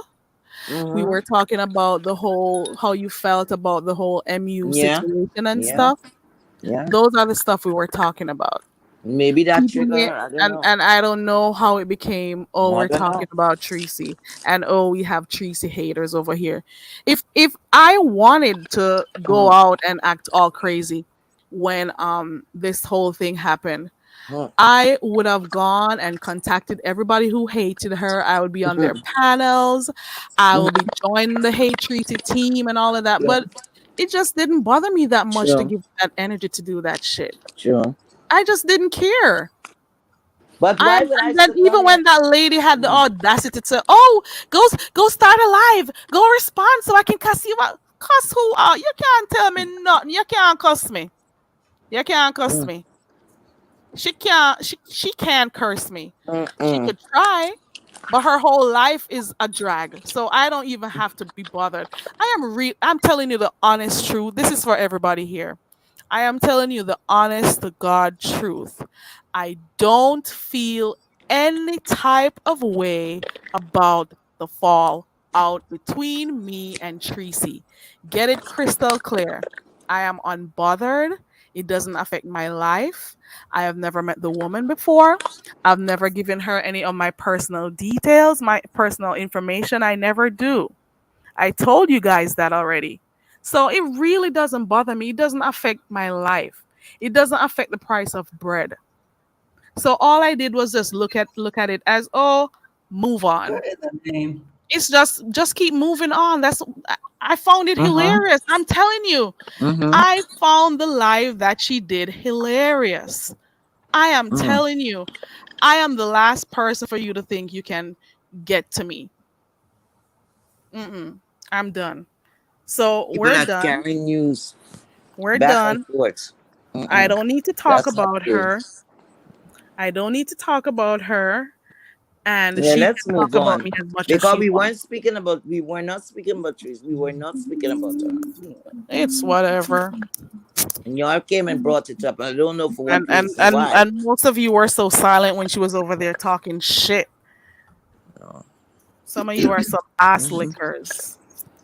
We Mm-hmm. were talking about the whole how you felt about the whole MU Yeah. situation and Yeah. stuff. Yeah. Those are the stuff we were talking about. Maybe that People trigger may her. I don't and know. and I don't know how it became. Oh, I we're don't talking know. about Tracy, and oh, we have Tracy haters over here. If I wanted to go Mm, out and act all crazy when this whole thing happened, mm, I would have gone and contacted everybody who hated her. I would be on their mm, panels. I will mm. be joining the hate treaty team and all of that. True. But it just didn't bother me that much to True. give that energy to do that shit. True. I just didn't care. But I why would I and then sit even down here? when that lady had the Mm, audacity to say, "Oh, go start a live, go respond so I can cuss you out." Cuss who out? You can't tell me nothing. You can't cuss me. You can't cuss mm. me. She can't curse me. She Mm-mm. could try, but her whole life is a drag. So I don't even have to be bothered. I'm telling you the honest truth. This is for everybody here. I am telling you the honest to God truth. I don't feel any type of way about the fall out between me and Tracy. Get it crystal clear. I am unbothered. It doesn't affect my life. I have never met the woman before. I've never given her any of my personal details, my personal information. I never do. I told you guys that already. So it really doesn't bother me. It doesn't affect my life. It doesn't affect the price of bread. So all I did was just look at it as, oh, move on. What is the name? It's just keep moving on. I found it Uh-huh. hilarious. I'm telling you. Mm-hmm. I found the live that she did hilarious. I am Mm. telling you, I am the last person for you to think you can get to me. Mm-mm. I'm done. So People we're are done. carrying news We're back and done. forth. I Mm-mm. don't need to talk That's not about good. her. I don't need to talk about her. And Yeah, she let's can talk move about on. me as much as Because she wants. we were not speaking about trees. We were not speaking about her. It's whatever. And y'all came and brought it up. I don't know for And what and reason and why. and most of you were so silent when she was over there talking shit. No. Some of you are some ass Mhm. lickers.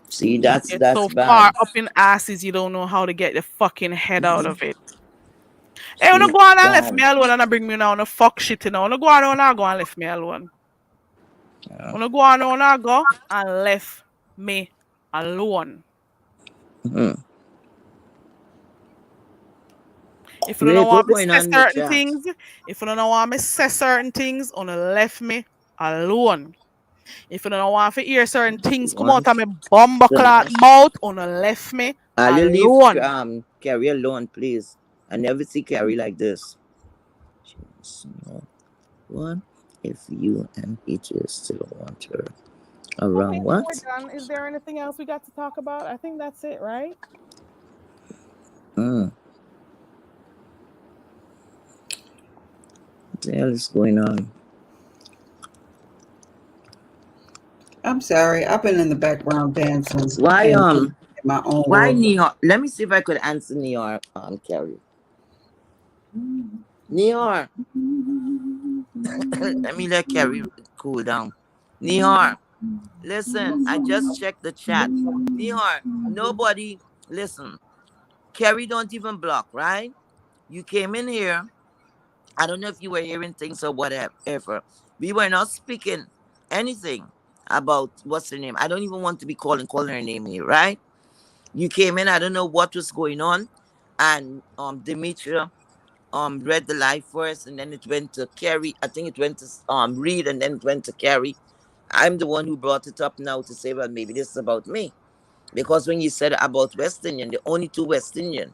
See, It's that's so bad. far up in asses you don't know how to get the fucking head out Mhm. of it. Hey, See, wanna go it's on and left bad. me alone and bring me now on the fuck shit, you know. Wanna go on and left me alone. Yeah. Wanna go on and go and left me alone. Mhm. If you don't Wait, want what's me to going say on in the certain chat? things, if you don't want me to say certain things, on left me alone. If you don't want to hear certain things come One, out of my bumble clot two. mouth, on left me I'll you leave alone. Carrie alone, please. I never see Carrie like this. Small one. If you and PJ still want her Okay, around, so we're what? done. Is there anything else we got to talk about? I think that's it, right? Mm. What the hell is going on? I'm sorry. I've been in the background dancing Why and in my own why world. New York? Let me see if I could answer New York, Carrie. New York. Let me let Carrie cool down. New York. Listen, I just checked the chat. New York. Nobody listen. Carrie don't even block, right? You came in here. I don't know if you were hearing things or whatever. We were not speaking anything about what's her name. I don't even want to be calling her name here, right? You came in, I don't know what was going on. And Demetria read the live first and then it went to Carrie. I think it went to Reed and then it went to Carrie. I'm the one who brought it up now to say, well, maybe this is about me. Because when you said about West Indian, the only two West Indian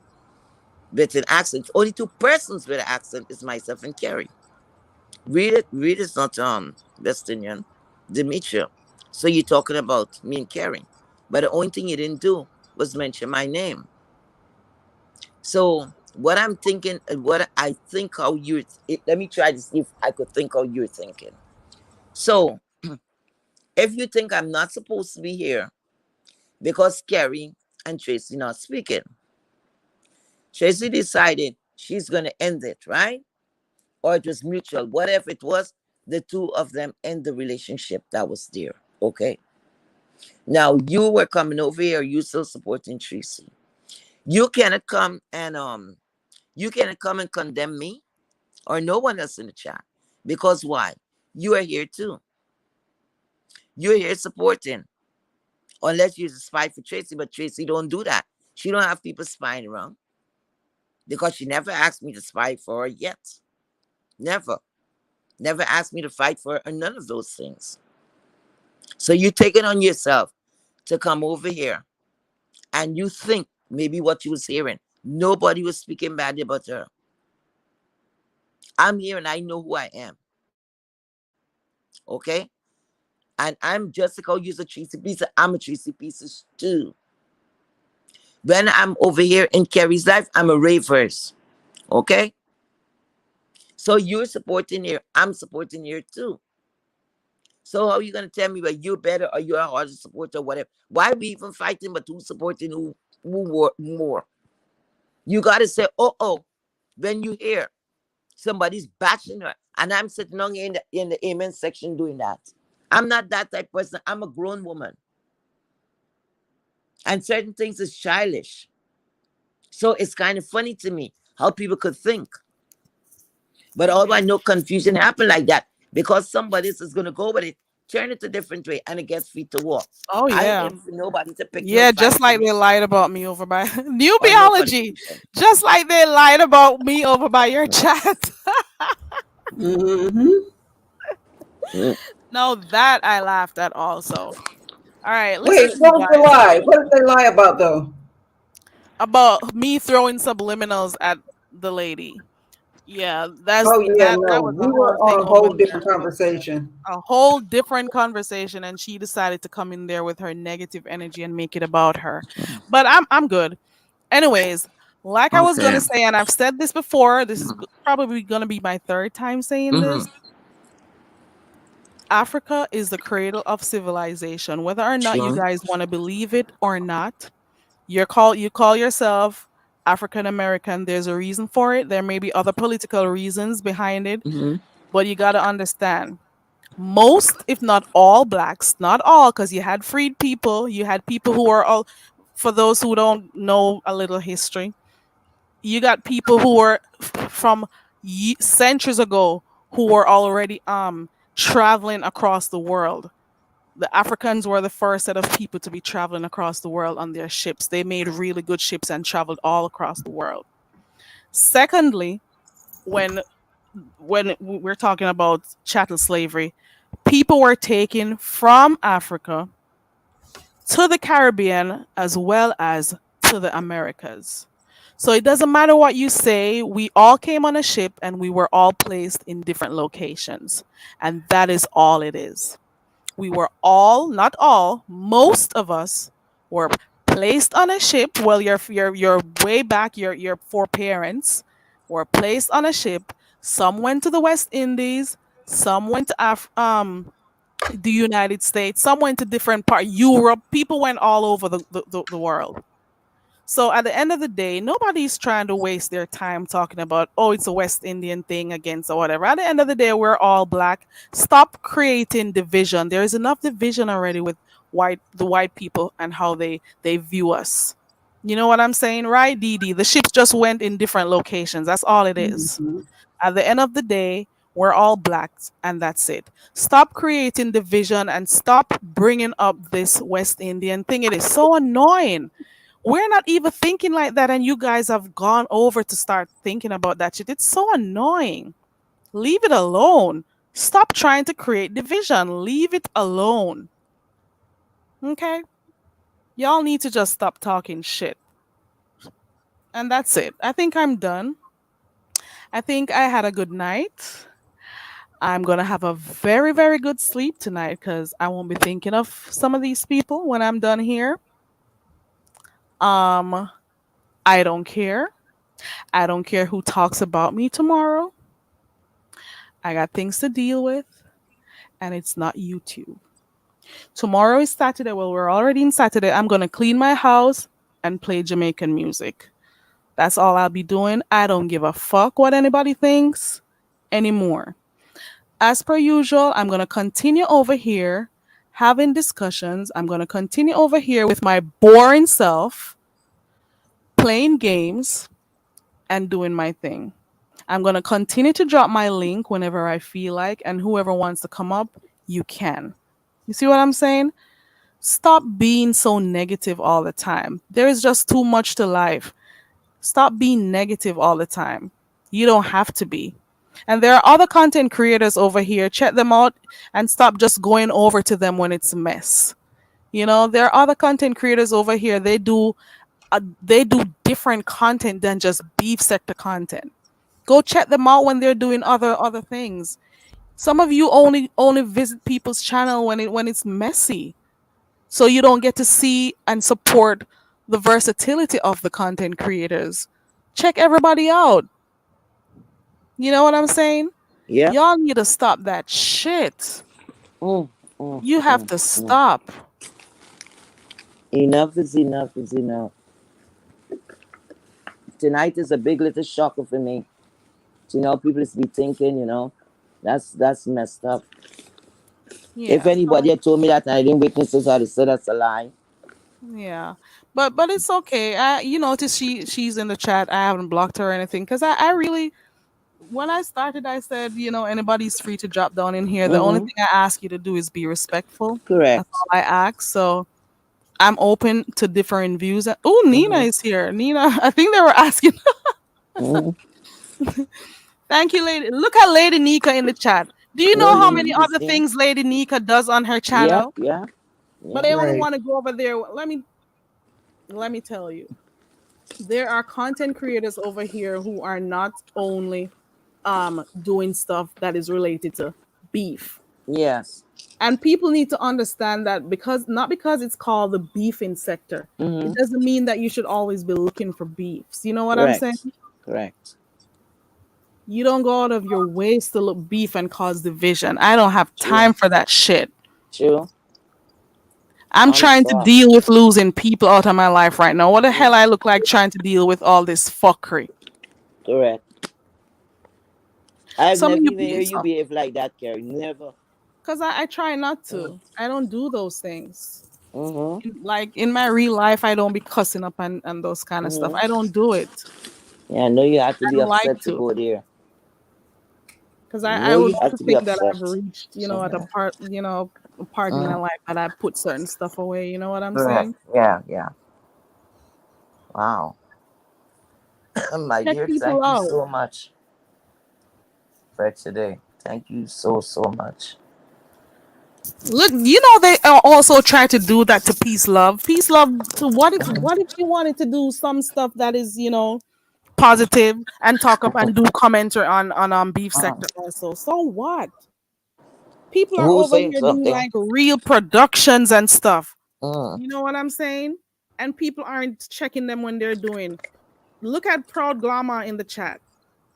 with an accent, only two persons with an accent is myself and Carrie. Reed is not West Indian, Demetria. So you're talking about me and Carrie. But the only thing you didn't do was mention my name. So what I'm thinking, what I think how let me try to see if I could think how you're thinking. So if you think I'm not supposed to be here because Carrie and Tracy not speaking, Tracy decided she's gonna end it, right? Or it was mutual, whatever it was, the two of them end the relationship that was there. Okay. Now you were coming over here, you still supporting Tracy. You cannot come and you cannot come and condemn me or no one else in the chat. Because why? You are here too. You're here supporting. Unless you're a spy for Tracy, but Tracy don't do that. She don't have people spying around because she never asked me to spy for her yet. Never. Never asked me to fight for her or none of those things. So you take it on yourself to come over here and you think maybe what you was hearing. Nobody was speaking badly about her. I'm here and I know who I am. Okay? And I'm Jessica, use a Tracy Pieces. I'm a Tracy Pieces too. When I'm over here in Carrie's life, I'm a ravers. Okay? So you're supporting here. I'm supporting here too. So how are you gonna tell me that you're better or you're a harder supporter or whatever? Why are we even fighting but who's supporting who more? You gotta say, oh, when you hear somebody's bashing her, and I'm sitting on in the amen section doing that. I'm not that type of person. I'm a grown woman. And certain things is childish. So it's kind of funny to me how people could think. But all I know confusion happen like that because somebody is going to go with it, turn it a different way, and it gets feet to walk. Oh I ain't yeah. waiting for nobody to pick no Yeah, fight just with like me they lied about me over by new or no biology. confusion. Just like they lied about me over by your chat. Hmm. Mm. No, that I laughed at also. All right, listen Wait, to me, what was the guys. lie? What did they lie about though? About me throwing subliminals at the lady. Yeah, Oh yeah, that no, was a we whole were thing on a over whole there. different conversation. A whole different conversation, and she decided to come in there with her negative energy and make it about her. But I'm good. Anyways, like I was Okay. gonna say, and I've said this before, this is probably gonna be my third time saying Mm-hmm. this. Africa is the cradle of civilization. Whether or not you Sure. guys want to believe it or not, you call yourself African American. There's a reason for it. There may be other political reasons behind it, Mm-hmm. but you got to understand most, if not all, blacks, not all, because you had freed people, you had people who are all, for those who don't know a little history, you got people who were from centuries ago who were already traveling across the world. The Africans were the first set of people to be traveling across the world on their ships. They made really good ships and traveled all across the world. Secondly, when we're talking about chattel slavery, people were taken from Africa to the Caribbean as well as to the Americas. So it doesn't matter what you say, we all came on a ship and we were all placed in different locations. And that is all it is. We were all, not all, most of us were placed on a ship. Well, your way back, your foreparents were placed on a ship. Some went to the West Indies, some went to the United States, some went to different part Europe. People went all over the world. So at the end of the day, nobody's trying to waste their time talking about, oh, it's a West Indian thing against or whatever. At the end of the day, we're all black. Stop creating division. There is enough division already with the white people and how they view us. You know what I'm saying, right, Dee Dee? The ships just went in different locations. That's all it is. Mhm. At the end of the day, we're all blacks and that's it. Stop creating division and stop bringing up this West Indian thing. It is so annoying. We're not even thinking like that, and you guys have gone over to start thinking about that shit. It's so annoying. Leave it alone. Stop trying to create division. Leave it alone. Okay? Y'all need to just stop talking shit. And that's it. I think I'm done. I think I had a good night. I'm going to have a very, very good sleep tonight because I won't be thinking of some of these people when I'm done here. Um, I don't care. I don't care who talks about me tomorrow. I got things to deal with, and it's not YouTube. Tomorrow is Saturday. Well, we're already in Saturday. I'm going to clean my house and play Jamaican music. That's all I'll be doing. I don't give a fuck what anybody thinks anymore. As per usual, I'm going to continue over here having discussions. I'm going to continue over here with my boring self, playing games and doing my thing. I'm going to continue to drop my link whenever I feel like, and whoever wants to come up, you can. You see what I'm saying? Stop being so negative all the time. There is just too much to life. Stop being negative all the time. You don't have to be. And there are other content creators over here. Check them out and stop just going over to them when it's a mess. You know, there are other content creators over here. They do different content than just beef sector content. Go check them out when they're doing other things. Some of you only visit people's channel when it's messy. So you don't get to see and support the versatility of the content creators. Check everybody out. You know what I'm saying? Yeah. Y'all need to stop that shit. Mm, mm, You have mm, to mm. stop. Enough is enough is enough. Tonight is a big little shocker for me. People be thinking, that's messed up. If Yeah. anybody had told me that and I didn't witness it, I'd have said that's a lie. Yeah, but it's okay. You notice she's in the chat. I haven't blocked her or anything because I really, when I started, I said, anybody's free to drop down in here. The only Mm-hmm. thing I ask you to do is be respectful. That's Correct. all I ask. So I'm open to different views. Oh, Nina Mm-hmm. is here. Nina, I think they were asking. Mm-hmm. Thank you, lady. Look at Lady Nika in the chat. Do you know how Lady many Nick is other here. things Lady Nika does on her Yep, channel? yeah, But yeah. I only Right. want to go over there. Let me tell you. There are content creators over here who are not only doing stuff that is related to beef. Yes. And people need to understand that not because it's called the beefing sector, it Mm-hmm. doesn't mean that you should always be looking for beefs. You know what I'm saying? Correct. Correct. You don't go out of your ways to look beef and cause division. I don't have True. time for that shit. True. I'm On the trying to spot. deal with losing people out of my life right now. What the hell I look like trying to deal with all this fuckery? Correct. I've Some of never you even heard you people, behave like that, Carrie. Never. because I try not to. I don't do those things. Mm-hmm. Like in my real life, I don't be cussing up and those kind of stuff. Mm-hmm. I don't do it. Yeah, I know you have to I be don't like upset to to. go there. Because I No, would you like have to to be think that upset. I've reached, at Mm-hmm. a part in my Mm-hmm. life that I put certain stuff away. You know what I'm Correct. saying? Yeah, yeah. Wow. My Check dear, people thank you out. so much for today. Thank you so, so much. Look, they also try to do that to Peace Love. Peace Love, to what if she wanted to do some stuff that is, positive and talk up and do commentary on beef Mm. sector also. So what? People are Who's over saying here doing something? like real productions and stuff. Mm. You know what I'm saying? And people aren't checking them when they're doing. Look at Proud Glamour in the chat.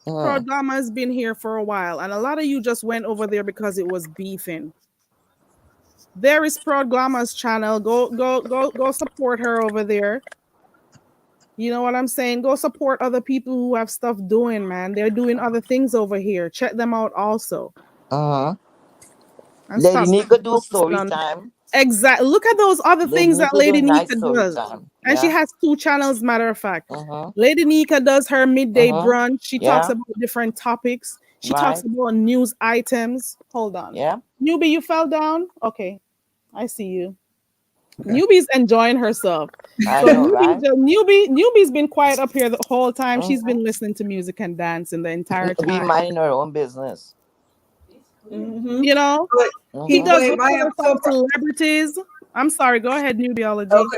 Mm. Proud Glamour has been here for a while, and a lot of you just went over there because it was beefing. There is Proud Glamour's channel. Go support her over there. You know what I'm saying? Go support other people who have stuff doing, man. They're doing other things over here. Check them out also. Mm-hmm. And Lady stop Nika do focusing story on time. exactly. Look at those other Lady things that Nika do Lady nice Nika story does. time. And she Yeah. has two channels, matter of fact. Mm-hmm. Lady Nika does her midday Mm-hmm. brunch. She talks Yeah. about different topics. She talks Right. about news items. Hold on. Yeah. Newbie, you fell down? Okay. I see you. Newbie's enjoying herself. I So know, right? newbie's been quiet up here the whole time. She's Mm-hmm. been listening to music and dancing the entire Be time. minding her own business. Mm-hmm. You know, But she Heat Mm-hmm. does Wave, I am reports so on celebrities. I'm sorry, go ahead, newbiology. okay.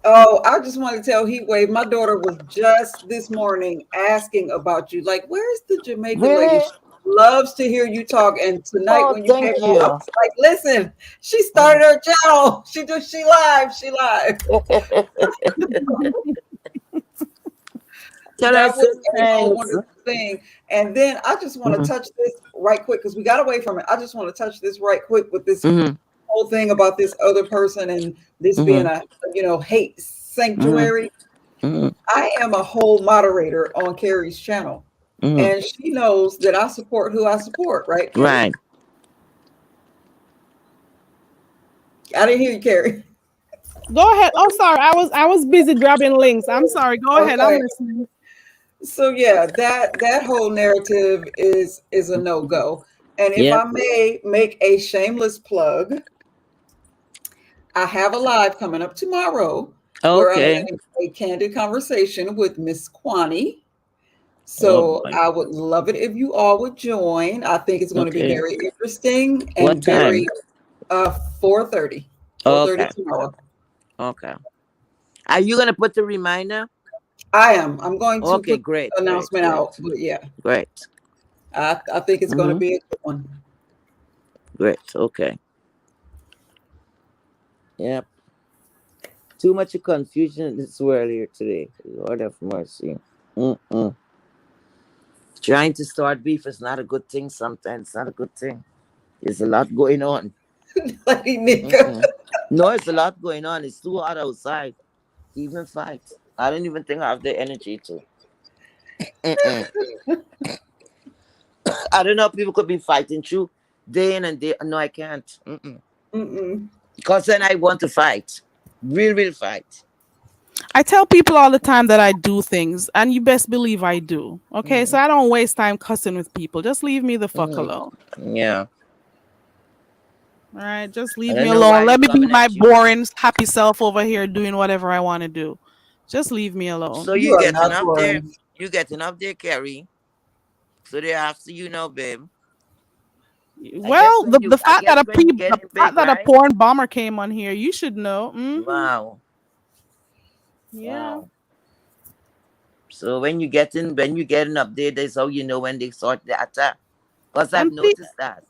Oh, I just want to tell Heat Wave, my daughter was just this morning asking about you. Like, where's the Jamaican lady? Really? She loves to hear you talk. And tonight Oh, when you came thank on, I you. was like, listen, she started her channel. She live. She live. Tell her I That said was a thanks. wonderful thing. And then I just want to touch this right quick because we got away from it. I just want to touch this right quick with this Mm-hmm. whole thing about this other person and this being Mm-hmm. a hate Mm-hmm. sanctuary. Mm-hmm. I am a whole moderator on Carrie's channel, Mm-hmm. and she knows that I support who I support. Right, Carrie? Right. I didn't hear you, Carrie. Go ahead. Oh, sorry, I was busy grabbing links. I'm sorry. Go ahead. I'm Okay. listening. So yeah, that whole narrative is a no go. And if Yep. I may make a shameless plug, I have a live coming up tomorrow where I'm Okay. having a candid conversation with Miss Kwani. Oh So boy. I would love it if you all would join. I think it's going to be Okay. very interesting What and time? very 4:30. 4:30 Okay. tomorrow. Okay. Are you gonna put the reminder? I am. I'm going to Okay. put Great. the Great. announcement Great. out, but yeah, Great. I think it's going to Mm-hmm. be a good one. Great. Okay. Yep. Too much confusion in this world here today. Lord have mercy. Mm-mm. Trying to start beef is not a good thing sometimes. It's not a good thing. There's a lot going on. Lady Nika. Mm-mm. No, it's a lot going on. It's too hot outside to even fight. I don't even think I have the energy to. Mm-mm. I don't know if people could be fighting through day in and day. No, I can't. Mm-mm. Mm-mm. Because then I want to fight. Real fight. I tell people all the time that I do things, and you best believe I do. Okay, so Mm-hmm. I don't waste time cussing with people. Just leave me the fuck Mm-hmm. alone. Yeah. All right, just I leave me don't know why alone. they're Let me be coming my at you. boring, happy self over here doing whatever I want to do. Just leave me alone. So You you are getting not up there. boring. You getting up there, Carrie. So they after you now, babe. Well, the I fact that guess when you the getting fact big, that a right? porn bomber came on here, you should know. Wow. Yeah. Wow. So when you getting up there, that's how you know when they start the attack. Because I've And please, noticed that.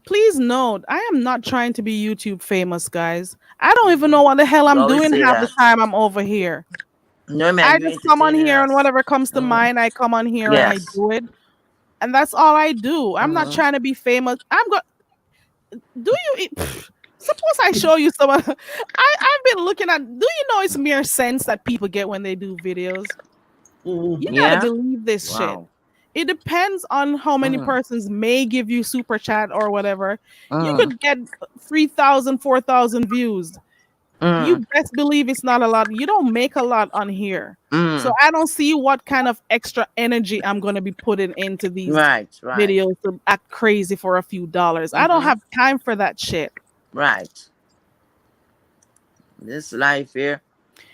please note, I am not trying to be YouTube famous, guys. I don't even Hmm. know what the hell You I'm always doing say half the that. time I'm over here. No man, I you just come on entertaining here and us. whatever comes to Mm. mind, I come on here and I Yes. do it. And that's all I do. I'm not Hmm. trying to be famous. I'm going do you suppose I show you some I've been looking at, do you know it's mere sense that people get when they do videos? You Mm-hmm. gotta Yeah. believe this shit. Wow. It depends on how many Mm. persons may give you super chat or whatever. You Mm. could get 3,000, 4,000 views. Mm. You best believe it's not a lot. You don't make a lot on here. So Mm. I don't see what kind of extra energy I'm going to be putting into these Right. Right. videos to act crazy for a few dollars. I don't Mm-hmm. have time for that shit. Right. This life here.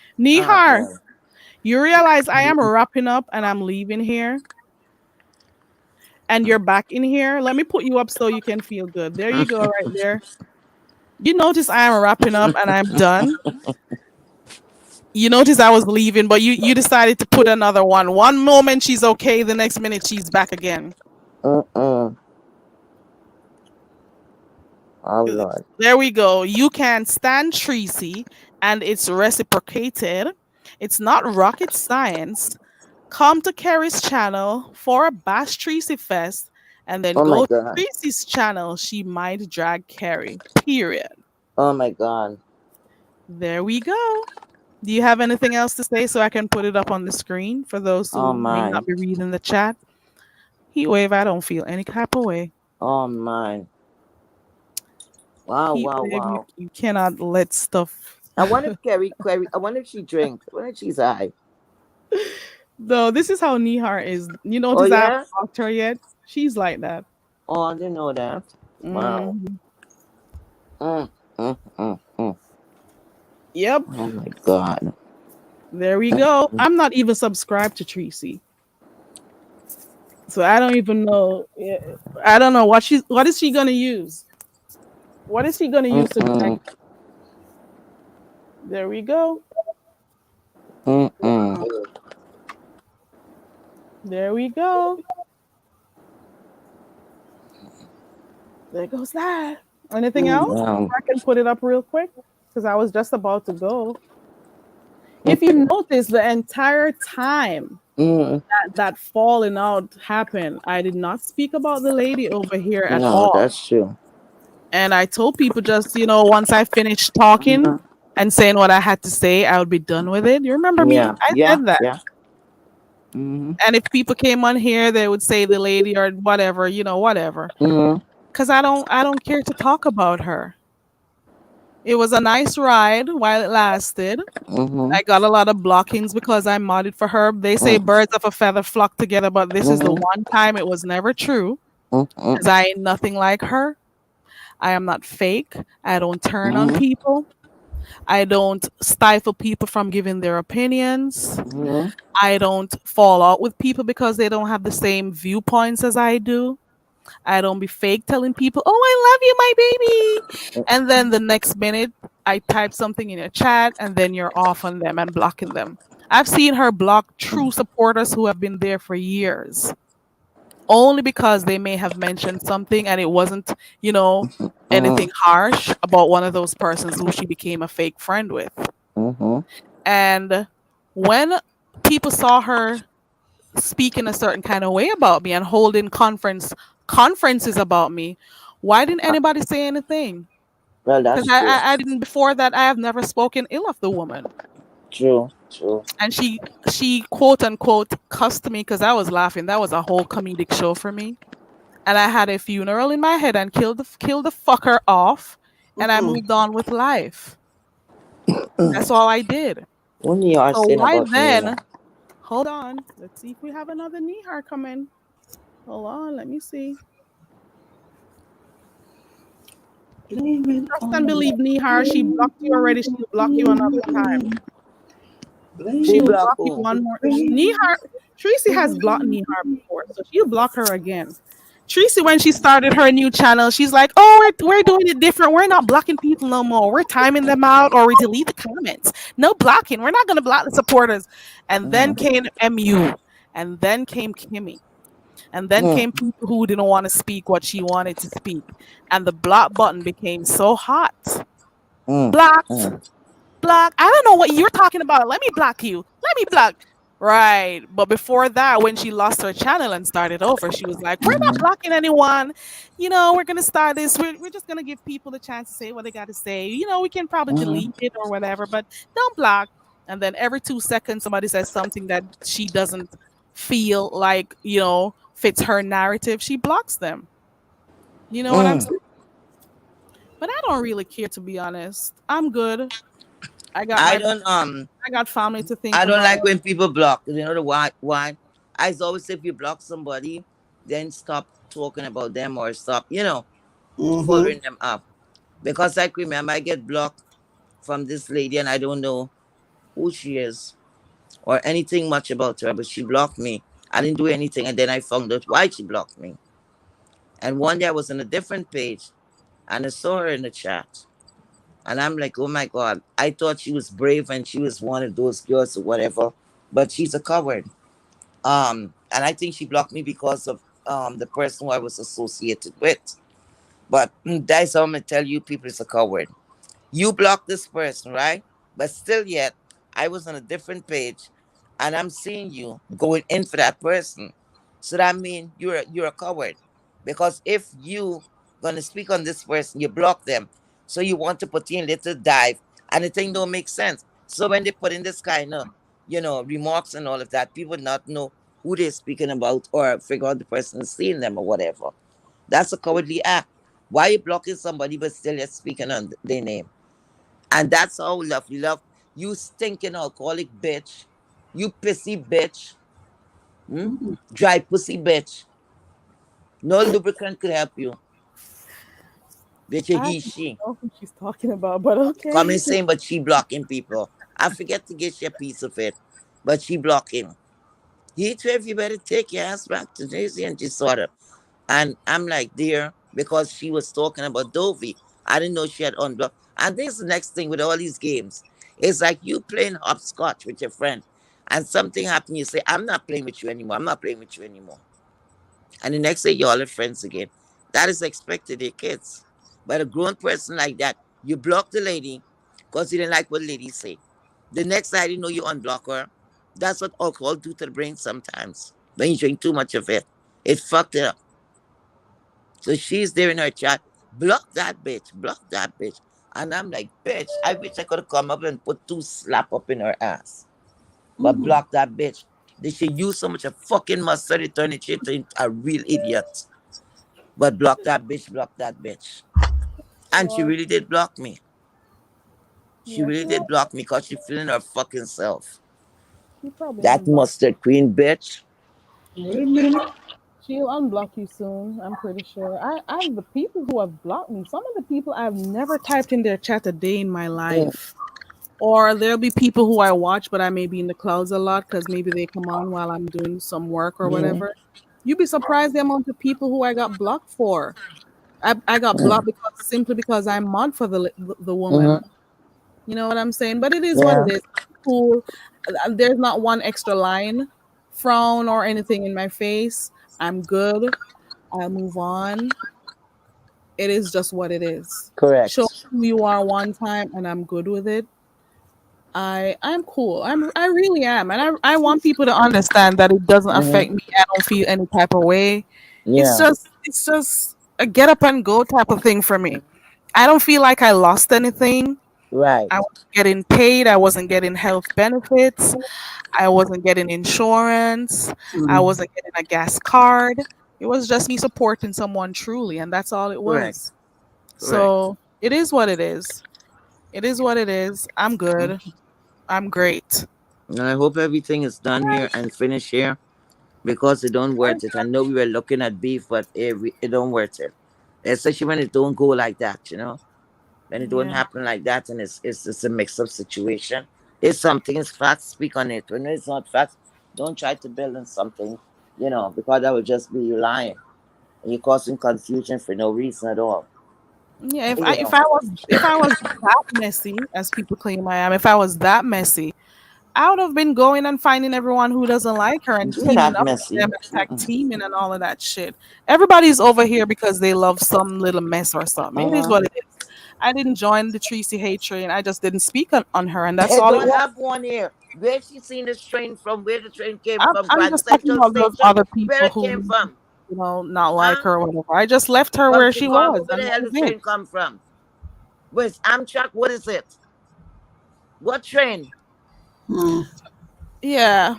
Oh Nihar, boy. you realize I am wrapping up and I'm leaving here and you're back in here. Let me put you up so you can feel good. There you go, right there. You notice I am wrapping up and I'm done. You notice I was leaving, but you decided to put another one. One moment she's okay, the next minute she's back again. Mm-mm. Oh Lord. There we go. You can stand Tracy, and it's reciprocated. It's not rocket science. Come to Carrie's channel for a Bash Tracy Fest, and then Oh my go to God. Tracy's channel. She might drag Carrie. Period. Oh my God. There we go. Do you have anything else to say so I can put it up on the screen for those Oh who may my. not be reading the chat? Heat wave, I don't feel any type of way. Oh my. Wow. Heat Wow. wave, Wow. you cannot let stuff. I wonder if Carrie. I wonder if she drinks. I wonder if she's high. No, this is how Nihar is. You Oh notice I haven't yeah. talked to her yet? She's like that. Oh, I didn't know that. Wow. Mhm. Mm, mm. Yep. Oh my God. There we go. I'm not even subscribed to Tracy. So I don't even know. I don't know what is she gonna use? What is she gonna use to drag? Mm-mm. There we go. Mm-mm. There we go. There goes that. Anything else? Wow. I can put it up real quick because I was just about to go. If you notice, the entire time Mm. that falling out happened, I did not speak about the lady over here at No, all. that's true. And I told people just, once I finished talking Mhm. and saying what I had to say, I would be done with it. You remember me? Yeah. I Yeah. said that. Yeah. Mm-hmm. And if people came on here, they would say the lady or whatever, whatever. Mm-hmm. Cause I don't care to talk about her. It was a nice ride while it lasted. Mm-hmm. I got a lot of blockings because I modded for her. They say birds of a feather flock together, but this is the Mm-hmm. one time it was never true. Mm-hmm. Because I ain't nothing like her. I am not fake. I don't turn on Mm-hmm. people. I don't stifle people from giving their opinions. Mm-hmm. I don't fall out with people because they don't have the same viewpoints as I do. I don't be fake telling people, "Oh, I love you, my baby," and then the next minute I type something in a chat, and then you're off on them and blocking them. I've seen her block true supporters who have been there for years, only because they may have mentioned something and it wasn't, anything harsh about one of those persons who she became a fake friend with. Mm-hmm. And when people saw her speaking a certain kind of way about me and holding conferences about me, why didn't anybody say anything? Well, Because that's true. I didn't before that. I have never spoken ill of the woman, True. True. and she quote unquote cussed me because I was laughing. That was a whole comedic show for me, and I had a funeral in my head and killed the fucker off, and I moved on with life. That's all I did. What you are So saying why about me? then? Hold on. Let's see if we have another Nihar coming. Hold on. Let me see. Blame it Trust on and the believe Nihar. She blocked you already. She'll block you another time. rain. Who She'll Blame block block it you who? one more. on Nihar. Tracy has blocked Nihar before, so she'll block her again. Tracy, when she started her new channel, she's like, "Oh, we're doing it different. We're not blocking people no more. We're timing them out, or we delete the comments. No blocking. We're not gonna block the supporters." And then Mm. came MU, and then came Kimmy. And then Mm. came people who didn't want to speak what she wanted to speak. And the block button became so hot. Mm. Blocked, Mm. block. I don't know what you're talking about. Let me block you. Let me block. Right. But before that, when she lost her channel and started over, she was like, "We're not Mhm. blocking anyone. We're going to start this. We're just going to give people the chance to say what they got to say. We can probably Mhm. delete it or whatever, but don't block." And then every 2 seconds, somebody says something that she doesn't feel like, fits her narrative. She blocks them. You know what I'm Mm. saying? But I don't really care, to be honest. I'm good. I got I my don't I got family to think I don't like about. when people block. You know the why? Why? I always say if you block somebody, then stop talking about them or stop, Mm-hmm. following them up. Because I remember I get blocked from this lady and I don't know who she is or anything much about her, but she blocked me. I didn't do anything, and then I found out why she blocked me. And one day I was on a different page and I saw her in the chat. And I'm like, oh my God, I thought she was brave and she was one of those girls or whatever, but she's a coward. And I think she blocked me because of the person who I was associated with. But that's how I'm gonna tell you people is a coward. You blocked this person, right? But still yet, I was on a different page and I'm seeing you going in for that person. So that means you're a coward. Because if you gonna speak on this person, you block them. So you want to put in little dive and the thing don't make sense. So when they put in this kind of, remarks and all of that, people not know who they're speaking about or figure out the person is seeing them or whatever. That's a cowardly act. Why you blocking somebody but still yet speaking on their name? And that's how lovely love. You stinking alcoholic bitch. You pissy bitch. Hmm? Dry pussy bitch. No lubricant could help you. Bitch, a I he, don't she. know who she's talking about, but Coming okay. saying, but she blocking people. I forget to get you a piece of it. But she blocking. He Trev, you better take your ass back to Jersey and just sort of. And I'm like, dear, because she was talking about Dovey. I didn't know she had unblocked. And this is the next thing with all these games. It's like you playing hopscotch with your friend, and something happened. You say, I'm not playing with you anymore. I'm not playing with you anymore. And the next day, you all are friends again. That is expected of kids. But a grown person like that, you block the lady because you didn't like what the lady say. The next time you know you unblock her. That's what alcohol do to the brain sometimes. When you drink too much of it, it fucked it up. So she's there in her chat. Block that bitch. Block that bitch. And I'm like, bitch, I wish I could have come up and put two slap up in her ass. But Mm-hmm. block that bitch. They should use so much of fucking mustard to turn it into a real idiot. But block that bitch, block that bitch. And she Well, really did block me. She yeah, really did block me because she feeling her fucking self. she probably That unblocked. mustard queen bitch. Wait a minute. She'll unblock you soon. I'm pretty sure. I the people who have blocked me. Some of the people I've never typed in their chat a day in my Mm, life. Or there'll be people who I watch, but I may be in the clouds a lot because maybe they come on while I'm doing some work or mm, whatever. You'd be surprised the amount of people who I got blocked for. I got blocked mm, simply because I'm mod for the woman. mm. You know what I'm saying? But it is what it Yeah, is. Cool. There's not one extra line, frown, or anything in my face. I'm good. I'll move on. It is just what it is. Show correct. me who you are one time, and I'm good with it. I'm cool. I really am, and I want people to understand that it doesn't Mm-hmm. affect me. I don't feel any type of way. Yeah. It's just a get up and go type of thing for me. I don't feel like I lost anything. I Right. wasn't getting paid. I wasn't getting health benefits. I wasn't getting insurance. I Mm. wasn't getting a gas card. It was just me supporting someone truly, and that's all it Correct. was. Correct. So it is what it is. It is what it is. I'm good. I'm great. And I hope everything is done here and finished here because it don't worth it. I know we were looking at beef, but it don't worth it. Especially when it don't go like that, When it don't Yeah. happen like that and it's just a mix up situation. If something is facts, speak on it. When it's not facts, don't try to build on something, because that would just be you lying. And you're causing confusion for no reason at all. Yeah, You know. if I was that messy as people claim I am, if I was that messy, I would have been going and finding everyone who doesn't like her and You're teaming not up with messy. them and tag teaming and all of that shit. Everybody's over here because they love some little mess or something. It is Uh-huh. what it is. I didn't join the Tracy hate train. I just didn't speak on her, and that's They all it don't was. have one here. Where she seen this train from? Where the train came from? I'm Grand just talking Central about those Station? other Where people it who, came from? not like Huh? her or whatever. I just left her From where she was, Chicago? Where and the that hell was the it. train come from? Where's Amtrak? What is it? What train? Mm. Yeah,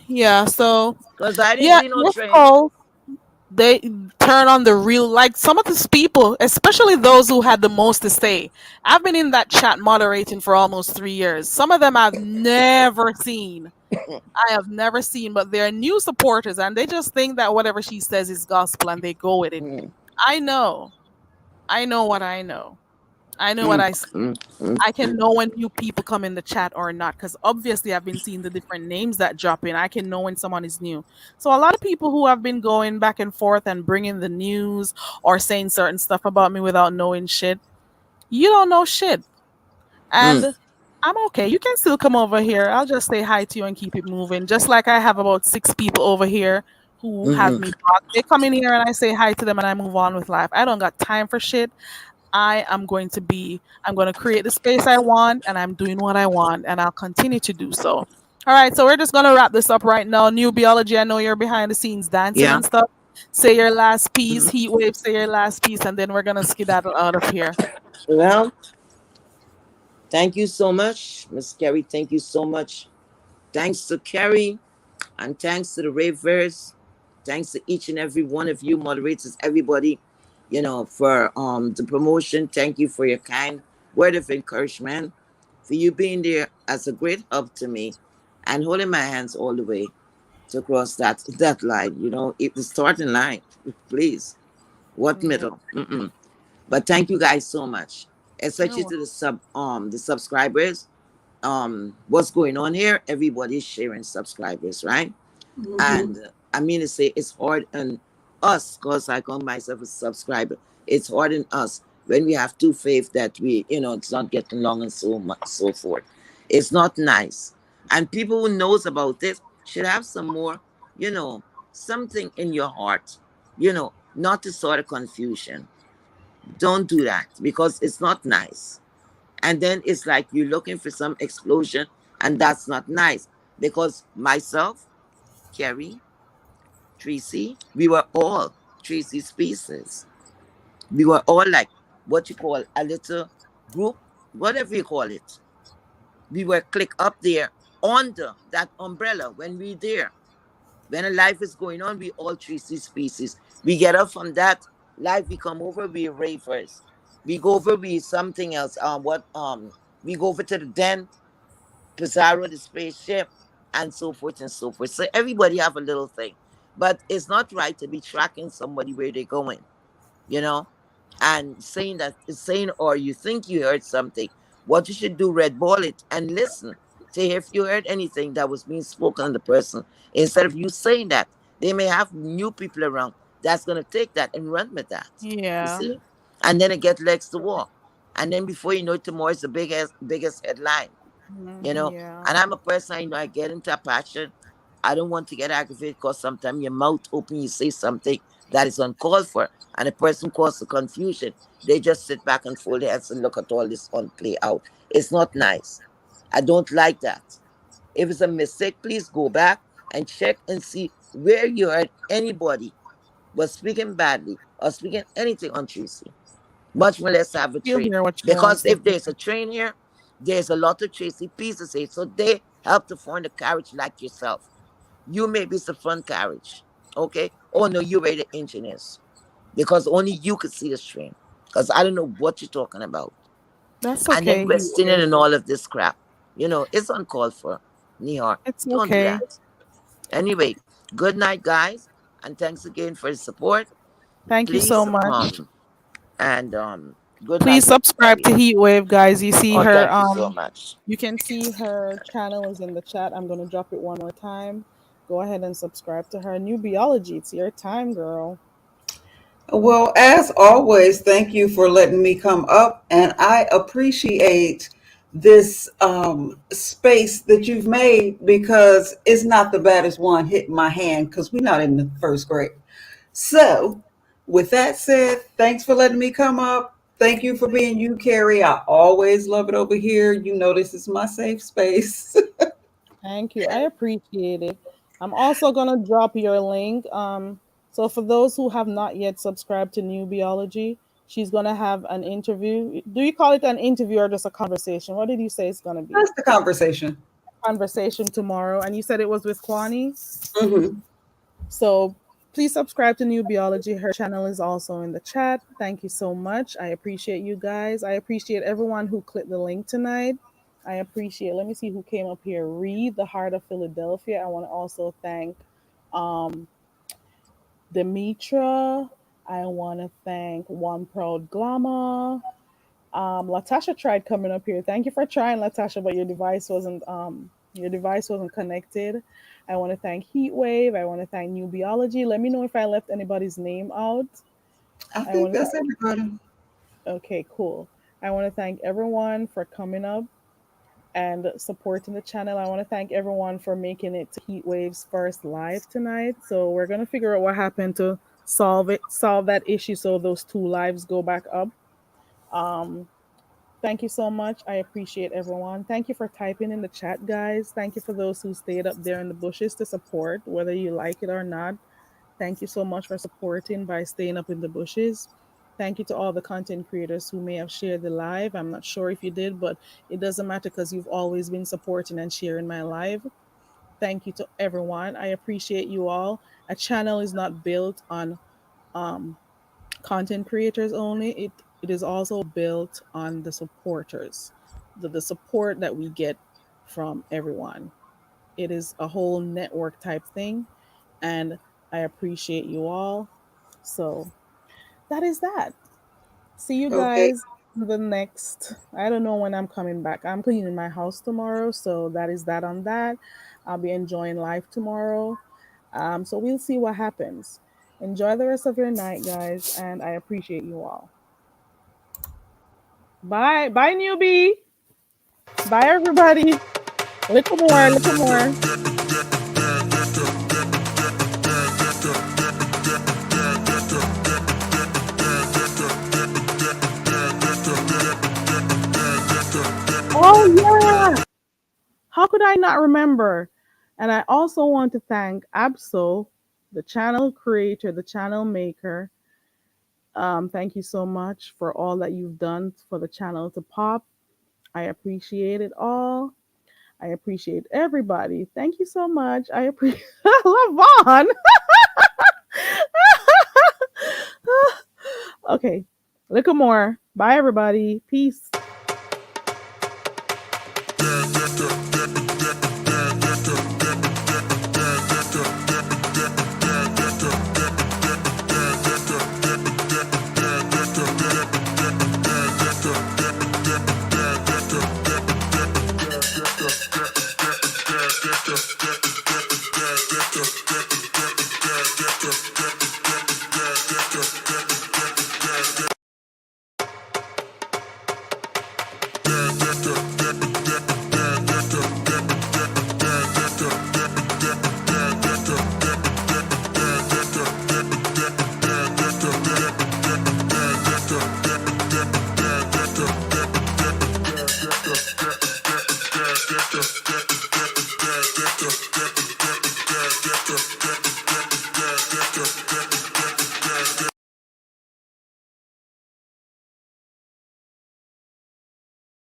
yeah. So Because I didn't yeah, see no yes, train. Cole. They turn on the real, like some of these people, especially those who had the most to say. I've been in that chat moderating for almost 3 years. Some of them I've never seen. I have never seen, but they're new supporters and they just think that whatever she says is gospel and they go with it. Mm, I know. I know what I know. I know what mm, I see. mm, mm, I can mm. know when new people come in the chat or not because obviously I've been seeing the different names that drop in. I can know when someone is new. So a lot of people who have been going back and forth and bringing the news or saying certain stuff about me without knowing shit, you don't know shit. Mm, And I'm okay. You can still come over here. I'll just say hi to you and keep it moving. Just like I have about 6 people over here who have mhm. me blocked. They come in here and I say hi to them and I move on with life. I don't got time for shit. I'm going to create the space I want and I'm doing what I want and I'll continue to do so. All right, so we're just going to wrap this up right now. New Biology, I know you're behind the scenes dancing Yeah. and stuff. Say your last piece, Mhm. Heat Wave, say your last piece, and then we're going to skedaddle out of here. Well, thank you so much, Miss Carrie. Thank you so much. Thanks to Carrie and thanks to the Ravers. Thanks to each and every one of you moderators, everybody, for the promotion. Thank you for your kind word of encouragement, for you being there as a great help to me and holding my hands all the way to cross that line. It the starting line. Please, what Yeah. middle? Mm-mm. But thank you guys so much, You're especially to welcome. the subscribers. What's going on here? Everybody's sharing subscribers, right? Mhm. And I mean to say it's hard on us because I call myself a subscriber. It's hard on us when we have two faith that it's not getting along and so much so forth. It's not nice. And people who knows about this should have some more, you know, something in your heart, not to sort of confusion. Don't do that because it's not nice. And then it's like you're looking for some explosion, and that's not nice. Because myself, Kerry, Tracy, we were all Tracy's pieces. We were all like what you call a little group, whatever you call it. We were click up there under that umbrella when we there. When a life is going on, we all Tracy's species. We get up from that life, we come over, we ravers. We go over, we something else. We go over to the den, Pizarro, the spaceship, and so forth and so forth. So everybody have a little thing. But it's not right to be tracking somebody where they're going, you know, and saying or you think you heard something. What you should do, red ball it and listen to hear if you heard anything that was being spoken on the person. Instead of you saying that, they may have new people around that's gonna take that and run with that. You Yeah. see? And then it get legs to walk. And then before you know it, tomorrow is the biggest headline you know. Yeah. And I'm a person, I get into a passion. I don't want to get aggravated because sometimes your mouth open, you say something that is uncalled for, and a person causes confusion. They just sit back and fold their hands and look at all this on play out. It's not nice. I don't like that. If it's a mistake, please go back and check and see where you heard anybody was speaking badly or speaking anything on Tracy. Much more less have a She'll train. hear what she Because wants to if hear. there's a train here, there's a lot of Tracy pieces here. So they help to form the carriage like yourself. You may be the front carriage. Okay? Oh no, you were the engineers. Because only you could see this train. Because I don't know what you're talking about. That's And then okay, questioning Heatwave. and all of this crap. It's uncalled for. Nihar. It's Don't do okay. that. Anyway, good night, guys. And thanks again for the support. Thank you so Please, much. and good Please night, subscribe everybody. to Heatwave, guys. You see Oh, her. thank you so much. You can see her channel is in the chat. I'm gonna drop it one more time. Go ahead and subscribe to her. New Biology. It's your time, girl. Well, as always, thank you for letting me come up, and I appreciate this space that you've made because it's not the baddest one hitting my hand because we're not in the first grade. So, with that said, thanks for letting me come up. Thank you for being you, Carrie. I always love it over here. You know, this is my safe space. Thank you. I appreciate it. I'm also gonna drop your link. So for those who have not yet subscribed to New Biology, she's gonna have an interview. Do you call it an interview or just a conversation? What did you say it's gonna be? That's the conversation. Conversation tomorrow, and you said it was with Kwani. Hmm. So please subscribe to New Biology. Her channel is also in the chat. Thank you so much. I appreciate you guys. I appreciate everyone who clicked the link tonight. I appreciate, let me see who came up here. Reed, the Heart of Philadelphia. I want to also thank um, Demetra. I want to thank One Proud Glamour. Latasha tried coming up here. Thank you for trying, Latasha, but your device wasn't connected. I want to thank Heatwave. I want to thank New Biology. Let me know if I left anybody's name out. I I think want to that's thank. everybody. Okay, cool. I want to thank everyone for coming up and supporting the channel. I want to thank everyone for making it to Heatwave's first live tonight. So we're gonna figure out what happened to solve that issue, so those two lives go back up. Um, Thank you so much. I appreciate everyone. Thank you for typing in the chat, guys. Thank you for those who stayed up there in the bushes to support, whether you like it or not. Thank you so much for supporting by staying up in the bushes. Thank you to all the content creators who may have shared the live. I'm not sure if you did, but it doesn't matter because you've always been supporting and sharing my live. Thank you to everyone. I appreciate you all. A channel is not built on um, content creators only. It is also built on the supporters, the support that we get from everyone. It is a whole network type thing, and I appreciate you all. So that is that. See you Okay. guys the next. I don't know when I'm coming back. I'm cleaning my house tomorrow, so that is that on that. I'll be enjoying life tomorrow. So we'll see what happens. Enjoy the rest of your night, guys, and I appreciate you all. Bye. Bye, newbie. Bye, everybody. Little more, little more. Oh, yeah. How could I not remember? And I also want to thank Absol, the channel creator, the channel maker. Thank you so much for all that you've done for the channel to pop. I appreciate it all. I appreciate everybody. Thank you so much. I appreciate Lavon. Okay. Look more. Bye everybody. Peace.